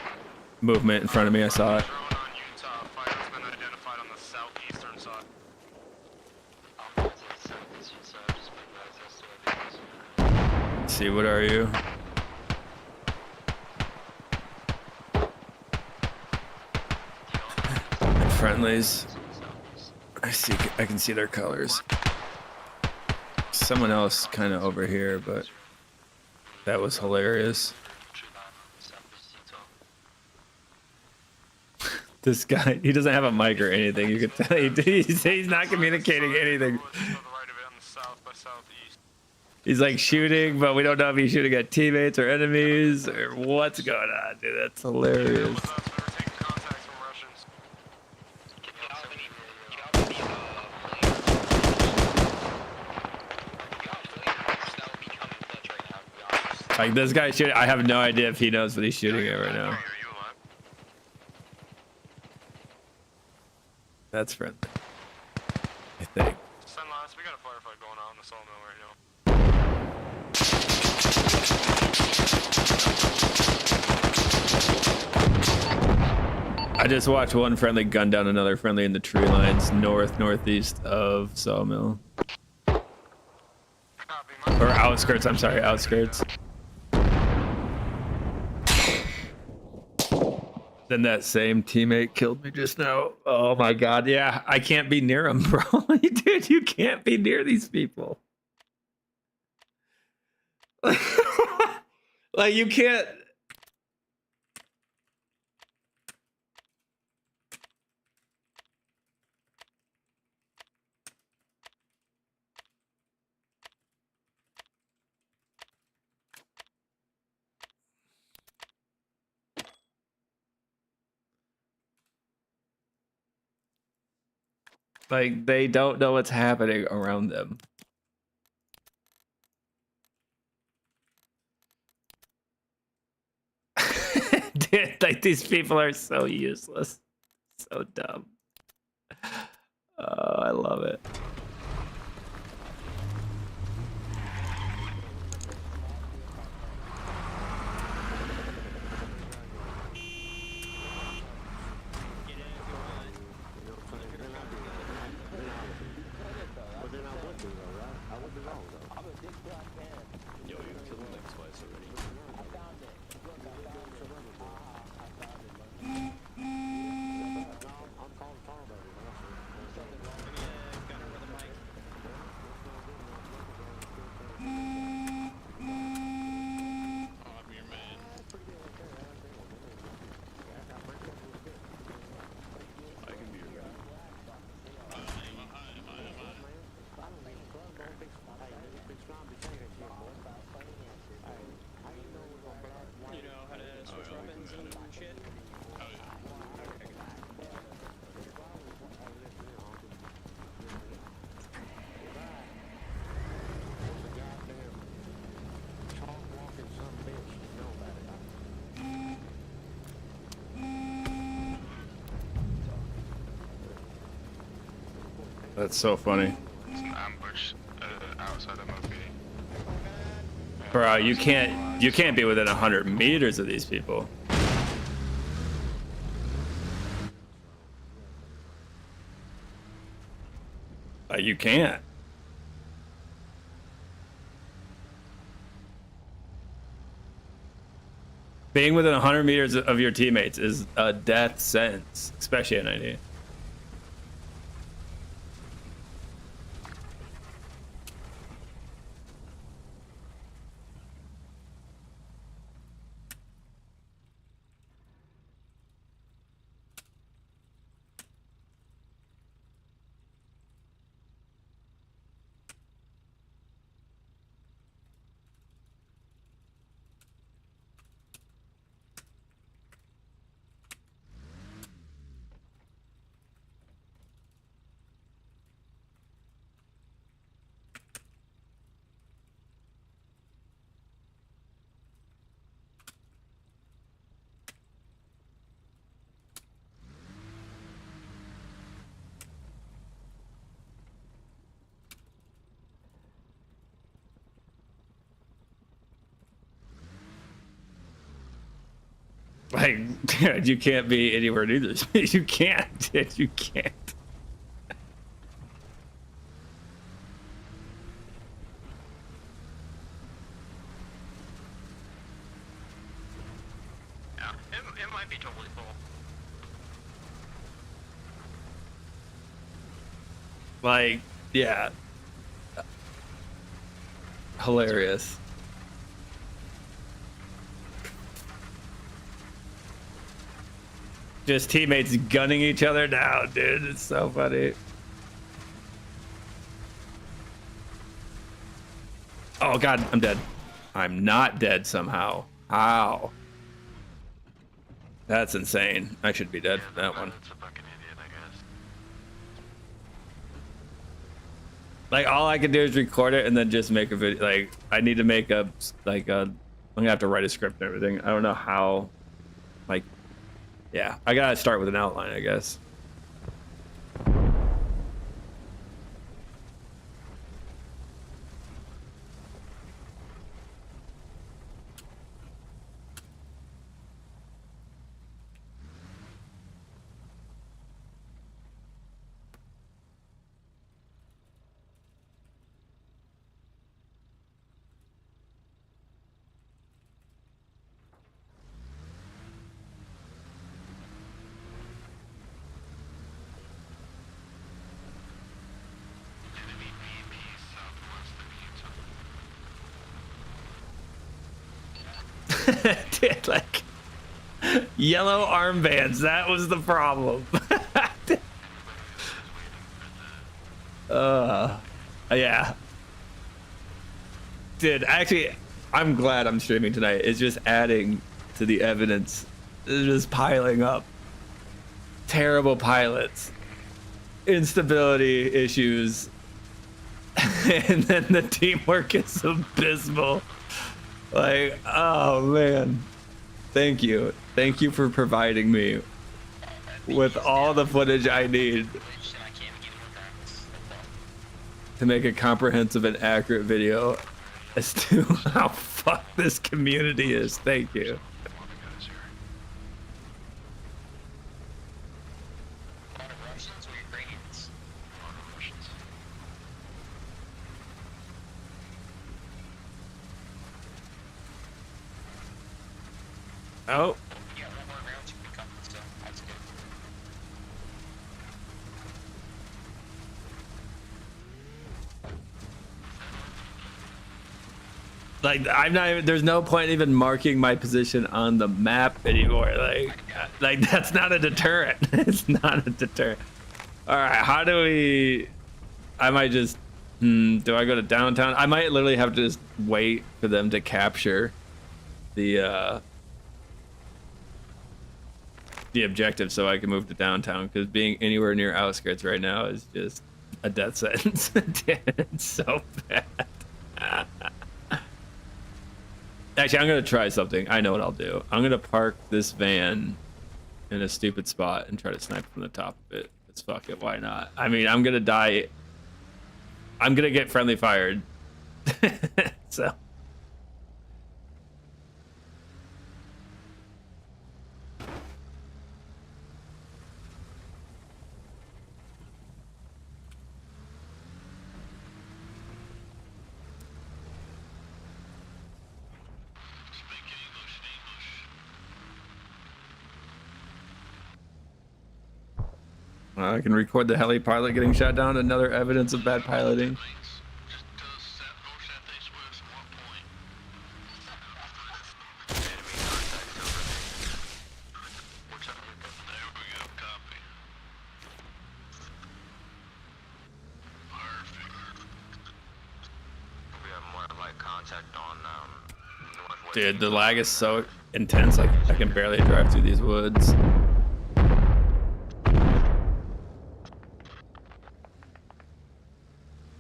Movement in front of me, I saw it. Drone on Utah. Fire's been identified on the southeastern side. I'm going to the southeastern side. Just make access to our vehicles. Let's see, what are you? Friendlies. I can see their colors. Someone else kind of over here, but that was hilarious. This guy, he doesn't have a mic or anything. You could tell he's not communicating anything. To the right of it on the south by southeast. He's like shooting, but we don't know if he's shooting at teammates or enemies or what's going on, dude. That's hilarious. With us, we were taking contacts from Russians. Like this guy shooting, I have no idea if he knows what he's shooting at right now. Are you alive? That's friendly. I think. Sunless, we got a firefight going on in the sawmill right now. I just watched one friendly gun down another friendly in the tree lines northeast of Sawmill. Or outskirts, I'm sorry, outskirts. Then that same teammate killed me just now. Oh my god, yeah, I can't be near them, bro. Dude, you can't be near these people. Like, you can't. Like, they don't know what's happening around them. Dude, like, these people are so useless. So dumb. Oh, I love it. That's so funny. It's an ambush outside of Mopey. Bro, you can't be within 100 meters of these people. You can't. Being within 100 meters of your teammates is a death sentence, especially at 90. Like, dude, you can't be anywhere near this. You can't, dude, you can't. Yeah, it might be totally full. Like, yeah. Hilarious. Just teammates gunning each other down, dude. It's so funny. Oh god, I'm dead. I'm not dead somehow. How? That's insane. I should be dead for that one. That's a fucking idiot, I guess. Like, all I can do is record it and then just make a video. Like, I need to make a, like, I'm gonna have to write a script and everything. I don't know how, like, yeah, I gotta start with an outline, I guess. Dude, like yellow armbands. That was the problem. Yeah. Dude, actually, I'm glad I'm streaming tonight. It's just adding to the evidence. It's just piling up. Terrible pilots, instability issues, and then the teamwork is abysmal. Like, oh man. Thank you for providing me with all the footage I need to make a comprehensive and accurate video as to how fucked this community is. Thank you. Oh. Like, I'm not even, there's no point even marking my position on the map anymore. Like that's not a deterrent. It's not a deterrent. All right, how do we, I might just, do I go to downtown? I might literally have to just wait for them to capture the objective so I can move to downtown, because being anywhere near outskirts right now is just a death sentence. It's so bad. Actually, I'm gonna try something. I know what I'll do. I'm gonna park this van in a stupid spot and try to snipe from the top of it. Let's fuck it. Why not? I mean, I'm gonna die. I'm gonna get friendly fired. So. I can record the heli pilot getting shot down. Another evidence of bad piloting. Dude, the lag is so intense. Like, I can barely drive through these woods.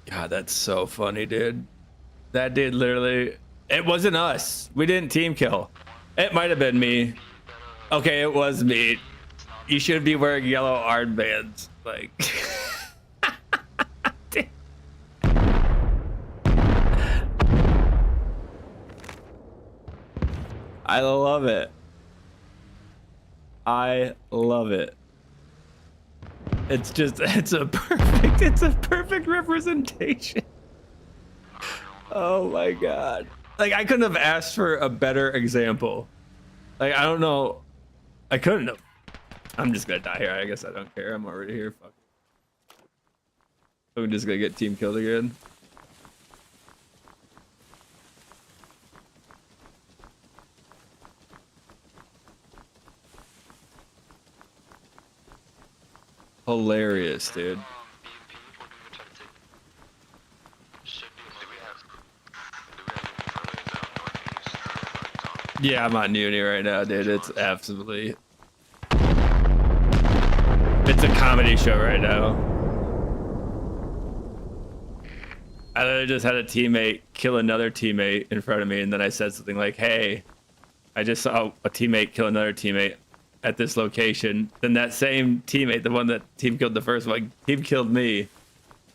God, that's so funny, dude. That dude literally, it wasn't us. We didn't team kill. It might have been me. Okay, it was me. You should be wearing yellow armbands. Like, I love it. I love it. It's just, it's a perfect representation. Oh my God. Like, I couldn't have asked for a better example. Like, I don't know. I couldn't have. I'm just gonna die here. I guess I don't care. I'm already here. Fuck. I'm just gonna get team killed again. Hilarious, dude. Yeah, I'm on uni right now, dude. It's absolutely... It's a comedy show right now. I literally just had a teammate kill another teammate in front of me, and then I said something like, hey, I just saw a teammate kill another teammate at this location. Then that same teammate, the one that team killed the first one, team killed me.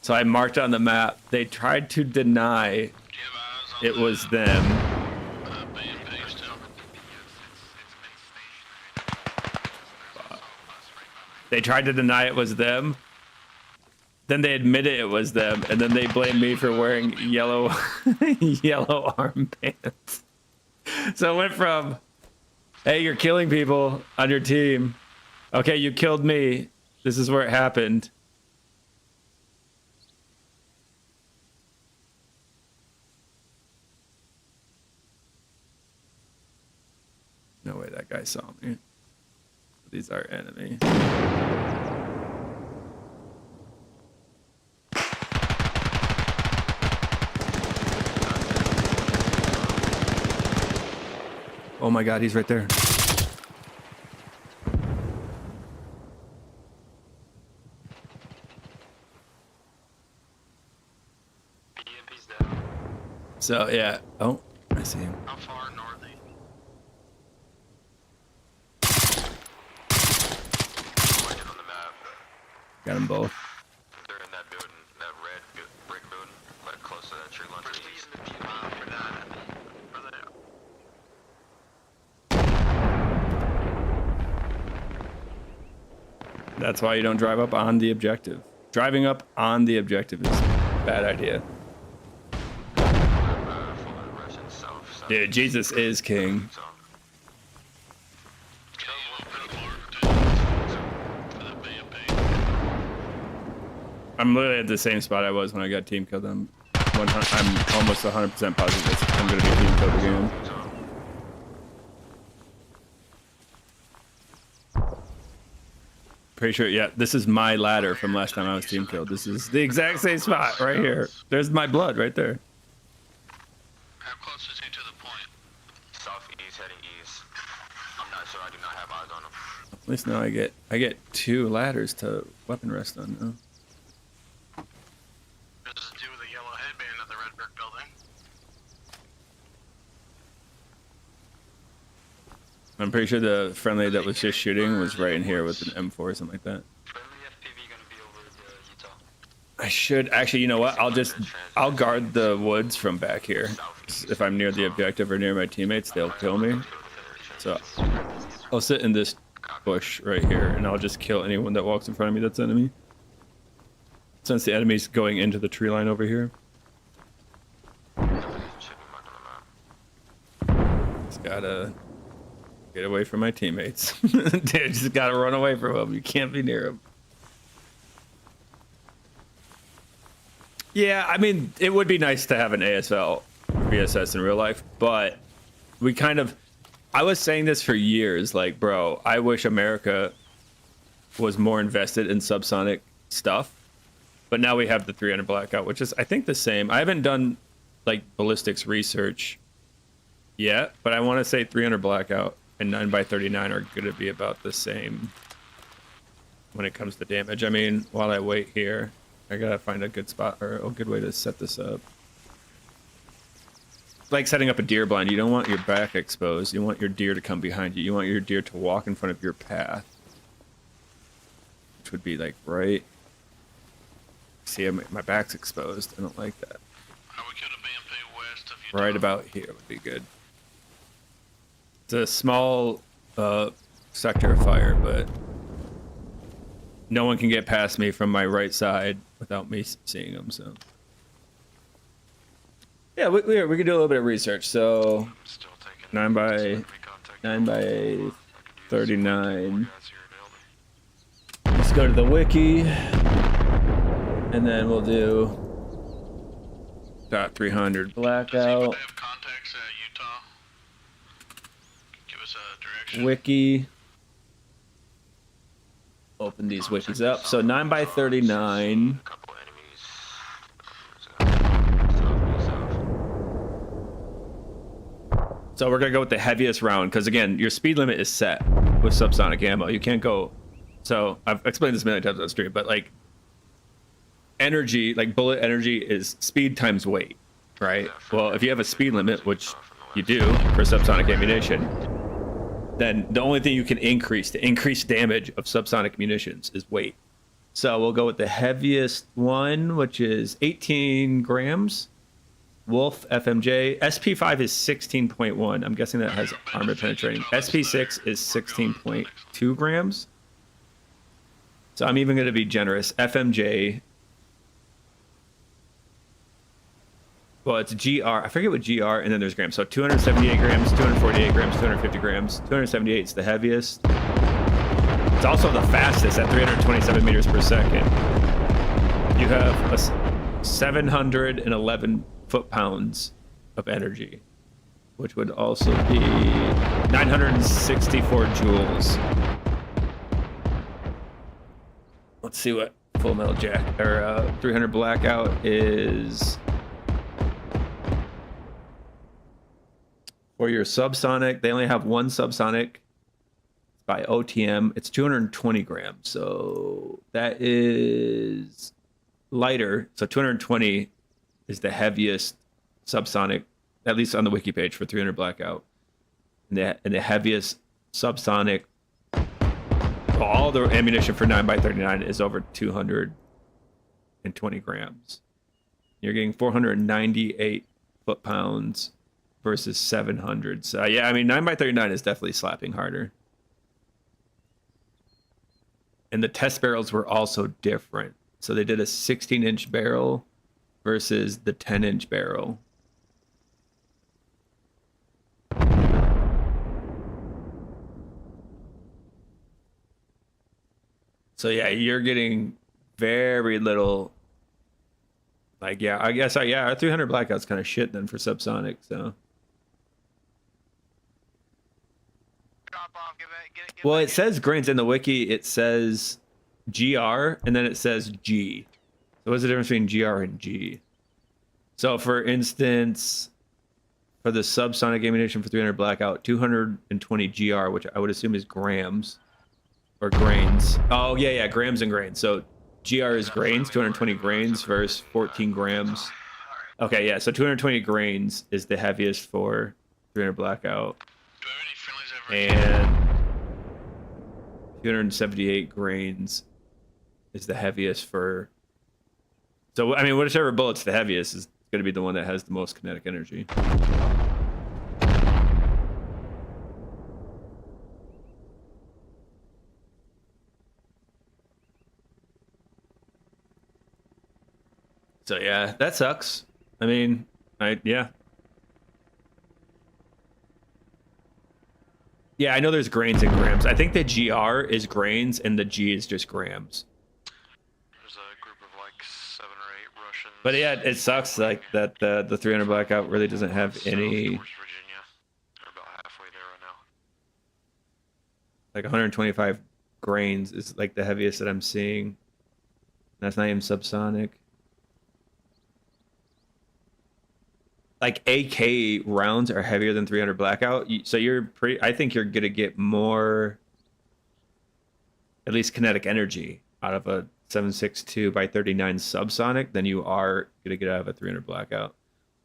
So I marked on the map. They tried to deny it was them. They tried to deny it was them. Then they admitted it was them, and then they blamed me for wearing yellow yellow armbands. So it went from, hey, you're killing people on your team. Okay, you killed me. This is where it happened. that guy saw me. These are enemy. Oh my god, he's right there. EMP's down. So yeah. Oh, I see him. How far north? On the map. Got them both. They're in that building, that red brick building, like close to that tree line to the east. For that. Where they? That's why you don't drive up on the objective. Driving up on the objective is a bad idea. Dude, Jesus is king. I'm literally at the same spot I was when I got team killed. I'm almost 100% positive I'm gonna be team killed again. Pretty sure, yeah, this is my ladder from last time I was team killed. This is the exact same spot right here. There's my blood right there. How close is he to the point? Southeast, heading east. I'm not sure, I do not have eyes on him. At least now I get 2 ladders to weapon rest on now. Does it do with the yellow headband at the red brick building? I'm pretty sure the friendly that was just shooting was right in here with an M4 or something like that. Friendly FPV gonna be over Utah. I should actually, you know what? I'll guard the woods from back here. If I'm near the objective or near my teammates, they'll kill me. So I'll sit in this bush right here and I'll just kill anyone that walks in front of me that's enemy. Since the enemy's going into the tree line over here. Just gotta get away from my teammates. Dude, just gotta run away from them. You can't be near them. Yeah, I mean, it would be nice to have an ASL VSS in real life, but we kind of... I was saying this for years, like, bro, I wish America was more invested in subsonic stuff, but now we have the 300 blackout, which is, I think, the same. I haven't done, like, ballistics research yet, but I want to say 300 blackout and 9x39 are going to be about the same when it comes to damage. I mean, while I wait here, I gotta find a good spot or a good way to set this up. Like setting up a deer blind, you don't want your back exposed. You want your deer to come behind you. You want your deer to walk in front of your path, which would be like right. See, my back's exposed. I don't like that. Right about here would be good. It's a small sector of fire, but no one can get past me from my right side without me seeing them. So yeah, we can do a little bit of research. So 9x39. Let's go to the wiki, and then we'll do .300 blackout. Wiki. Open these wikis up. So 9x39. So we're gonna go with the heaviest round because again, your speed limit is set with subsonic ammo. You can't go. So I've explained this a million times on the stream, but like energy, like bullet energy is speed times weight, right? Well, if you have a speed limit, which you do for subsonic ammunition, then the only thing you can increase to increase damage of subsonic munitions is weight. So we'll go with the heaviest one, which is 18 grams. Wolf FMJ. SP5 is 16.1. I'm guessing that has armor penetrating. SP6 is 16.2 grams. So I'm even going to be generous. FMJ. Well, it's GR. I forget what GR, and then there's grams. So 278 grams, 248 grams, 250 grams. 278 is the heaviest. It's also the fastest at 327 meters per second. You have a 711 foot-pounds of energy. which would also be 964 joules. Let's see what Full Metal Jacket or 300 Blackout is. For your subsonic, they only have one subsonic by OTM. It's 220 grams, so that is lighter. So 220 is the heaviest subsonic, at least on the wiki page for 300 Blackout. And the heaviest subsonic, all the ammunition for 9x39 is over 220 grams. You're getting 498 foot-pounds versus 700. So yeah, I mean 9x39 is definitely slapping harder. And the test barrels were also different. So they did a 16-inch barrel versus the 10-inch barrel. So yeah, you're getting very little. Like yeah, I guess our 300 Blackout's kind of shit then for subsonic. So. Well, it says grains in the wiki. It says GR and then it says G. So what's the difference between GR and G? So for instance, for the subsonic ammunition for 300 Blackout, 220 GR, which I would assume is grams or grains. Oh yeah, grams and grains. So GR is grains, 220 grains versus 14 grams. Okay, yeah, so 220 grains is the heaviest for 300 Blackout. And 278 grains is the heaviest for. So I mean, whichever bullet's the heaviest is going to be the one that has the most kinetic energy. So yeah, that sucks. I mean, yeah. Yeah, I know there's grains and grams. I think the GR is grains and the G is just grams. There's a group of like 7 or 8 Russians. But yeah, it sucks like that the 300 Blackout really doesn't have any. Virginia. They're about halfway there right now. Like 125 grains is like the heaviest that I'm seeing. That's not even subsonic. Like AK rounds are heavier than 300 Blackout, so you're pretty. I think you're gonna get more, at least kinetic energy, out of a 7.62 by 39 subsonic than you are gonna get out of a 300 Blackout.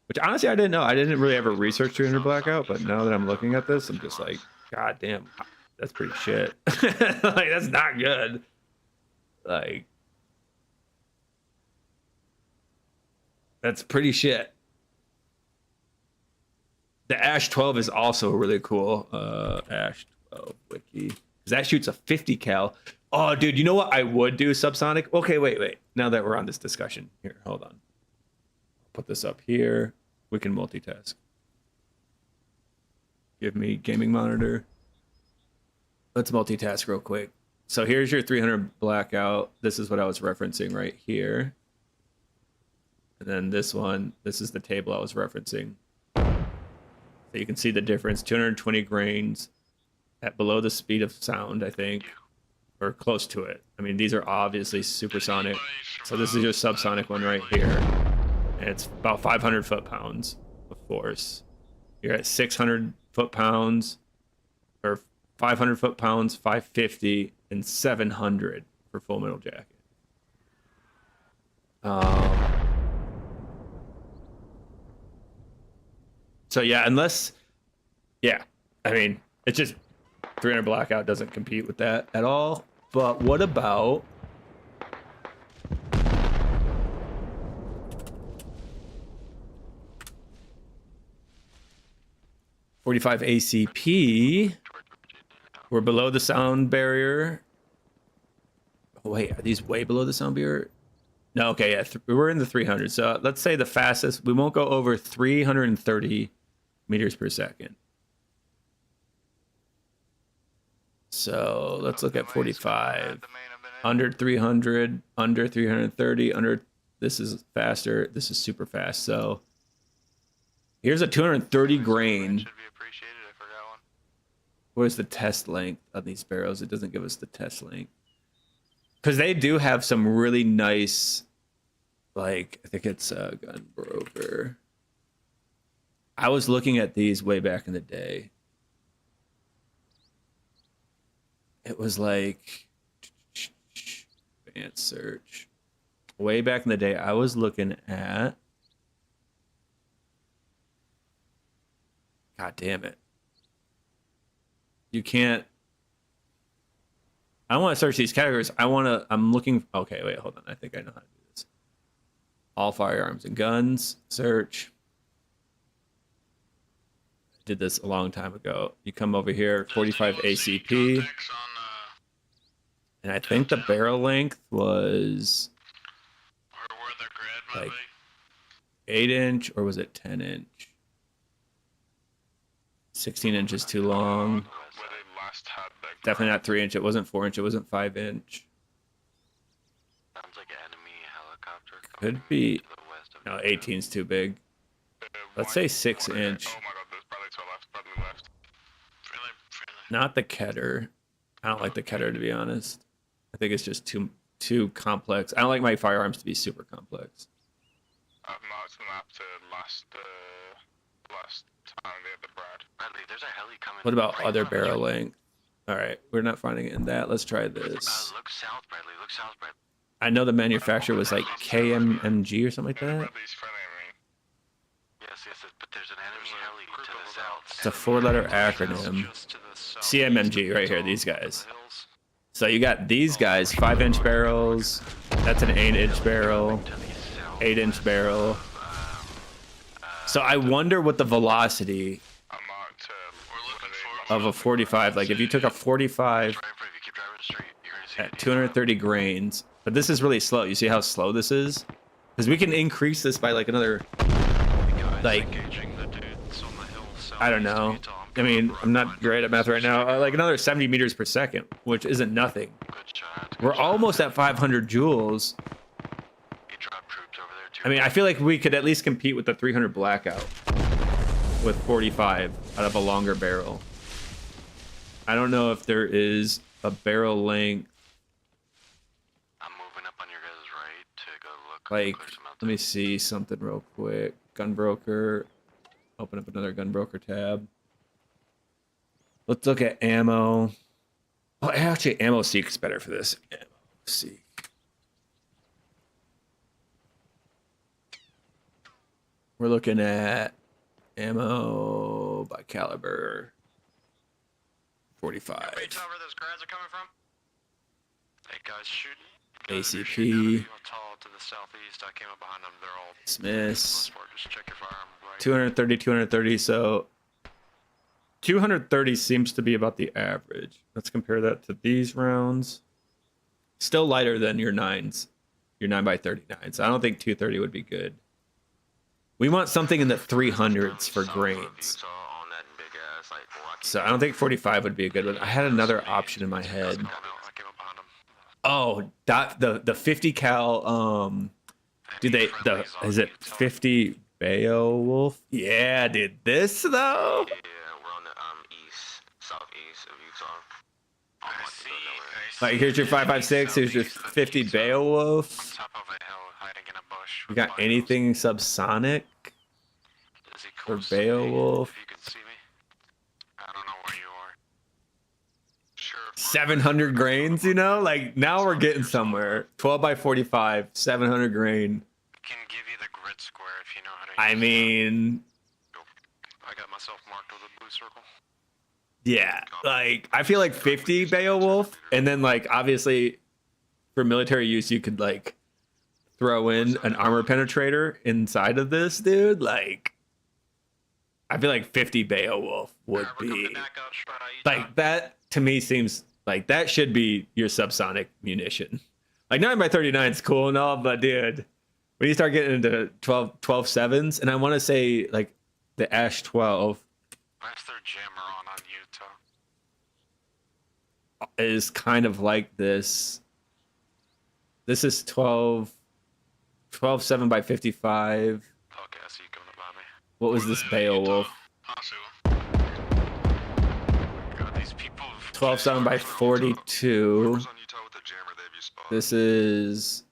Which honestly, I didn't know. I didn't really ever research 300 Blackout, but now that I'm looking at this, I'm just like, God damn, that's pretty shit. Like that's not good. Like that's pretty shit. The Ash 12 is also really cool. Ash 12 wiki. Because that shoots a 50 cal. Oh, dude, you know what I would do subsonic? Okay, wait. Now that we're on this discussion. Here, hold on. Put this up here. We can multitask. Give me gaming monitor. Let's multitask real quick. So here's your 300 Blackout. This is what I was referencing right here. And then this one, this is the table I was referencing. So you can see the difference, 220 grains at below the speed of sound, I think, or close to it. I mean, these are obviously supersonic. So this is your subsonic one right here. And it's about 500 foot-pounds of force. You're at 600 foot-pounds, or 500 foot-pounds, 550, and 700 for Full Metal Jacket. So yeah, I mean, it's just 300 Blackout doesn't compete with that at all. But what about 45 ACP? We're below the sound barrier. Oh, wait, are these way below the sound barrier? No, okay, yeah, we're in the 300s. So let's say the fastest, we won't go over 330 meters per second. So let's look at 45. Under 300, under 330, under. This is faster. This is super fast. So Here's a 230 grain. Should be appreciated. I forgot one. What is the test length of these barrels? It doesn't give us the test length. Because they do have some really nice, like, I think it's a gun broker. I was looking at these way back in the day. It was like, advanced search. Way back in the day, I was looking at, God damn it. You can't, I don't want to search these categories. I'm looking, okay, wait, hold on. I think I know how to do this. All firearms and guns, search. Did this a long time ago. You come over here, 45 ACP. And I think the barrel length was like 8-inch, or was it 10-inch? 16 inches too long. Definitely not 3-inch. It wasn't 4-inch. It wasn't 5-inch. Sounds like an enemy helicopter. Could be. No, 18's too big. Let's say 6-inch. Oh my god, there's probably to the left, probably left. Friendly. Not the Keter. I don't like the Keter, to be honest. I think it's just too complex. I don't like my firearms to be super complex. I've marked the map to last time they had the Brad. Bradley, there's a heli coming. What about right other now. barrel length? All right, we're not finding it in that. Let's try this. Look south, Bradley. Look south, Bradley. I know the manufacturer was like KMMG or something like that. Bradley's friendly me. Yes, but there's an enemy heli to the south. It's a 4-letter acronym. CMMG right here, these guys. So you got these guys, 5-inch barrels. That's an 8-inch barrel, 8-inch barrel. So I wonder what the velocity I'm marked of a 45, like if you took a 45 at 230 grains, but this is really slow. You see how slow this is? Because we can increase this by like another, like, I don't know. I mean, I'm not great at math right now. Like another 70 meters per second, which isn't nothing. We're almost at 500 joules. I mean, I feel like we could at least compete with the 300 Blackout with 45 out of a longer barrel. I don't know if there is a barrel length. I'm moving up on your guys' right to go look. Like, let me see something real quick. Gun broker. Open up another gun broker tab. Let's look at ammo. Oh, actually, ammo seek's better for this. Ammo seek. We're looking at ammo by caliber 45. Wait, tell where those crowds are coming from? Hey guys, shoot. ACP. Tall to the southeast. I came up behind them. They're all. Smiths. Just check your firearm. Right. 230, 230. So 230 seems to be about the average. Let's compare that to these rounds. Still lighter than your 9s. Your 9x39. So I don't think 230 would be good. We want something in the 300s for grains. So I don't think 45 would be a good one. I had another option in my head. Oh, the 50 cal. Is it 50 Beowulf? Yeah, dude. This though. Yeah, we're on the southeast of Utah. I see. Like here's your 5.56. Here's your 50 Beowulf. Top of a hill, hiding in a bush. You got anything subsonic for Beowulf? If you can see me, I don't know where you are. Sure. 700 grains, you know? Like now we're getting somewhere. 12x45, 700 grain. Can give you the grid square if you know how to. I mean, I got myself marked with a blue circle. yeah, like I feel like 50 Beowulf, and then like obviously for military use you could like throw in an armor penetrator inside of this, dude. Like I feel like 50 Beowulf would be like that. To me seems like that should be your subsonic munition. Like 9x39 is cool and all, but dude, when you start getting into 12 sevens, and I want to say like the Ash 12 That's their jammer on Utah. is kind of like this. This is 12 7x55. Okay, I see you coming up behind me. What was this Beowulf? Possible. God, these people. 12.7 by 42. Whoever's on Utah with the jammer, they've used spot. This is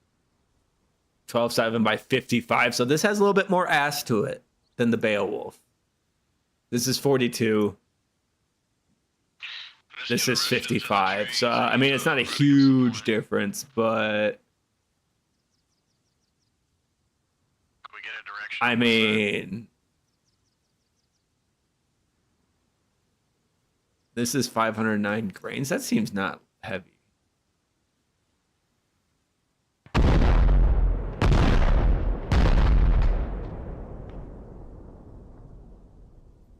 12.7 by 55. So this has a little bit more ass to it than the Beowulf. This is 42. This is 55. So, I mean, it's not a huge difference, but We get a direction. I mean, this is 509 grains. That seems not heavy.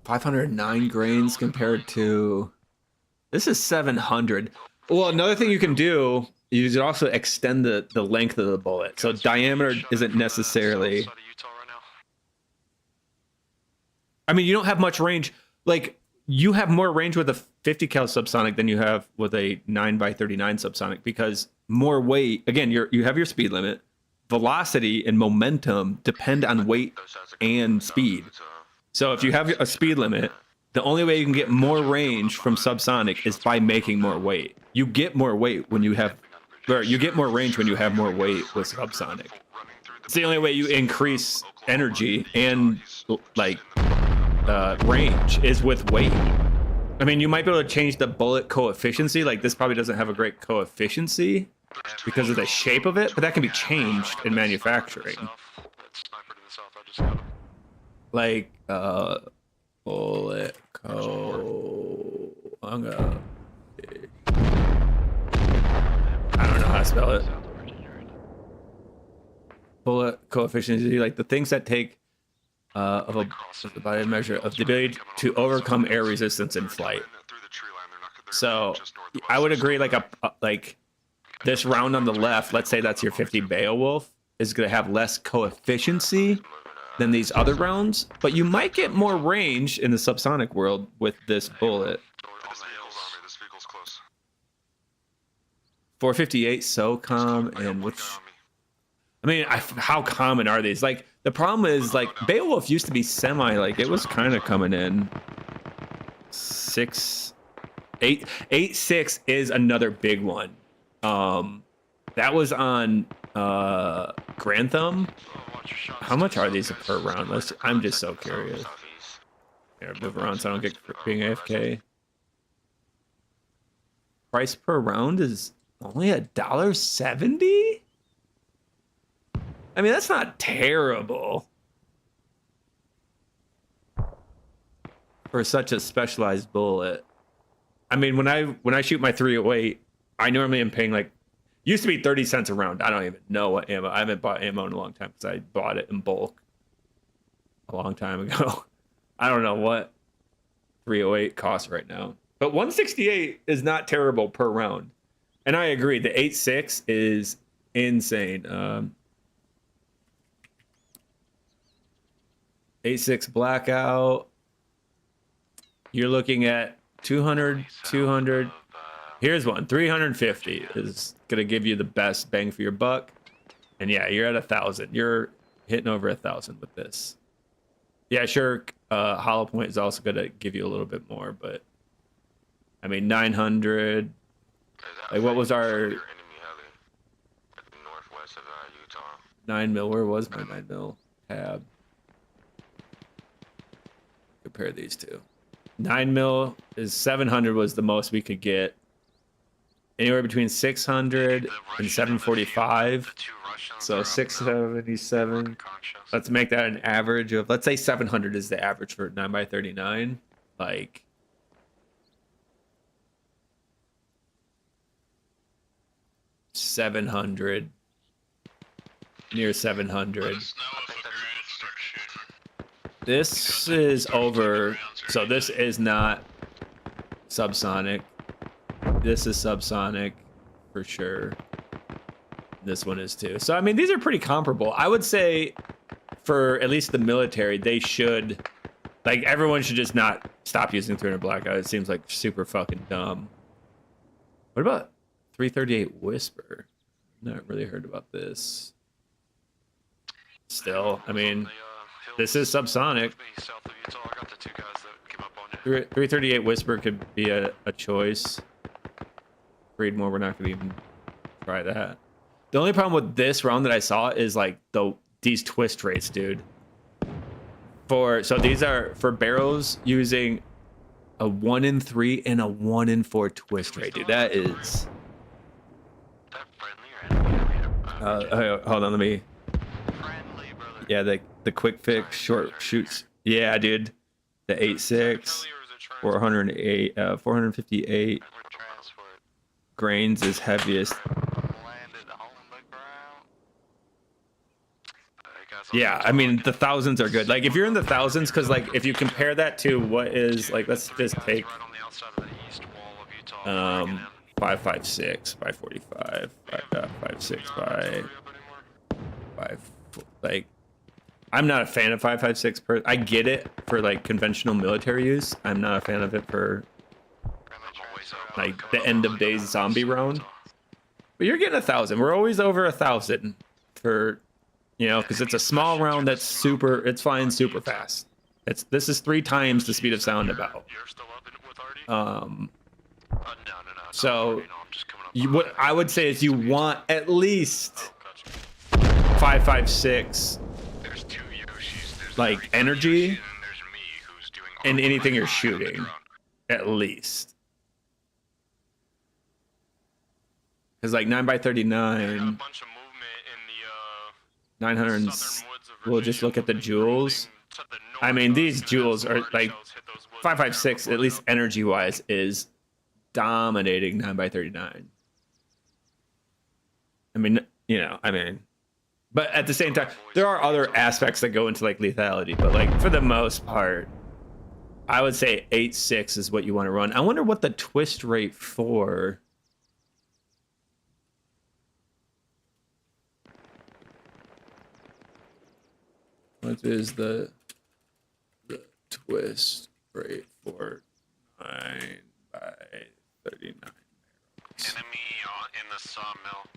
$509 grains compared to this is 700. Well, another thing you can do, you can also extend the length of the bullet. So diameter isn't necessarily. I mean, you don't have much range. Like, you have more range with a 50 cal subsonic than you have with a 9x39 subsonic because more weight. Again, you have your speed limit. Velocity and momentum depend on weight and speed. So if you have a speed limit, the only way you can get more range from subsonic is by making more weight. You get more weight when you have, or you get more range when you have more weight with subsonic. It's the only way you increase energy and like range is with weight. I mean, you might be able to change the bullet coefficiency. Like this probably doesn't have a great coefficiency because of the shape of it, but that can be changed in manufacturing. Like bullet I don't know how to spell it. Bullet coefficiency, like the things that take by a measure of the ability to overcome air resistance in flight. So I would agree, like like this round on the left, let's say that's your 50 Beowulf, is going to have less coefficiency than these other rounds, but you might get more range in the subsonic world with this bullet. 458 SOCOM and which, I mean, how common are these? Like the problem is like Beowulf used to be semi, like it was kind of coming in 8.6 is another big one. That was on Grantham. How much are these per round? I'm just so curious. Here, move around so I don't get being AFK. Price per round is only $1.70. I mean, that's not terrible for such a specialized bullet. I mean, when I shoot my 308, I normally am paying like, used to be 30 cents a round. I don't even know what ammo. I haven't bought ammo in a long time because I bought it in bulk a long time ago. I don't know what 308 costs right now. But 168 is not terrible per round. And I agree, the 8.6 is insane. 8.6 blackout. You're looking at 200. Here's one, 350 is gonna give you the best bang for your buck. And yeah, you're at 1,000. You're hitting over 1,000 with this. Yeah, sure. Hollow point is also gonna give you a little bit more, but I mean 900. Like what was our 9mm? Where was my 9mm tab? Compare these two. 9mm is 700 was the most we could get. Anywhere between 600 and 745. So 677. Let's make that an average of, let's say 700 is the average for 9x39. Like, $700. Near 700. This is over. So this is not subsonic. This is subsonic for sure. This one is too. So I mean, these are pretty comparable. I would say for at least the military, they should, like, everyone should just not stop using 300 blackout. It seems like super fucking dumb. What about 338 Whisper? Not really heard about this. Still, I mean, This is subsonic. South of Utah, I got the 2 guys that came up on you. 338 Whisper could be a choice. Creedmoor, we're not gonna even try that. The only problem with this round that I saw is like these twist rates, dude. So these are for barrels using a 1 in 3 and a 1 in 4 twist rate, dude. That is. Hold on, let me. Yeah, the quick fix short shoots. Yeah, dude. The 8.6, 408, 458 grains is heaviest. Yeah, I mean the thousands are good. Like if you're in the thousands, because like if you compare that to what is like, let's just take 5.56, 5.45, 5.6 by 5. Like I'm not a fan of 5.56 I get it for like conventional military use. I'm not a fan of it for like the end of days zombie round. But you're getting 1,000. We're always over 1,000 for, you know, because it's a small round that's super. It's flying super fast. This is 3 times the speed of sound about. So what I would say is you want at least 5.56 like energy in anything you're shooting, at least. Because like 9x39, 900. We'll just look at the joules. I mean, these joules are like 5.56, at least energy-wise, is dominating 9x39. I mean, you know, but at the same time, there are other aspects that go into like lethality. But like for the most part, I would say 8.6 is what you want to run. I wonder what the twist rate for. What is the twist rate for 9x39 barrels? Enemy in the sawmill.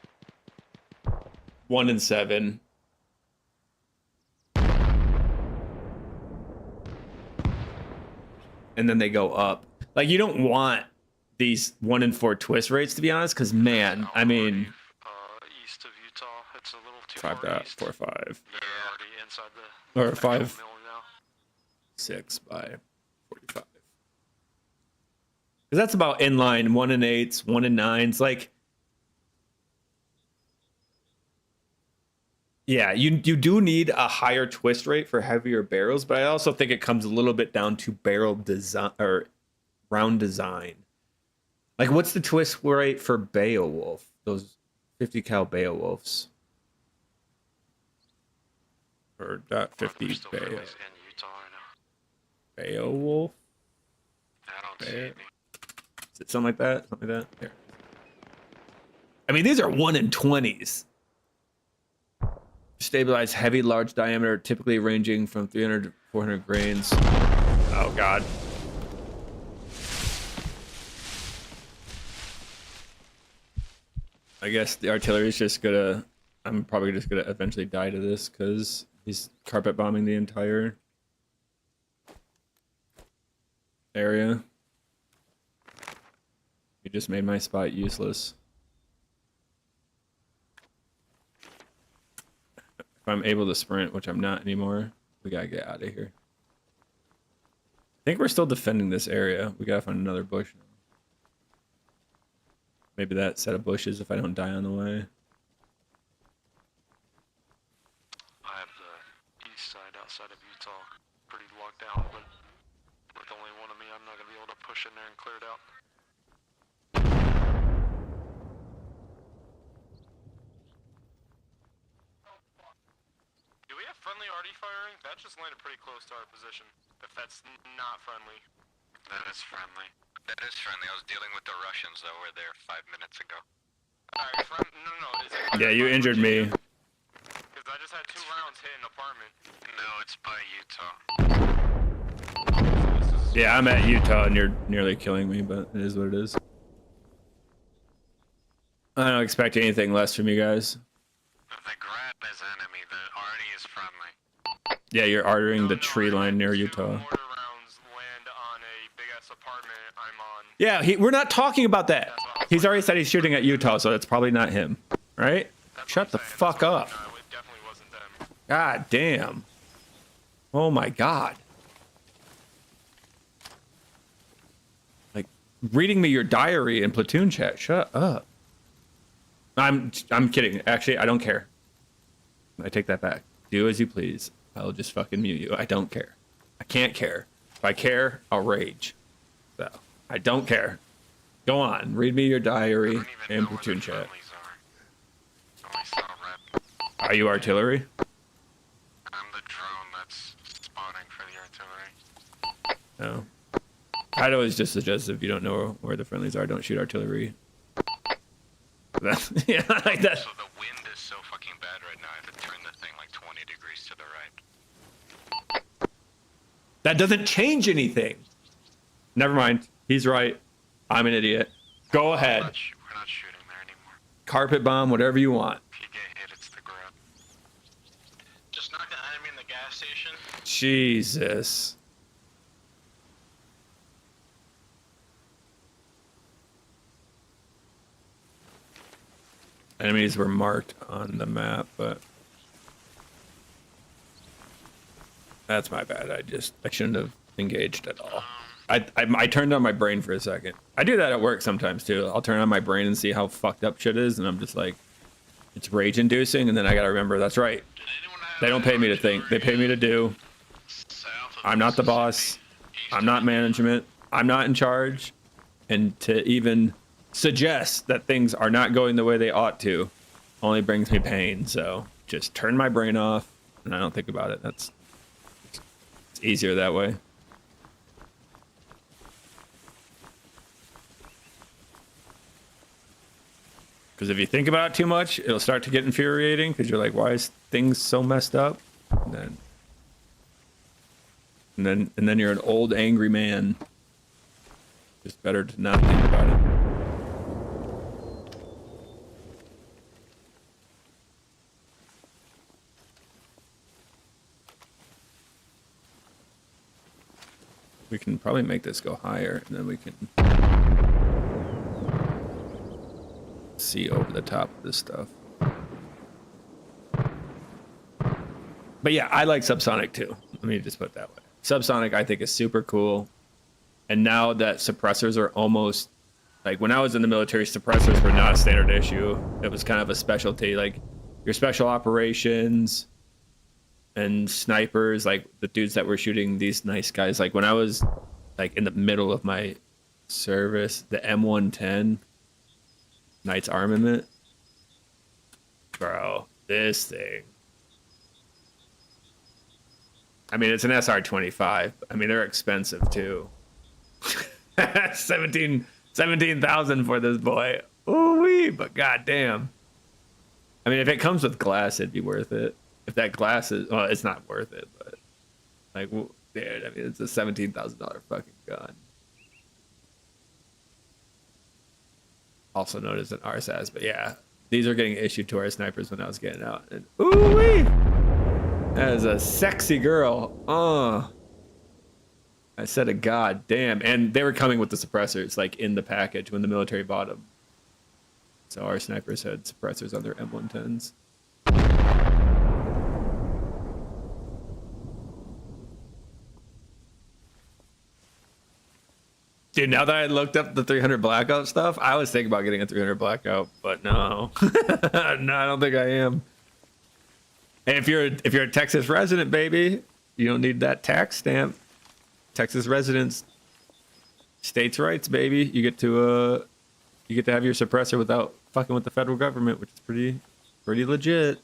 1 in 7. And then they go up. Like you don't want these 1 in 4 twist rates, to be honest, because man, I mean, East of Utah, it's a little too 5.45 already inside the or mill now. 5.6 by 45. Because that's about inline 1 in 8s, 1 in 9s. Like, yeah, you do need a higher twist rate for heavier barrels, but I also think it comes a little bit down to barrel design or round design. Like, what's the twist rate for Beowulf? Those 50 cal Beowulfs. Or not 50 Beowulf. Beowulf? I don't see any. Is it something like that? Something like that? Here. I mean, these are 1 in 20s. Stabilized heavy, large diameter, typically ranging from 300 to 400 grains. Oh, God. I guess the artillery is just gonna... I'm probably just gonna eventually die to this because he's carpet bombing the entire area. He just made my spot useless. If I'm able to sprint, which I'm not anymore, we gotta get out of here. I think we're still defending this area. We gotta find another bush. Maybe that set of bushes if I don't die on the way. I have the east side outside of Utah pretty locked down, but with only one of me, I'm not gonna be able to push in there and clear it out. Do we have friendly already firing? That just landed pretty close to our position. If that's not friendly. That is friendly. That is friendly. I was dealing with the Russians that were there 5 minutes ago. Alright, no, is it Yeah, you injured me. Because I just had 2 rounds hit an apartment. No, it's by Utah. Yeah, I'm at Utah and you're nearly killing me, but it is what it is. I don't expect anything less from you guys. The grab is enemy. The arty is friendly. Yeah, you're artering the tree line near Two Utah. mortar rounds land on a big ass apartment I'm on. Yeah, we're not talking about that. He's already said he's shooting at Utah, so that's probably not him, right? Shut the fuck up. No, it definitely wasn't them. God damn. Oh my god. Like reading me your diary in platoon chat. Shut up. I'm kidding. Actually, I don't care. I take that back. Do as you please. I'll just fucking mute you. I don't care. I can't care. If I care, I'll rage. So, I don't care. Go on. Read me your diary in platoon chat. Are you artillery? I'm the drone that's spawning for the artillery. No. I'd always just suggest if you don't know where the friendlies are, don't shoot artillery. Yeah, like that. So the wind is so fucking bad right now, I have to turn the thing like 20 degrees to the right. That doesn't change anything. Never mind. He's right. I'm an idiot. Go ahead. We're not shooting there anymore. Carpet bomb, whatever you want. If you get hit, it's the grub. Just knock the enemy in the gas station. Jesus. Enemies were marked on the map, but that's my bad. I shouldn't have engaged at all. I turned on my brain for a second. I do that at work sometimes too. I'll turn on my brain and see how fucked up shit is, and I'm just like, it's rage inducing, and then I gotta remember that's right. They don't pay me to think. They pay me to do. I'm not the boss. I'm not management. I'm not in charge. And to even suggest that things are not going the way they ought to only brings me pain. So just turn my brain off and I don't think about it. It's easier that way. Because if you think about it too much, it'll start to get infuriating because you're like, why is things so messed up? And then you're an old angry man. Just better to not think about it. We can probably make this go higher, and then we can see over the top of this stuff. But yeah, I like subsonic too. Let me just put it that way. Subsonic I think is super cool. And now that suppressors are almost like, when I was in the military, suppressors were not a standard issue. It was kind of a specialty, like your special operations and snipers, like the dudes that were shooting these nice guys. Like when I was like in the middle of my service, the M110 Knight's Armament, bro, this thing. I mean, it's an SR-25. I mean, they're expensive too. 17,000 for this boy. Ooh-wee, but goddamn. I mean, if it comes with glass, it'd be worth it. If that glass is, well, it's not worth it, but like, dude, I mean, it's a $17,000 fucking gun. Also known as an RSAS, but yeah, these are getting issued to our snipers when I was getting out. And ooh-wee, that is a sexy girl. I said a god damn. And they were coming with the suppressors, like in the package when the military bought them. So our snipers had suppressors on their M110s. Dude, now that I looked up the 300 blackout stuff, I was thinking about getting a 300 blackout, but no. No, I don't think I am. And if you're a Texas resident, baby, you don't need that tax stamp. Texas residents, states' rights, baby. You get to have your suppressor without fucking with the federal government, which is pretty legit.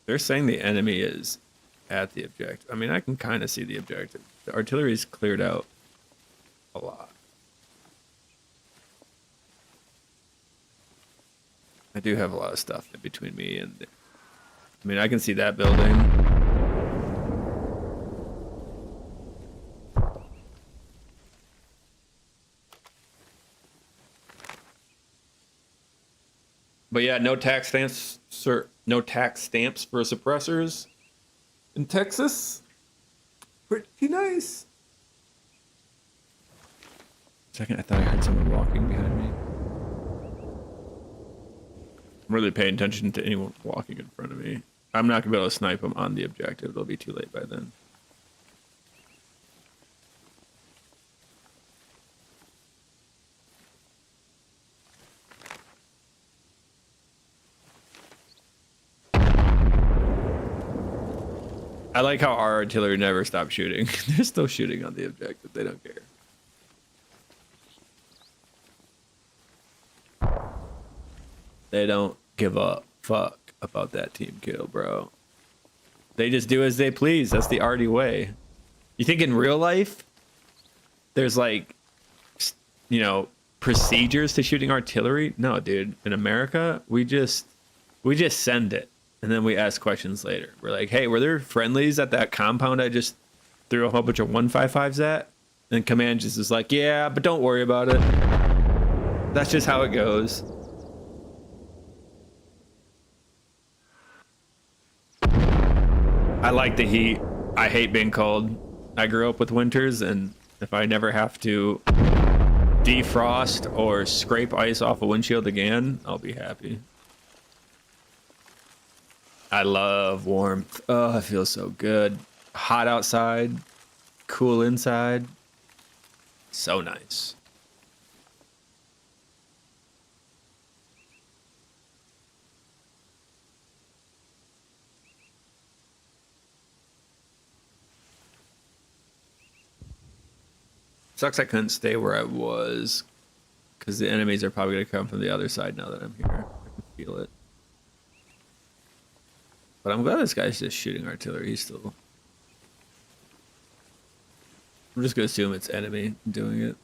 They're saying the enemy is at the objective. I mean, I can kind of see the objective. The artillery's cleared out a lot. I do have a lot of stuff in between me and I mean, I can see that building. But yeah, no tax stamps, sir. No tax stamps for suppressors in Texas. Pretty nice. Second, I thought I heard someone walking behind me. I'm really paying attention to anyone walking in front of me. I'm not gonna be able to snipe them on the objective. It'll be too late by then. I like how our artillery never stops shooting. They're still shooting on the objective. They don't care. They don't give a fuck about that team kill, bro. They just do as they please. That's the arty way. You think in real life, there's like, you know, procedures to shooting artillery? No, dude. In America, we just send it. And then we ask questions later. We're like, hey, were there friendlies at that compound I just threw a whole bunch of 155s at? And command just is like, yeah, but don't worry about it. That's just how it goes. I like the heat. I hate being cold. I grew up with winters, and if I never have to defrost or scrape ice off a windshield again, I'll be happy. I love warmth. Oh, it feels so good. Hot outside, cool inside. So nice. Sucks I couldn't stay where I was, because the enemies are probably going to come from the other side now that I'm here. I can feel it. But I'm glad this guy's just shooting artillery. He's still... I'm just going to assume it's enemy doing it.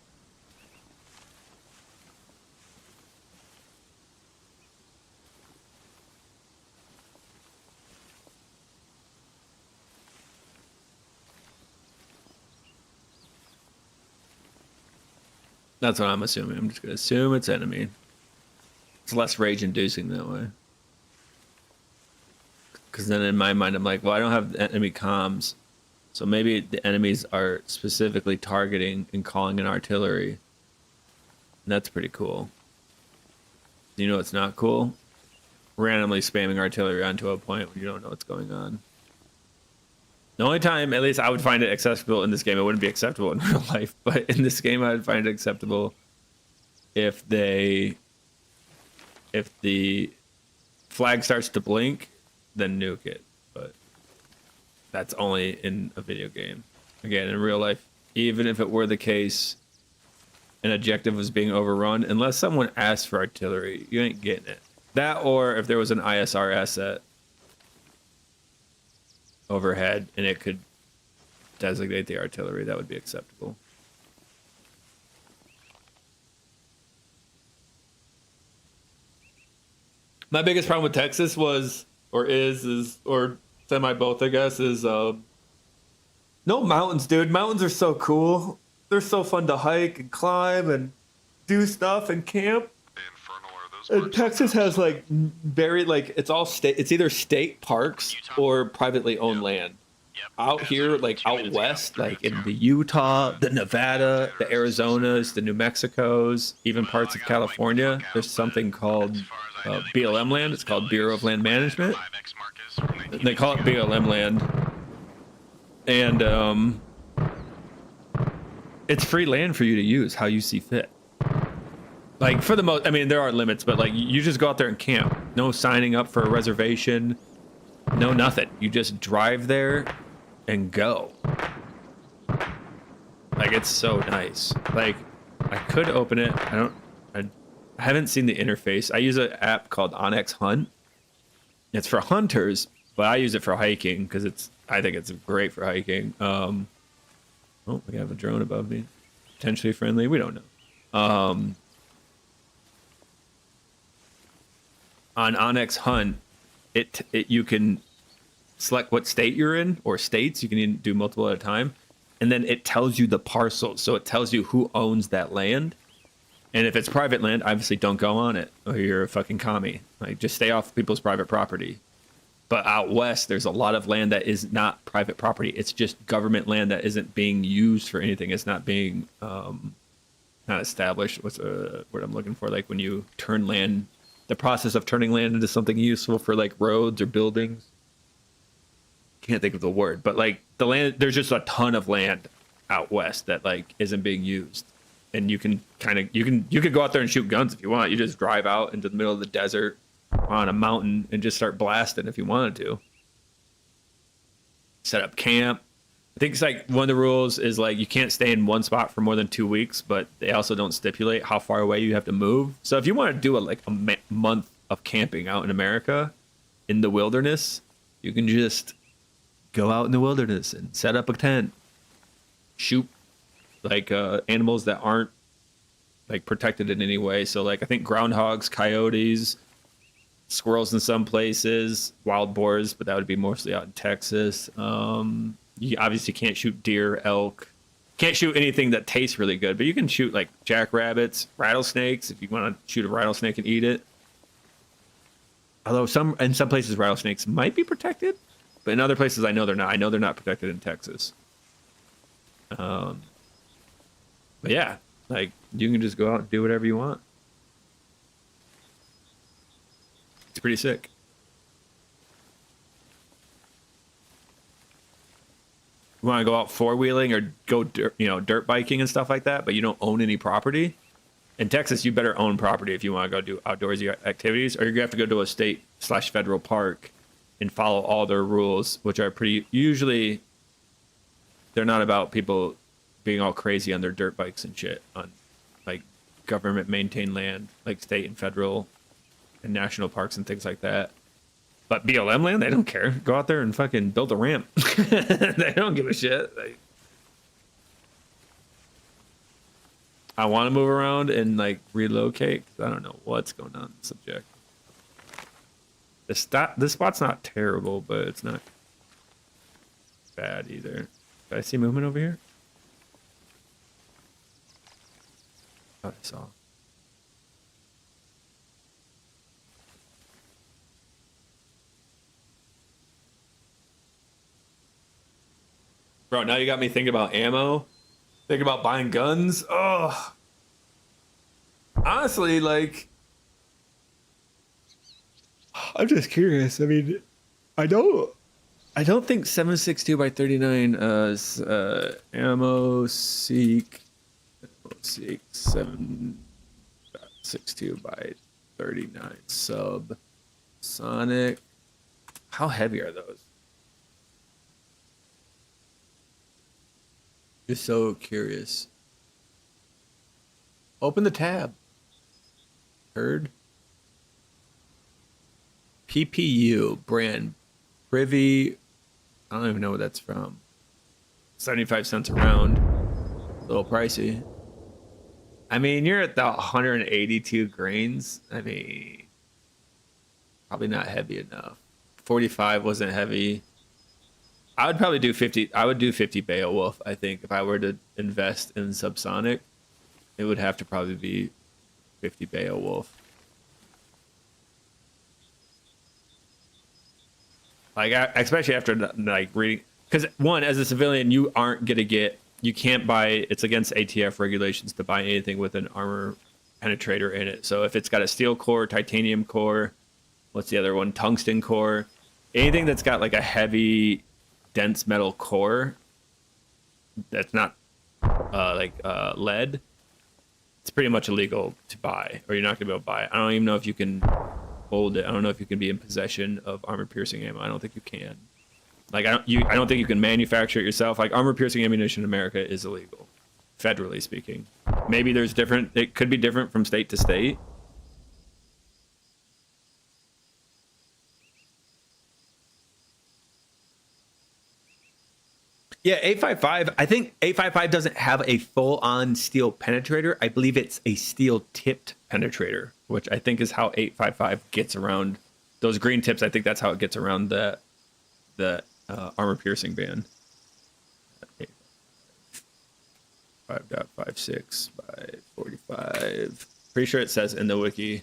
That's what I'm assuming. I'm just going to assume it's enemy. It's less rage-inducing that way. Because then in my mind, I'm like, well, I don't have enemy comms. So maybe the enemies are specifically targeting and calling in artillery. And that's pretty cool. You know what's not cool? Randomly spamming artillery onto a point when you don't know what's going on. The only time, at least I would find it acceptable in this game, it wouldn't be acceptable in real life, but in this game I would find it acceptable if the flag starts to blink, then nuke it. But that's only in a video game. Again, in real life, even if it were the case an objective was being overrun, unless someone asked for artillery, you ain't getting it. That, or if there was an ISR asset overhead and it could designate the artillery, that would be acceptable. My biggest problem with Texas was, or semi both, I guess, is no mountains, dude. Mountains are so cool. They're so fun to hike and climb and do stuff and camp. And Texas has like very it's all state. It's either state parks or privately owned land. Out here, like out west, like in the Utah, the Nevada, the Arizonas, the New Mexicos, even parts of California, there's something called BLM land. It's called Bureau of Land Management. They call it BLM land, and it's free land for you to use how you see fit. Like, for the most, I mean, there are limits, but like, you just go out there and camp. No signing up for a reservation, no nothing. You just drive there and go. Like, it's so nice. Like, I could open it. I haven't seen the interface. I use an app called Onyx Hunt. It's for hunters, but I use it for hiking because I think it's great for hiking. Oh, we have a drone above me. Potentially friendly. We don't know. On Onyx Hunt, you can select what state you're in, or states. You can even do multiple at a time, and then it tells you the parcels. So it tells you who owns that land, and if it's private land, obviously don't go on it, or you're a fucking commie. Like, just stay off people's private property. But out west, there's a lot of land that is not private property. It's just government land that isn't being used for anything. It's not being not established. What's a word I'm looking for? Like when you turn land, the process of turning land into something useful for like roads or buildings. Can't think of the word, but like the land, there's just a ton of land out west that like isn't being used. And you can kind of, you could go out there and shoot guns if you want. You just drive out into the middle of the desert on a mountain and just start blasting if you wanted to. Set up camp. I think it's like one of the rules is like you can't stay in one spot for more than 2 weeks, but they also don't stipulate how far away you have to move. So if you want to do a month of camping out in America in the wilderness, you can just go out in the wilderness and set up a tent, shoot like animals that aren't like protected in any way. So like I think groundhogs, coyotes, squirrels in some places, wild boars, but that would be mostly out in Texas. You obviously can't shoot deer, elk, can't shoot anything that tastes really good, but you can shoot like jackrabbits, rattlesnakes if you want to shoot a rattlesnake and eat it. Although in some places rattlesnakes might be protected, but in other places I know they're not. I know they're not protected in Texas. But yeah, like you can just go out and do whatever you want. It's pretty sick. You want to go out four-wheeling or go dirt biking and stuff like that, but you don't own any property. In Texas, you better own property if you want to go do outdoorsy activities, or you're gonna have to go to a state/federal park and follow all their rules, which are pretty usually they're not about people being all crazy on their dirt bikes and shit on like government maintained land, like state and federal and national parks and things like that. But BLM land, they don't care. Go out there and fucking build a ramp. They don't give a shit. Like, I want to move around and like relocate. I don't know what's going on in the subject. This spot's not terrible, but it's not bad either. Did I see movement over here? Oh, I saw. Bro, now you got me thinking about ammo. Thinking about buying guns. Oh. Honestly, like, I'm just curious. I mean, I don't think 7.62 by 39 is ammo seek 7.62 by 39 sub sonic. How heavy are those? Just so curious. Open the tab. Heard? PPU brand Privy. I don't even know what that's from. 75 cents a round. A little pricey. I mean, you're at the 182 grains. I mean, probably not heavy enough. 45 wasn't heavy. I would probably do 50. I would do 50 Beowulf. I think if I were to invest in subsonic, it would have to probably be 50 Beowulf. Like, especially after like reading, because one, as a civilian, you aren't gonna get, you can't buy. It's against ATF regulations to buy anything with an armor penetrator in it. So if it's got a steel core, titanium core, what's the other one? Tungsten core. Anything that's got like a heavy, dense metal core that's not lead, it's pretty much illegal to buy, or you're not gonna be able to buy it. I don't even know if you can hold it. I don't know if you can be in possession of armor piercing ammo. I don't think you can. Like I don't think you can manufacture it yourself. Like armor piercing ammunition in America is illegal, federally speaking. Maybe there's different. It could be different from state to state. Yeah, 855. I think 855 doesn't have a full-on steel penetrator. I believe it's a steel-tipped penetrator, which I think is how 855 gets around those green tips. I think that's how it gets around the armor piercing ban. 5.56 by 45. Pretty sure it says in the wiki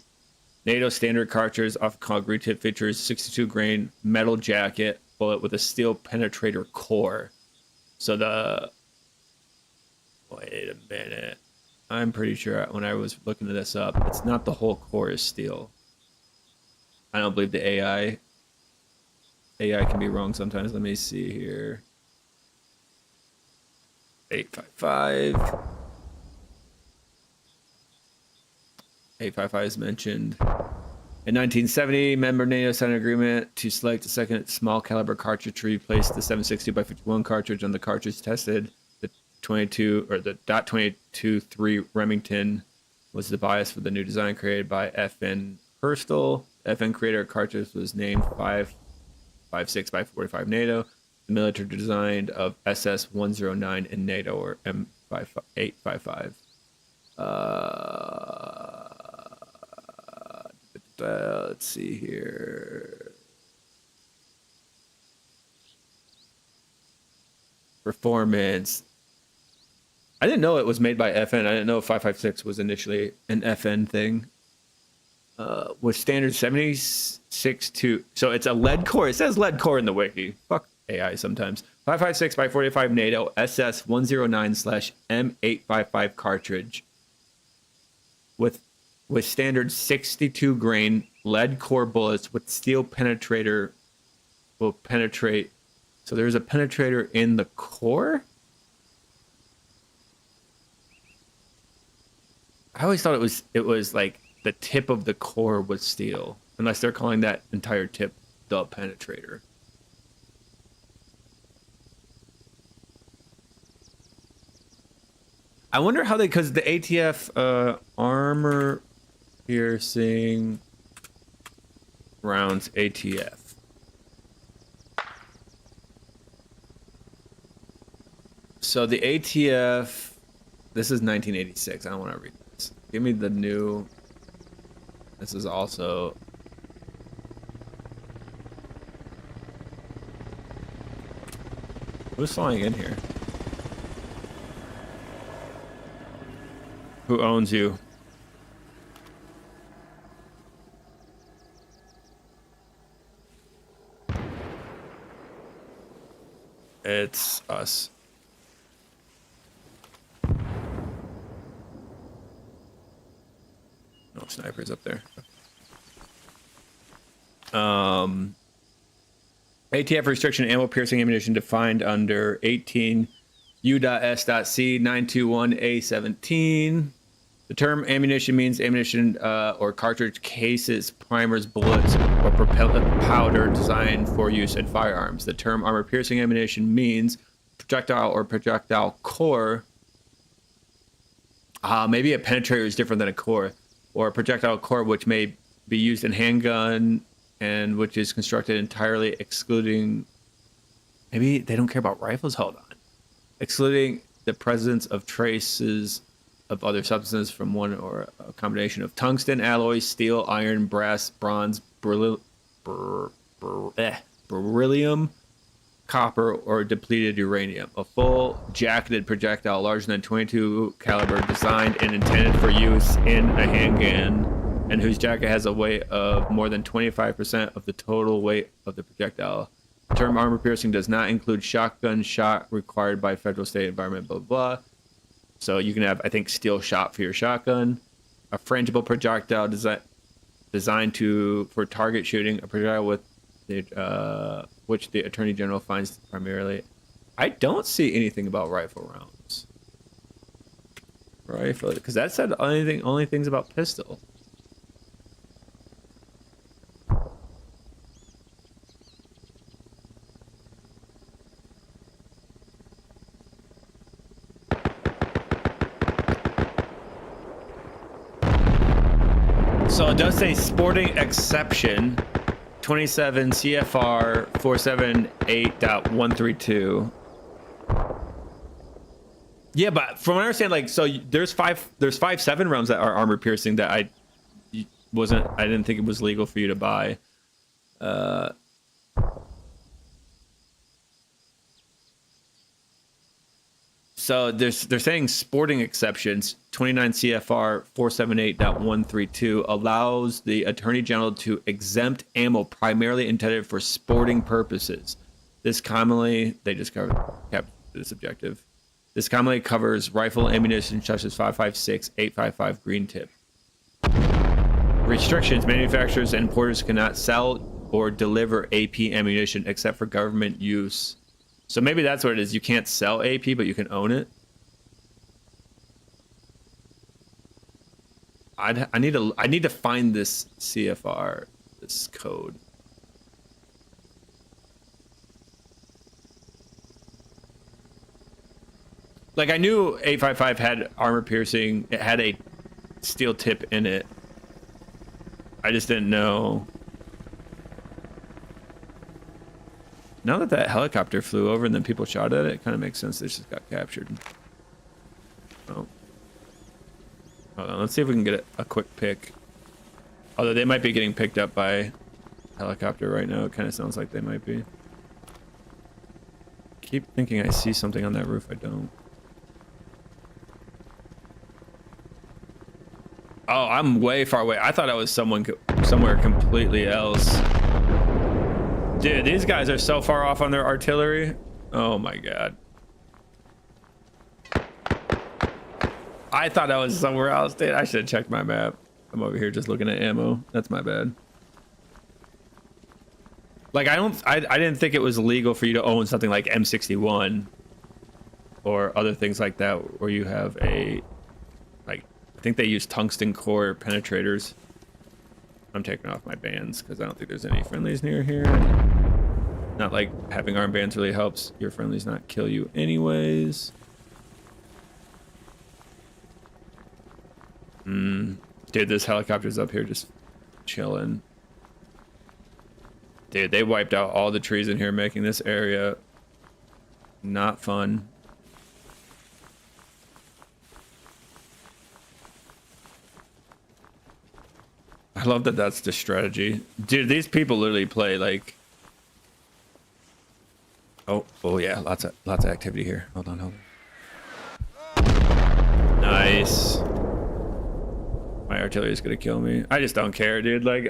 NATO standard cartridge off concrete tip features 62 grain metal jacket bullet with a steel penetrator core. So the wait a minute. I'm pretty sure when I was looking this up, it's not the whole core is steel. I don't believe the AI can be wrong sometimes. Let me see here. 855. 855 is mentioned. In 1970, member NATO signed an agreement to select a second small caliber cartridge to replace the 760 by 51 cartridge on the cartridge tested. The 22 or the .22.3 Remington was the bias for the new design created by FN Herstal. FN creator cartridge was named 5.56 by 45 NATO. The military design of SS-109 in NATO or M855. Let's see here. Performance. I didn't know it was made by FN. I didn't know 5.56 was initially an FN thing. With standard 76 to, so it's a lead core. It says lead core in the wiki. Fuck AI sometimes. 5.56 by 45 NATO SS-109/M855 cartridge with standard 62 grain lead core bullets with steel penetrator will penetrate. So there's a penetrator in the core? I always thought it was like the tip of the core was steel, unless they're calling that entire tip the penetrator. I wonder how because the ATF armor piercing rounds ATF. So the ATF, this is 1986. I don't want to read this. Give me the new. This is also. Who's flying in here? Who owns you? It's us. No snipers up there. ATF restriction ammo piercing ammunition defined under 18 U.S.C. 921A17. The term ammunition means ammunition or cartridge cases, primers, bullets, or propellant powder designed for use in firearms. The term armor piercing ammunition means projectile or projectile core. Maybe a penetrator is different than a core, or a projectile core which may be used in handgun and which is constructed entirely excluding. Maybe they don't care about rifles. Hold on. Excluding the presence of traces of other substances from one or a combination of tungsten, alloy, steel, iron, brass, bronze, beryllium, copper, or depleted uranium. A full jacketed projectile larger than 22 caliber, designed and intended for use in a handgun, and whose jacket has a weight of more than 25% of the total weight of the projectile. The term armor piercing does not include shotgun shot required by federal, state, environment, blah, blah. So you can have, I think, steel shot for your shotgun. A frangible projectile designed for target shooting. A projectile with which the Attorney General finds primarily. I don't see anything about rifle rounds. Rifle, because that said only things about pistol. So it does say sporting exception, 27 CFR 478.132. Yeah, but from what I understand, like, so there's 5.7 rounds that are armor piercing that I didn't think it was legal for you to buy. So they're saying sporting exceptions, 29 CFR 478.132 allows the Attorney General to exempt ammo primarily intended for sporting purposes. This commonly, they just kept this objective. This commonly covers rifle ammunition such as 5.56, 8.55 green tip. Restrictions, manufacturers and importers cannot sell or deliver AP ammunition except for government use. So maybe that's what it is. You can't sell AP, but you can own it. I need to find this CFR, this code. Like I knew 8.55 had armor piercing. It had a steel tip in it. I just didn't know. Now that that helicopter flew over and then people shot at it, it kind of makes sense. They just got captured. Oh. Hold on, let's see if we can get a quick pick. Although they might be getting picked up by helicopter right now. It kind of sounds like they might be. Keep thinking I see something on that roof. I don't. Oh, I'm way far away. I thought I was somewhere completely else. Dude, these guys are so far off on their artillery. Oh my god. I thought I was somewhere else, dude. I should have checked my map. I'm over here just looking at ammo. That's my bad. Like I didn't think it was legal for you to own something like M61 or other things like that where you have a, like, I think they use tungsten core penetrators. I'm taking off my bands because I don't think there's any friendlies near here. Not like having armbands really helps your friendlies not kill you anyways. Dude, this helicopter's up here just chilling. Dude, they wiped out all the trees in here, making this area not fun. I love that that's the strategy. Dude, these people literally play like... Oh yeah, lots of activity here. Hold on. Nice. My artillery is gonna kill me. I just don't care, dude. Like,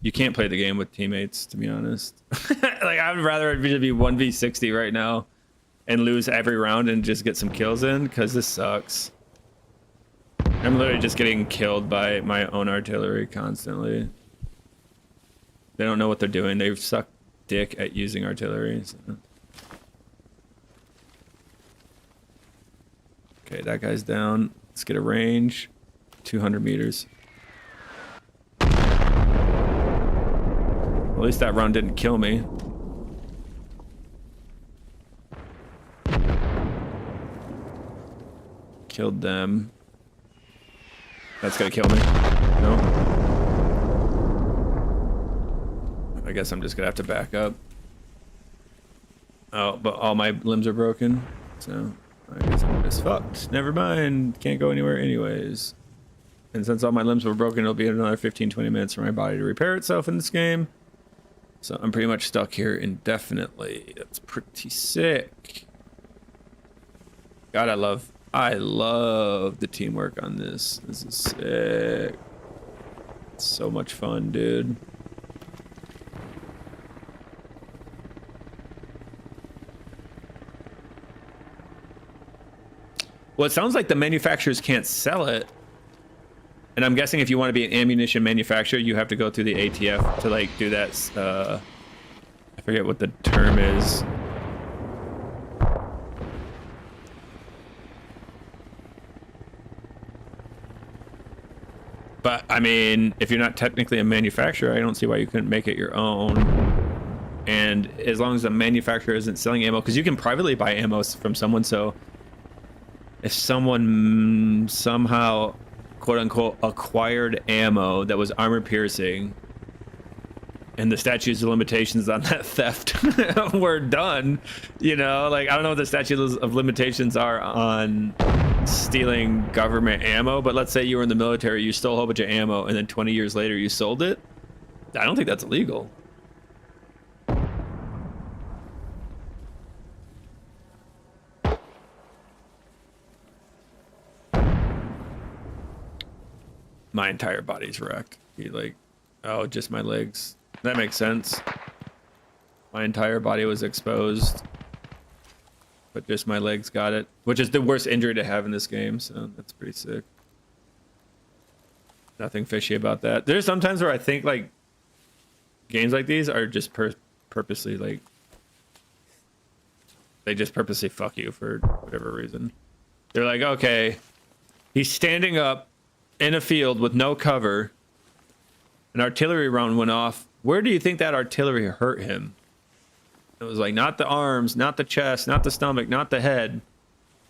you can't play the game with teammates, to be honest. Like, I would rather it be 1v60 right now and lose every round and just get some kills in, because this sucks. I'm literally just getting killed by my own artillery constantly. They don't know what they're doing. They've sucked dick at using artillery. So. Okay, that guy's down. Let's get a range. 200 meters. Well, at least that round didn't kill me. Killed them. That's gonna kill me. No. I guess I'm just gonna have to back up. Oh, but all my limbs are broken. So I guess I'm just fucked. Never mind. Can't go anywhere anyways. And since all my limbs were broken, it'll be another 15-20 minutes for my body to repair itself in this game. So I'm pretty much stuck here indefinitely. That's pretty sick. God, I love the teamwork on this. This is sick. It's so much fun, dude. Well, it sounds like the manufacturers can't sell it. And I'm guessing if you want to be an ammunition manufacturer, you have to go through the ATF to, like, do that. I forget what the term is. But, I mean, if you're not technically a manufacturer, I don't see why you couldn't make it your own. And as long as the manufacturer isn't selling ammo, because you can privately buy ammo from someone, so if someone somehow, quote-unquote, acquired ammo that was armor-piercing, and the statutes of limitations on that theft were done, you know? Like, I don't know what the statutes of limitations are on stealing government ammo, but let's say you were in the military, you stole a whole bunch of ammo, and then 20 years later you sold it. I don't think that's illegal. My entire body's wrecked. He like, oh, just my legs. That makes sense. My entire body was exposed, but just my legs got it, which is the worst injury to have in this game. So that's pretty sick. Nothing fishy about that. There's sometimes where I think like games like these are just purposely like, they just purposely fuck you for whatever reason. They're like, okay, he's standing up in a field with no cover. An artillery round went off. Where do you think that artillery hurt him? It was like, not the arms, not the chest, not the stomach, not the head,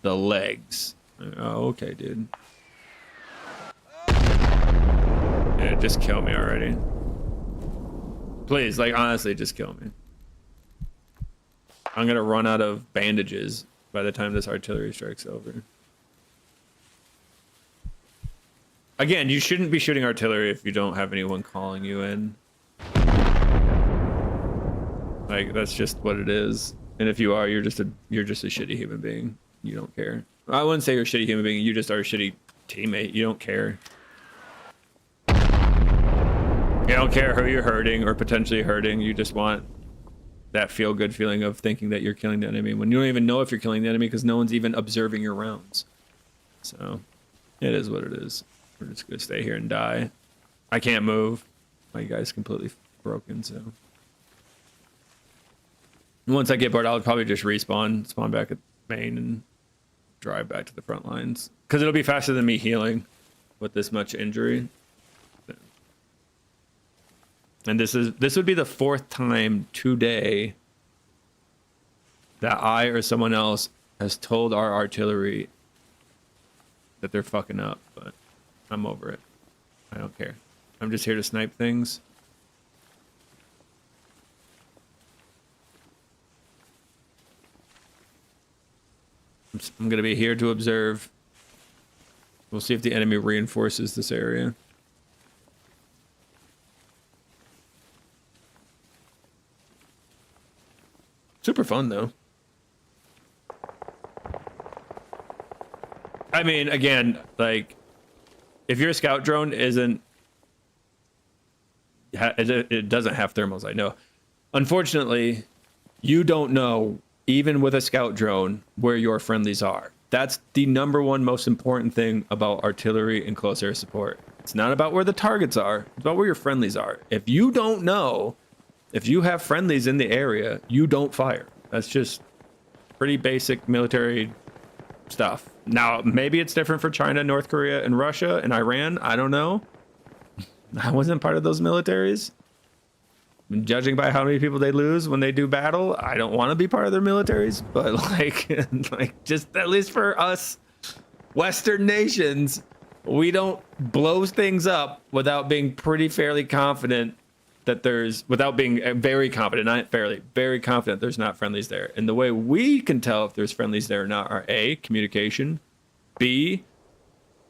the legs. Oh, okay, dude. Yeah, just kill me already. Please, like, honestly, just kill me. I'm gonna run out of bandages by the time this artillery strike's over. Again, you shouldn't be shooting artillery if you don't have anyone calling you in. Like, that's just what it is. And if you are, you're just a shitty human being. You don't care. I wouldn't say you're a shitty human being. You just are a shitty teammate. You don't care. You don't care who you're hurting or potentially hurting. You just want that feel-good feeling of thinking that you're killing the enemy when you don't even know if you're killing the enemy because no one's even observing your rounds. So, it is what it is. We're just gonna stay here and die. I can't move. My guy's completely broken, so. Once I get bored, I'll probably just spawn back at main and drive back to the front lines. Because it'll be faster than me healing with this much injury. And this would be the 4th time today that I or someone else has told our artillery that they're fucking up, but I'm over it. I don't care. I'm just here to snipe things. I'm gonna be here to observe. We'll see if the enemy reinforces this area. Super fun though. I mean, again, like, if your scout drone it doesn't have thermals, I know. Unfortunately, you don't know, even with a scout drone, where your friendlies are. That's the #1 most important thing about artillery and close air support. It's not about where the targets are, it's about where your friendlies are. If you don't know, if you have friendlies in the area, you don't fire. That's just pretty basic military stuff. Now, maybe it's different for China, North Korea, and Russia, and Iran. I don't know. I wasn't part of those militaries. And judging by how many people they lose when they do battle, I don't want to be part of their militaries. But like just at least for us Western nations, we don't blow things up without being pretty fairly confident that without being very confident, not fairly, very confident there's not friendlies there. And the way we can tell if there's friendlies there or not are A, communication, B,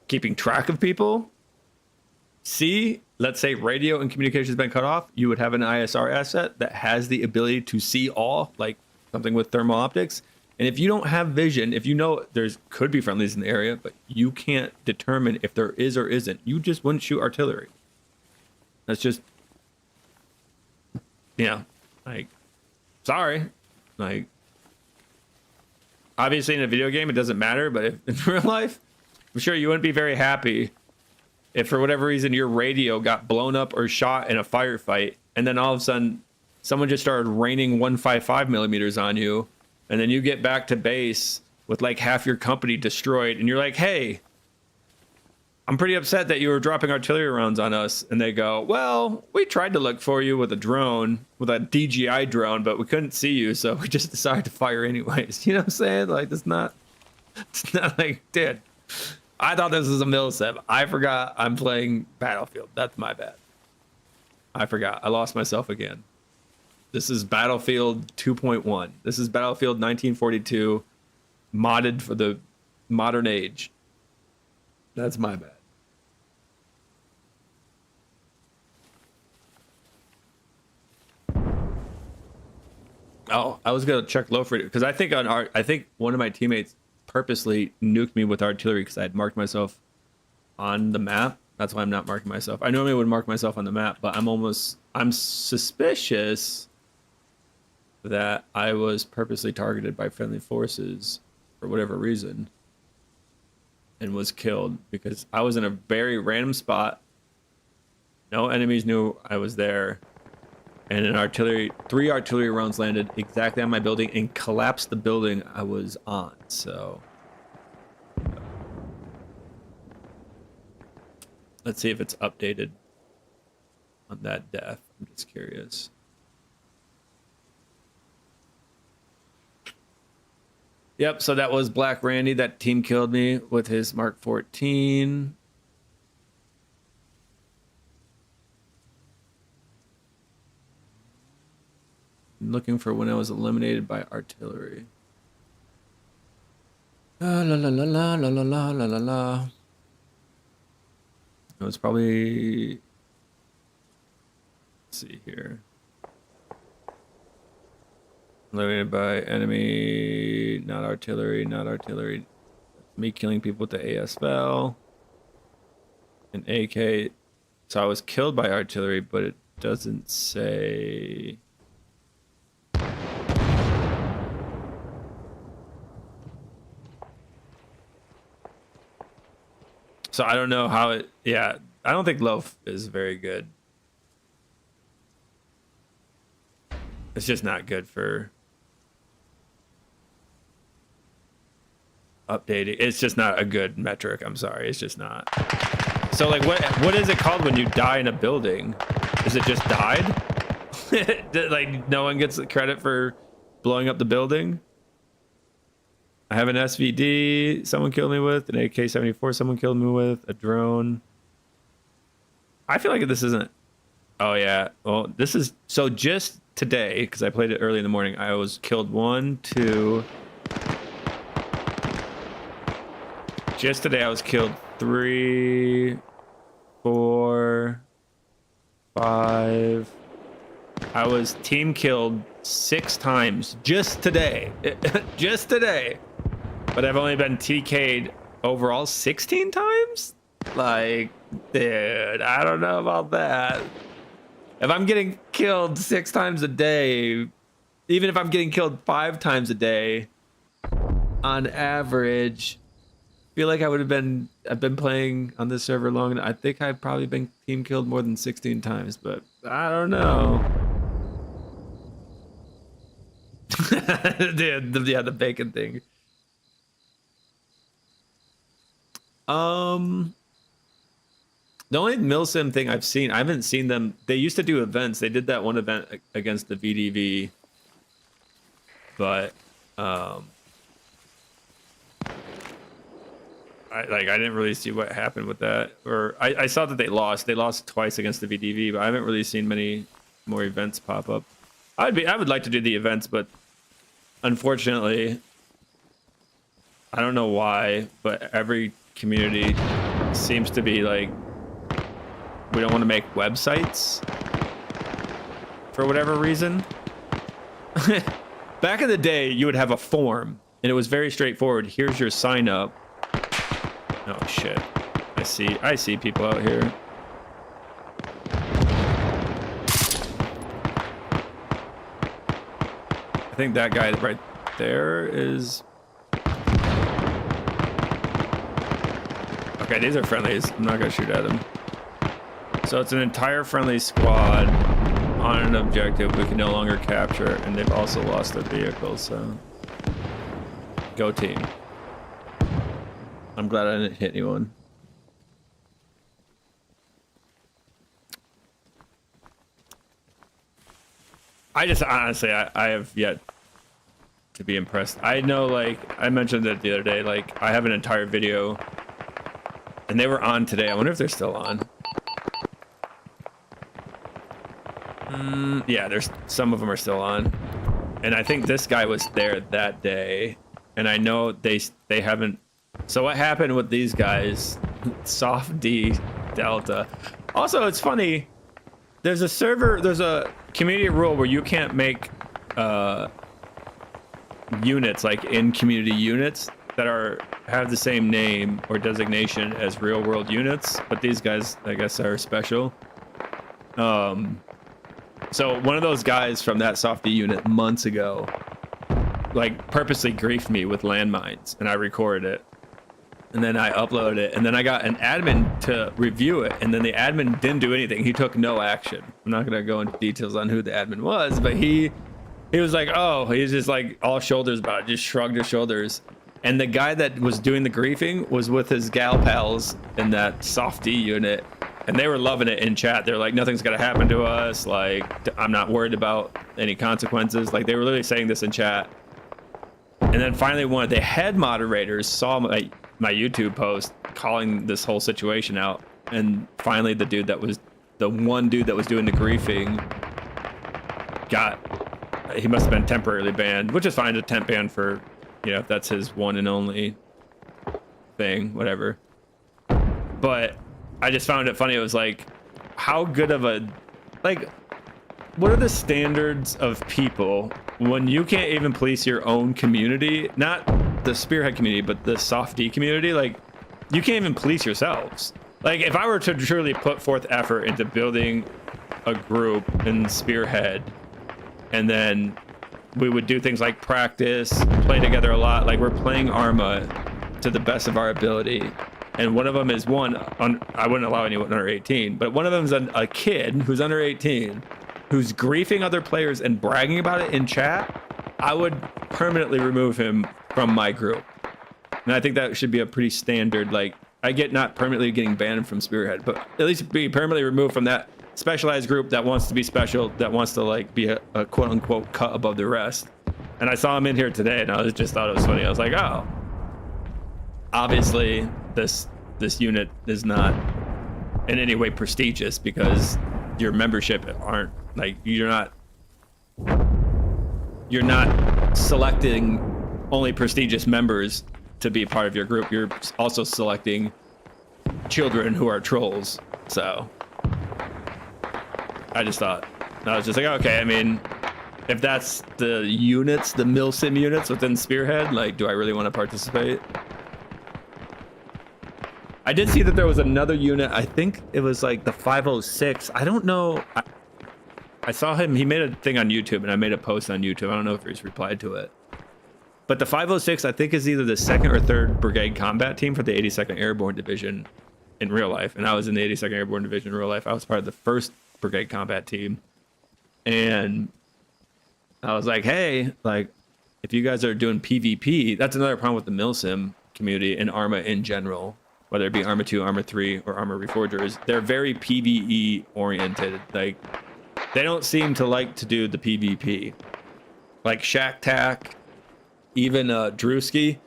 keeping track of people, C, let's say radio and communication has been cut off, you would have an ISR asset that has the ability to see all, like something with thermal optics. And if you don't have vision, if you know could be friendlies in the area, but you can't determine if there is or isn't, you just wouldn't shoot artillery. That's just, like, sorry. Like, obviously in a video game, it doesn't matter, but if in real life, I'm sure you wouldn't be very happy if for whatever reason your radio got blown up or shot in a firefight, and then all of a sudden someone just started raining 155 millimeters on you, and then you get back to base with like half your company destroyed, and you're like, hey, I'm pretty upset that you were dropping artillery rounds on us. And they go, well, we tried to look for you with a drone, with a DJI drone, but we couldn't see you, so we just decided to fire anyways. You know what I'm saying? Like, it's not like, dude, I thought this was a milsim. I forgot I'm playing Battlefield. That's my bad. I forgot. I lost myself again. This is Battlefield 2.1. This is Battlefield 1942, modded for the modern age. That's my bad. Oh, I was gonna check low for it because I think one of my teammates purposely nuked me with artillery because I had marked myself on the map That's why I'm not marking myself. I normally would mark myself on the map, but I'm suspicious that I was purposely targeted by friendly forces for whatever reason and was killed because I was in a very random spot. No enemies knew I was there. And three artillery rounds landed exactly on my building and collapsed the building I was on. So let's see if it's updated on that death. I'm just curious. Yep, so that was Black Randy. That team killed me with his Mark 14. I'm looking for when I was eliminated by artillery. La la la la la la la la la la. It was probably. Let's see here. Eliminated by enemy, not artillery, not artillery. Me killing people with the ASFL. An AK. So I was killed by artillery, but it doesn't say. So I don't know how it. Yeah, I don't think loaf is very good. It's just not good for updating. It's just not a good metric. I'm sorry. It's just not. So like what is it called when you die in a building? Is it just died? Like no one gets credit for blowing up the building? I have an SVD someone killed me with, an AK-74 someone killed me with, a drone. I feel like this isn't. Oh yeah. Well, this is so just today, because I played it early in the morning, I was killed 1, 2. Just today I was killed 3, 4, 5. I was team killed 6 times just today. Just today. But I've only been TK'd overall 16 times? Like, dude, I don't know about that. If I'm getting killed 6 times a day, even if I'm getting killed 5 times a day, on average, I feel like I've been playing on this server long enough. I think I've probably been team killed more than 16 times, but I don't know. Dude, yeah, the bacon thing. The only milsim thing I've seen, I haven't seen them. They used to do events. They did that one event against the VDV, but I didn't really see what happened with that. Or I saw that they lost. They lost twice against the VDV, but I haven't really seen many more events pop up. I would like to do the events, but unfortunately, I don't know why, but every community seems to be like, we don't want to make websites for whatever reason. Back in the day, you would have a form and it was very straightforward. Here's your sign up. Oh shit. I see people out here. I think that guy right there is. Okay, these are friendlies. I'm not gonna shoot at them. So it's an entire friendly squad on an objective we can no longer capture, and they've also lost their vehicles, so go team. I'm glad I didn't hit anyone. I just honestly, I have yet to be impressed. I know, like, I mentioned it the other day, like, I have an entire video, and they were on today. I wonder if they're still on. Yeah, there's some of them are still on, and I think this guy was there that day, and I know they haven't. So what happened with these guys? Soft D Delta. Also, it's funny. There's a community rule where you can't make units like in community units. that have the same name or designation as real world units, but these guys, I guess, are special. So one of those guys from that softy unit months ago, like, purposely griefed me with landmines, and I recorded it, and then I uploaded it, and then I got an admin to review it, and then the admin didn't do anything. He took no action. I'm not gonna go into details on who the admin was, but he was like, oh, he's just like all shoulders about it, just shrugged his shoulders. And the guy that was doing the griefing was with his gal pals in that softy unit, and they were loving it in chat. They're like, nothing's gonna happen to us. Like, I'm not worried about any consequences. Like, they were literally saying this in chat. And then finally, one of the head moderators saw my YouTube post calling this whole situation out. And finally, the one dude that was doing the griefing he must have been temporarily banned, which is fine, a temp ban for, if that's his one and only thing, whatever. But I just found it funny. It was like, how good of what are the standards of people when you can't even police your own community? Not the Spearhead community, but the softy community. Like, you can't even police yourselves. Like, if I were to truly put forth effort into building a group in Spearhead, and then we would do things like practice, play together a lot. Like, we're playing Arma to the best of our ability. And one of them is I wouldn't allow anyone under 18, but one of them is a kid who's under 18, who's griefing other players and bragging about it in chat. I would permanently remove him from my group. And I think that should be a pretty standard, like, I get not permanently getting banned from Spearhead, but at least be permanently removed from that specialized group that wants to be special, that wants to, like, be a quote unquote cut above the rest. And I saw him in here today, and I just thought it was funny. I was like, oh, obviously this unit is not in any way prestigious, because your membership aren't, like, you're not selecting only prestigious members to be part of your group. You're also selecting children who are trolls. So I was just like, okay, I mean, if that's the units, the milsim units within Spearhead, like, do I really want to participate? I did see that there was another unit. I think it was like the 506. I don't know. I saw him. He made a thing on YouTube, and I made a post on YouTube. I don't know if he's replied to it. But the 506, I think, is either the 2nd or 3rd Brigade Combat Team for the 82nd Airborne Division in real life. And I was in the 82nd Airborne Division in real life. I was part of the 1st Brigade Combat Team. And I was like, hey, like, if you guys are doing PvP, that's another problem with the milsim community and Arma in general, whether it be Arma 2, Arma 3, or Arma Reforgers. They're very PvE oriented. Like, they don't seem to like to do the PvP. Like Shack Tack, even Drewski,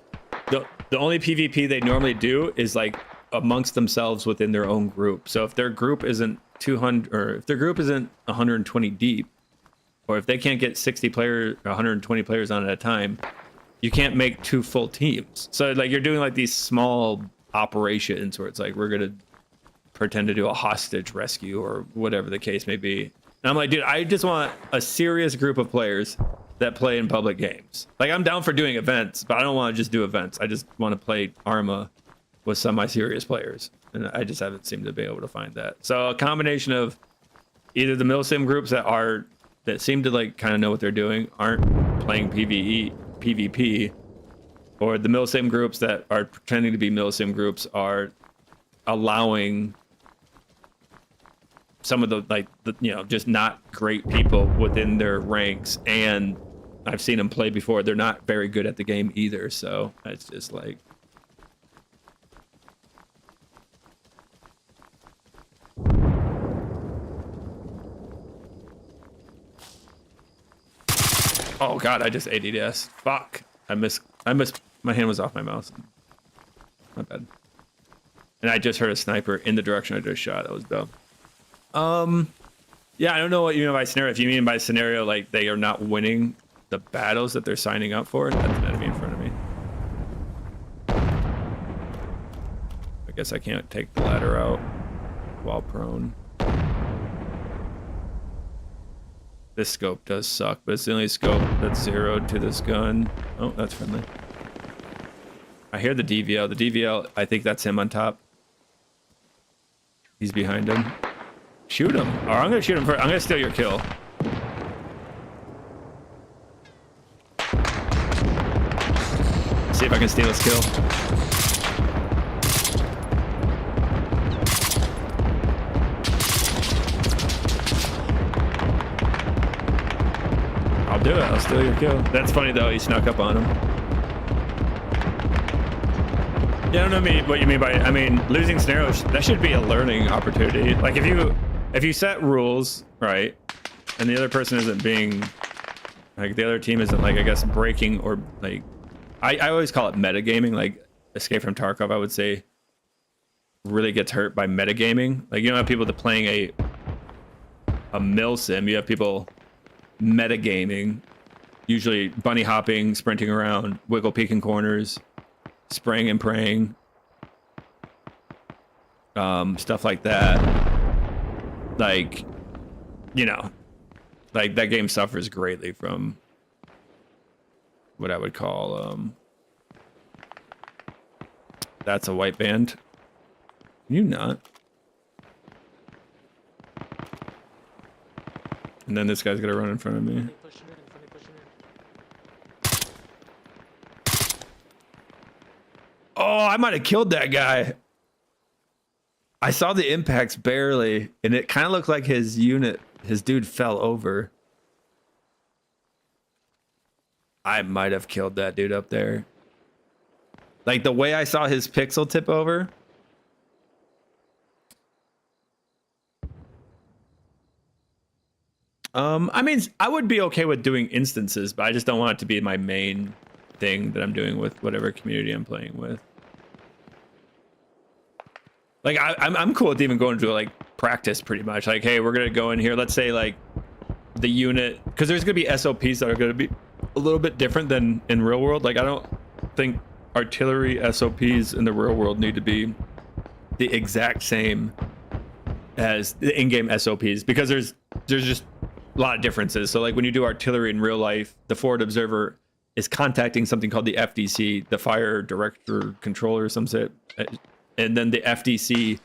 the only PvP they normally do is, like, amongst themselves within their own group. So if their group isn't 200, or if their group isn't 120 deep, or if they can't get 60 players, 120 players on at a time, you can't make 2 full teams. So, like, you're doing, like, these small operations where it's like, we're gonna pretend to do a hostage rescue or whatever the case may be. And I'm like, dude, I just want a serious group of players that play in public games. Like, I'm down for doing events, but I don't want to just do events. I just want to play Arma with semi-serious players, and I just haven't seemed to be able to find that. So a combination of either the milsim groups that seem to, like, kind of know what they're doing, aren't playing PvP, or the milsim groups that are pretending to be milsim groups are allowing some of the, like, just not great people within their ranks. And I've seen them play before. They're not very good at the game either. So it's just like, oh god, I just ADDS. Fuck. I missed. My hand was off my mouse. My bad. And I just heard a sniper in the direction I just shot. That was dumb. Yeah, I don't know what you mean by scenario. If you mean by scenario, like, they are not winning the battles that they're signing up for, that's an enemy in front of me. I guess I can't take the ladder out while prone. This scope does suck, but it's the only scope that's zeroed to this gun. Oh, that's friendly. I hear the DVL. The DVL, I think that's him on top. He's behind him. Shoot him. Or I'm gonna shoot him first. I'm gonna steal your kill. See if I can steal his kill. I'll do it. I'll steal your kill. That's funny though. He snuck up on him. Yeah, I don't know what you mean by. I mean, losing scenarios. That should be a learning opportunity. Like if you set rules right, and the other person isn't being, like the other team isn't like I guess breaking or like. I always call it metagaming. Like Escape from Tarkov, I would say, really gets hurt by metagaming. Like you don't have people that playing a mill sim. You have people metagaming, usually bunny hopping, sprinting around, wiggle peeking corners, spraying and praying, stuff like that. Like, you know, like that game suffers greatly from what I would call that's a white band. You not. And then this guy's gonna run in front of me. Oh, I might have killed that guy. I saw the impacts barely, and it kind of looked like his dude fell over. I might have killed that dude up there. Like the way I saw his pixel tip over. I mean, I would be okay with doing instances, but I just don't want it to be my main thing that I'm doing with whatever community I'm playing with. Like I'm cool with even going to like practice pretty much. Like, hey, we're gonna go in here. Let's say like the unit, because there's gonna be SOPs that are gonna be a little bit different than in real world. Like I don't think artillery SOPs in the real world need to be the exact same as the in-game SOPs, because there's just a lot of differences. So like when you do artillery in real life, the forward observer is contacting something called the FDC, the fire director controller, some shit. And then the FDC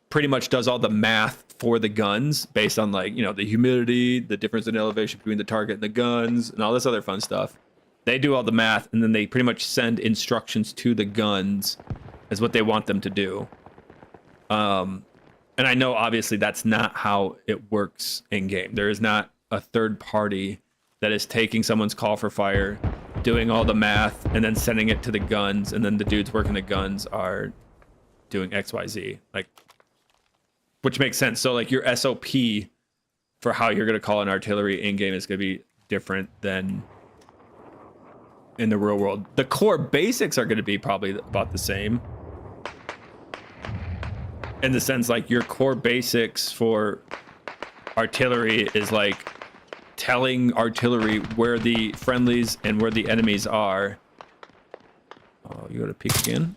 pretty much does all the math for the guns based on like, you know, the humidity, the difference in elevation between the target and the guns, and all this other fun stuff. They do all the math, and then they pretty much send instructions to the guns as what they want them to do. And I know obviously that's not how it works in game. There is not a third party that is taking someone's call for fire, doing all the math, and then sending it to the guns, and then the dudes working the guns are doing XYZ, like, which makes sense. So like your SOP for how you're going to call an artillery in game is going to be different than in the real world. The core basics are going to be probably about the same, in the sense like your core basics for artillery is like telling artillery where the friendlies and where the enemies are. Oh, you got to peek again.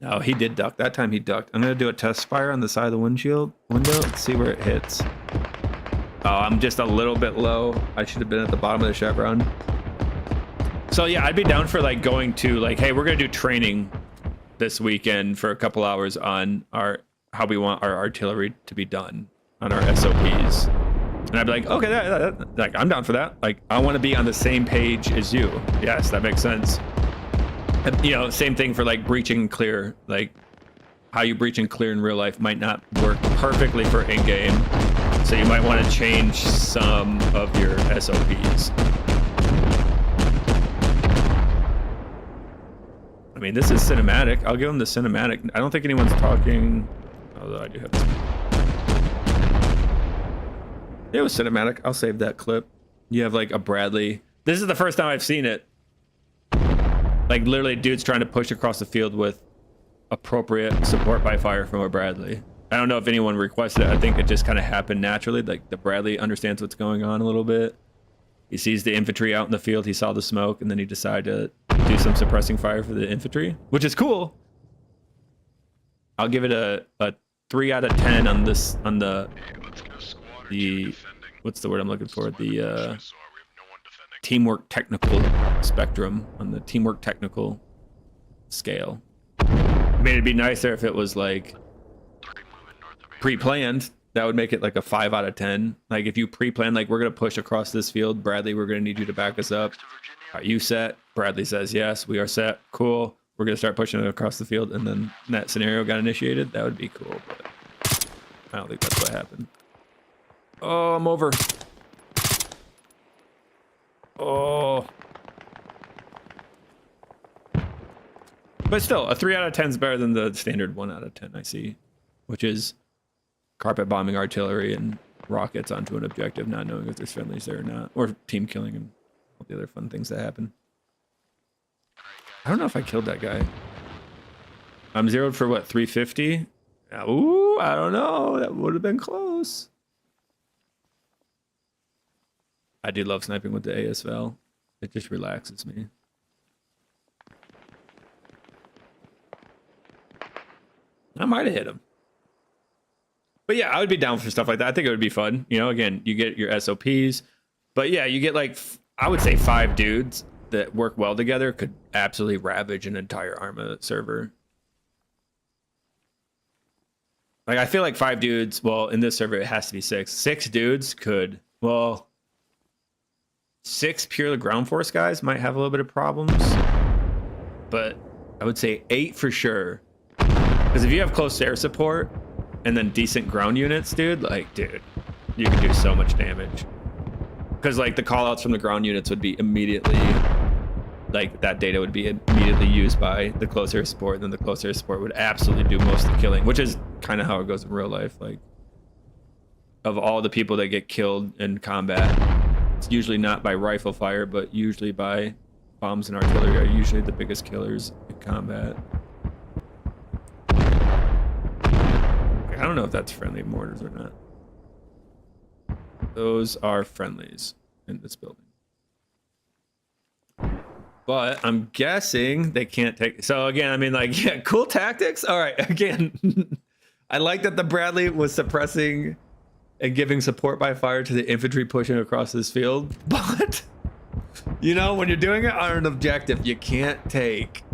No, he did duck. That time he ducked. I'm going to do a test fire on the side of the window. Let's see where it hits. Oh, I'm just a little bit low. I should have been at the bottom of the chevron. So yeah, I'd be down for like going to like, hey, we're going to do training this weekend for a couple hours on how we want our artillery to be done on our SOPs. And I'd be like, okay, like I'm down for that. Like I want to be on the same page as you. Yes, that makes sense. And, you know, same thing for like breaching and clear. Like how you breach and clear in real life might not work perfectly for in-game. So you might want to change some of your SOPs. I mean, this is cinematic. I'll give them the cinematic. I don't think anyone's talking, although I do have this. It was cinematic. I'll save that clip. You have like a Bradley. This is the first time I've seen it. Like literally dudes trying to push across the field with appropriate support by fire from a Bradley. I don't know if anyone requested it. I think it just kind of happened naturally. Like the Bradley understands what's going on a little bit. He sees the infantry out in the field. He saw the smoke, and then he decided to do some suppressing fire for the infantry, which is cool. I'll give it a 3 out of 10 on this, on the what's the word I'm looking for? The teamwork technical spectrum, on the teamwork technical scale. I mean, it'd be nicer if it was like pre-planned. That would make it like a 5 out of 10. Like if you pre-plan, like we're gonna push across this field, Bradley, we're gonna need you to back us up. Are you set? Bradley says yes, we are set. Cool. We're gonna start pushing it across the field, and then that scenario got initiated. That would be cool, but I don't think that's what happened. Oh, I'm over. Oh. But still, a 3 out of 10 is better than the standard 1 out of 10 I see, which is carpet bombing artillery and rockets onto an objective, not knowing if there's friendlies there or not, or team killing and all the other fun things that happen. I don't know if I killed that guy. I'm zeroed for what, 350? Ooh, I don't know. That would have been close. I do love sniping with the ASL. It just relaxes me. I might have hit him. But yeah, I would be down for stuff like that. I think it would be fun. You know, again, you get your SOPs. But yeah, you get like, I would say 5 dudes that work well together could absolutely ravage an entire Arma server. Like, I feel like 5 dudes, well, in this server, it has to be 6. 6 dudes could, well, 6 pure ground force guys might have a little bit of problems. But I would say 8 for sure. Because if you have close air support and then decent ground units, dude, like, dude, you can do so much damage. Because, like, the callouts from the ground units would be immediately, like, that data would be immediately used by the close air support, and then the close air support would absolutely do most of the killing, which is kind of how it goes in real life. Like, of all the people that get killed in combat, it's usually not by rifle fire, but usually by bombs and artillery are usually the biggest killers in combat. I don't know if that's friendly mortars or not. Those are friendlies in this building. But I'm guessing they can't take... So again, I mean, like, yeah, cool tactics. All right, again, I like that the Bradley was suppressing and giving support by fire to the infantry pushing across this field. But, you know, when you're doing it on an objective, you can't take...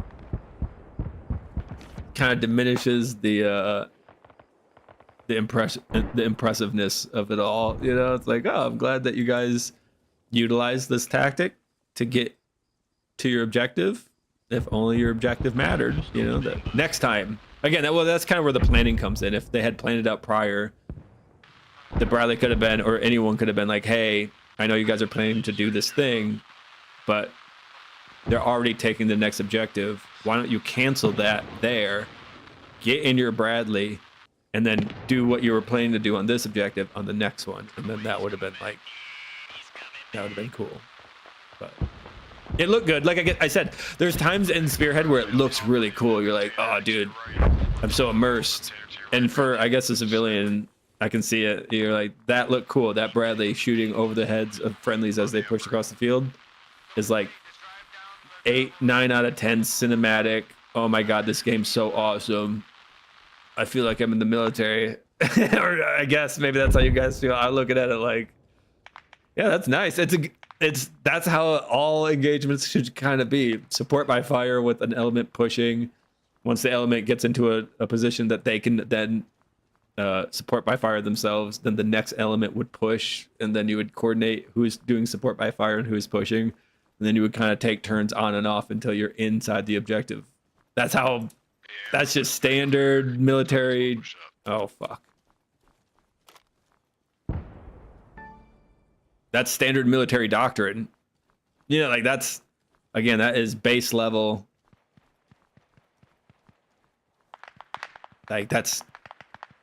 Kind of diminishes the impressiveness of it all. You know, it's like, oh, I'm glad that you guys utilized this tactic to get to your objective. If only your objective mattered, you know, that next time. Again, well, that's kind of where the planning comes in. If they had planned it out prior, the Bradley could have been, or anyone could have been like, hey, I know you guys are planning to do this thing, but they're already taking the next objective. Why don't you cancel that there, get in your Bradley, and then do what you were planning to do on this objective on the next one. And then that would have been like, that would have been cool. But it looked good. Like I said, there's times in Spearhead where it looks really cool. You're like, oh, dude, I'm so immersed. And for, I guess, a civilian, I can see it. You're like, that looked cool. That Bradley shooting over the heads of friendlies as they push across the field is like 8, 9 out of 10 cinematic. Oh my God, this game's so awesome. I feel like I'm in the military. Or I guess maybe that's how you guys feel. I look at it like, yeah, that's nice. That's how all engagements should kind of be. Support by fire with an element pushing. Once the element gets into a position that they can then support by fire themselves, then the next element would push, and then you would coordinate who's doing support by fire and who's pushing, and then you would kind of take turns on and off until you're inside the objective. That's how. That's just standard military. Oh, fuck. That's standard military doctrine. You know, like that's, again, that is base level. Like that's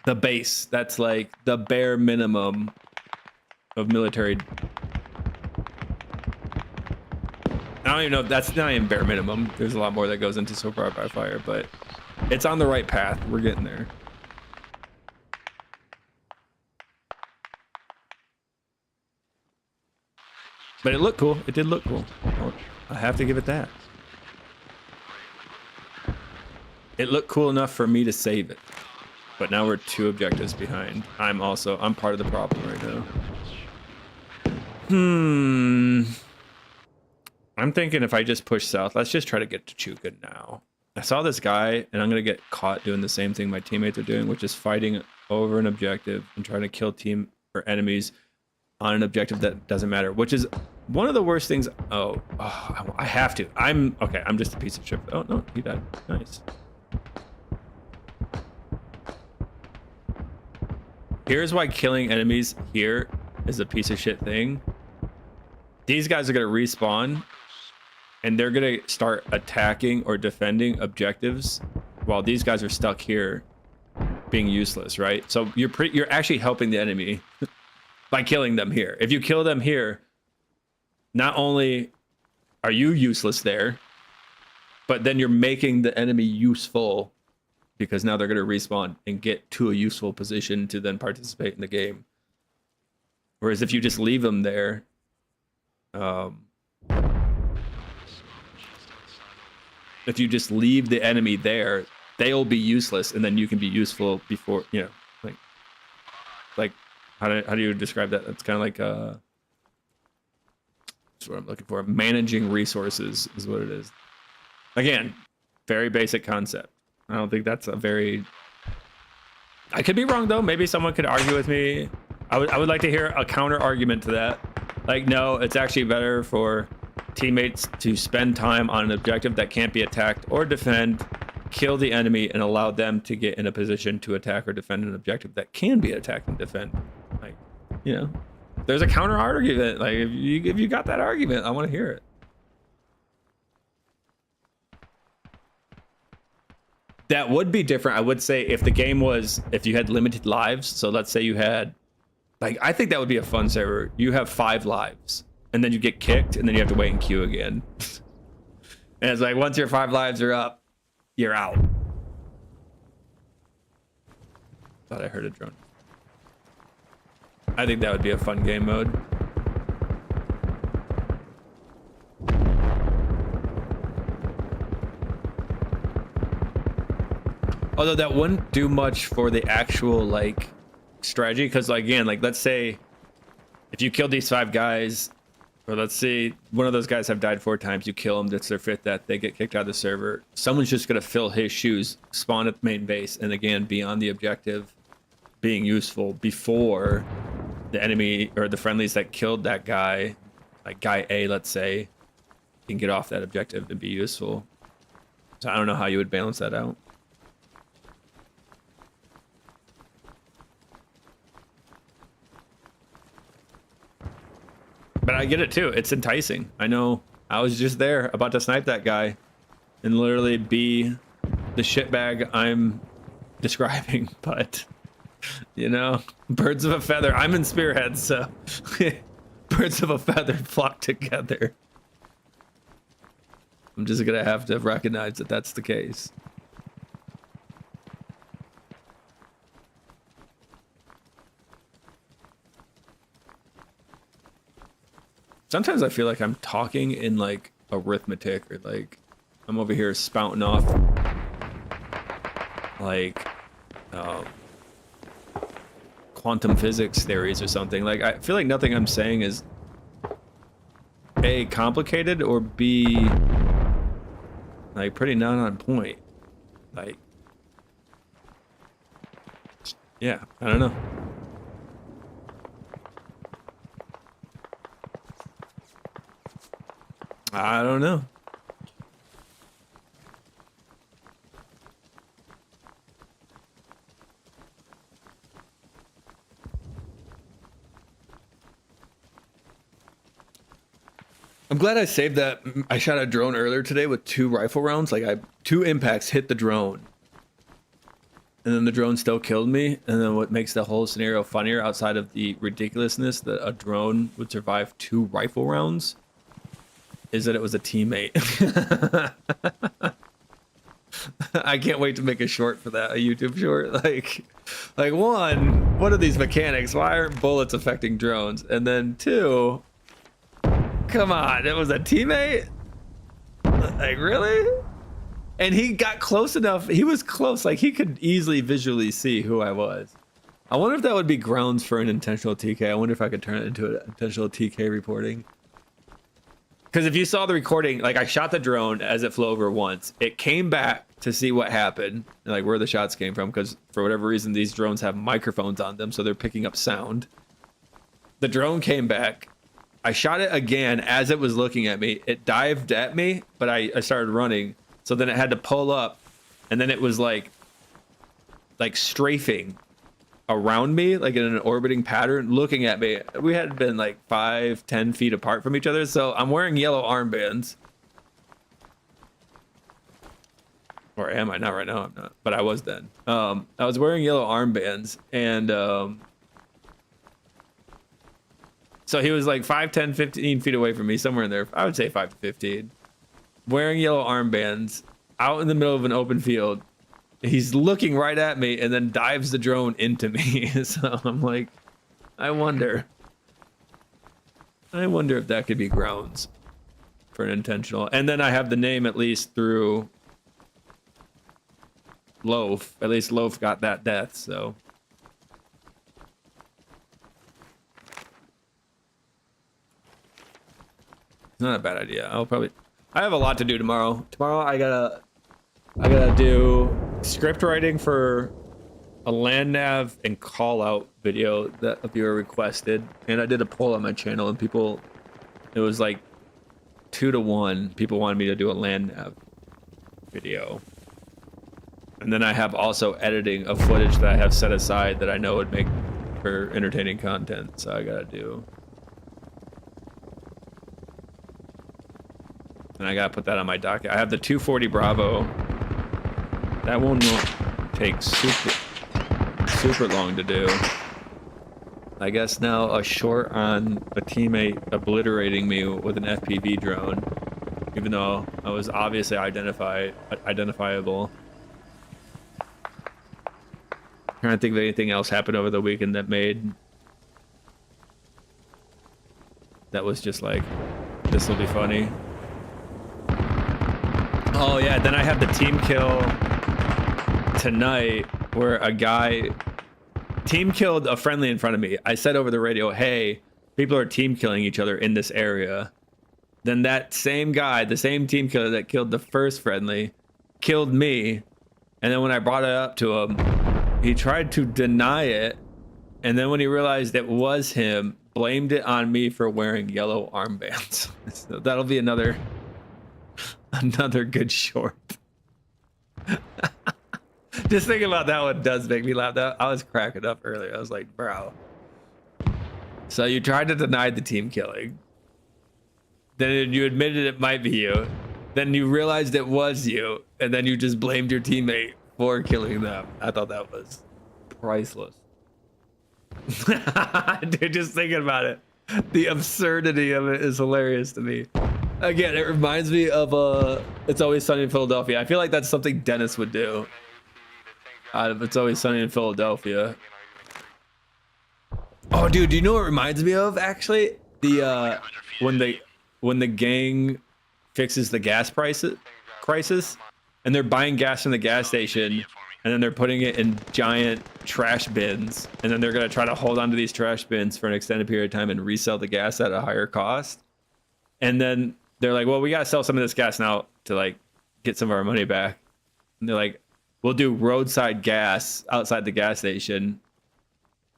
the base. That's like the bare minimum of military. I don't even know if that's not even bare minimum. There's a lot more that goes into support by fire, but it's on the right path. We're getting there. But it looked cool. It did look cool. I have to give it that. It looked cool enough for me to save it. But now we're 2 objectives behind. I'm part of the problem right now. I'm thinking if I just push south, let's just try to get to Chuka now. I saw this guy, and I'm going to get caught doing the same thing my teammates are doing, which is fighting over an objective and trying to kill team or enemies on an objective that doesn't matter, which is one of the worst things. Oh, I have to. I'm just a piece of shit. Oh, no, he died. Nice. Here's why killing enemies here is a piece of shit thing. These guys are going to respawn, and they're going to start attacking or defending objectives while these guys are stuck here being useless, right? So you're actually helping the enemy by killing them here. If you kill them here, not only are you useless there, but then you're making the enemy useful, because now they're going to respawn and get to a useful position to then participate in the game. Whereas if you just leave them there, if you just leave the enemy there, they'll be useless, and then you can be useful before, you know, like how do you describe that? It's kind of like that's what I'm looking for. Managing resources is what it is. Again, very basic concept. I don't think that's a very... I could be wrong, though. Maybe someone could argue with me. I would like to hear a counter argument to that. Like, no, it's actually better for teammates to spend time on an objective that can't be attacked or defend, kill the enemy, and allow them to get in a position to attack or defend an objective that can be attacked and defend. Like, you know, there's a counter argument. Like, if you got that argument, I want to hear it. That would be different, I would say, if the game was, if you had limited lives. So let's say you had, like, I think that would be a fun server. You have 5 lives, and then you get kicked, and then you have to wait in queue again. And it's like, once your 5 lives are up, you're out. Thought I heard a drone. I think that would be a fun game mode. Although that wouldn't do much for the actual, like, strategy, because, like, again, like, let's say if you killed these 5 guys, or let's say one of those guys have died 4 times, you kill them, that's their 5th death, they get kicked out of the server. Someone's just going to fill his shoes, spawn at the main base, and again, be on the objective, being useful before the enemy or the friendlies that killed that guy, like guy A, let's say, can get off that objective and be useful. So I don't know how you would balance that out. But I get it too. It's enticing. I know I was just there about to snipe that guy and literally be the shitbag I'm describing. But, you know, birds of a feather. I'm in Spearhead, so birds of a feather flock together. I'm just going to have to recognize that that's the case. Sometimes I feel like I'm talking in like arithmetic, or like I'm over here spouting off like quantum physics theories or something. Like, I feel like nothing I'm saying is A, complicated, or B, like pretty not on point. Like, yeah, I don't know. I don't know. I'm glad I saved that. I shot a drone earlier today with 2 rifle rounds. Like, 2 impacts hit the drone, and then the drone still killed me. And then what makes the whole scenario funnier, outside of the ridiculousness that a drone would survive 2 rifle rounds, is that it was a teammate. I can't wait to make a short for that, a YouTube short. Like one, what are these mechanics? Why aren't bullets affecting drones? And then 2, come on, it was a teammate? Like, really? And he got close enough. He was close. Like, he could easily visually see who I was. I wonder if that would be grounds for an intentional TK. I wonder if I could turn it into an intentional TK reporting. Because if you saw the recording, like I shot the drone as it flew over once. It came back to see what happened, like where the shots came from, because for whatever reason, these drones have microphones on them, so they're picking up sound. The drone came back. I shot it again as it was looking at me. It dived at me, but I started running. So then it had to pull up, and then it was like strafing around me, like in an orbiting pattern, looking at me. We had been like 5-10 feet apart from each other, so I'm wearing yellow armbands. Or am I? Not right now, I'm not, but I was then. I was wearing yellow armbands, and so he was like 5, 10, 15 feet away from me, somewhere in there. I would say 5 to 15. Wearing yellow armbands, out in the middle of an open field. He's looking right at me and then dives the drone into me. So I'm like, I wonder if that could be grounds for an intentional. And then I have the name at least through Loaf. At least Loaf got that death, so. It's not a bad idea. I have a lot to do tomorrow. Tomorrow I gotta do script writing for a land nav and call out video that a viewer requested, and I did a poll on my channel, and it was like 2 to 1. People wanted me to do a land nav video, and then I have also editing of footage that I have set aside that I know would make for entertaining content, so I gotta do. And I gotta put that on my docket. I have the 240 Bravo. That one will take super long to do. I guess now a short on a teammate obliterating me with an FPV drone, even though I was obviously identifiable. Trying to think of anything else happened over the weekend that was just like, this will be funny. Oh yeah, then I have the team kill tonight where a guy team killed a friendly in front of me. I said over the radio, hey, people are team killing each other in this area. Then that same guy, the same team killer that killed the first friendly, killed me. And then when I brought it up to him, he tried to deny it. And then when he realized it was him, blamed it on me for wearing yellow armbands. So that'll be another good short. Just thinking about that one does make me laugh. I was cracking up earlier. I was like, bro. So you tried to deny the team killing. Then you admitted it might be you. Then you realized it was you. And then you just blamed your teammate for killing them. I thought that was priceless. Dude, just thinking about it. The absurdity of it is hilarious to me. Again, it reminds me of It's Always Sunny in Philadelphia. I feel like that's something Dennis would do. It's Always Sunny in Philadelphia. Oh, dude, do you know what it reminds me of? Actually, the when the gang fixes the gas crisis, and they're buying gas from the gas station, and then they're putting it in giant trash bins, and then they're gonna try to hold onto these trash bins for an extended period of time and resell the gas at a higher cost. And then they're like, well, we gotta sell some of this gas now to like get some of our money back. And they're like, we'll do roadside gas outside the gas station.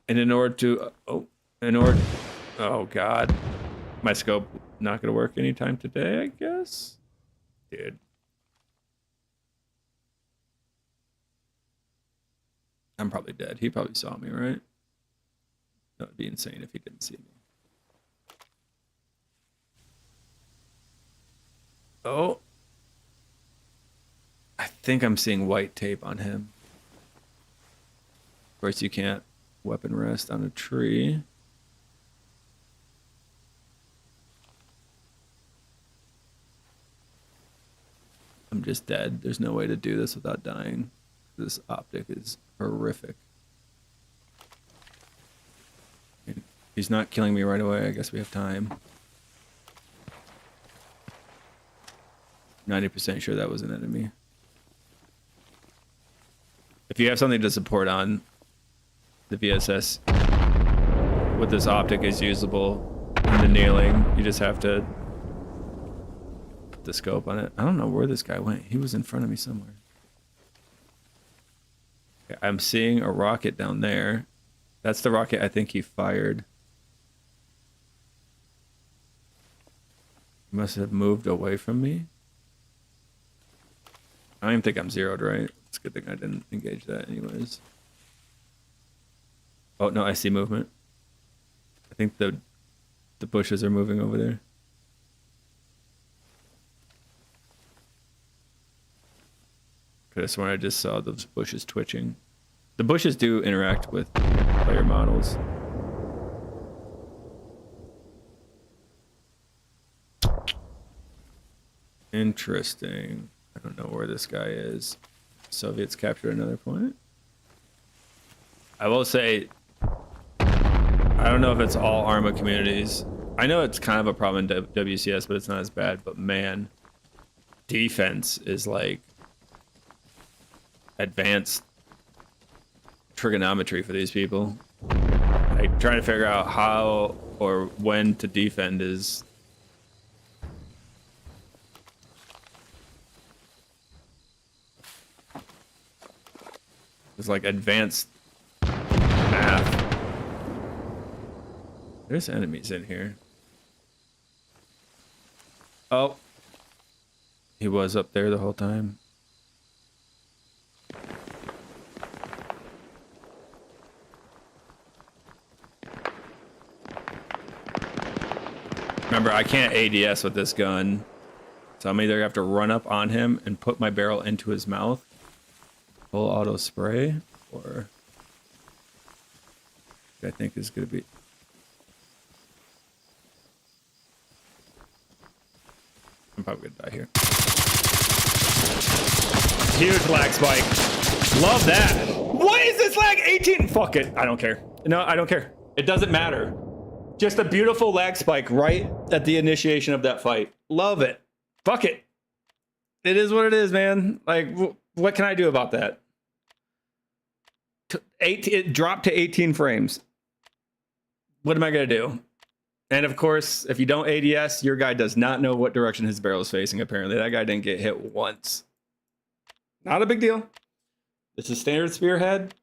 And in order to, oh God, my scope not gonna work anytime today, I guess. Dude. I'm probably dead. He probably saw me, right? That would be insane if he didn't see me. Oh. I think I'm seeing white tape on him. Of course, you can't weapon rest on a tree. I'm just dead. There's no way to do this without dying. This optic is horrific. He's not killing me right away. I guess we have time. 90% sure that was an enemy. If you have something to support on, the VSS with this optic is usable in the nailing. You just have to put the scope on it. I don't know where this guy went. He was in front of me somewhere. Okay, I'm seeing a rocket down there. That's the rocket I think he fired. He must have moved away from me. I don't even think I'm zeroed, right? It's a good thing I didn't engage that anyways. Oh, no, I see movement. I think the bushes are moving over there. Could have sworn I just saw those bushes twitching. The bushes do interact with player models. Interesting. I don't know where this guy is. Soviets captured another point. I will say, I don't know if it's all ARMA communities. I know it's kind of a problem in WCS, but it's not as bad. But man, defense is like advanced trigonometry for these people. Like trying to figure out how or when to defend is like advanced math. There's enemies in here. Oh, he was up there the whole time. Remember, I can't ADS with this gun, so I'm either gonna have to run up on him and put my barrel into his mouth, full auto spray, or I think is gonna be. I'm probably gonna die here. Huge lag spike. Love that. Why is this lag 18? Fuck it. I don't care. No, I don't care. It doesn't matter. Just a beautiful lag spike right at the initiation of that fight. Love it. Fuck it. It is what it is, man. Like, what can I do about that? It dropped to 18 frames. What am I going to do? And of course, if you don't ADS, your guy does not know what direction his barrel is facing, apparently. That guy didn't get hit once. Not a big deal. This is standard spearhead.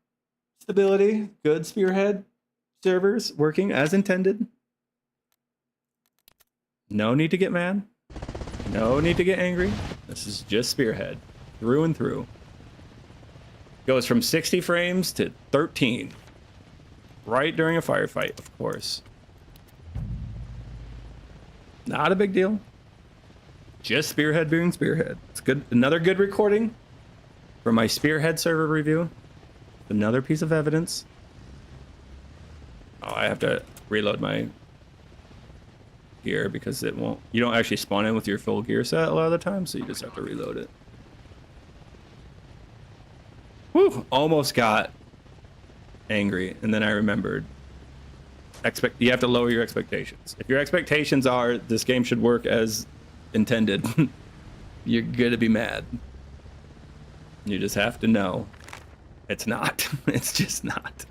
Stability. Good spearhead. Servers working as intended. No need to get mad. No need to get angry. This is just spearhead. Through and through. Goes from 60 frames to 13. Right during a firefight, of course. Not a big deal. Just spearhead being spearhead. It's good. Another good recording for my spearhead server review. Another piece of evidence. Oh, I have to reload my gear because it won't. You don't actually spawn in with your full gear set a lot of the time, so you just have to reload it. Whew, almost got angry, and then I remembered. You have to lower your expectations. If your expectations are this game should work as intended, you're gonna be mad. You just have to know it's not. It's just not.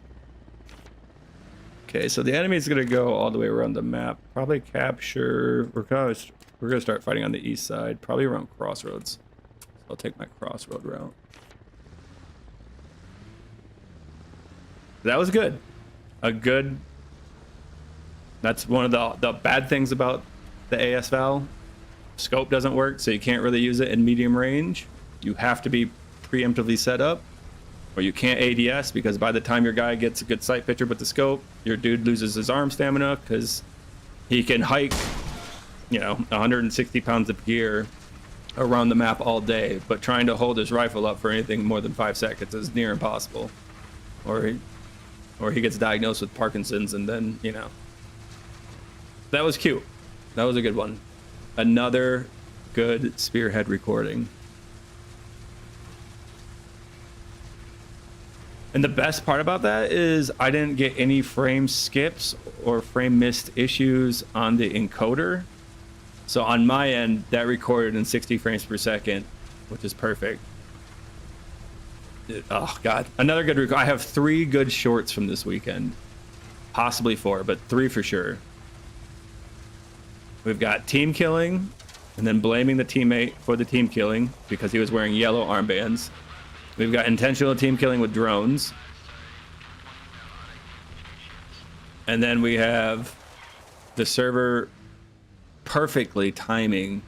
Okay, so the enemy is gonna go all the way around the map. Probably capture. We're gonna start fighting on the east side. Probably around Crossroads. So I'll take my crossroad route. That was good. That's one of the bad things about the ASVAL. Scope doesn't work, so you can't really use it in medium range. You have to be preemptively set up. Or you can't ADS because by the time your guy gets a good sight picture with the scope, your dude loses his arm stamina because he can hike, 160 pounds of gear around the map all day, but trying to hold his rifle up for anything more than 5 seconds is near impossible. Or he gets diagnosed with Parkinson's and then, That was cute. That was a good one. Another good spearhead recording. And the best part about that is I didn't get any frame skips or frame missed issues on the encoder. So on my end, that recorded in 60 frames per second, which is perfect. Oh, God. Another good record. I have 3 good shorts from this weekend. Possibly 4, but 3 for sure. We've got team killing, and then blaming the teammate for the team killing because he was wearing yellow armbands. We've got intentional team killing with drones. And then we have the server perfectly timing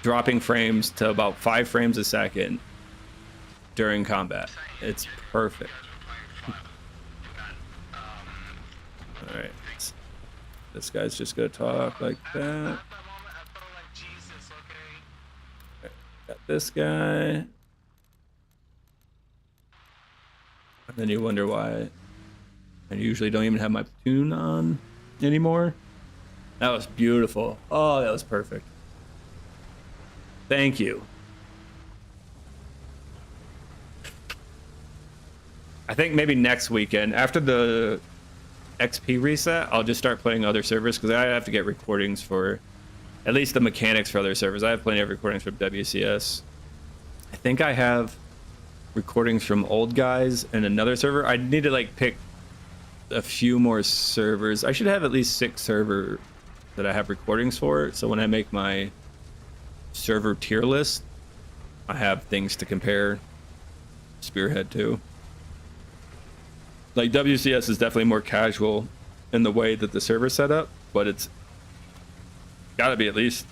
dropping frames to about 5 frames a second during combat. It's perfect. All right. This guy's just gonna talk like that. Got this guy. And then you wonder why I usually don't even have my platoon on anymore. That was beautiful. Oh, that was perfect. Thank you. I think maybe next weekend, after the XP reset, I'll just start playing other servers because I have to get recordings for at least the mechanics for other servers. I have plenty of recordings from WCS. I think I have recordings from old guys and another server. I need to like pick a few more servers. I should have at least 6 servers that I have recordings for. So when I make my server tier list, I have things to compare Spearhead to. Like WCS is definitely more casual in the way that the server's set up, but it's got to be at least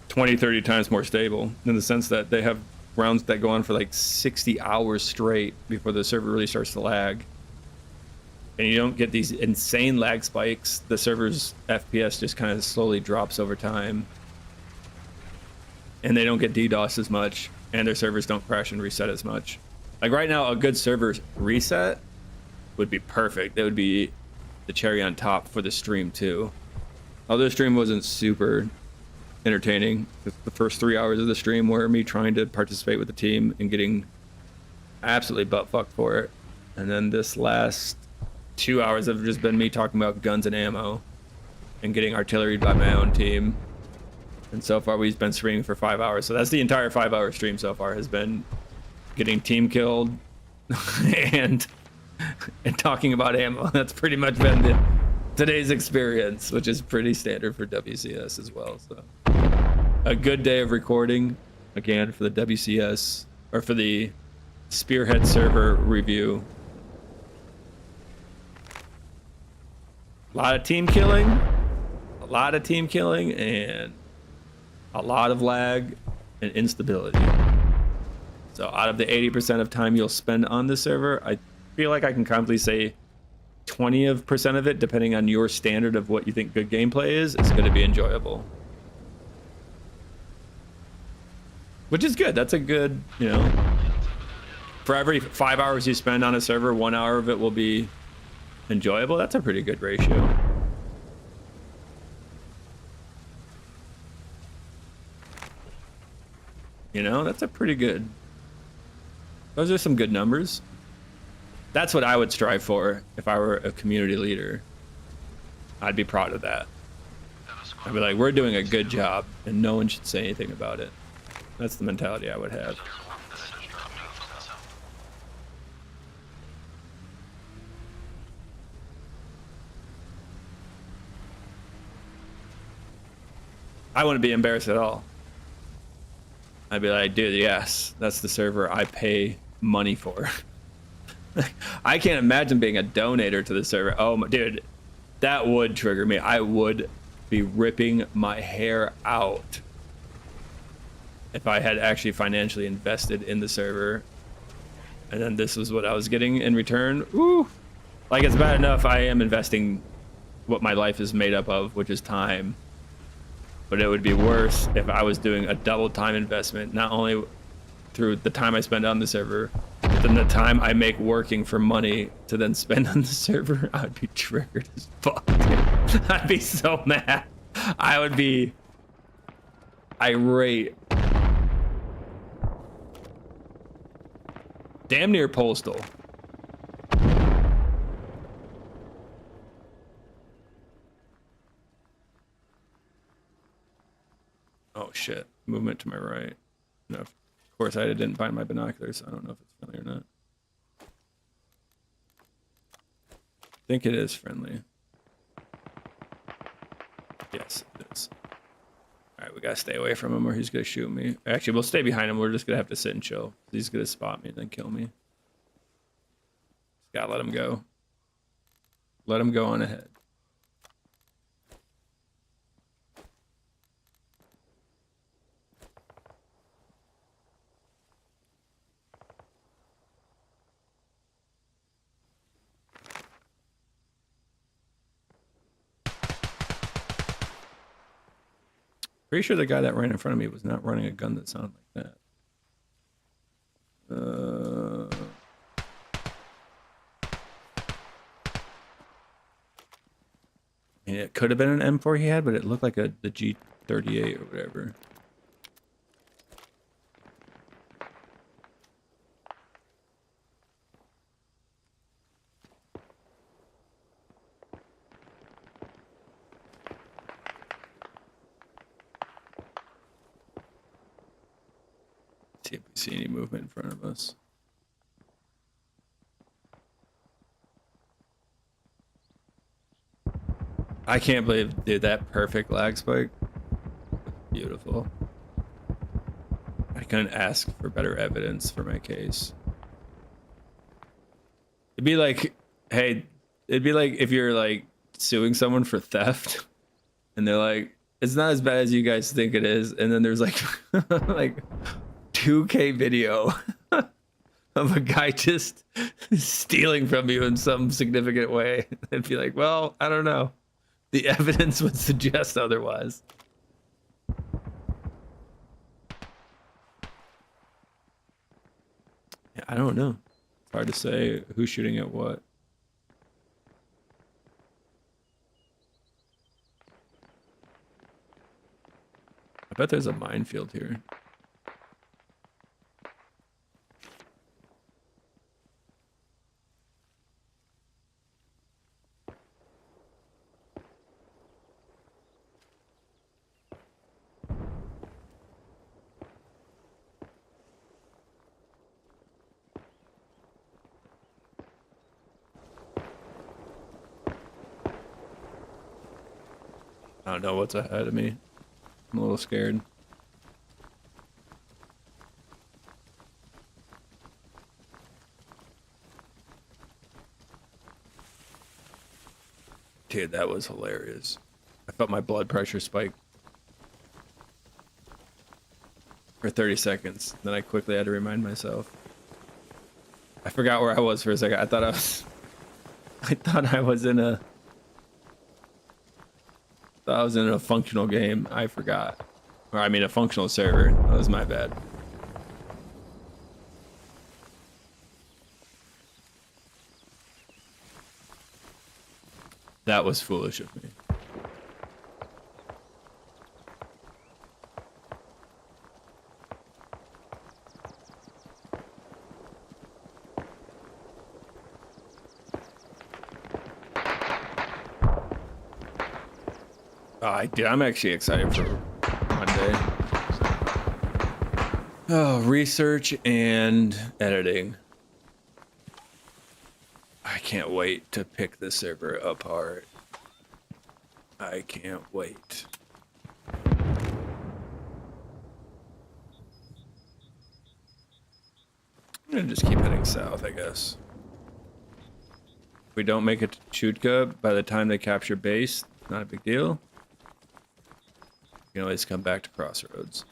20-30 times more stable in the sense that they have rounds that go on for like 60 hours straight before the server really starts to lag. And you don't get these insane lag spikes. The server's FPS just kind of slowly drops over time. And they don't get DDoS as much, and their servers don't crash and reset as much. Like right now, a good server reset would be perfect. That would be the cherry on top for the stream too. Although the stream wasn't super entertaining. The first 3 hours of the stream were me trying to participate with the team and getting absolutely butt fucked for it. And then this last 2 hours have just been me talking about guns and ammo and getting artilleried by my own team. And so far we've been streaming for 5 hours. So that's the entire 5-hour stream so far, has been getting team killed and talking about ammo. That's pretty much been today's experience, which is pretty standard for WCS as well. So a good day of recording again for the WCS, or for the Spearhead server review. A lot of team killing, and a lot of lag and instability. So out of the 80% of time you'll spend on the server, I feel like I can confidently say 20% of it, depending on your standard of what you think good gameplay is going to be enjoyable. Which is good. That's a good, you know, for every 5 hours you spend on a server, 1 hour of it will be enjoyable. That's a pretty good ratio. You know, that's a pretty good. Those are some good numbers. That's what I would strive for if I were a community leader. I'd be proud of that. I'd be like, we're doing a good job and no one should say anything about it. That's the mentality I would have. I wouldn't be embarrassed at all. I'd be like, dude, yes, that's the server I pay money for. I can't imagine being a donator to the server. Oh, my, dude, that would trigger me. I would be ripping my hair out if I had actually financially invested in the server. And then this was what I was getting in return. Ooh, like it's bad enough I am investing what my life is made up of, which is time. But it would be worse if I was doing a double time investment, not only through the time I spend on the server, but then the time I make working for money to then spend on the server. I'd be triggered as fuck. I'd be so mad. I would be irate. Damn near postal. Oh shit, movement to my right. No, of course I didn't find my binoculars, so I don't know if it's friendly or not. I think it is friendly. Yes, it is. All right, we gotta stay away from him or he's gonna shoot me. Actually, we'll stay behind him. We're just gonna have to sit and chill. He's gonna spot me and then kill me. Just gotta let him go. Let him go on ahead. Pretty sure the guy that ran in front of me was not running a gun that sounded like that. I mean, it could have been an M4 he had, but it looked like the G38 or whatever. See if we see any movement in front of us. I can't believe, dude, that perfect lag spike. Beautiful. I couldn't ask for better evidence for my case. It'd be like, hey, it'd be like if you're like suing someone for theft and they're like, it's not as bad as you guys think it is. And then there's like, like 2K video of a guy just stealing from you in some significant way. It'd be like, well, I don't know. The evidence would suggest otherwise. Yeah, I don't know. It's hard to say who's shooting at what. I bet there's a minefield here. I don't know what's ahead of me. I'm a little scared. Dude, that was hilarious. I felt my blood pressure spike for 30 seconds. Then I quickly had to remind myself. I forgot where I was for a second. I thought I was in a functional game. I forgot. Or I mean a functional server. That was my bad. That was foolish of me. Dude, I'm actually excited for Monday. Oh, research and editing. I can't wait to pick the server apart. I can't wait. I'm gonna just keep heading south, I guess. If we don't make it to Chutka by the time they capture base, not a big deal. You can always come back to Crossroads.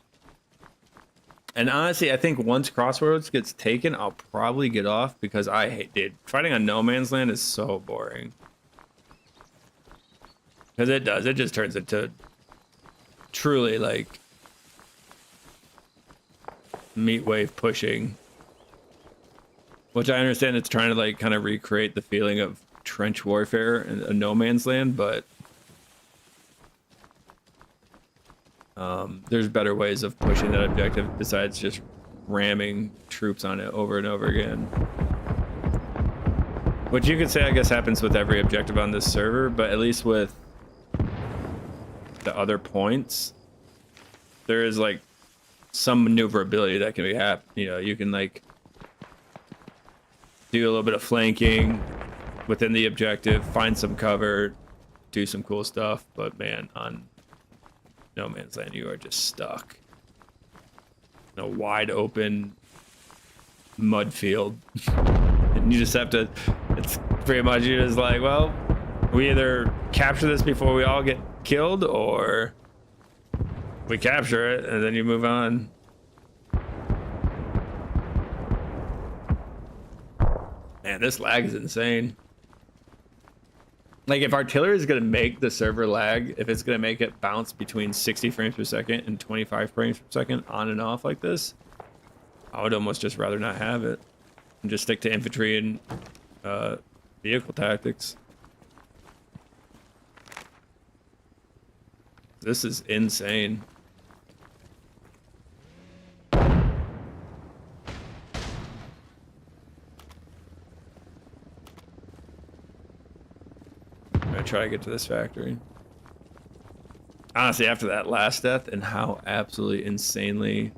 And honestly, I think once Crossroads gets taken, I'll probably get off because I hate, dude, fighting on no man's land is so boring. Because it just turns into truly like meat wave pushing. Which I understand it's trying to like kind of recreate the feeling of trench warfare in a no man's land, but there's better ways of pushing that objective besides just ramming troops on it over and over again. Which you could say, I guess, happens with every objective on this server, but at least with the other points, there is like some maneuverability that can be you know, you can like do a little bit of flanking within the objective, find some cover, do some cool stuff, but man, on no man's land. You are just stuck in a wide open mud field. And you just have to, it's pretty much, you're just like, well, we either capture this before we all get killed, or we capture it and then you move on. Man, this lag is insane. Like, if artillery is going to make the server lag, if it's going to make it bounce between 60 frames per second and 25 frames per second on and off like this, I would almost just rather not have it and just stick to infantry and vehicle tactics. This is insane. I'm gonna try to get to this factory. Honestly, after that last death and how absolutely insanely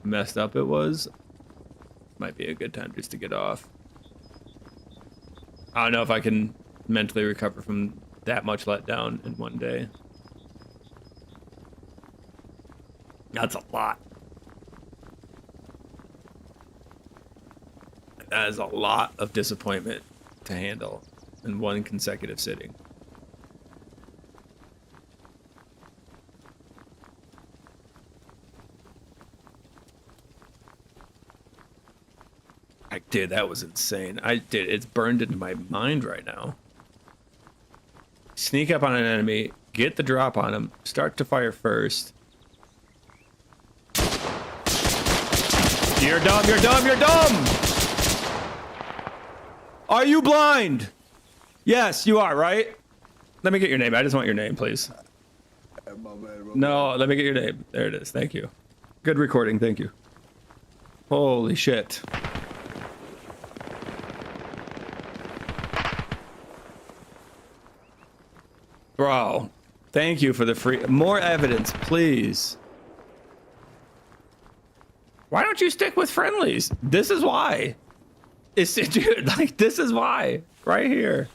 messed up it was, might be a good time just to get off. I don't know if I can mentally recover from that much letdown in one day. That's a lot. That is a lot of disappointment to handle in one consecutive sitting. Dude, that was insane. It's burned into my mind right now. Sneak up on an enemy, get the drop on him, start to fire first. You're dumb, you're dumb, you're dumb! Are you blind? Yes, you are, right? Let me get your name. I just want your name, please. No, let me get your name. There it is. Thank you. Good recording. Thank you. Holy shit. Bro, thank you for the free... More evidence, please. Why don't you stick with friendlies? This is why. It's, dude, like, this is why. Right here.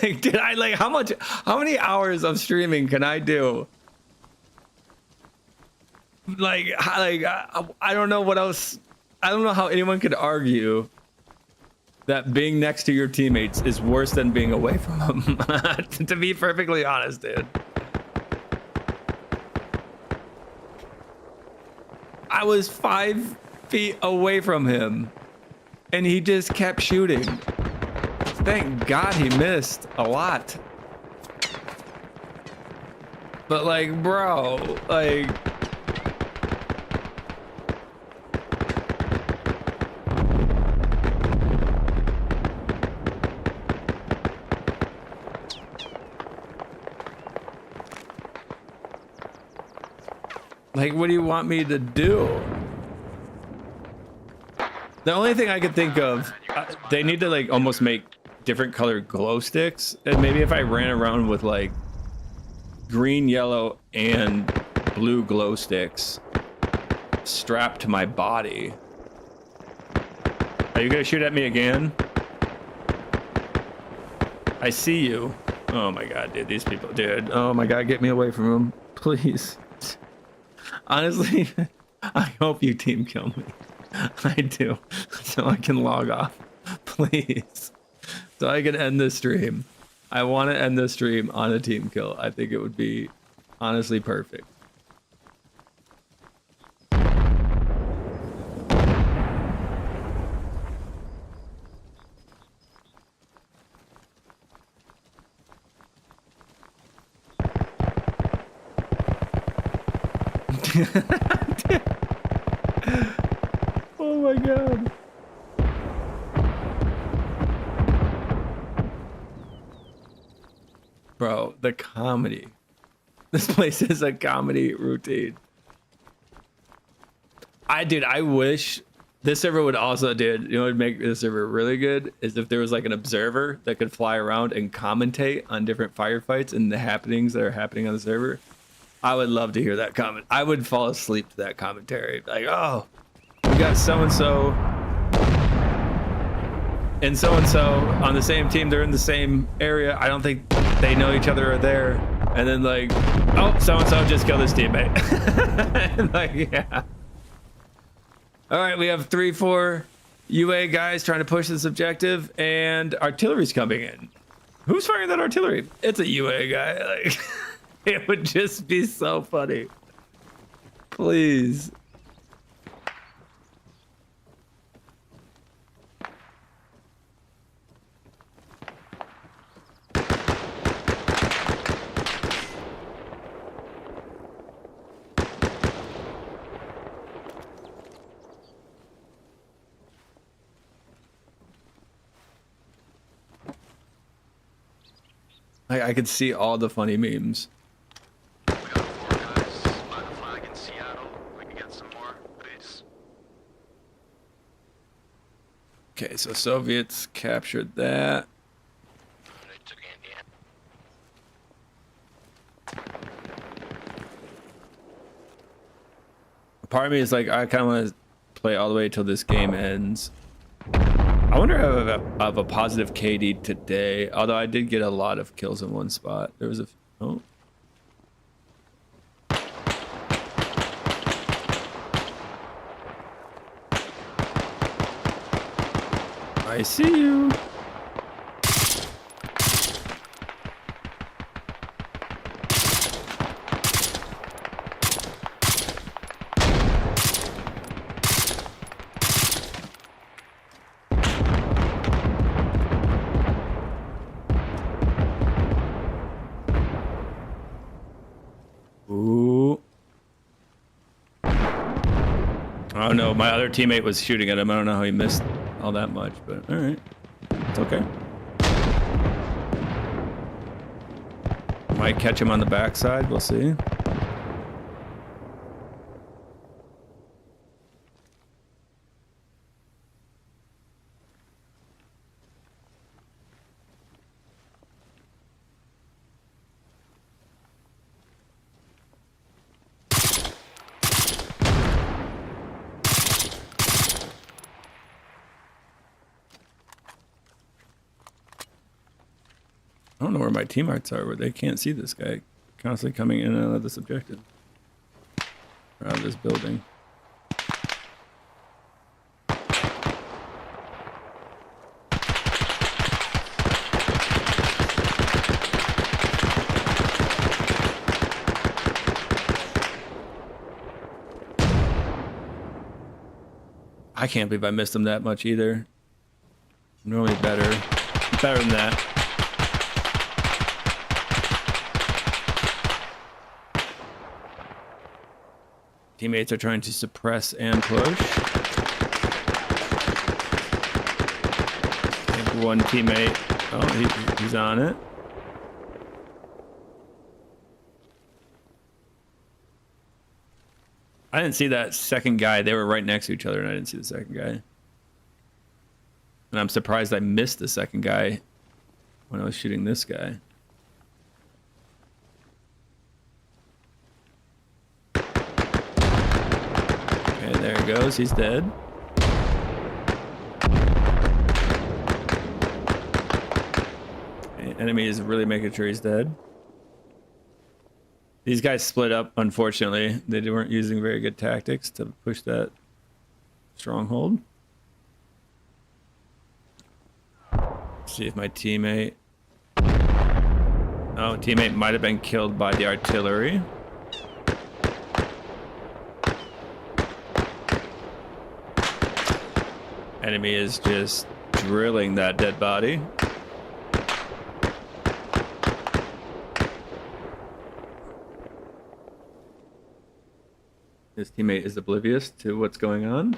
Like, did I, like, how many hours of streaming can I do? Like, I don't know what else. I don't know how anyone could argue that being next to your teammates is worse than being away from them. To be perfectly honest, dude. I was 5 feet away from him, and he just kept shooting. Thank God he missed a lot. But like, bro, like... Like, what do you want me to do? The only thing I could think of, they need to like almost make different colored glow sticks. And maybe if I ran around with like green, yellow, and blue glow sticks strapped to my body. Are you gonna shoot at me again? I see you. Oh my God, dude, these people, dude. Oh my God, get me away from them, please. Honestly, I hope you team kill me. I do, so I can log off, please. So I can end this stream. I want to end this stream on a team kill. I think it would be honestly perfect. Oh my God. Bro, the comedy. This place is a comedy routine. I wish this server would also, dude, you know what would make this server really good is if there was like an observer that could fly around and commentate on different firefights and the happenings that are happening on the server. I would love to hear that comment. I would fall asleep to that commentary. Like, oh, we got so-and-so and so on the same team. They're in the same area. I don't think they know each other are there. And then like, oh, so and so just killed his teammate. And like, yeah. All right, we have 3-4 UA guys trying to push this objective, and artillery's coming in. Who's firing that artillery? It's a UA guy. Like, it would just be so funny. Please. I could see all the funny memes. We got 4 guys by the flag in Seattle. We can get some more, please. Okay, so Soviets captured that. They took Indiana. Part of me is like, I kind of want to play all the way till this game ends. I wonder if I have a positive KD today. Although I did get a lot of kills in one spot. There was a... Oh. I see you. Ooh. Oh no, my other teammate was shooting at him. I don't know how he missed all that much, but all right. It's okay. Might catch him on the backside. We'll see. I don't know where my teammates are, where they can't see this guy constantly coming in and out of this objective. Or out of this building. I can't believe I missed him that much either. Normally better than that. Teammates are trying to suppress and push. I think one teammate, oh, he's on it. I didn't see that second guy. They were right next to each other and I didn't see the second guy. And I'm surprised I missed the second guy when I was shooting this guy. There he goes, he's dead. Enemy is really making sure he's dead. These guys split up, unfortunately. They weren't using very good tactics to push that stronghold. See if my teammate... Oh, teammate might have been killed by the artillery. Enemy is just drilling that dead body. His teammate is oblivious to what's going on.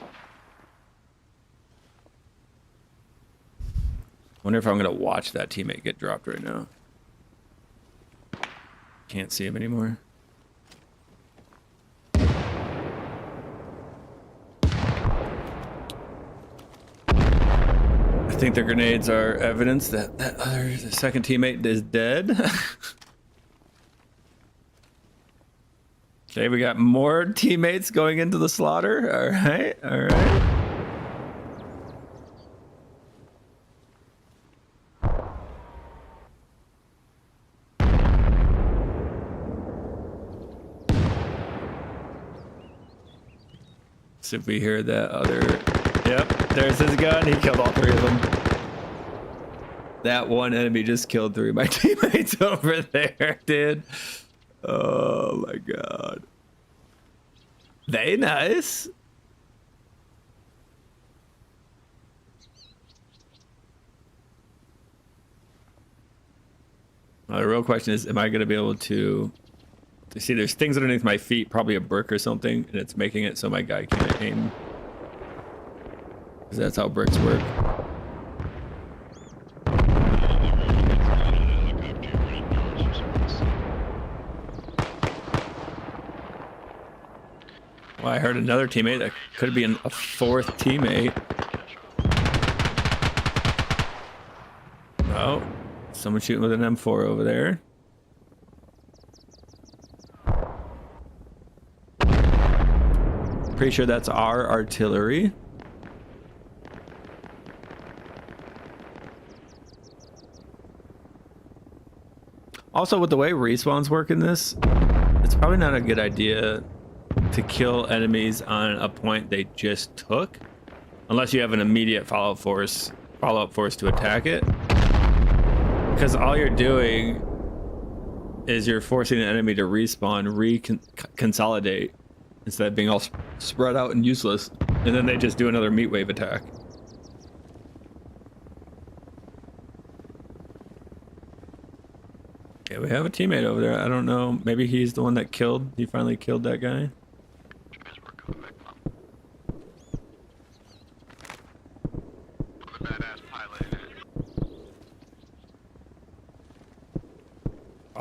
Wonder if I'm gonna watch that teammate get dropped right now. Can't see him anymore. I think the grenades are evidence that the second teammate is dead. Okay, we got more teammates going into the slaughter. All right, all right. see if we hear that other. Yep, there's his gun. He killed all 3 of them. That one enemy just killed 3 of my teammates over there, dude. Oh my god. They nice. The real question is, am I going to be able to see? There's things underneath my feet, probably a brick or something, and it's making it so my guy can't aim. Because that's how bricks work. Well, I heard another teammate. That could be a 4th teammate. Oh. Someone shooting with an M4 over there. Pretty sure that's our artillery. Also, with the way respawns work in this, it's probably not a good idea to kill enemies on a point they just took, unless you have an immediate follow-up force to attack it. Because all you're doing is you're forcing an enemy to respawn, consolidate, instead of being all spread out and useless. And then they just do another meat wave attack. Yeah, we have a teammate over there. I don't know. Maybe he's the one that killed. He finally killed that guy.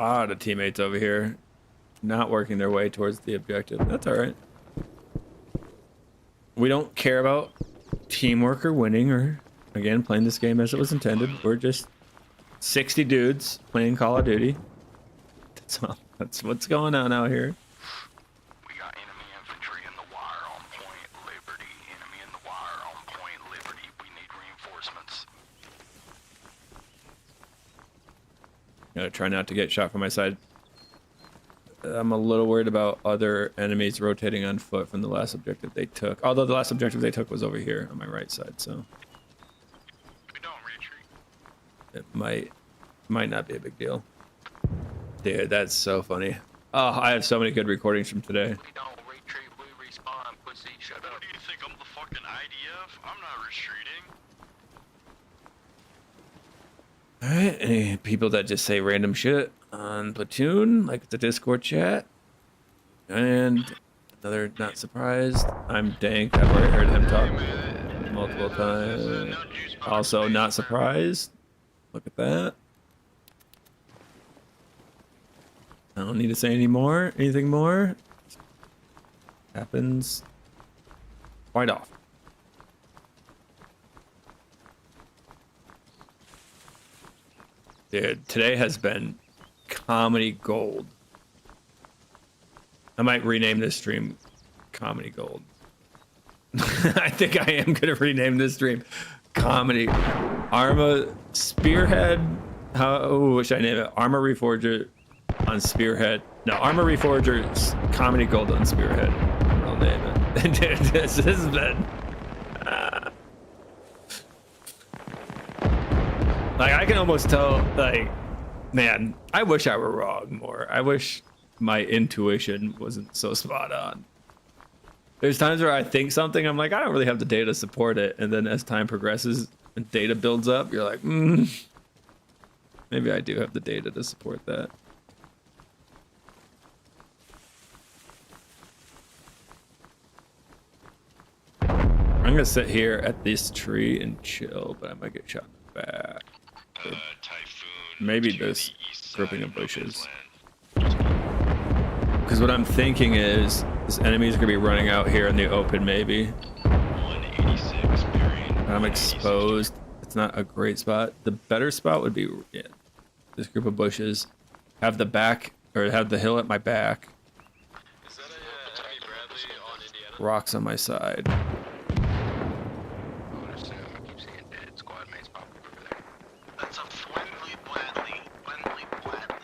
Ah, the teammates over here not working their way towards the objective. That's all right. We don't care about teamwork or winning or, again, playing this game as it was intended. We're just 60 dudes playing Call of Duty. That's what's going on out here. We got enemy infantry in the wire on point, Liberty. Enemy in the wire on point, Liberty. We need reinforcements. Gotta try not to get shot from my side. I'm a little worried about other enemies rotating on foot from the last objective they took. Although the last objective they took was over here on my right side, so We don't retreat. it might not be a big deal. Dude, that's so funny. Oh, I have so many good recordings from today. We don't retreat, we respawn, pussy, shut up. What do you think? I'm the fucking IDF? I'm not retreating. Alright, any people that just say random shit on Platoon, like the Discord chat? And another not surprised. I'm Dank. I've already heard him talk multiple times. Also not surprised. Look at that. I don't need to say anything more. Happens quite often. Dude, today has been comedy gold. I might rename this stream Comedy Gold. I think I am gonna rename this stream Comedy Arma Spearhead. What should I name it? Armor Reforger on Spearhead. No, Armor Reforger's Comedy Gold on Spearhead. I'll name it. Dude, this has been. Like, I can almost tell, like, man, I wish I were wrong more. I wish my intuition wasn't so spot on. There's times where I think something, I'm like, I don't really have the data to support it. And then as time progresses and data builds up, you're like, maybe I do have the data to support that. I'm gonna sit here at this tree and chill, but I might get shot in the back. Maybe this grouping of bushes. Because what I'm thinking is this enemy's gonna be running out here in the open, maybe. I'm exposed. It's not a great spot. The better spot would be this group of bushes. Have the back, or have the hill at my back. Is that a enemy Bradley on Indiana? Rocks on my side. That's a friendly Bradley. Friendly Bradley.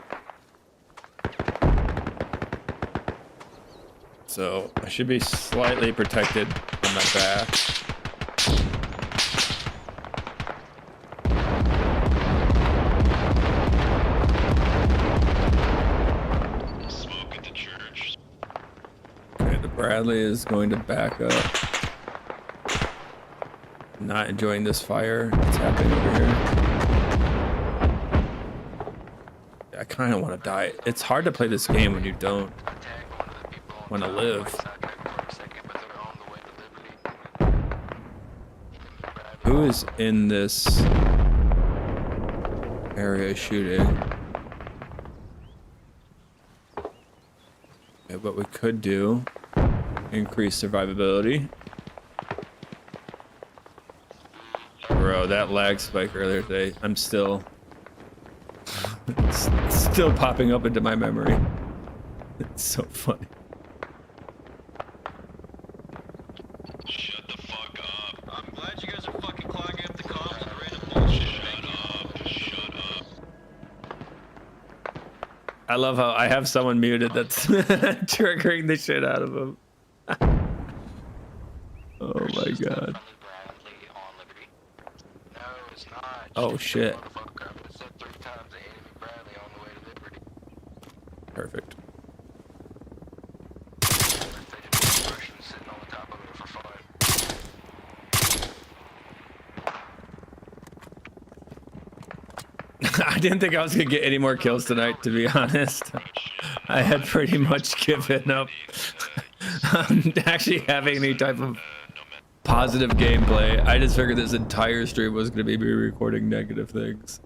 So I should be slightly protected behind my back. Smoke at the church. Okay, the Bradley is going to back up. Not enjoying this fire that's happening over here. I kind of want to die. It's hard to play this game when you don't want to live. Who is in this area shooting? Okay, what we could do, increase survivability. Bro, that lag spike earlier today, I'm still it's still popping up into my memory. It's so funny. Shut the fuck up. I'm glad you guys are fucking clogging up the comms with random bullshit. Shut up. I love how I have someone muted that's triggering the shit out of him. Oh my god. Oh shit. Perfect. I didn't think I was gonna get any more kills tonight, to be honest. I had pretty much given up on actually having any type of positive gameplay. I just figured this entire stream was gonna be me recording negative things.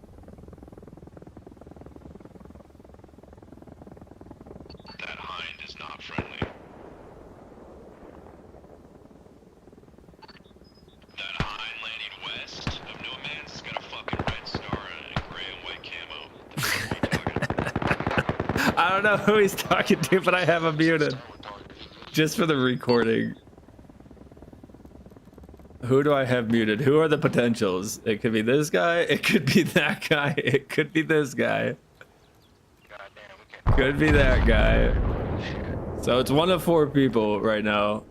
That hind is not friendly. That hind landing west of No Man's has got a fucking red star on it and gray and white camo. I don't know who he's talking to, but I have him muted. Just for the recording. Who do I have muted? Who are the potentials? It could be this guy, it could be that guy, it could be this guy. Could be that guy. So it's one of 4 people right now.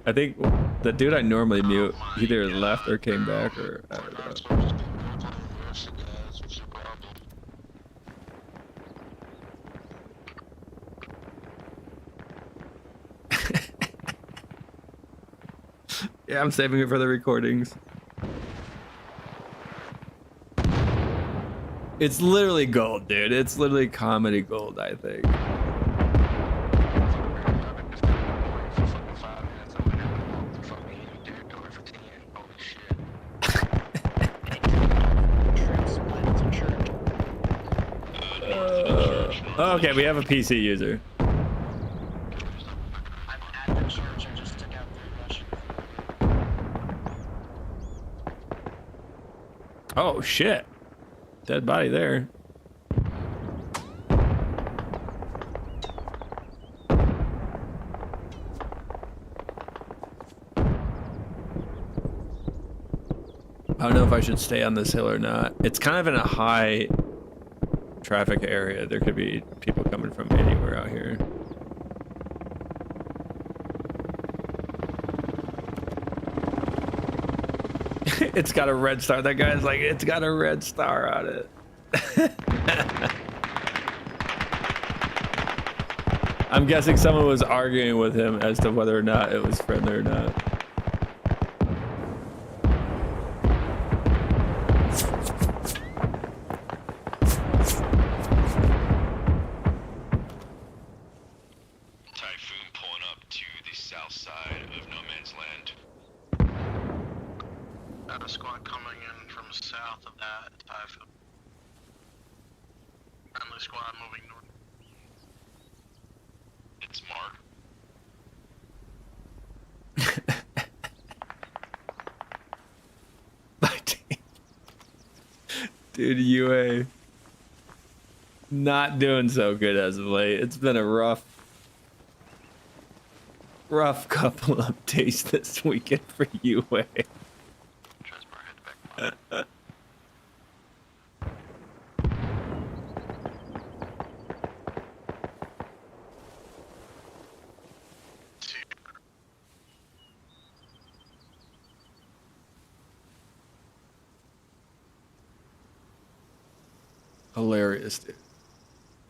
I think the dude I normally mute either left or came back, or I don't know. Yeah, I'm saving it for the recordings. It's literally gold, dude. It's literally comedy gold, I think. Okay, we have a PC user. Oh shit. Dead body there. I don't know if I should stay on this hill or not. It's kind of in a high traffic area. There could be people coming from anywhere out here. It's got a red star. That guy's like, it's got a red star on it. I'm guessing someone was arguing with him as to whether or not it was friendly or not. Typhoon pulling up to the south side of No Man's Land. Got a squad coming in from south of that typhoon. Friendly squad moving north. It's Mark. Dude, UA. Not doing so good as of late. It's been a rough couple of days this weekend for UA. Hilarious, dude.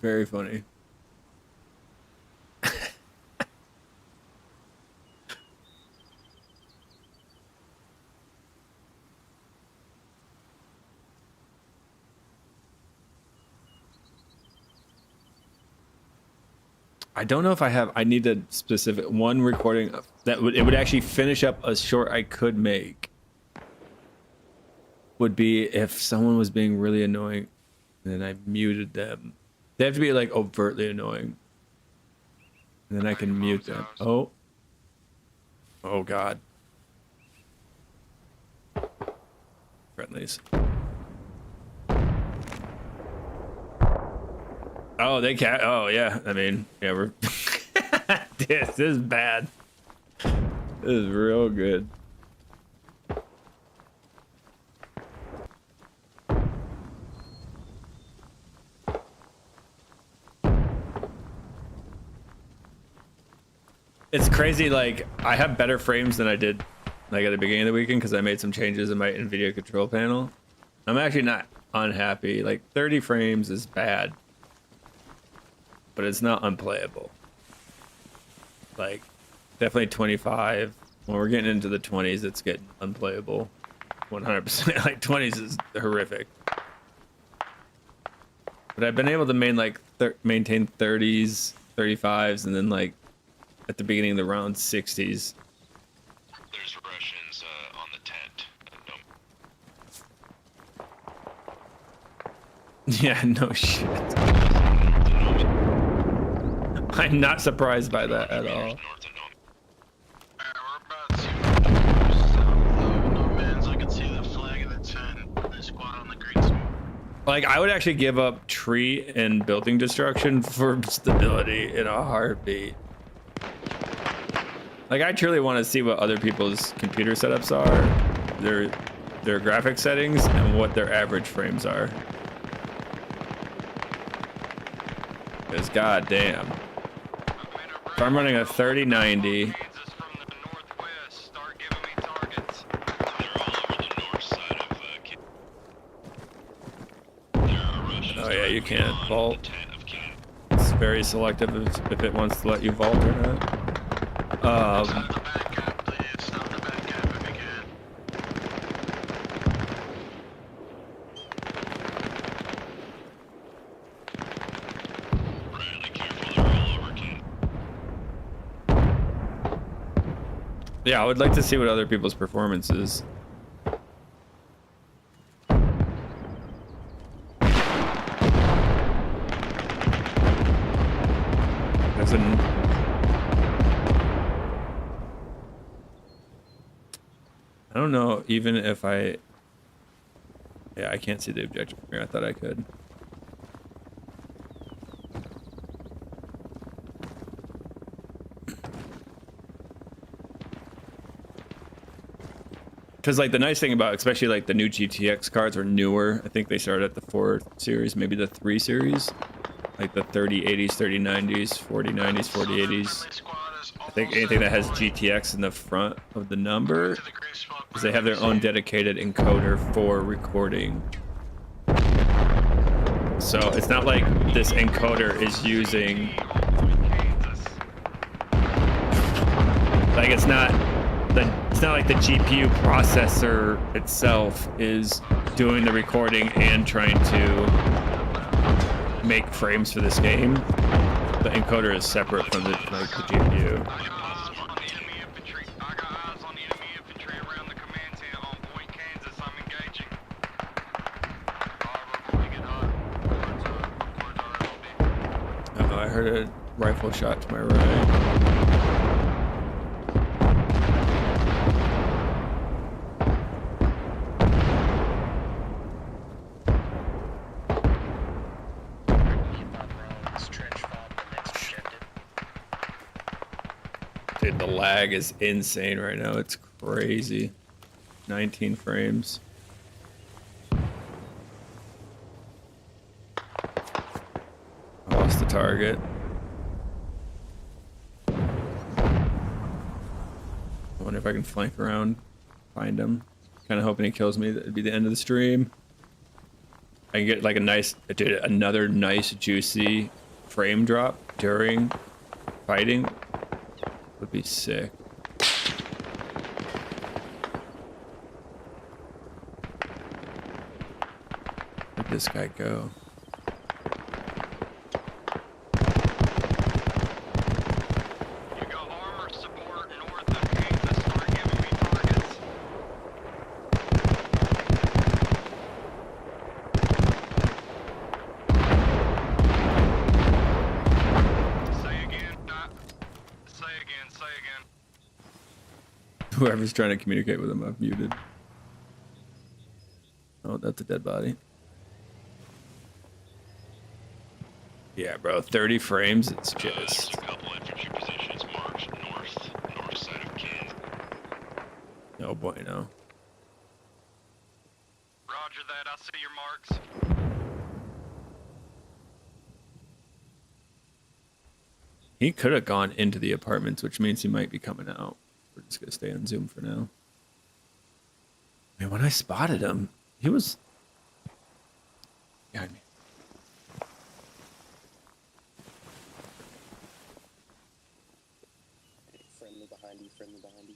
Very funny. I don't know if I need a specific one recording that it would actually finish up a short I could make. Would be if someone was being really annoying and then I muted them. They have to be like overtly annoying. And then I can mute them. Oh. Oh God. Friendlies. Oh, they can't. Oh, yeah. I mean, yeah, we're. This is bad. This is real good. It's crazy. Like, I have better frames than I did, like, at the beginning of the weekend because I made some changes in my NVIDIA control panel. I'm actually not unhappy. Like, 30 frames is bad, but it's not unplayable. Like, definitely 25. When we're getting into the 20s, it's getting unplayable. 100%. Like, 20s is horrific. But I've been able to maintain 30s, 35s, and then, like, at the beginning of the round, 60s. There's Russians on the tent. Yeah, no shit. I'm not surprised by that at all. We're about 2 meters south of No Man's. I can see the flag of the tent. The squad on the green team. Like, I would actually give up tree and building destruction for stability in a heartbeat. Like, I truly want to see what other people's computer setups are, their graphic settings, and what their average frames are. Because goddamn. If I'm running a 3090. Oh yeah, you can't vault. It's very selective if it wants to let you vault or not. Yeah, I would like to see what other people's performance is. There's an... I don't know even if I... Yeah, I can't see the objective from here. I thought I could. Because, like, the nice thing about, especially, like, the new GTX cards are newer. I think they started at the 4 series, maybe the 3 series. Like, the 3080s, 3090s, 4090s, 4080s. I think anything that has GTX in the front of the number, because they have their own dedicated encoder for recording. So, it's not like this encoder is using... Like, it's not like the GPU processor itself is doing the recording and trying to make frames for this game. The encoder is separate from the GPU. Uh-oh, I heard a rifle shot to my right. Dude, the lag is insane right now. It's crazy. 19 frames. I lost the target. I wonder if I can flank around, find him. Kind of hoping he kills me. That'd be the end of the stream. I can get like a nice, dude, another nice juicy frame drop during fighting would be sick. Where'd this guy go? You got armor support north of Kansas. Start giving me targets. Say again. Say again. Say again. Whoever's trying to communicate with him, I've muted. Oh, that's a dead body. Yeah, bro, 30 frames, it's just... There's a couple infantry positions marked north side of Kansas. No bueno. Roger that. I see your marks. He could have gone into the apartments, which means he might be coming out. We're just gonna stay on Zoom for now. Man, when I spotted him, he was behind me. Friendly behind you, friendly behind you.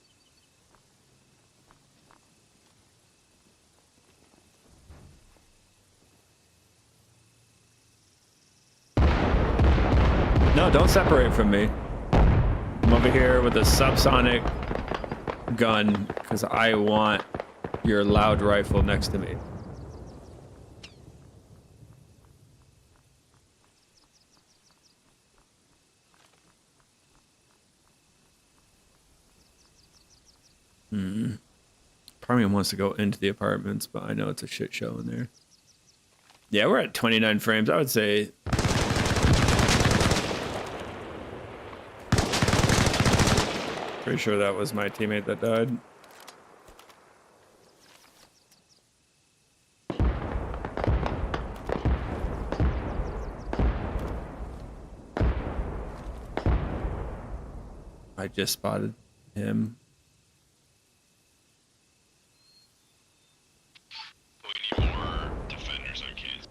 No, don't separate from me. I'm over here with a subsonic gun because I want your loud rifle next to me. Probably wants to go into the apartments, but I know it's a shit show in there. Yeah, we're at 29 frames. I would say pretty sure that was my teammate that died. I just spotted him. We need more defenders on Kansas.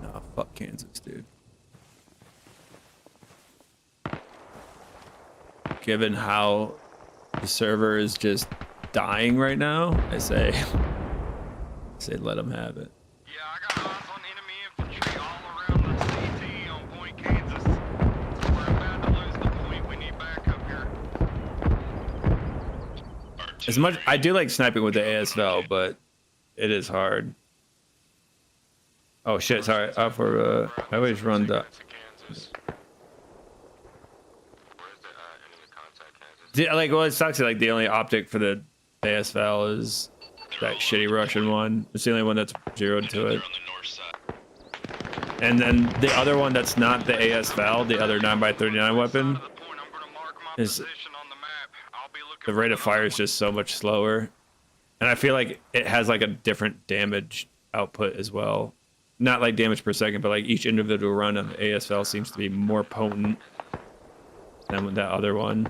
No, fuck Kansas, dude. Given how the server is just dying right now, I say let them have it. Yeah, I got eyes on enemy infantry all around the CT on Point Kansas. We're about to lose the point. We need backup here. As much I do like sniping with the ASL, but it is hard. Oh shit! Sorry, I always run the. Like, well, it sucks. Like, the only optic for the ASL is that shitty Russian one. It's the only one that's zeroed to it. And then the other one that's not the ASL, the other 9x39 weapon, is the rate of fire is just so much slower. And I feel like it has like a different damage output as well. Not like damage per second, but like each individual run of the ASL seems to be more potent than with that other one.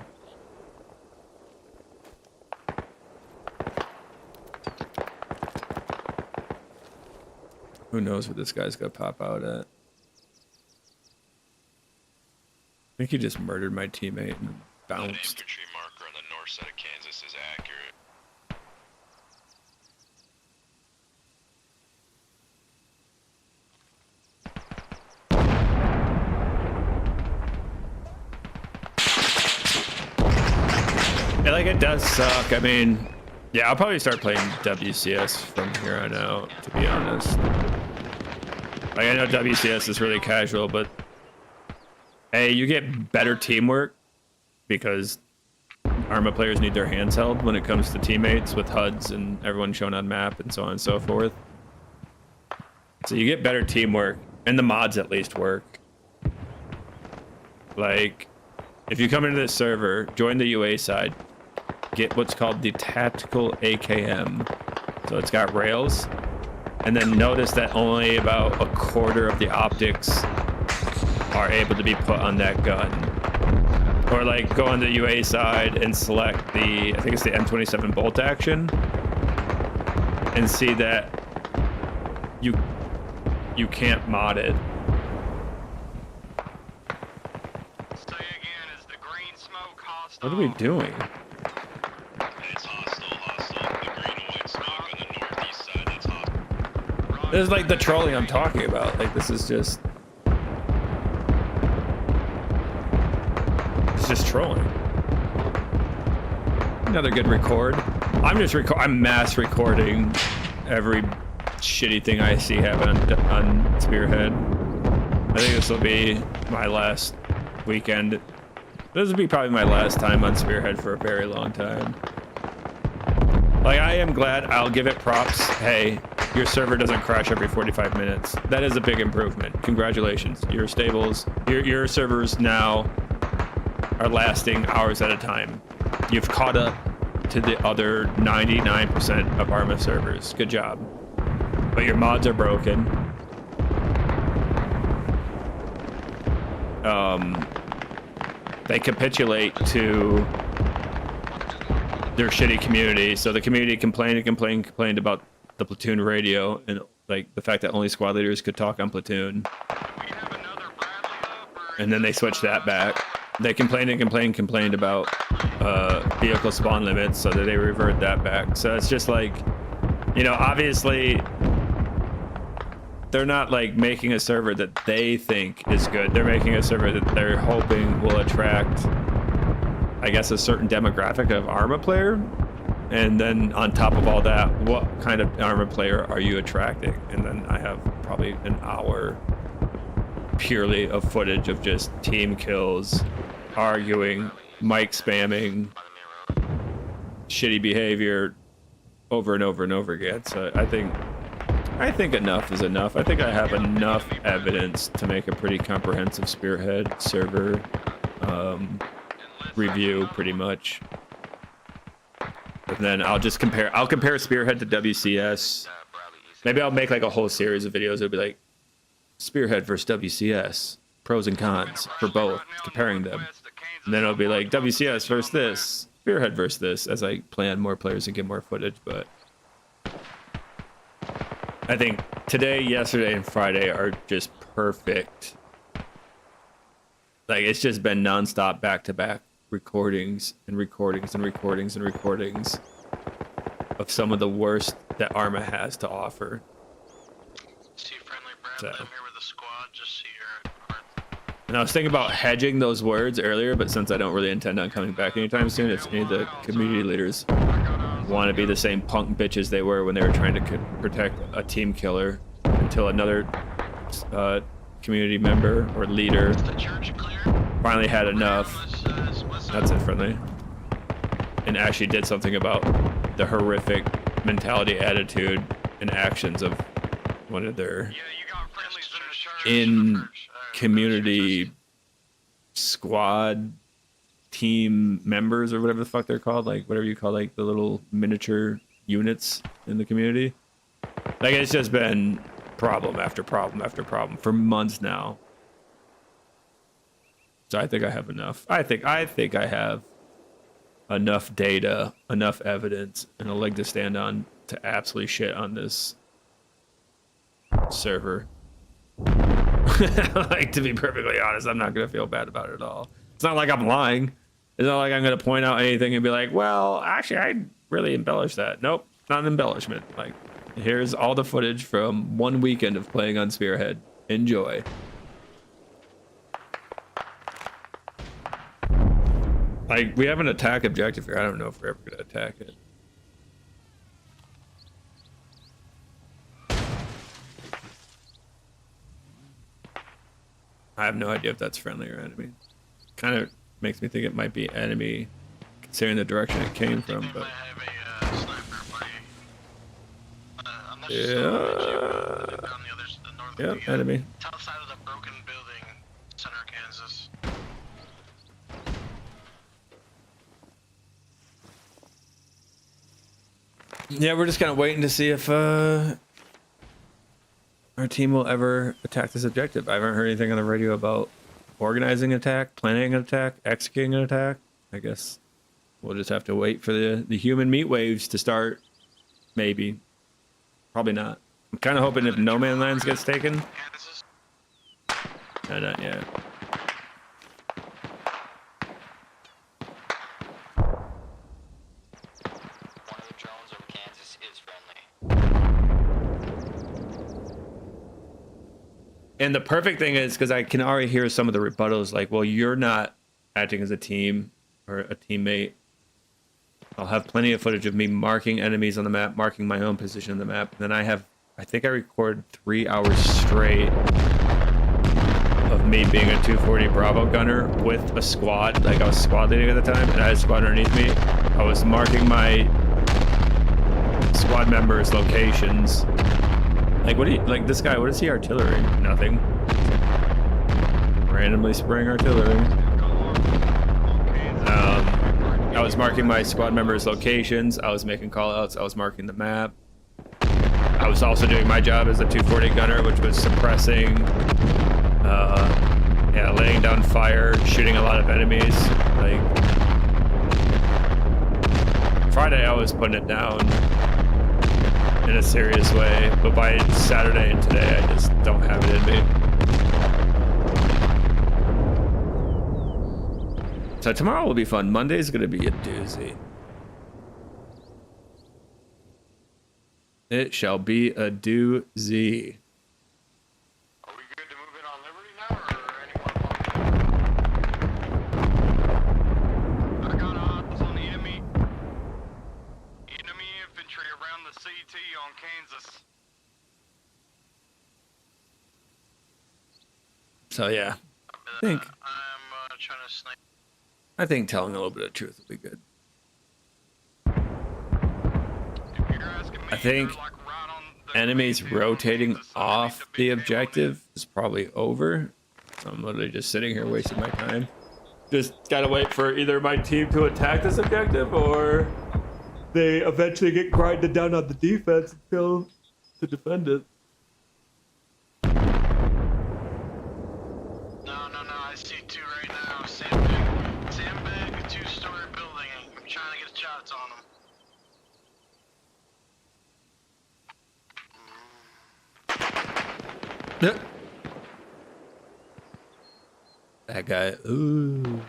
Who knows what this guy's gonna pop out at? I think he just murdered my teammate and That bounced. infantry marker on the north side of Kansas is accurate. Yeah, like it does suck. I mean, yeah, I'll probably start playing WCS from here on out, to be honest. Like, I know WCS is really casual, but hey, you get better teamwork because Arma players need their hands held when it comes to teammates with HUDs and everyone shown on map and so on and so forth. So you get better teamwork, and the mods at least work. Like, if you come into this server, join the UA side, get what's called the tactical AKM. So it's got rails, and then notice that only about a quarter of the optics are able to be put on that gun. Or like go on the UA side and select the, I think it's the M27 bolt action, and see that you can't mod it. Say again, is the green smoke What hostile? are we doing? It's hostile. The green and white smoke on the northeast side, that's hostile. This is like the trolling I'm talking about. Like this is just. It's just trolling. Another good record. I'm mass recording every shitty thing I see happen on Spearhead. I think this will be my last weekend. This will be probably my last time on Spearhead for a very long time. Like, I am glad. I'll give it props. Hey, your server doesn't crash every 45 minutes. That is a big improvement. Congratulations. Your stables, your servers now are lasting hours at a time. You've caught up to the other 99% of Arma servers. Good job. But your mods are broken. They capitulate to their shitty community. So the community complained about the platoon radio and like the fact that only squad leaders could talk on platoon. And then they switched that back. They complained about vehicle spawn limits, so that they revert that back. So it's just like, you know, obviously they're not like making a server that they think is good. They're making a server that they're hoping will attract, I guess, a certain demographic of Arma player. And then on top of all that, what kind of Arma player are you attracting? And then I have probably an hour purely of footage of just team kills, arguing, mic spamming, shitty behavior over and over and over again. So I think enough is enough. I think I have enough evidence to make a pretty comprehensive Spearhead server review, pretty much. And then I'll compare Spearhead to WCS. Maybe I'll make like a whole series of videos. It'll be like Spearhead versus WCS, pros and cons for both, comparing them. And then it'll be like WCS versus this, Spearhead versus this, as I plan more players and get more footage. But I think today, yesterday, and Friday are just perfect. Like, it's just been nonstop back-to-back recordings and recordings and recordings and recordings of some of the worst that Arma has to offer. See friendly Brad, I'm here with the squad, just see your and I was thinking about hedging those words earlier, but since I don't really intend on coming back anytime soon, if any of the community leaders want to be the same punk bitches they were when they were trying to protect a team killer until another community member or leader finally had enough. That's it, friendly. And actually did something about the horrific mentality, attitude, and actions of one of their in-community squad team members, or whatever the fuck they're called, like whatever you call like the little miniature units in the community. Like, it's just been problem after problem after problem for months now. So I think I have enough. I think I have enough data, enough evidence, and a leg to stand on to absolutely shit on this server. Like, to be perfectly honest, I'm not gonna feel bad about it at all. It's not like I'm lying. It's not like I'm gonna point out anything and be like, well, actually, I really embellished that. Nope, not an embellishment. Like, here's all the footage from one weekend of playing on Spearhead. Enjoy. Like, we have an attack objective here. I don't know if we're ever gonna attack it. I have no idea if that's friendly or enemy. Kind of makes me think it might be enemy, considering the direction it came from. But yeah, enemy. South side of the broken building, center Kansas. Yeah, we're just kind of waiting to see if our team will ever attack this objective. I haven't heard anything on the radio about organizing an attack, planning an attack, executing an attack. I guess we'll just have to wait for the human meat waves to start. Maybe. Probably not. I'm kind of hoping if No Man Lands gets taken. Kansas. No, not yet. One of the drones over Kansas is friendly. And the perfect thing is because I can already hear some of the rebuttals like, well, you're not acting as a team or a teammate. I'll have plenty of footage of me marking enemies on the map, marking my own position on the map. And then I think I record 3 hours straight of me being a 240 Bravo gunner with a squad. Like I was squad leading at the time and I had a squad underneath me. I was marking my squad members' locations. Like, what do you, like this guy, what is he artillery? Nothing. Randomly spraying artillery. I was marking my squad members' locations. I was making callouts. I was marking the map. I was also doing my job as a 240 gunner, which was suppressing, yeah, laying down fire, shooting a lot of enemies. Like, Friday I was putting it down in a serious way, but by Saturday and today I just don't have it in me. So tomorrow will be fun. Monday's gonna be a doozy. It shall be a doozy. Are we good to move in on Liberty now, or anyone I got eyes on enemy infantry around the CT on Kansas. So yeah, I think telling a little bit of truth will be good. I think enemies rotating off the objective is probably over. So I'm literally just sitting here wasting my time. Just gotta wait for either my team to attack this objective or they eventually get grinded down on the defense until to defend it. No, I see two right now. Sandbag, a two-story building. I'm trying to get shots on them. Yep. That guy, ooh.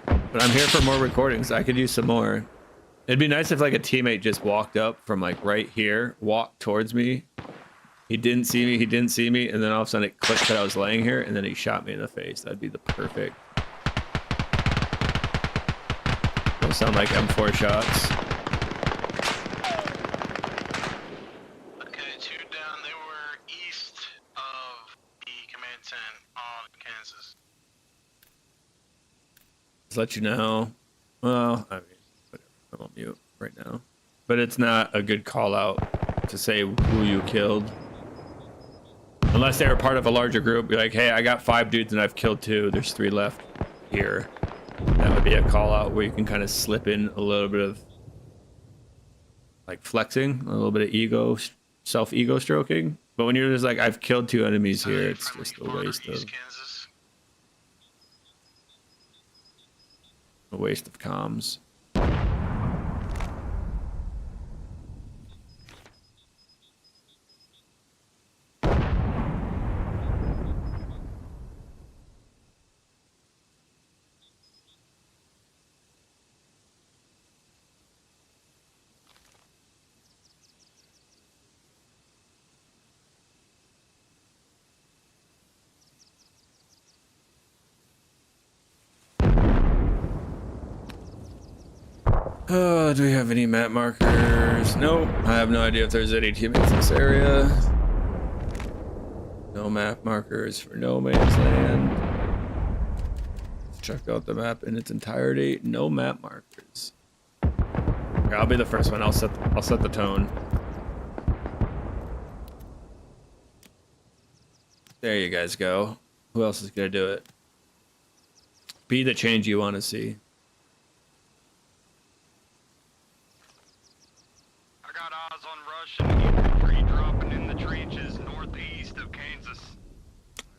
But I'm here for more recordings. I could use some more. It'd be nice if like a teammate just walked up from like right here, walked towards me. He didn't see me, and then all of a sudden it clicked that I was laying here, and then he shot me in the face. That'd be the perfect. It'll sound like M4 shots. Okay, two down. They were east of the command tent on Kansas. Just let you know. Well, I mean, whatever. I'm on mute right now. But it's not a good call out to say who you killed. Unless they were part of a larger group, be like, hey, I got 5 dudes and I've killed 2. There's 3 left here. That would be a call out where you can kind of slip in a little bit of like flexing, a little bit of ego, self-ego stroking. But when you're just like, I've killed 2 enemies here, it's just a waste of comms. Do we have any map markers? Nope. I have no idea if there's any teammates in this area. No map markers for No Man's Land. Let's check out the map in its entirety. No map markers. Here, I'll be the first one. I'll set the tone. There you guys go. Who else is gonna do it? Be the change you want to see. Dropping in the trenches northeast of Kansas.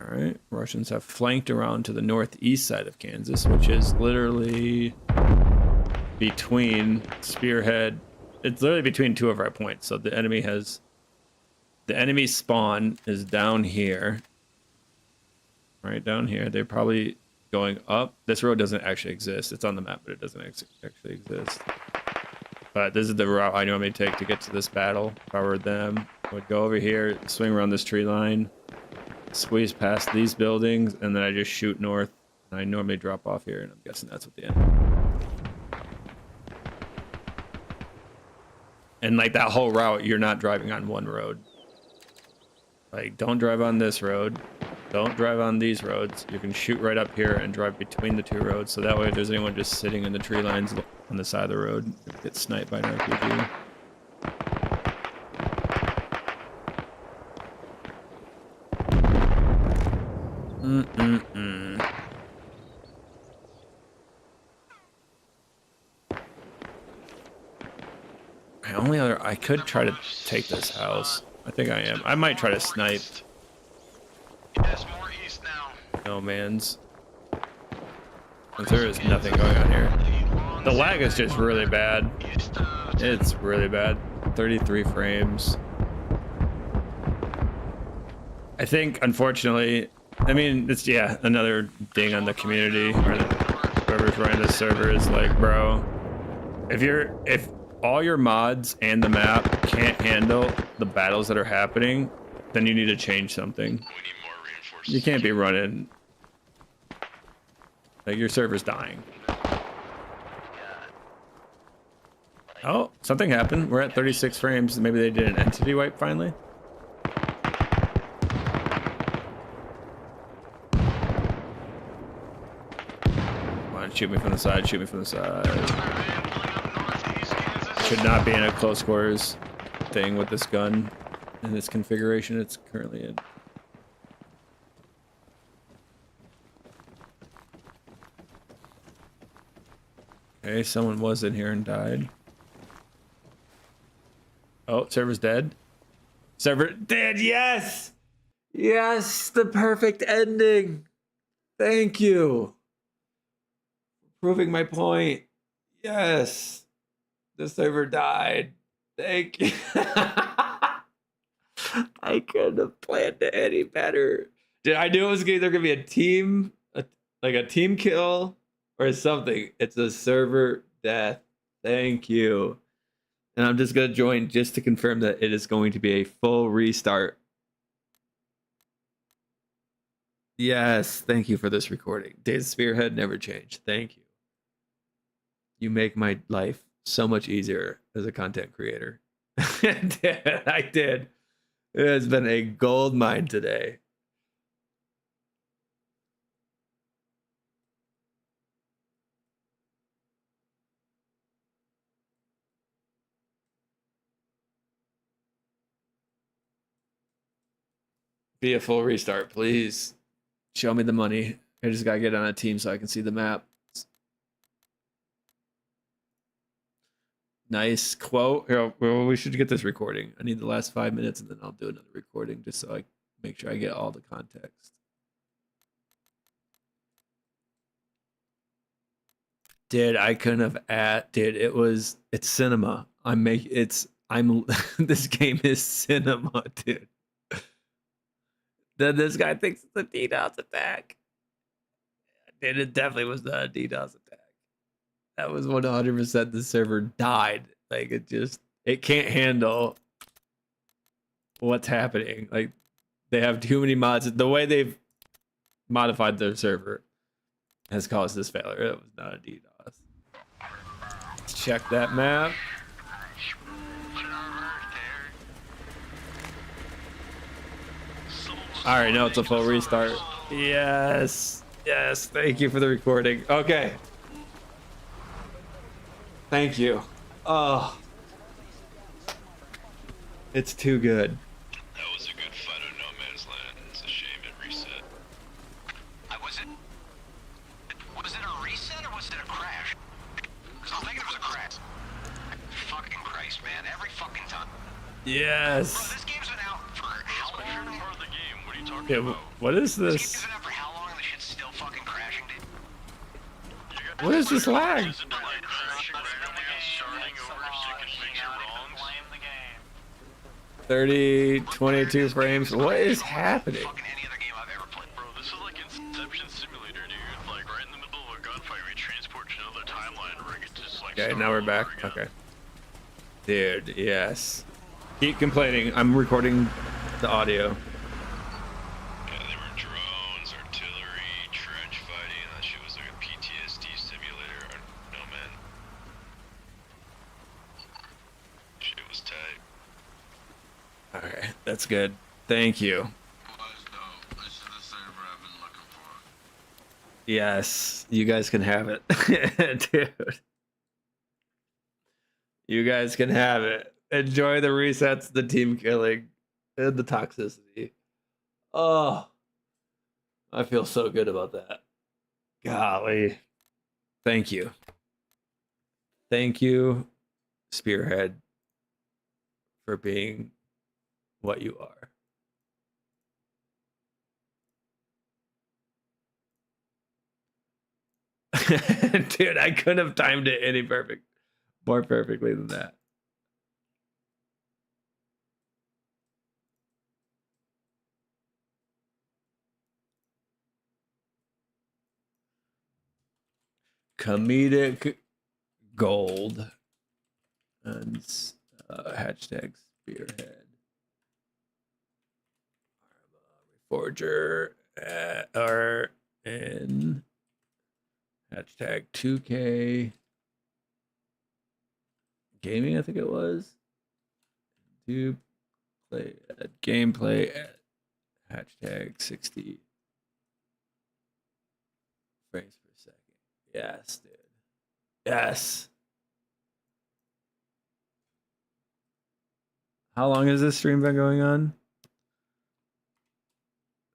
All right, Russians have flanked around to the northeast side of Kansas, which is literally between Spearhead it's literally between two of our points. So the enemy spawn is down here. Right down here. They're probably going up. This road doesn't actually exist. It's on the map, but it doesn't actually exist. But this is the route I normally take to get to this battle. If I were them, I would go over here, swing around this tree line, squeeze past these buildings, and then I just shoot north. And I normally drop off here, and I'm guessing that's what the end. And like that whole route, you're not driving on one road. Like, don't drive on this road. Don't drive on these roads. You can shoot right up here and drive between the two roads. So that way, if there's anyone just sitting in the tree lines on the side of the road, you get sniped by an RPG. I could try to take this house. I think I am. I might try to snipe. Yes, more east now. No man's. There is nothing going on here. The lag is just really bad. It's really bad. 33 frames. I think, unfortunately, I mean, it's, yeah, another ding on the community or whoever's running this server is like, bro, if all your mods and the map can't handle the battles that are happening, then you need to change something. You can't be running. Like, your server's dying. Oh, something happened. We're at 36 frames. Maybe they did an entity wipe finally. Come on, shoot me from the side. Shoot me from the side. Should not be in a close quarters thing with this gun in this configuration it's currently in. Okay, someone was in here and died. Oh, server's dead. Server dead, yes! Yes, the perfect ending. Thank you. Proving my point. Yes. The server died. Thank you. I couldn't have planned it any better. Dude, I knew it was either gonna be a team, like a team kill or something. It's a server death. Thank you. And I'm just gonna join just to confirm that it is going to be a full restart. Yes, thank you for this recording. Dave's Spearhead never changed. Thank you. You make my life so much easier as a content creator. I did. It has been a gold mine today. Be a full restart, please. Show me the money. I just gotta get on a team so I can see the map. Nice quote. Here, well, we should get this recording. I need the last 5 minutes and then I'll do another recording just so I make sure I get all the context. Dude, I couldn't have dude, it's cinema. This game is cinema, dude. Then this guy thinks it's a DDoS attack. Dude, it definitely was not a DDoS attack. That was 100% the server died. Like, it can't handle what's happening. Like, they have too many mods. The way they've modified their server has caused this failure. It was not a DDoS. Let's check that map. I already know it's a full restart. Yes. Yes. Thank you for the recording. Okay. Thank you. Oh. It's too good. That was a good fight on No Man's Land. It's a shame it reset. Was it a reset or was it a crash? Because I'm thinking it was a crash. Fucking Christ, man. Every fucking time. Yes. Bro, this game's been out for how long? Part of the game. What are you talking about? What is This this? game's been out for how long and the shit's still fucking crashing, dude? What is this lag? Is it like crashing randomly and starting over so you can fix your 30, 22 frames. What is happening? Bro, this is like Inception Simulator, dude. Like right in the middle of a gunfight, we transport to another timeline where it just like. Okay, now we're back. Okay. Dude, yes. Keep complaining. I'm recording the audio. Yeah, they were drones, artillery, trench fighting. That shit was like a PTSD simulator. No, man. Shit was tight. Okay, that's good. Thank you. This is the server I've been looking for. Yes, you guys can have it. Dude. You guys can have it. Enjoy the resets, the team killing, and the toxicity. Oh, I feel so good about that. Golly. Thank you. Thank you, Spearhead, for being what you are. Dude, I couldn't have timed it any more perfectly than that. Comedic gold and hashtag spearhead forger are in hashtag 2K gaming, I think it was. Do play gameplay at hashtag 60 frames per second. Yes, dude. Yes. How long has this stream been going on?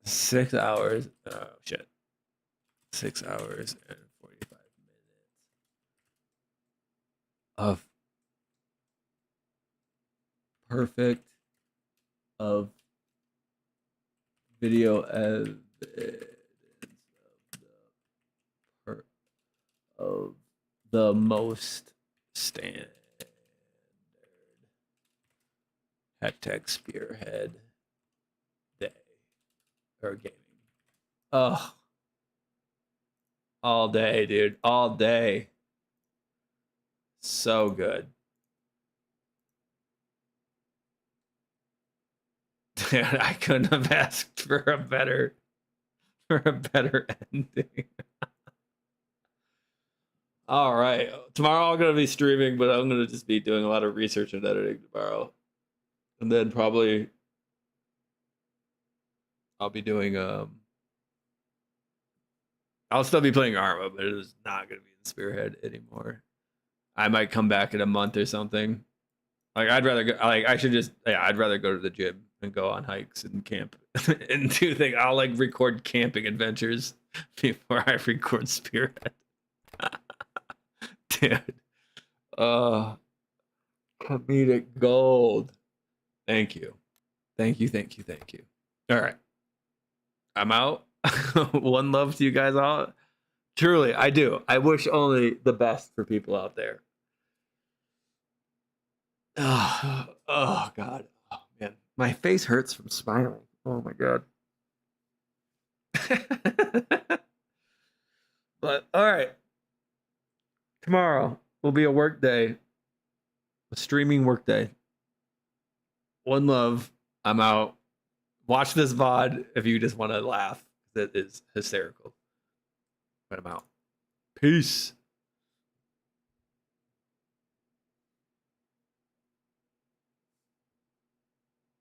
6 hours. Oh, shit. 6 hours and 45 minutes of perfect of video evidence of the most standard hashtag spearhead day or gaming. Oh, all day, dude, all day. So good. Dude, I couldn't have asked for a better ending. All right. Tomorrow I'm going to be streaming, but I'm going to just be doing a lot of research and editing tomorrow. And then probably I'll be doing I'll still be playing Arma, but it is not going to be in Spearhead anymore. I might come back in a month or something. Like I'd rather go, like I'd rather go to the gym and go on hikes and camp and do things. I'll like record camping adventures before I record Spearhead. Dude. Comedic gold. Thank you. Thank you. All right. I'm out. One love to you guys all. Truly, I do. I wish only the best for people out there. Oh, God. Oh, man. My face hurts from smiling. Oh, my God. But, all right. Tomorrow will be a work day. A streaming work day. One love. I'm out. Watch this VOD if you just want to laugh. That is hysterical. But I'm out. Peace.